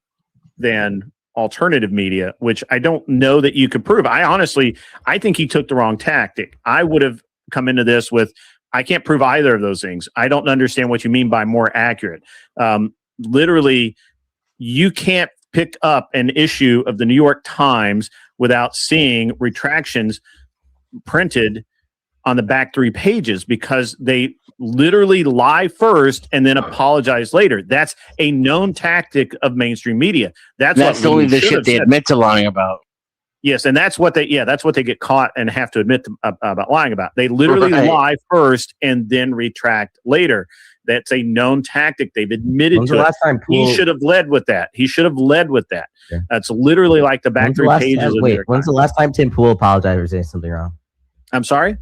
than alternative media, which I don't know that you could prove. I think he took the wrong tactic. I would have come into this with, I can't prove either of those things. I don't understand what you mean by more accurate. Literally, you can't pick up an issue of the New York Times without seeing retractions printed on the back 3 pages because they literally lie first and then apologize later. That's a known tactic of mainstream media. That's only the should shit have they said. admit to lying about. Yes, and that's what they get caught and have to admit about lying about. They literally Right. lie first and then retract later. That's a known tactic. They've admitted When's to the it. last time He Poole- should have led with that. He should have led with that. Yeah. That's literally like the back When's the 3 last pages. time- of wait, their when's the last time Tim Pool apologized for saying something wrong? I'm sorry?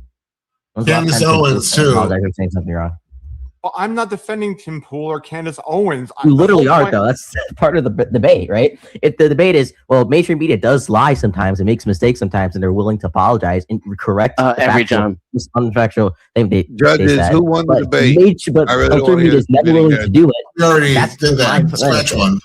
When's the last Candace time Tim Pool Owens, too. apologized for saying something wrong? Well, I'm not defending Tim Pool or Candace Owens. You literally The whole are, point- though. That's part of the debate, right? If the debate is, well, mainstream media does lie sometimes and makes mistakes sometimes, and they're willing to apologize and correct the Every factual, time. unfactual thing they Judges, said. who won the But debate? But I really don't mainstream wanna media hear is never this willing again. to do it. We already That's did my that. Scratch one.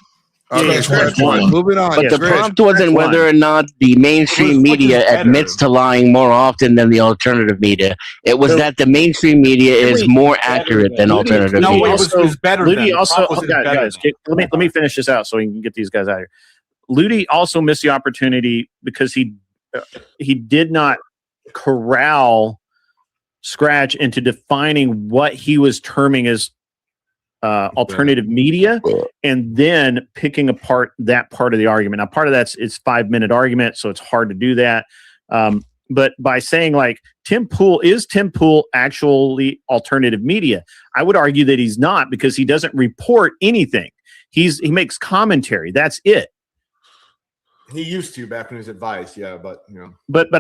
Okay, Scratch scratch one. Moving on. But the Scratch. prompt wasn't whether or not the mainstream media admits to lying more often than the alternative media. It was that the mainstream media is more accurate than alternative No, media. it was better than. Ludi The also, prompt was guys, better than. let me finish this out so we can get these guys out of here. Ludi also missed the opportunity because he did not corral Scratch into defining what he was terming as alternative media, and then picking apart that part of the argument. Now, part of that's it's 5-minute argument, so it's hard to do that. But by saying like Tim Pool actually alternative media? I would argue that he's not, because he doesn't report anything. He makes commentary. That's it. He used to back when he was at Vice, yeah, but you know. But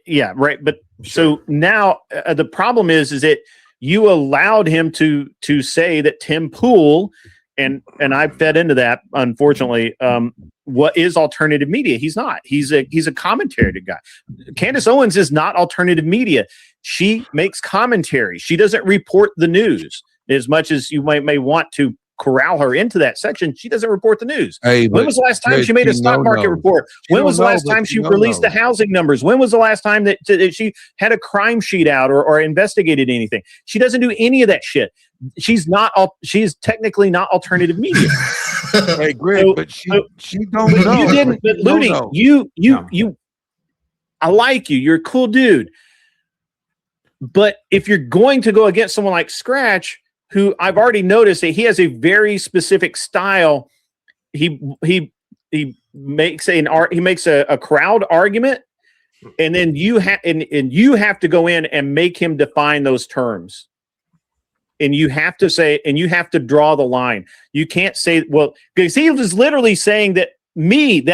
yeah, right. But so now the problem is that you allowed him to say that Tim Pool, and I fed into that, unfortunately. What is alternative media? He's not. He's a commentary guy. Candace Owens is not alternative media. She makes commentary. She doesn't report the news. As much as you may want to corral her into that section, she doesn't report the news. Hey, when was the last time she made a stock market report? When was the last time she released the housing numbers? When was the last time that she had a crime sheet out or investigated anything? She doesn't do any of that shit. She's technically not alternative media. Hey, Greg, but she don't know. You didn't, but Ludi, you I like you. You're a cool dude. But if you're going to go against someone like Scratch, who I've already noticed that he has a very specific style, he makes a crowd argument, and then you have to go in and make him define those terms. And you have to say, and you have to draw the line. You can't say, well, because he was literally saying that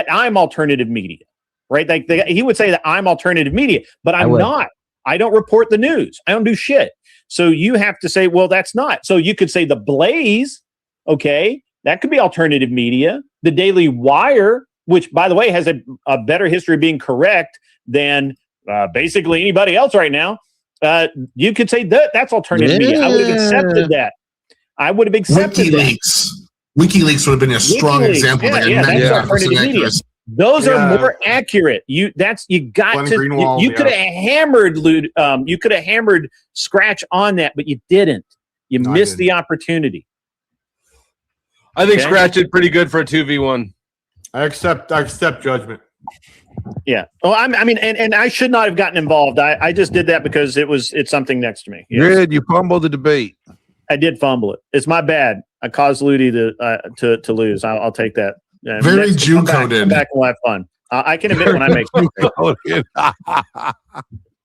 I'm alternative media, right? Like he would say that I'm alternative media, but I'm not. I don't report the news. I don't do shit. So you have to say, well, that's not. So you could say the Blaze, okay, that could be alternative media. The Daily Wire, which, by the way, has a better history of being correct than basically anybody else right now. You could say that's alternative media. I would have accepted that. I would have accepted WikiLeaks. WikiLeaks would have been a strong WikiLeaks, example. Yeah, that's alternative media. Those are more accurate. You could have hammered you could have hammered Scratch on that, but you didn't. You missed the opportunity. I think Scratch did pretty good for a 2v1. I accept judgment. Yeah. Well, I mean, and I should not have gotten involved. I just did that because it's something next to me. Red, you fumbled the debate. I did fumble it. It's my bad. I caused Ludi to lose. I'll take that. Very Jew coded. Come back and we'll have fun. I can admit when I make a mistake.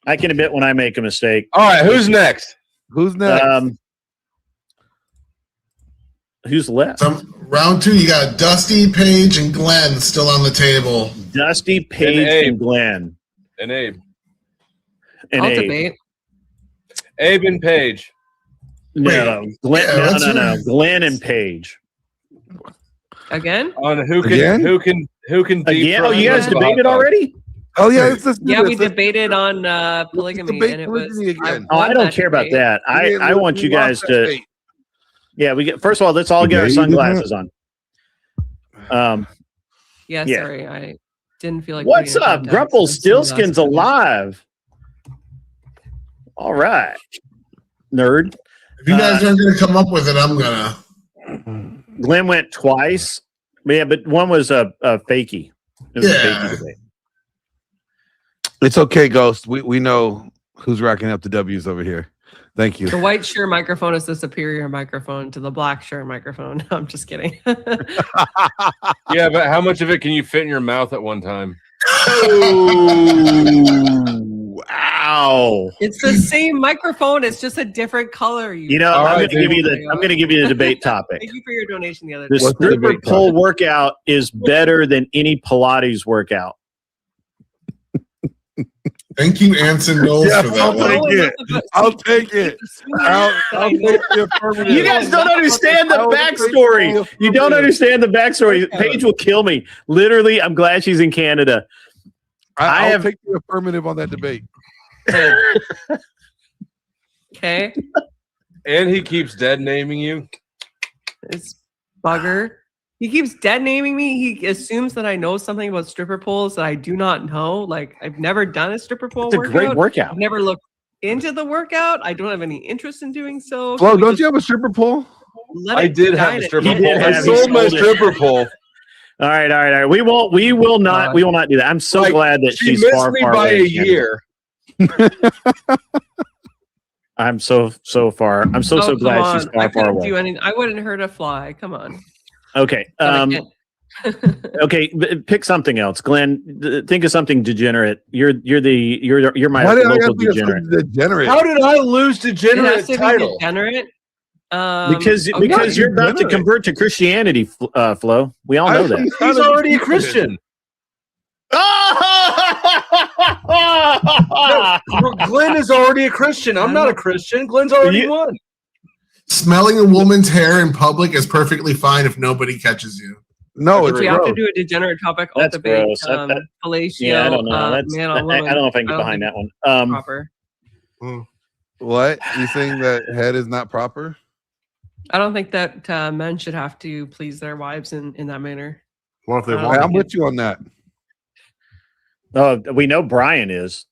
I can admit when I make a mistake. All right, who's next? Who's next? Who's left? Round 2, you got Dusty, Paige, and Glenn still on the table. Dusty, Paige, and Glenn. And Abe. And I'll Abe. debate. Abe and Paige. No, Glenn, no. Glenn and Paige. Again? On who can Again? who can Again? Oh, you guys dethrone debated Bob. already? Oh yeah, let's do Yeah, we this. debated on polygamy, and it was. I don't care about that. I want you guys to. Yeah, first of all, let's all get our sunglasses on. Yeah, Yeah. sorry, I didn't feel like. What's putting up? it down, Grumple so Stillskin's sunglasses. alive. All right, nerd. If you guys aren't going to come up with it, I'm going to. Glenn went twice. Yeah, but one was a fakie. It was a fakie debate. It's okay, Ghost. We know who's racking up the W's over here. Thank you. The white Shure microphone is the superior microphone to the black Shure microphone. I'm just kidding. Yeah, but how much of it can you fit in your mouth at one time? Ow! It's the same microphone. It's just a different color. You know, I'm going to give you the debate topic. Thank you for your donation the other The day. stripper pole workout is better than any Pilates workout. Thank you, Anson Knowles, Yeah, for that I'll one. take it. I'll take it. I'll take the affirmative. You guys don't understand the backstory. You don't understand the backstory. Paige will kill me. Literally, I'm glad she's in Canada. I'll take the affirmative on that debate. Okay. And he keeps dead naming you. It's bugger. He keeps dead naming me. He assumes that I know something about stripper poles that I do not know. Like, I've never done a stripper pole It's a workout. great workout. I've never looked into the workout. I don't have any interest in doing so. Flo, Can we don't just you have a stripper pole? let I it did have guide a it? stripper He pole. did I have- sold he my sold it. stripper pole. All right. We will not do that. I'm so Like, glad that she she's missed far me far by away a in Canada. year. I'm so far. I'm so Oh, glad come she's on. I far couldn't away. do anything. I wouldn't hurt a fly. Come on. Okay. But I can't. Okay. Pick something else, Glenn. Think of something degenerate. You're my Why did I local have to be degenerate. degenerate? How did I lose It degenerate has to be title? degenerate. Because Okay. you're about to degenerate. convert to Christianity, Flo. We all know that. He's already a Christian. No, Glenn is already a Christian. I'm not a Christian. Glenn's already won. Smelling a woman's hair in public is perfectly fine if nobody catches you. No, We have to do a degenerate topic. All That's debate. gross. Fellatio. Yeah, I don't know. Man on woman. I don't know if I can get don't behind think that one. it's proper. What? You saying that head is not proper? I don't think that men should have to please their wives in that manner. What if they I don't want? I'm with you on that. Oh, we know Brian is.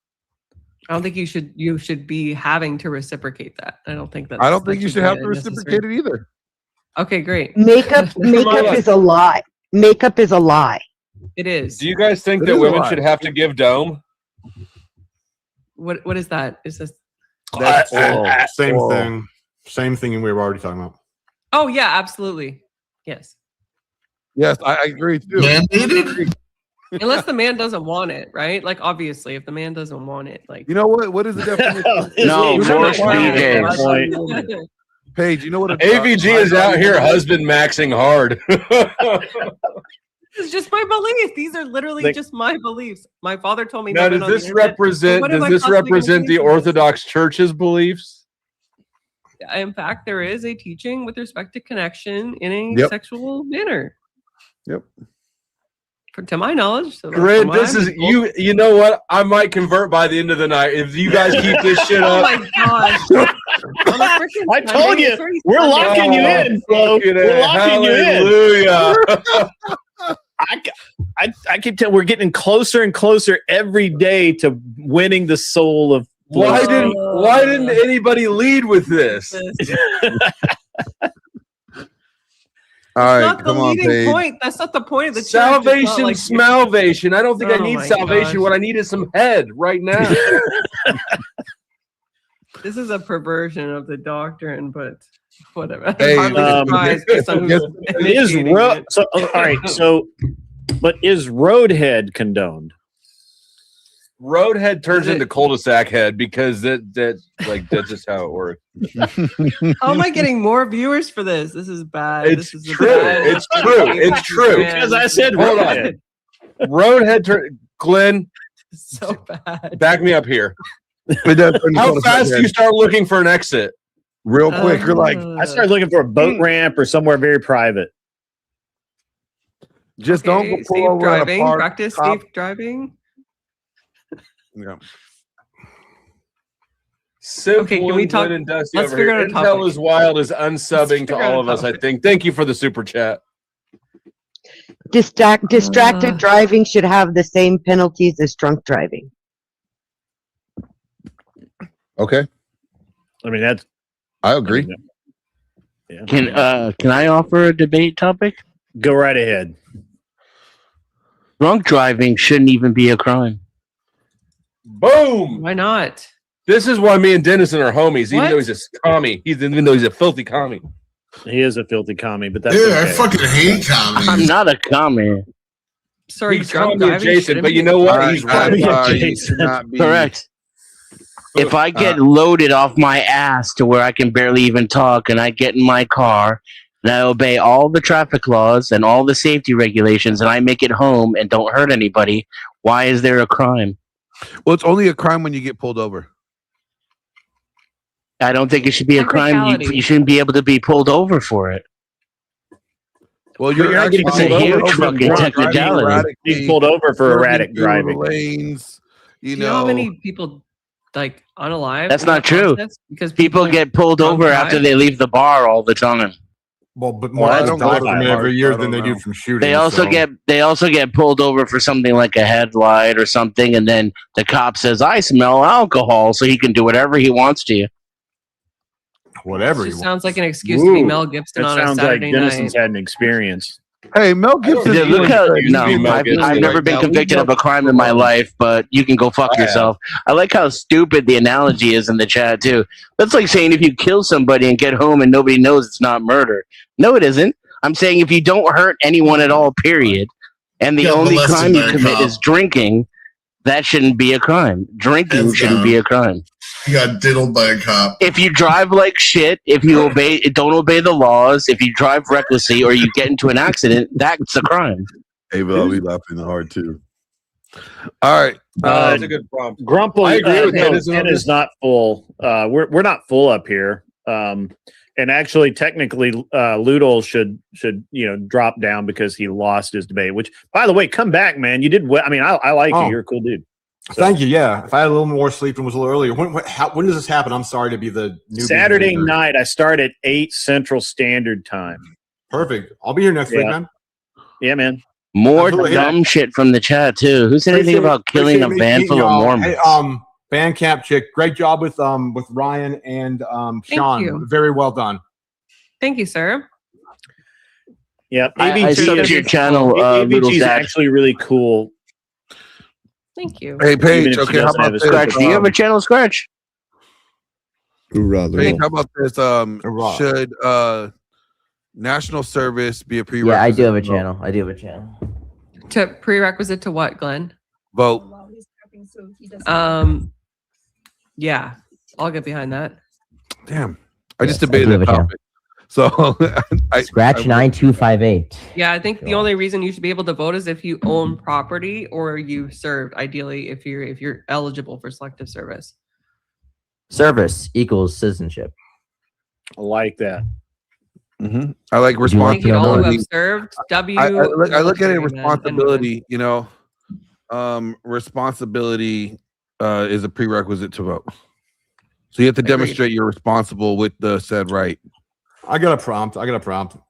I don't think you should be having to reciprocate that. I don't think that. I don't think you should have to reciprocate it either. Okay, great. Makeup is a lie. Makeup is a lie. It is. Do you guys think It that is a women lie. should have to give dome? What is that? Is this? That's same oral. thing. Same thing we were already talking about. Oh yeah, absolutely. Yes. Yes, I agree too. Mandated? Unless the man doesn't want it, right? Like obviously, if the man doesn't want it, like You know what? What is the definition? No, You more know BJs. what? Paige, you know what? AVG is out here husband maxing hard. It's just my belief. These are literally Like- just my beliefs. My father told me. Now, not to does on the this internet. represent? What am Does I this possibly represent the gonna do? Orthodox Church's beliefs? In fact, there is a teaching with respect to connection in a Yep. sexual manner. Yep. To my knowledge. So Grid, from what this I'm is told- you. You know what? I might convert by the end of the night if you guys keep this shit Oh up. my gosh. On a freaking I told Sunday, you, it's already we're Sunday. locking you in, Flo. Fucking We're locking you in. hallelujah. I keep telling we're getting closer and closer every day to winning the soul of Flo. Why didn't anybody lead with this? All right, Not the come on, leading Paige. point. That's not the point of the church. It's not Salvation, like- smalvation. I don't think I Oh need my salvation. gosh. What I need is some head right now. This is a perversion of the doctrine, but whatever. Hey, I'm hardly surprised based on who's Is initiating road it. so all right, but is roadhead condoned? Roadhead turns Is it- into cul-de-sac head because that's just how it works. How am I getting more viewers for this? This is bad. It's this is a true. bad- It's true. It's true. Because I said Hold on. roadhead. Roadhead turn. Glenn, so bad. back me up here. It does turn to How cul-de-sac fast do head. you start looking for an exit? Real quick, you're like, I started looking for a boat ramp or somewhere very private. just Okay, don't go pull safe over on a driving. park Practice top. safe driving. Yeah. Simple Okay, can we and talk- good and dusty let's over figure here. out a Intel topic. is wild is unssubbing to figure out all a of us, I topic. think. Thank you for the super chat. Distracted driving should have the same penalties as drunk driving. Okay, I mean that's I agree. Yeah. Can I offer a debate topic? Go right ahead. Drunk driving shouldn't even be a crime. Boom. Why not? This is why me and Dennison are homies, even What? though he's a commie. Even though he's a filthy commie. He is a filthy commie, but that's Dude, okay. I fucking hate comedies. I'm not a commie. Sorry, He's drunk commie driving adjacent, shouldn't but be- you know what? He's Commie right. adjacent. Correct. If I get loaded off my ass to where I can barely even talk, and I get in my car and I obey all the traffic laws and all the safety regulations, and I make it home and don't hurt anybody, why is there a crime? Well, it's only a crime when you get pulled over. I don't think it should be a crime. Technicality. You shouldn't be able to be pulled over for it. Well, You're not getting It's a pulled over huge for fucking drunk technicality. driving. Being pulled over for erratic driving. Lanes, Do you know how many people like unalive? That's in that not true. process? Because People get pulled drunk over drive? after they leave the bar all the time. Well, but Well, more I people don't go die to from it bars, every so year I than don't they do know. from shooting. They also get pulled over for something like a headlight or something, and then the cop says, "I smell alcohol," so he can do whatever he wants to you. whatever. Just You sounds like an excuse to be Mel Gibson That on a sounds like Saturday Dennison's night. had an experience. Hey, Mel Gibson. Yeah, look how, used to no, be Mel I've Gibson never right been now. convicted of a crime in my life, but you can go fuck I have. yourself. I like how stupid the analogy is in the chat too. That's like saying if you kill somebody and get home and nobody knows, it's not murder. No, it isn't. I'm saying if you don't hurt anyone at all, period, and the Yeah, only molested crime you by a commit cop. is drinking, that shouldn't be a crime. Drinking Hands shouldn't down. be a crime. He got diddled by a cop. If you drive like shit, if you don't obey the laws, if you drive recklessly, or you get into an accident, that's a crime. Hey, but I'll be laughing hard too. All right. That's a good prompt. Grumple, I agree with no, Dennison on 10 this. is not full. We're not full up here. And actually, technically, Ludol should drop down because he lost his debate. Which, by the way, come back, man. You did well. I mean, I like you. You're a cool dude. So, Thank you. Yeah, if I had a little more sleep and was a little earlier, when does this happen? I'm sorry to be the newbie Saturday debater. night, I start at 8 Central Standard Time. Perfect. I'll be here next week, Yeah. man. Yeah, man. More Absolutely. dumb shit from the chat too. Who said anything about killing a Appreciate van meeting full of y'all. Mormons? Hey, Bandcamp chick, great job with Ryan and Sean. you. Very well done. Thank you, sir. Yep. I ABG subbed your channel, Little ABG is Dad. actually really cool. Thank you. Hey, Even Paige. if she Okay, how doesn't about have a this? Scratch, do you have a channel, Scratch? Hoorah, Paige, Lou. how about this? Hurrah. Should national service be a prerequisite? Yeah, I do have a to vote? channel. I do have a channel. To prerequisite to what, Glenn? Vote. While he's prepping, so he doesn't. Yeah, I'll get behind that. Damn. I just Yes, I do debated have that a channel. topic. So Scratch 9258. Yeah, I think the only reason you should be able to vote is if you own property or you served. Ideally, if you're eligible for selective service. Service equals citizenship. I like that. I like Would you like Thank you to all who responsibility. have served. W. I look at it military men and women. responsibility. Responsibility is a prerequisite to vote. So you have to Agreed. demonstrate you're responsible with the said right. I got a prompt.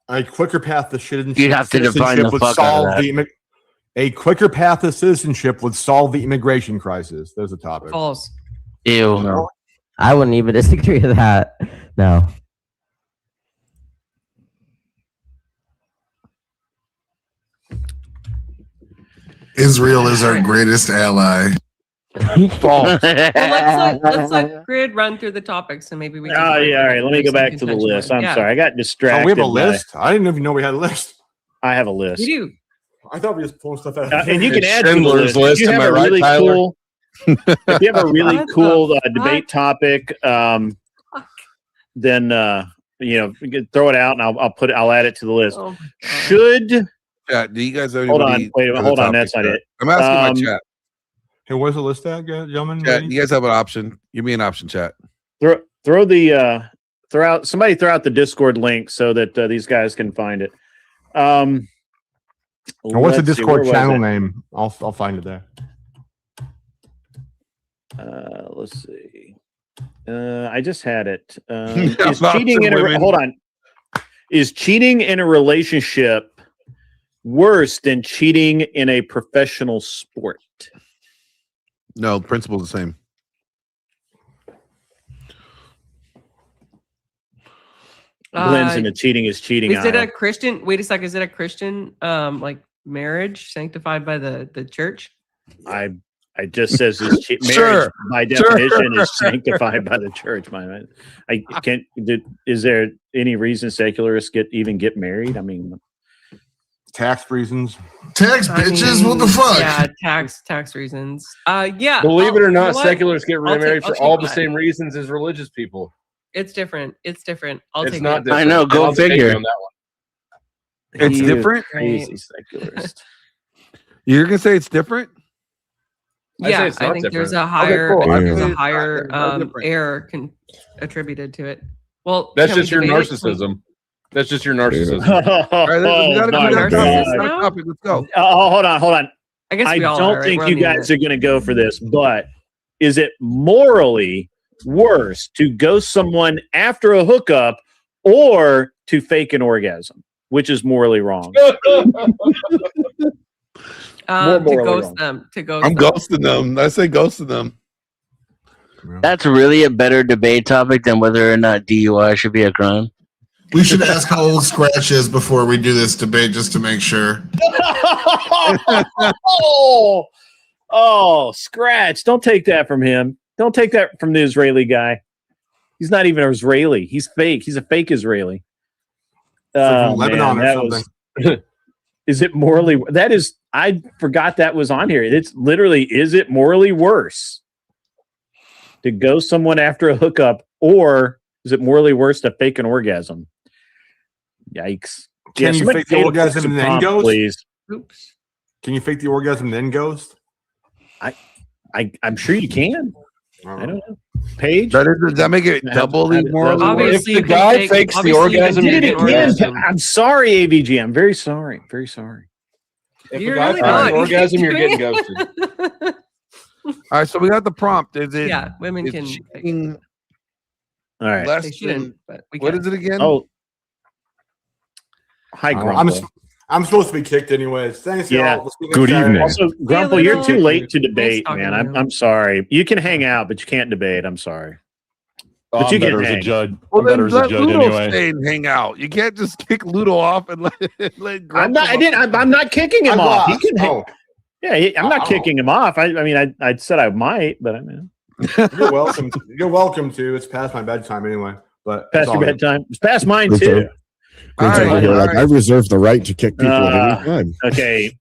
A quicker path to citizenship. You'd have to define the would fuck out of solve that. a quicker path to citizenship would solve the immigration crisis. There's a topic. False. Ew. No. I wouldn't even disagree with that. No. Israel is our greatest ally. False. Well, let's let Grid run through the topics and maybe we can. Oh find yeah, all right. Let me make go some back to the contention list. on it. I'm Yeah. sorry, I got distracted. Oh, we have a by- list? I didn't even know we had a list. I have a list. We do. I thought we just pulling stuff out. And you can It's add to the Schindler's list. List, If you am have I a right, really Tyler? cool, if you have a really What the cool fuck? debate topic, then you can throw it out, and I'll add it to the list. Oh, my God. Should Yeah, do you guys hold on, anybody wait, for the hold on, topic that's not chat? it. I'm asking my chat. Hey, where's the list at, gentlemen? Chat, ladies? you guys have an option. Give me an option, chat. Throw out the Discord link so that these guys can find it. Now, what's the let's see, Discord where was channel it? name? I'll find it there. Let's see. I just had it. Yeah, Is lots cheating of in a women. hold on? Is cheating in a relationship worse than cheating in a professional sport? No, the principle's the same. Glenn's in the cheating is cheating. Is it aisle. a Christian? Wait a sec. Is it a Christian like marriage sanctified by the church? I It just says his marriage Sure. by definition is sanctified by the church. I can't. Is there any reason secularists even get married? I mean, tax reasons. Tax bitches. What the fuck? Yeah, tax reasons. Yeah. Believe it or you not, know what? secularists get I'll remarried take for all the that. same reasons as religious people. It's different. It's different. I'll It's take not it. different. I know, go I'll take you figure. on that one. It's he is different? Crazy secularist. You're gonna say it's different? Yeah, it's I not think different. there's a Okay, higher, cool. there's Yeah. a higher It's not different. error attributed to it. Well, That's can we just your debate it? narcissism. That's just your narcissism. All right, we got my a God. topic. Let's go. Oh, hold on. I guess we all don't are, right? think We're you on the guys are going to go for this, but is it morally worse to ghost someone after a hookup or to fake an orgasm? Which is morally wrong? To morally ghost wrong. them. To ghost I'm them. ghosting them. I say ghosting them. That's really a better debate topic than whether or not DUI should be a crime. We should ask how old Scratch is before we do this debate, just to make sure. Oh, Scratch. Don't take that from him. Don't take that from the Israeli guy. He's not even Israeli. He's fake. He's a fake Israeli. from Lebanon or that something. was- is it morally? That is, I forgot that was on here. It's literally, is it morally worse to ghost someone after a hookup, or is it morally worse to fake an orgasm? Yikes. Can you somebody fake the say orgasm and then prompt, ghost? please? Oops. Can you fake the orgasm and then ghost? I'm sure you can. I don't know. Paige? Does that make it doubly morally worse? Obviously, If the guy fakes the orgasm, Did you it get again. orgasm. I'm sorry, AVG. I'm very sorry. Very sorry. If You're the guy really fakes not. the orgasm, you're Doing getting it. ghosted. All right, so we got the prompt. Is it? Yeah, women is can. cheating All right. less They shouldn't, than- but we what can. is it again? Oh. Hi, Grumple. I'm supposed to be kicked anyways. Thanks, Yeah. y'all. We'll see you Good next evening. Saturday. Also, Grumple, you're too late to Nice debate, talking man. to you. I'm sorry. You can hang out, but you can't debate. I'm sorry. But I'm you can better as a hang. judge. Well, I'm better then as a let judge Ludo anyway. stay and hang out. You can't just kick Ludo off and let I'm not. I'm not kicking him I off. He lost. can. Oh. Yeah, I'm not kicking him off. I mean, I said I might, but I mean, You're welcome. You're welcome to. It's past my bedtime anyway. But past it's your all good. bedtime. It's past mine Good too. job. Good job. You're like, I reserve the right to kick people at any time. Okay,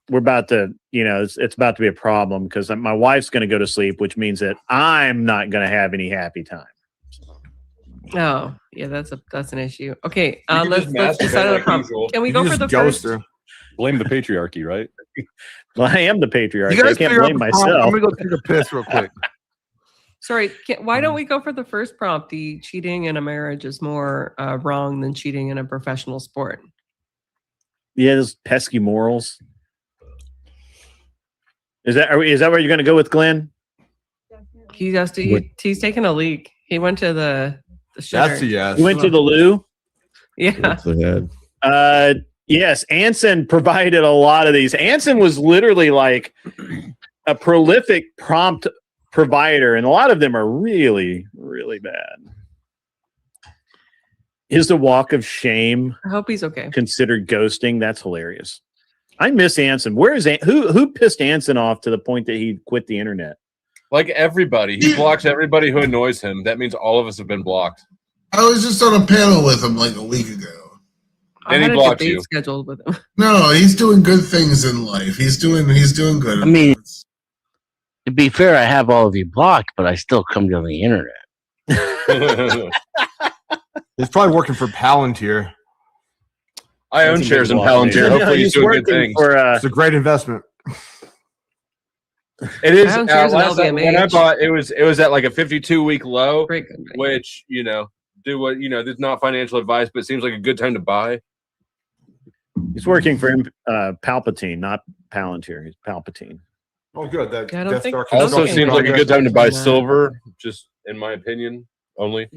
we're about to, it's about to be a problem because my wife's going to go to sleep, which means that I'm not going to have any happy time. Oh, yeah, that's an issue. Okay, You can let's just decide masturbate on the like prompt. usual. Can we You go can for the just ghost first? her. Blame the patriarchy, right? Well, I am the patriarch. You I guys can't figure out blame the prompt. myself. I'm gonna go take a piss real quick. Sorry, why don't we go for the first prompt? The cheating in a marriage is more wrong than cheating in a professional sport. Yeah, those pesky morals. Is that where you're going to go with, Glenn? He has to. He's taking a leak. He went to the shitter. That's a yes. You went to the loo? Yeah. Yes, Anson provided a lot of these. Anson was literally like a prolific prompt provider, and a lot of them are really, really bad. Is the walk of shame I hope he's okay. considered ghosting? That's hilarious. I miss Anson. Where is who pissed Anson off to the point that he quit the internet? Like everybody, he blocks everybody who annoys him. That means all of us have been blocked. I was just on a panel with him like a week ago. I And he had a blocked debate you. scheduled with him. No, he's doing good things in life. He's doing good. I mean, to be fair, I have all of you blocked, but I still come to the internet. He's probably working for Palantir. I own shares in Palantir. Hopefully, he's doing good things. It's a great investment. It is. I own shares in Last time when I LVMH. bought, it was at like a 52-week low, Great company. which do what There's not financial advice, but it seems like a good time to buy. He's working for Palpatine, not Palantir. He's Palpatine. Oh, good. That Yeah, I don't Death think- Star I don't Also, think construction seems like a progress. good time to buy Nah. silver. Just in my opinion, only.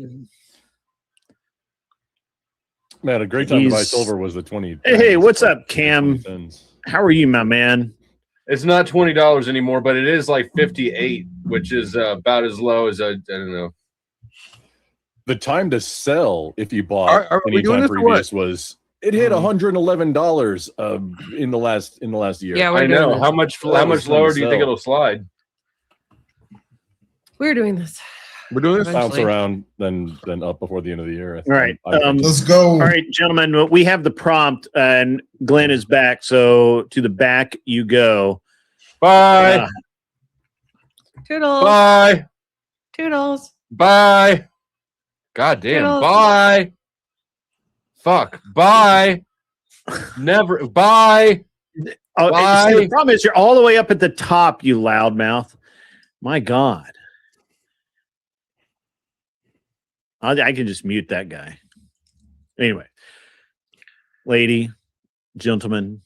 Man, a great time to buy He's- silver was the 20. Hey, what's up, Cam? How are you, my man? It's not $20 anymore, but it is like 58, which is about as low as I don't know. The time to sell if you bought Are we doing anytime this or what? previous was It hit $111 in the last year. Yeah, we're I doing know. this. How much lower do you think it'll slide? We're doing this. We're doing this. Bounce Eventually. around, then up before the end of the year. All right. Let's go. All right, gentlemen, we have the prompt, and Glenn is back. So to the back you go. Bye. Toodles. Bye. Toodles. Bye. God damn. Toodles. Bye. Fuck. Bye. Never. Bye. Oh, Bye. see, the problem is you're all the way up at the top, you loudmouth. My God. I can just mute that guy. Anyway, lady, gentlemen,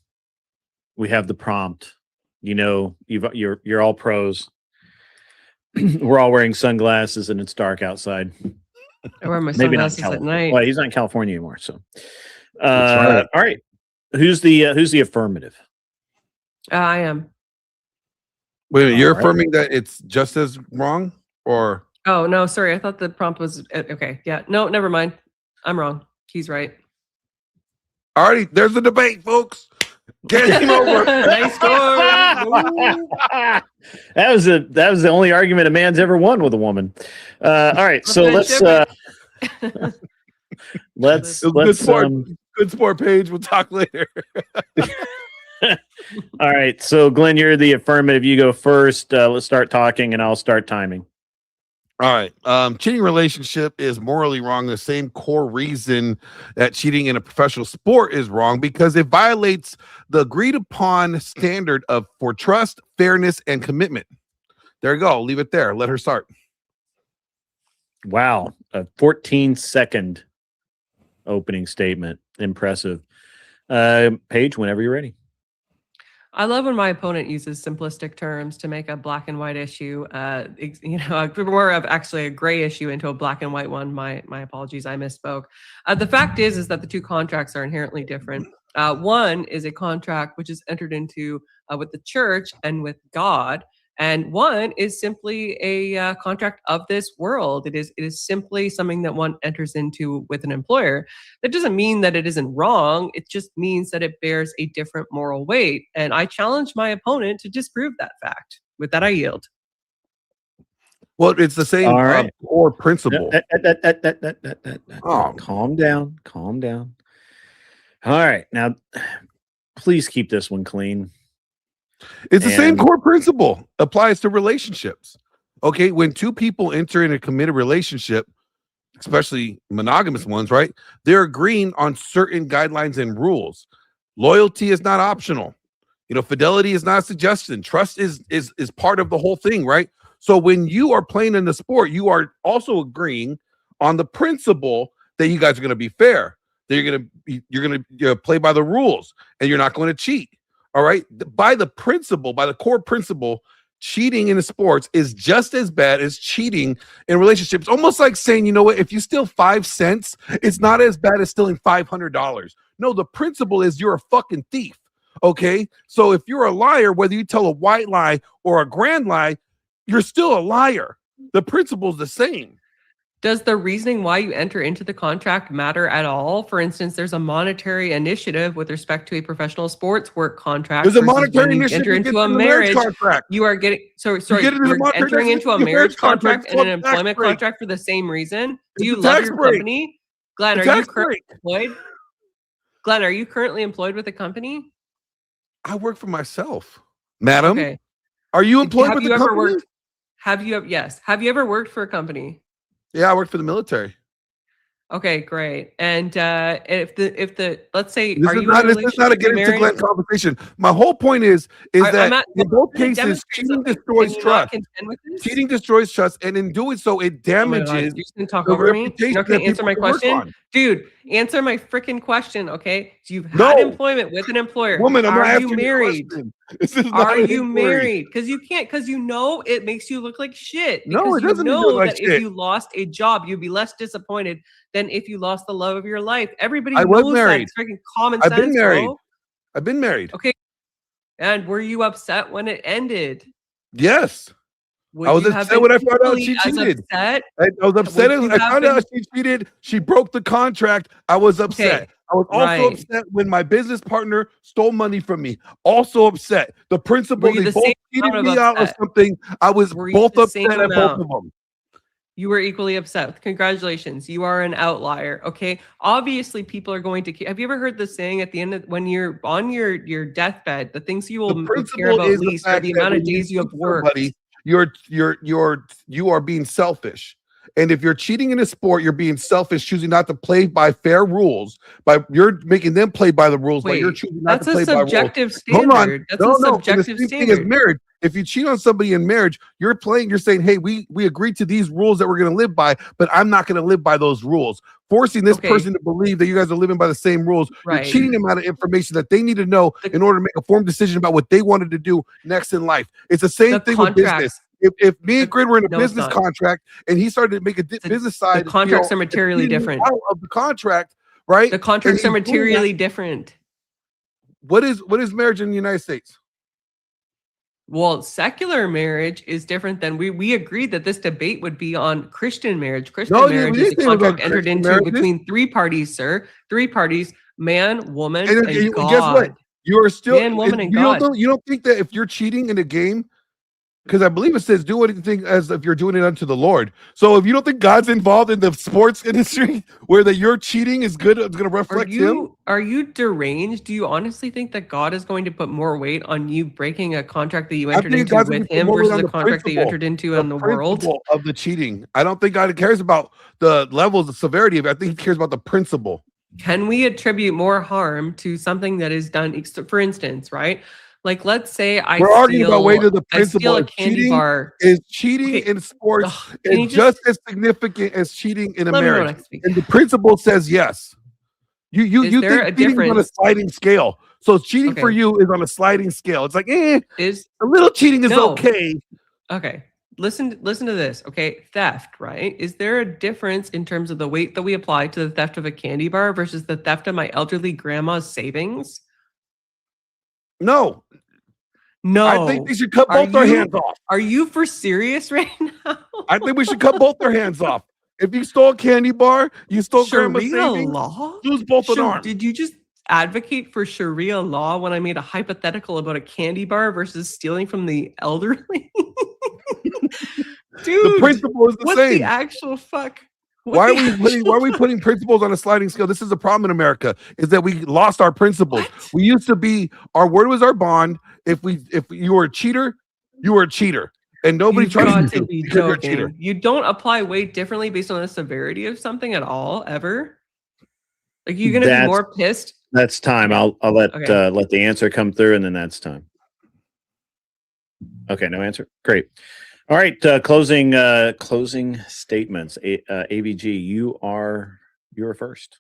we have the prompt. You know, you're all pros. We're all wearing sunglasses, and it's dark outside. I wear my Maybe not sunglasses at California. night. Well, he's not in California anymore. So, right. All right. Who's the affirmative? I am. Wait a minute, you're All right. affirming that it's just as wrong, or Oh no, sorry. I thought the prompt was okay. Yeah, no, never mind. I'm wrong. He's right. already? There's a debate, folks. Game over. Nice score. that was the only argument a man's ever won with a woman. All right, so let's Good sport page. We'll talk later. All right, so Glenn, you're the affirmative. You go first. Let's start talking, and I'll start timing. All right. Cheating relationship is morally wrong. The same core reason that cheating in a professional sport is wrong, because it violates the agreed upon standard for trust, fairness, and commitment. There you go. I'll leave it there. Let her start. Wow, a 14-second opening statement. Impressive. Paige, whenever you're ready. I love when my opponent uses simplistic terms to make a black and white issue, more of actually a gray issue into a black and white one. My apologies, I misspoke. The fact is that the two contracts are inherently different. One is a contract which is entered into with the church and with God, and one is simply a contract of this world. It is simply something that one enters into with an employer. That doesn't mean that it isn't wrong. It just means that it bears a different moral weight. And I challenge my opponent to disprove that fact. With that, I yield. Well, it's the same All right. core principle. Oh, calm down. All right, now please keep this one clean. It's the same And- core principle applies to relationships. Okay, when two people enter in a committed relationship, especially monogamous ones, right? They're agreeing on certain guidelines and rules. Loyalty is not optional. Fidelity is not a suggestion. Trust is part of the whole thing, right? So when you are playing in the sport, you are also agreeing on the principle that you guys are going to be fair. That you're going to play by the rules, and you're not going to cheat. All right. By the core principle, cheating in the sports is just as bad as cheating in relationships. Almost like saying, you know what, if you steal 5 cents, it's not as bad as stealing $500. No, the principle is you're a fucking thief. Okay. So if you're a liar, whether you tell a white lie or a grand lie, you're still a liar. The principle is the same. Does the reasoning why you enter into the contract matter at all? For instance, there's a monetary initiative with respect to a professional sports work contract. There's a versus monetary when you initiative enter to into get a in the marriage marriage. contract. You are getting sorry. get it as a You're monetary entering into a initiative, marriage contract, contract and an it's a tax employment break. contract for the same reason. Do It's you a love tax your break. company? Glenn, It's are a you tax currently break. employed? Glenn, are you currently employed with a company? I work for myself, madam. Okay. Are you employed Have with you the ever company? worked? Yes. Have you ever worked for a company? Yeah, I work for the military. Okay, great. And if the let's say, This are is you not. in a This is not a relationship, get into married? Glenn conversation. My whole point is I'm that at- in both can you cases, demonstrate cheating something? destroys Can you not trust. contend with this? Cheating destroys trust, and in doing so, it Oh my God, damages you're just gonna talk the over me? You're reputation not gonna that answer people my can work question? on. Dude, answer my freaking question, okay? So you've had No. employment with an employer. Woman, I'm not Are you asking you a married? question. This is not Are an you inquiry. married? Because you can't, because it makes you look like shit. No, Because it you doesn't make me know look like that shit. if you lost a job, you'd be less disappointed than if you lost the love of your life. Everybody I was knows married. that. It's freaking common I've sense, been married. bro. I've been married. Okay. And were you upset when it ended? Yes. Would I was you have upset been when I found out equally she as cheated. upset? I was upset. Would you I have found out been- she cheated. She broke the contract. I was upset. Okay. I was also Right. upset when my business partner stole money from me. Also upset. The principal, Were you they the both same cheated amount me of out of upset? something. I was Were you both the same upset at both amount? of them. You were equally upset. Congratulations. You are an outlier. Okay. Obviously, people are going to. Have you ever heard the saying at the end of when you're on your deathbed, the things you will care Principle about is the least are fact the that amount of when you days you have cheat worked. somebody, you are being selfish. And if you're cheating in a sport, you're being selfish, choosing not to play by fair rules. You're making them play by the rules, but you're Wait, choosing not that's to a play by rules. subjective Hold on, standard. That's no, a no. And the subjective same thing as standard. marriage. If you cheat on somebody in marriage, you're saying, hey, we agreed to these rules that we're going to live by, but I'm not going to live by those rules. Forcing this person to believe that you guys are living by the same rules, Right. you're cheating them out of information that they need to know in order to make a informed decision about what they wanted to do next in life. It's the same thing with business. If me and Grid were in a No, it's business not. contract and he started to make a business side, contracts are materially different. out of the contract, right? The contracts are And he's doing that. materially different. What is marriage in the United States? Well, secular marriage is different than we agreed that this debate would be on Christian marriage. Christian No, marriage we is a didn't say it was on contract entered Christian into marriages. between three parties, sir. Three parties, man, woman, And and God. guess what? You are still Man, woman, and you God. you don't think that if you're cheating in a game, because I believe it says do anything as if you're doing it unto the Lord. So if you don't think God's involved in the sports industry where that you're cheating is good, it's going to reflect him. Are you deranged? Do you honestly think that God is going to put more weight on you breaking a contract that you entered into with him versus a contract that you entered into in the world? Principle of the cheating. I don't think God cares about the levels of severity of it. I think he cares about the principle. Can we attribute more harm to something that is done? For instance, right? Like, let's say We're arguing about weight of the I steal principle. a candy bar. Is cheating in sports can you is just as significant as cheating in a Let me know when marriage. I speak. And the principle says yes. You Is there a think cheating is on a difference? sliding scale. So cheating for Okay. you is on a sliding scale. It's like, Is a little cheating is No. okay. Okay. Listen to this. Okay. Theft, right? Is there a difference in terms of the weight that we apply to the theft of a candy bar versus the theft of my elderly grandma's savings? No. No. I think they should cut Are both their you- hands off. Are you for serious right now? I think we should cut both their hands off. If you stole a candy bar, you stole grandma's Sharia savings, law? lose both an arm. Did you just advocate for Sharia law when I made a hypothetical about a candy bar versus stealing from the elderly? Dude, The principle is the what same. the actual fuck? What Why the are we putting principles on a sliding scale? This is the problem in America, is that we lost our principles. We used to be, our word was our bond. If you were a cheater, you were a cheater. And nobody You've got trusts to you be because you're a cheater. joking. You don't apply weight differently based on the severity of something at all, ever? Like, you're gonna be That's- more pissed? That's time. I'll let Okay. let the answer come through, and then that's time. Okay, no answer. Great. All right. Closing statements. AVG, you're first.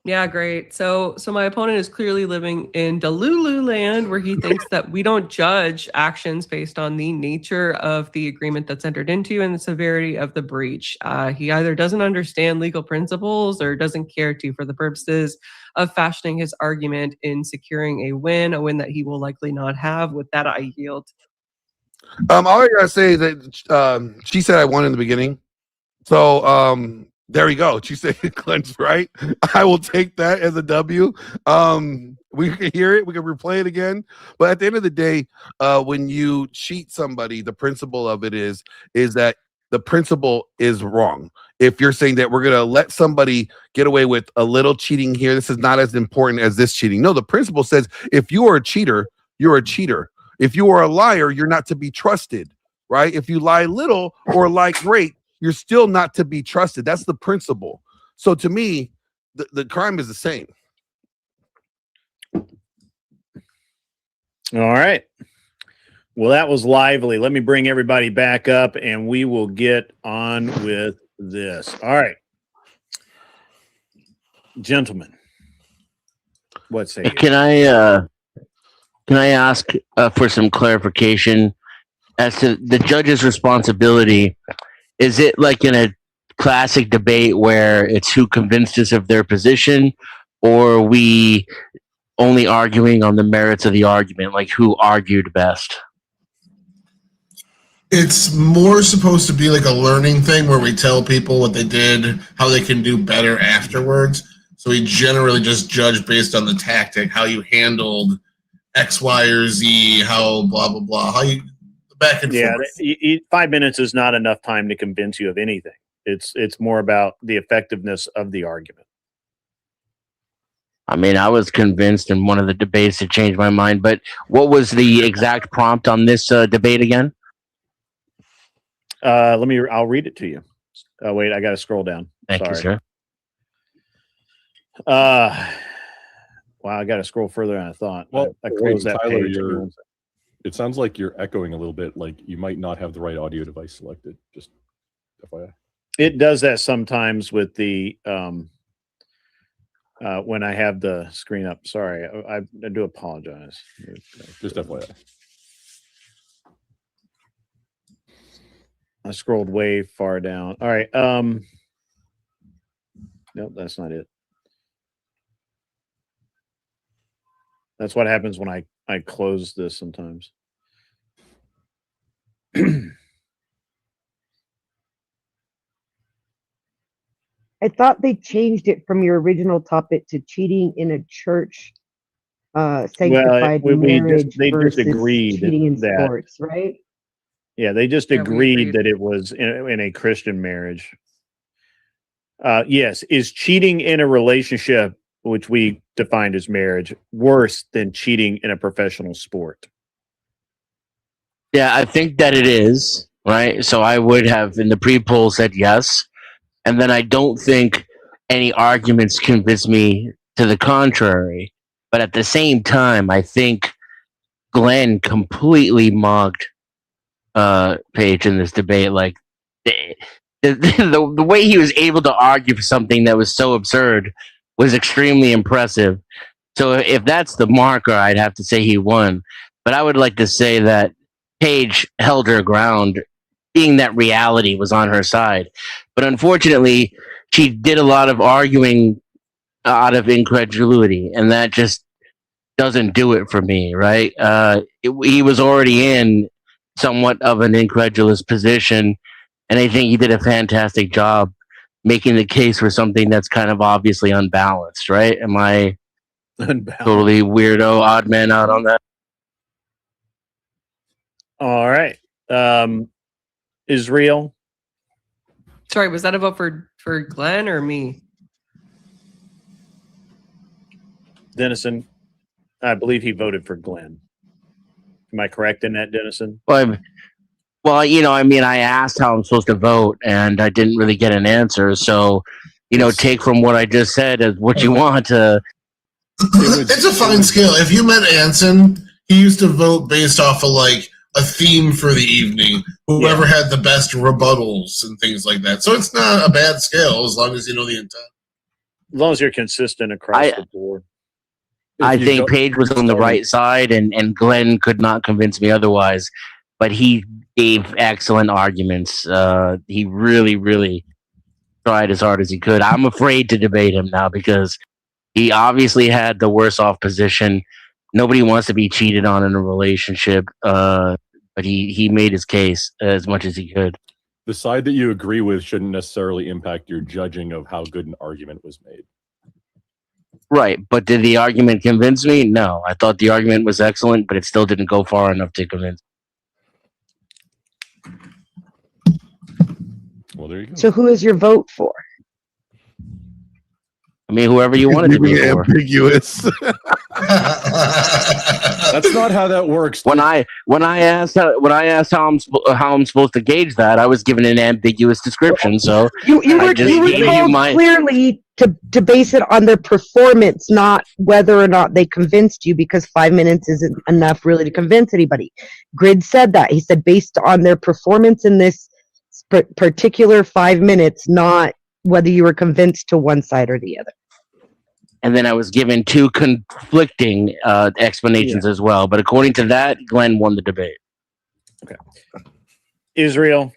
Yeah, great. So my opponent is clearly living in Delulu land, where he thinks that we don't judge actions based on the nature of the agreement that's entered into and the severity of the breach. He either doesn't understand legal principles or doesn't care to, for the purposes of fashioning his argument in securing a win that he will likely not have. With that, I yield. All I gotta say that she said I won in the beginning. So there we go. She said Glenn's right. I will take that as a W. We can hear it, we can replay it again. But at the end of the day, when you cheat somebody, the principle of it is that the principle is wrong. If you're saying that we're gonna let somebody get away with a little cheating here, this is not as important as this cheating. No, the principle says if you are a cheater, you're a cheater. If you are a liar, you're not to be trusted, right? If you lie little or lie great, you're still not to be trusted. That's the principle. So to me, the crime is the same. All right. Well, that was lively. Let me bring everybody back up, and we will get on with this. All right, gentlemen, what say you? Can I ask for some clarification as to the judge's responsibility? Is it like in a classic debate where it's who convinced us of their position, or are we only arguing on the merits of the argument, like who argued best? It's more supposed to be like a learning thing where we tell people what they did, how they can do better afterwards. So we generally just judge based on the tactic, how you handled X, Y, or Z, how blah blah blah, how you back and Yeah, forth. 5 minutes is not enough time to convince you of anything. It's more about the effectiveness of the argument. I mean, I was convinced in one of the debates to change my mind, but what was the exact prompt on this debate again? I'll read it to you. Oh, wait, I got to scroll down. Thank you, sir. Wow, I got to scroll further than I thought. Well, I closed that Tyler, page. it sounds like you're echoing a little bit. Like you might not have the right audio device selected. Just FYI. It does that sometimes with the when I have the screen up. Sorry, I do apologize. Just FYI. I scrolled way far down. All right. Nope, that's not it. That's what happens when I close this sometimes. I thought they changed it from your original topic to cheating in a church sanctified marriage they just versus agreed cheating in that sports, right? Yeah, they just Yeah, we agreed agreed. that it was in a Christian marriage. Yes, is cheating in a relationship, which we defined as marriage, worse than cheating in a professional sport? Yeah, I think that it is, right? So I would have in the pre-poll said yes. And then I don't think any arguments convince me to the contrary. But at the same time, I think Glenn completely mocked Page in this debate. Like the way he was able to argue for something that was so absurd was extremely impressive. So if that's the marker, I'd have to say he won. But I would like to say that Page held her ground, being that reality was on her side. But unfortunately, she did a lot of arguing out of incredulity, and that just doesn't do it for me, right? He was already in somewhat of an incredulous position, and I think he did a fantastic job making the case for something that's kind of obviously unbalanced, right? Am I totally weirdo, odd man out on that? All right. Israel. Sorry, was that a vote for Glenn or me? Dennison, I believe he voted for Glenn. Am I correct in that, Dennison? Well, you know, I mean, I asked how I'm supposed to vote, and I didn't really get an answer. So, you know, take from what I just said as what you want to. It's a fine scale. If you met Anson, he used to vote based off of like a theme for the evening. Whoever had the best rebuttals and things like that. So it's not a bad scale as long as you know the intent. As long as you're consistent across the board. I think Page was on the right side, and Glenn could not convince me otherwise. But he gave excellent arguments. He really, really tried as hard as he could. I'm afraid to debate him now because he obviously had the worse off position. Nobody wants to be cheated on in a relationship, but he made his case as much as he could. The side that you agree with shouldn't necessarily impact your judging of how good an argument was made. Right, but did the argument convince me? No, I thought the argument was excellent, but it still didn't go far enough to convince. Well, there you go. So who is your vote for? I mean, whoever you wanted to be for. Ambiguous. That's not how that works. When I asked how I'm supposed to gauge that, I was given an ambiguous description. So You I were just gave you told my. clearly to base it on their performance, not whether or not they convinced you, because 5 minutes isn't enough really to convince anybody. Grid said that. He said based on their performance in this particular 5 minutes, not whether you were convinced to one side or the other. And then I was given two conflicting explanations as well. But according to that, Glenn won the debate. Okay. Israel.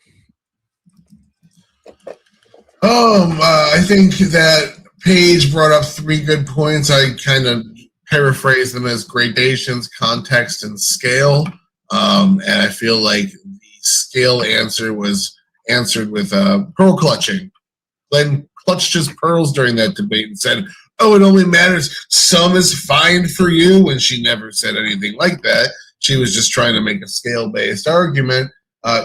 I think that Paige brought up 3 good points. I kind of paraphrase them as gradations, context, and scale. And I feel like the scale answer was answered with pearl clutching. Glenn clutched his pearls during that debate and said, oh, it only matters. Some is fine for you, when she never said anything like that. She was just trying to make a scale-based argument.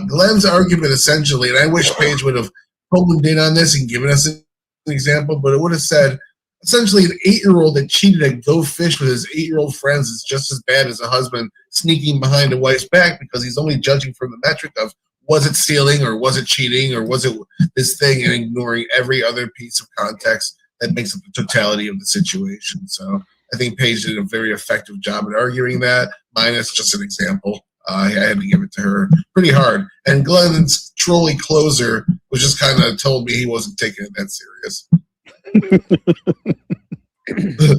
Glenn's argument essentially, and I wish Paige would have honed in on this and given us an example, but it would have said, essentially, an 8-year-old that cheated at Go Fish with his 8-year-old friends is just as bad as a husband sneaking behind a wife's back, because he's only judging from the metric of, was it stealing or was it cheating or was it this thing, and ignoring every other piece of context that makes up the totality of the situation. So I think Paige did a very effective job at arguing that, minus just an example. I had to give it to her pretty hard. And Glenn's trolley closer was just kind of told me he wasn't taking it that serious.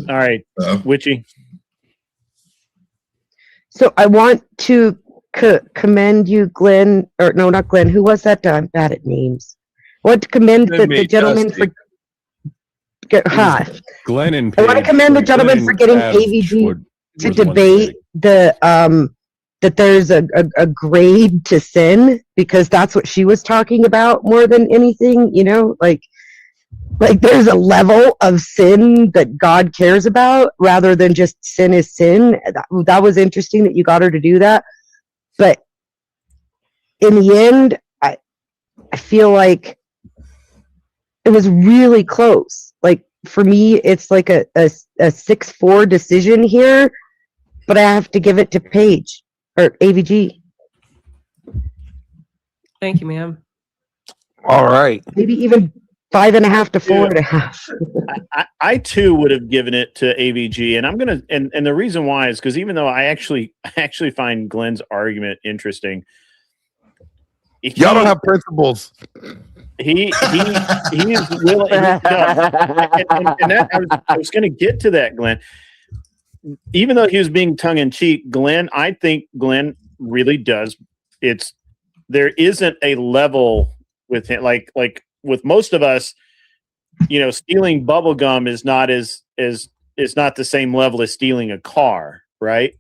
All right, Witchy. So I want to commend you, Glenn, or no, not Glenn. Who was that? I'm bad at names. I want to commend the gentleman for. Glenn and I want to commend the gentleman for getting AVG to debate the that there's a grade to sin, because that's what she was talking about more than anything. You know, like there's a level of sin that God cares about, rather than just sin is sin. That was interesting that you got her to do that. But in the end, I feel like it was really close. Like, for me, it's like a 6-4 decision here, but I have to give it to Paige or AVG. Thank you, ma'am. All right. Maybe even 5.5 to 4.5. I too would have given it to AVG, and I'm gonna and the reason why is because even though I actually find Glenn's argument interesting, y'all don't have principles. He is willing, and that, I was going to get to that, Glenn. Even though he was being tongue in cheek, Glenn, I think Glenn really does. There isn't a level with him, like with most of us, you know, stealing bubble gum is not not the same level as stealing a car, right?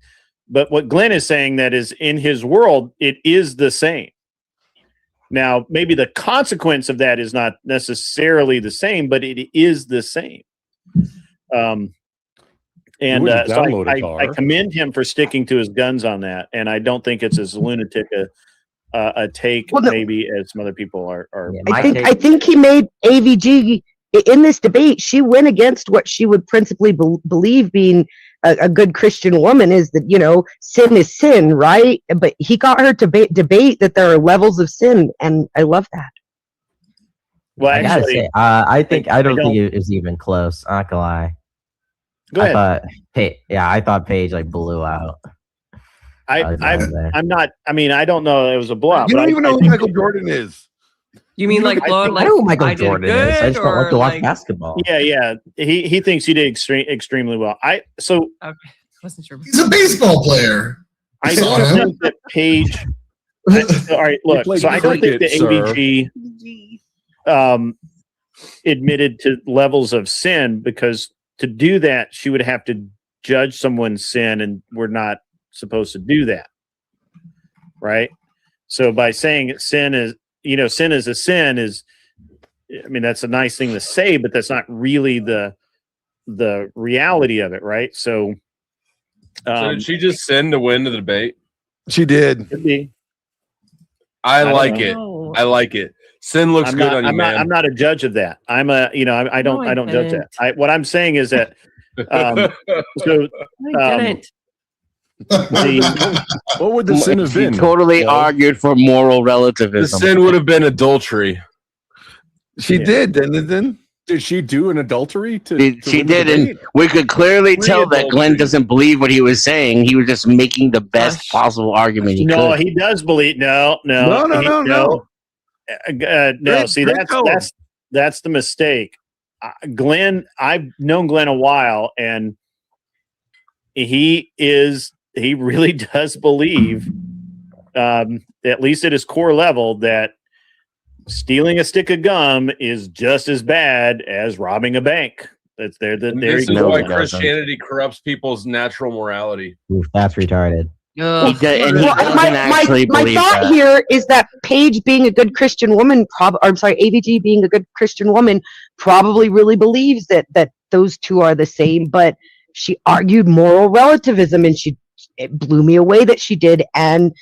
But what Glenn is saying, that is in his world, it is the same. Now, maybe the consequence of that is not necessarily the same, but it is the same. And so I commend him for sticking to his guns on that, and I don't think it's as lunatic a take maybe as some other people are. I think he made AVG in this debate. She went against what she would principally believe being a good Christian woman, is that, you know, sin is sin, right? But he got her to debate that there are levels of sin, and I love that. Well, I gotta say, I don't think it was even close. I'm not gonna lie. Go ahead. I thought Paige like blew out. I'm not. I mean, I don't know. It was a blowout. You don't even know who Michael Jordan is. You mean like blow? I know who Michael Jordan is. I just don't like to watch basketball. Yeah. He thinks he did extremely well. Wasn't sure. He's a baseball player. I don't think that Paige. All right, look. So I don't think the AVG admitted to levels of sin, because to do that, she would have to judge someone's sin, and we're not supposed to do that, right? So by saying sin is a sin is, I mean, that's a nice thing to say, but that's not really the reality of it, right? So did she just sin to win the debate? She did. Could be. I like it. I like it. Sin looks good on you, man. I'm not a judge of that. I don't judge that. What I'm saying is that what would the sin have been? She totally argued for moral relativism. The sin would have been adultery. She did, didn't? Did she do an adultery? She did, and we could clearly tell that Glenn doesn't believe what he was saying. He was just making the best possible argument he could. He does believe. No. See, that's the mistake. Glenn, I've known Glenn a while, and he really does believe, at least at his core level, that stealing a stick of gum is just as bad as robbing a bank. This is why Christianity corrupts people's natural morality. Oof, that's retarded. He do- and he Well, doesn't my actually believe thought that. here is that Paige being a good Christian woman, AVG being a good Christian woman, probably really believes that those two are the same. But she argued moral relativism, and it blew me away that she did, and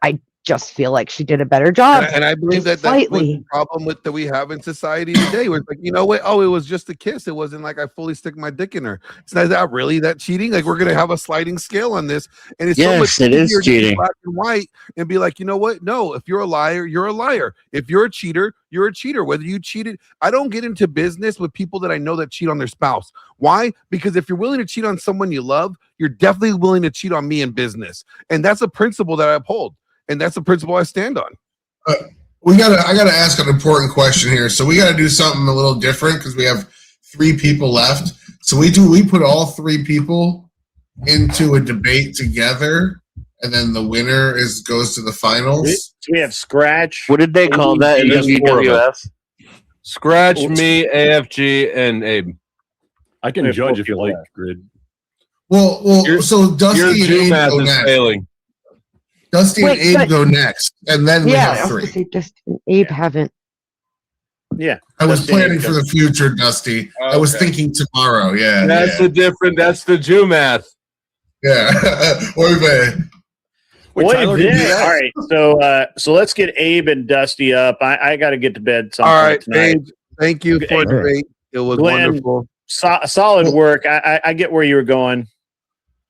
I just feel like she did a better job. And I believe that that's slightly. the problem that we have in society today. Where it's like, you know what? Oh, it was just a kiss. It wasn't like I fully stick my dick in her. It's not that really that cheating. Like we're gonna have a sliding scale on this, and it's so much Yes, it is easier to be cheating. black and white and be like, you know what? No, if you're a liar, you're a liar. If you're a cheater, you're a cheater. Whether you cheated, I don't get into business with people that I know that cheat on their spouse. Why? Because if you're willing to cheat on someone you love, you're definitely willing to cheat on me in business, and that's a principle that I uphold. And that's the principle I stand on. I gotta ask an important question here. So we gotta do something a little different because we have 3 people left. So we put all 3 people into a debate together, and then the winner goes to the finals. We have Scratch. What did they call that in the WWF? Scratch, me, AFG, and Abe. I can judge if you like, Grid. Well, so Dusty your and Jew Abe math go is next. failing. Dusty Wait, and Abe but- go next, and then we Yeah, have I was 3. gonna say Dusty and Abe haven't. Yeah. I was Dusty planning and for the future, Dusty. I was Okay. thinking tomorrow. Yeah, That's yeah. that's the Jew math. Yeah. Oy vey. Wait, Oy Tyler didn't do vey. that? All right, so let's get Abe and Dusty up. I got to get to bed sometime All right, tonight. Paige, thank you for the debate. It was Glenn, wonderful. Solid work. I get where you were going,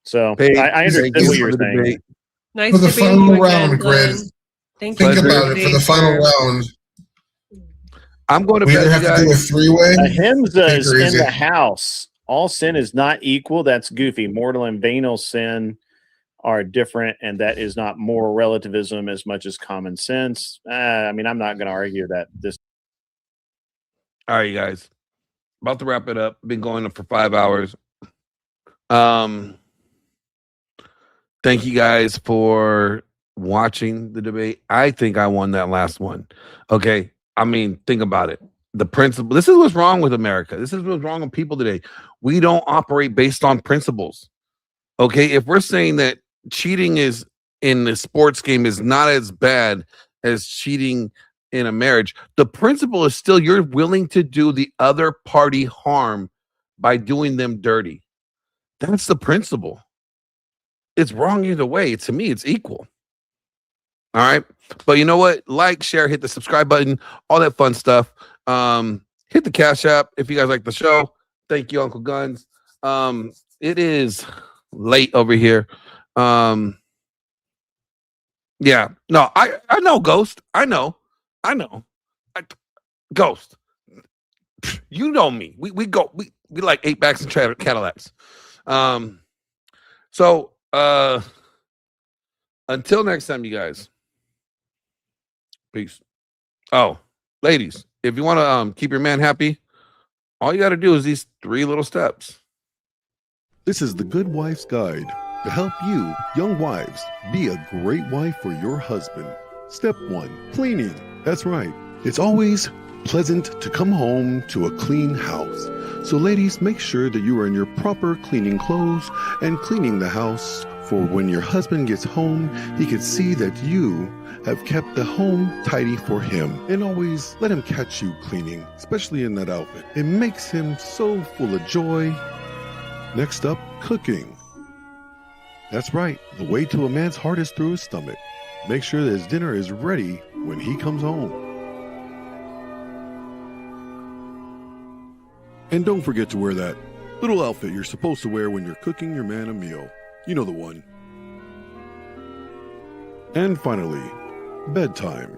so Paige, I understood thank what you for were the saying. debate. Nice For the to be with final you again, round, Glenn. Grid. Thank you Think for about it. For the final round, I'm going to we either bed, have to do a guys. 3-way. Ahimsa is Take her in easy. the house. All sin is not equal. That's goofy. Mortal and venial sin are different, and that is not moral relativism as much as common sense. I mean, I'm not going to argue that this. All right, you guys. About to wrap it up. Been going up for 5 hours. Thank you guys for watching the debate. I think I won that last one. Okay. I mean, think about it. The principle. This is what's wrong with America. This is what's wrong with people today. We don't operate based on principles. Okay. If we're saying that cheating is in the sports game is not as bad as cheating in a marriage, the principle is still you're willing to do the other party harm by doing them dirty. That's the principle. It's wrong either way. To me, it's equal. All right. But you know what? Like, share, hit the subscribe button, all that fun stuff. Hit the Cash App if you guys like the show. Thank you, Uncle Guns. It is late over here. Yeah. No, I know, Ghost. I know. Ghost. You know me. We like 8-backs and Cadillacs. So until next time, you guys. Peace. Oh, ladies, if you want to keep your man happy, all you got to do is these 3 little steps. This is the Good Wife's Guide to help you, young wives, be a great wife for your husband. Step 1, cleaning. That's right. It's always pleasant to come home to a clean house. So ladies, make sure that you are in your proper cleaning clothes and cleaning the house, for when your husband gets home, he can see that you have kept the home tidy for him. And always let him catch you cleaning, especially in that outfit. It makes him so full of joy. Next up, cooking. That's right, the way to a man's heart is through his stomach. Make sure that his dinner is ready when he comes home. And don't forget to wear that little outfit you're supposed to wear when you're cooking your man a meal. You know the one. And finally, bedtime.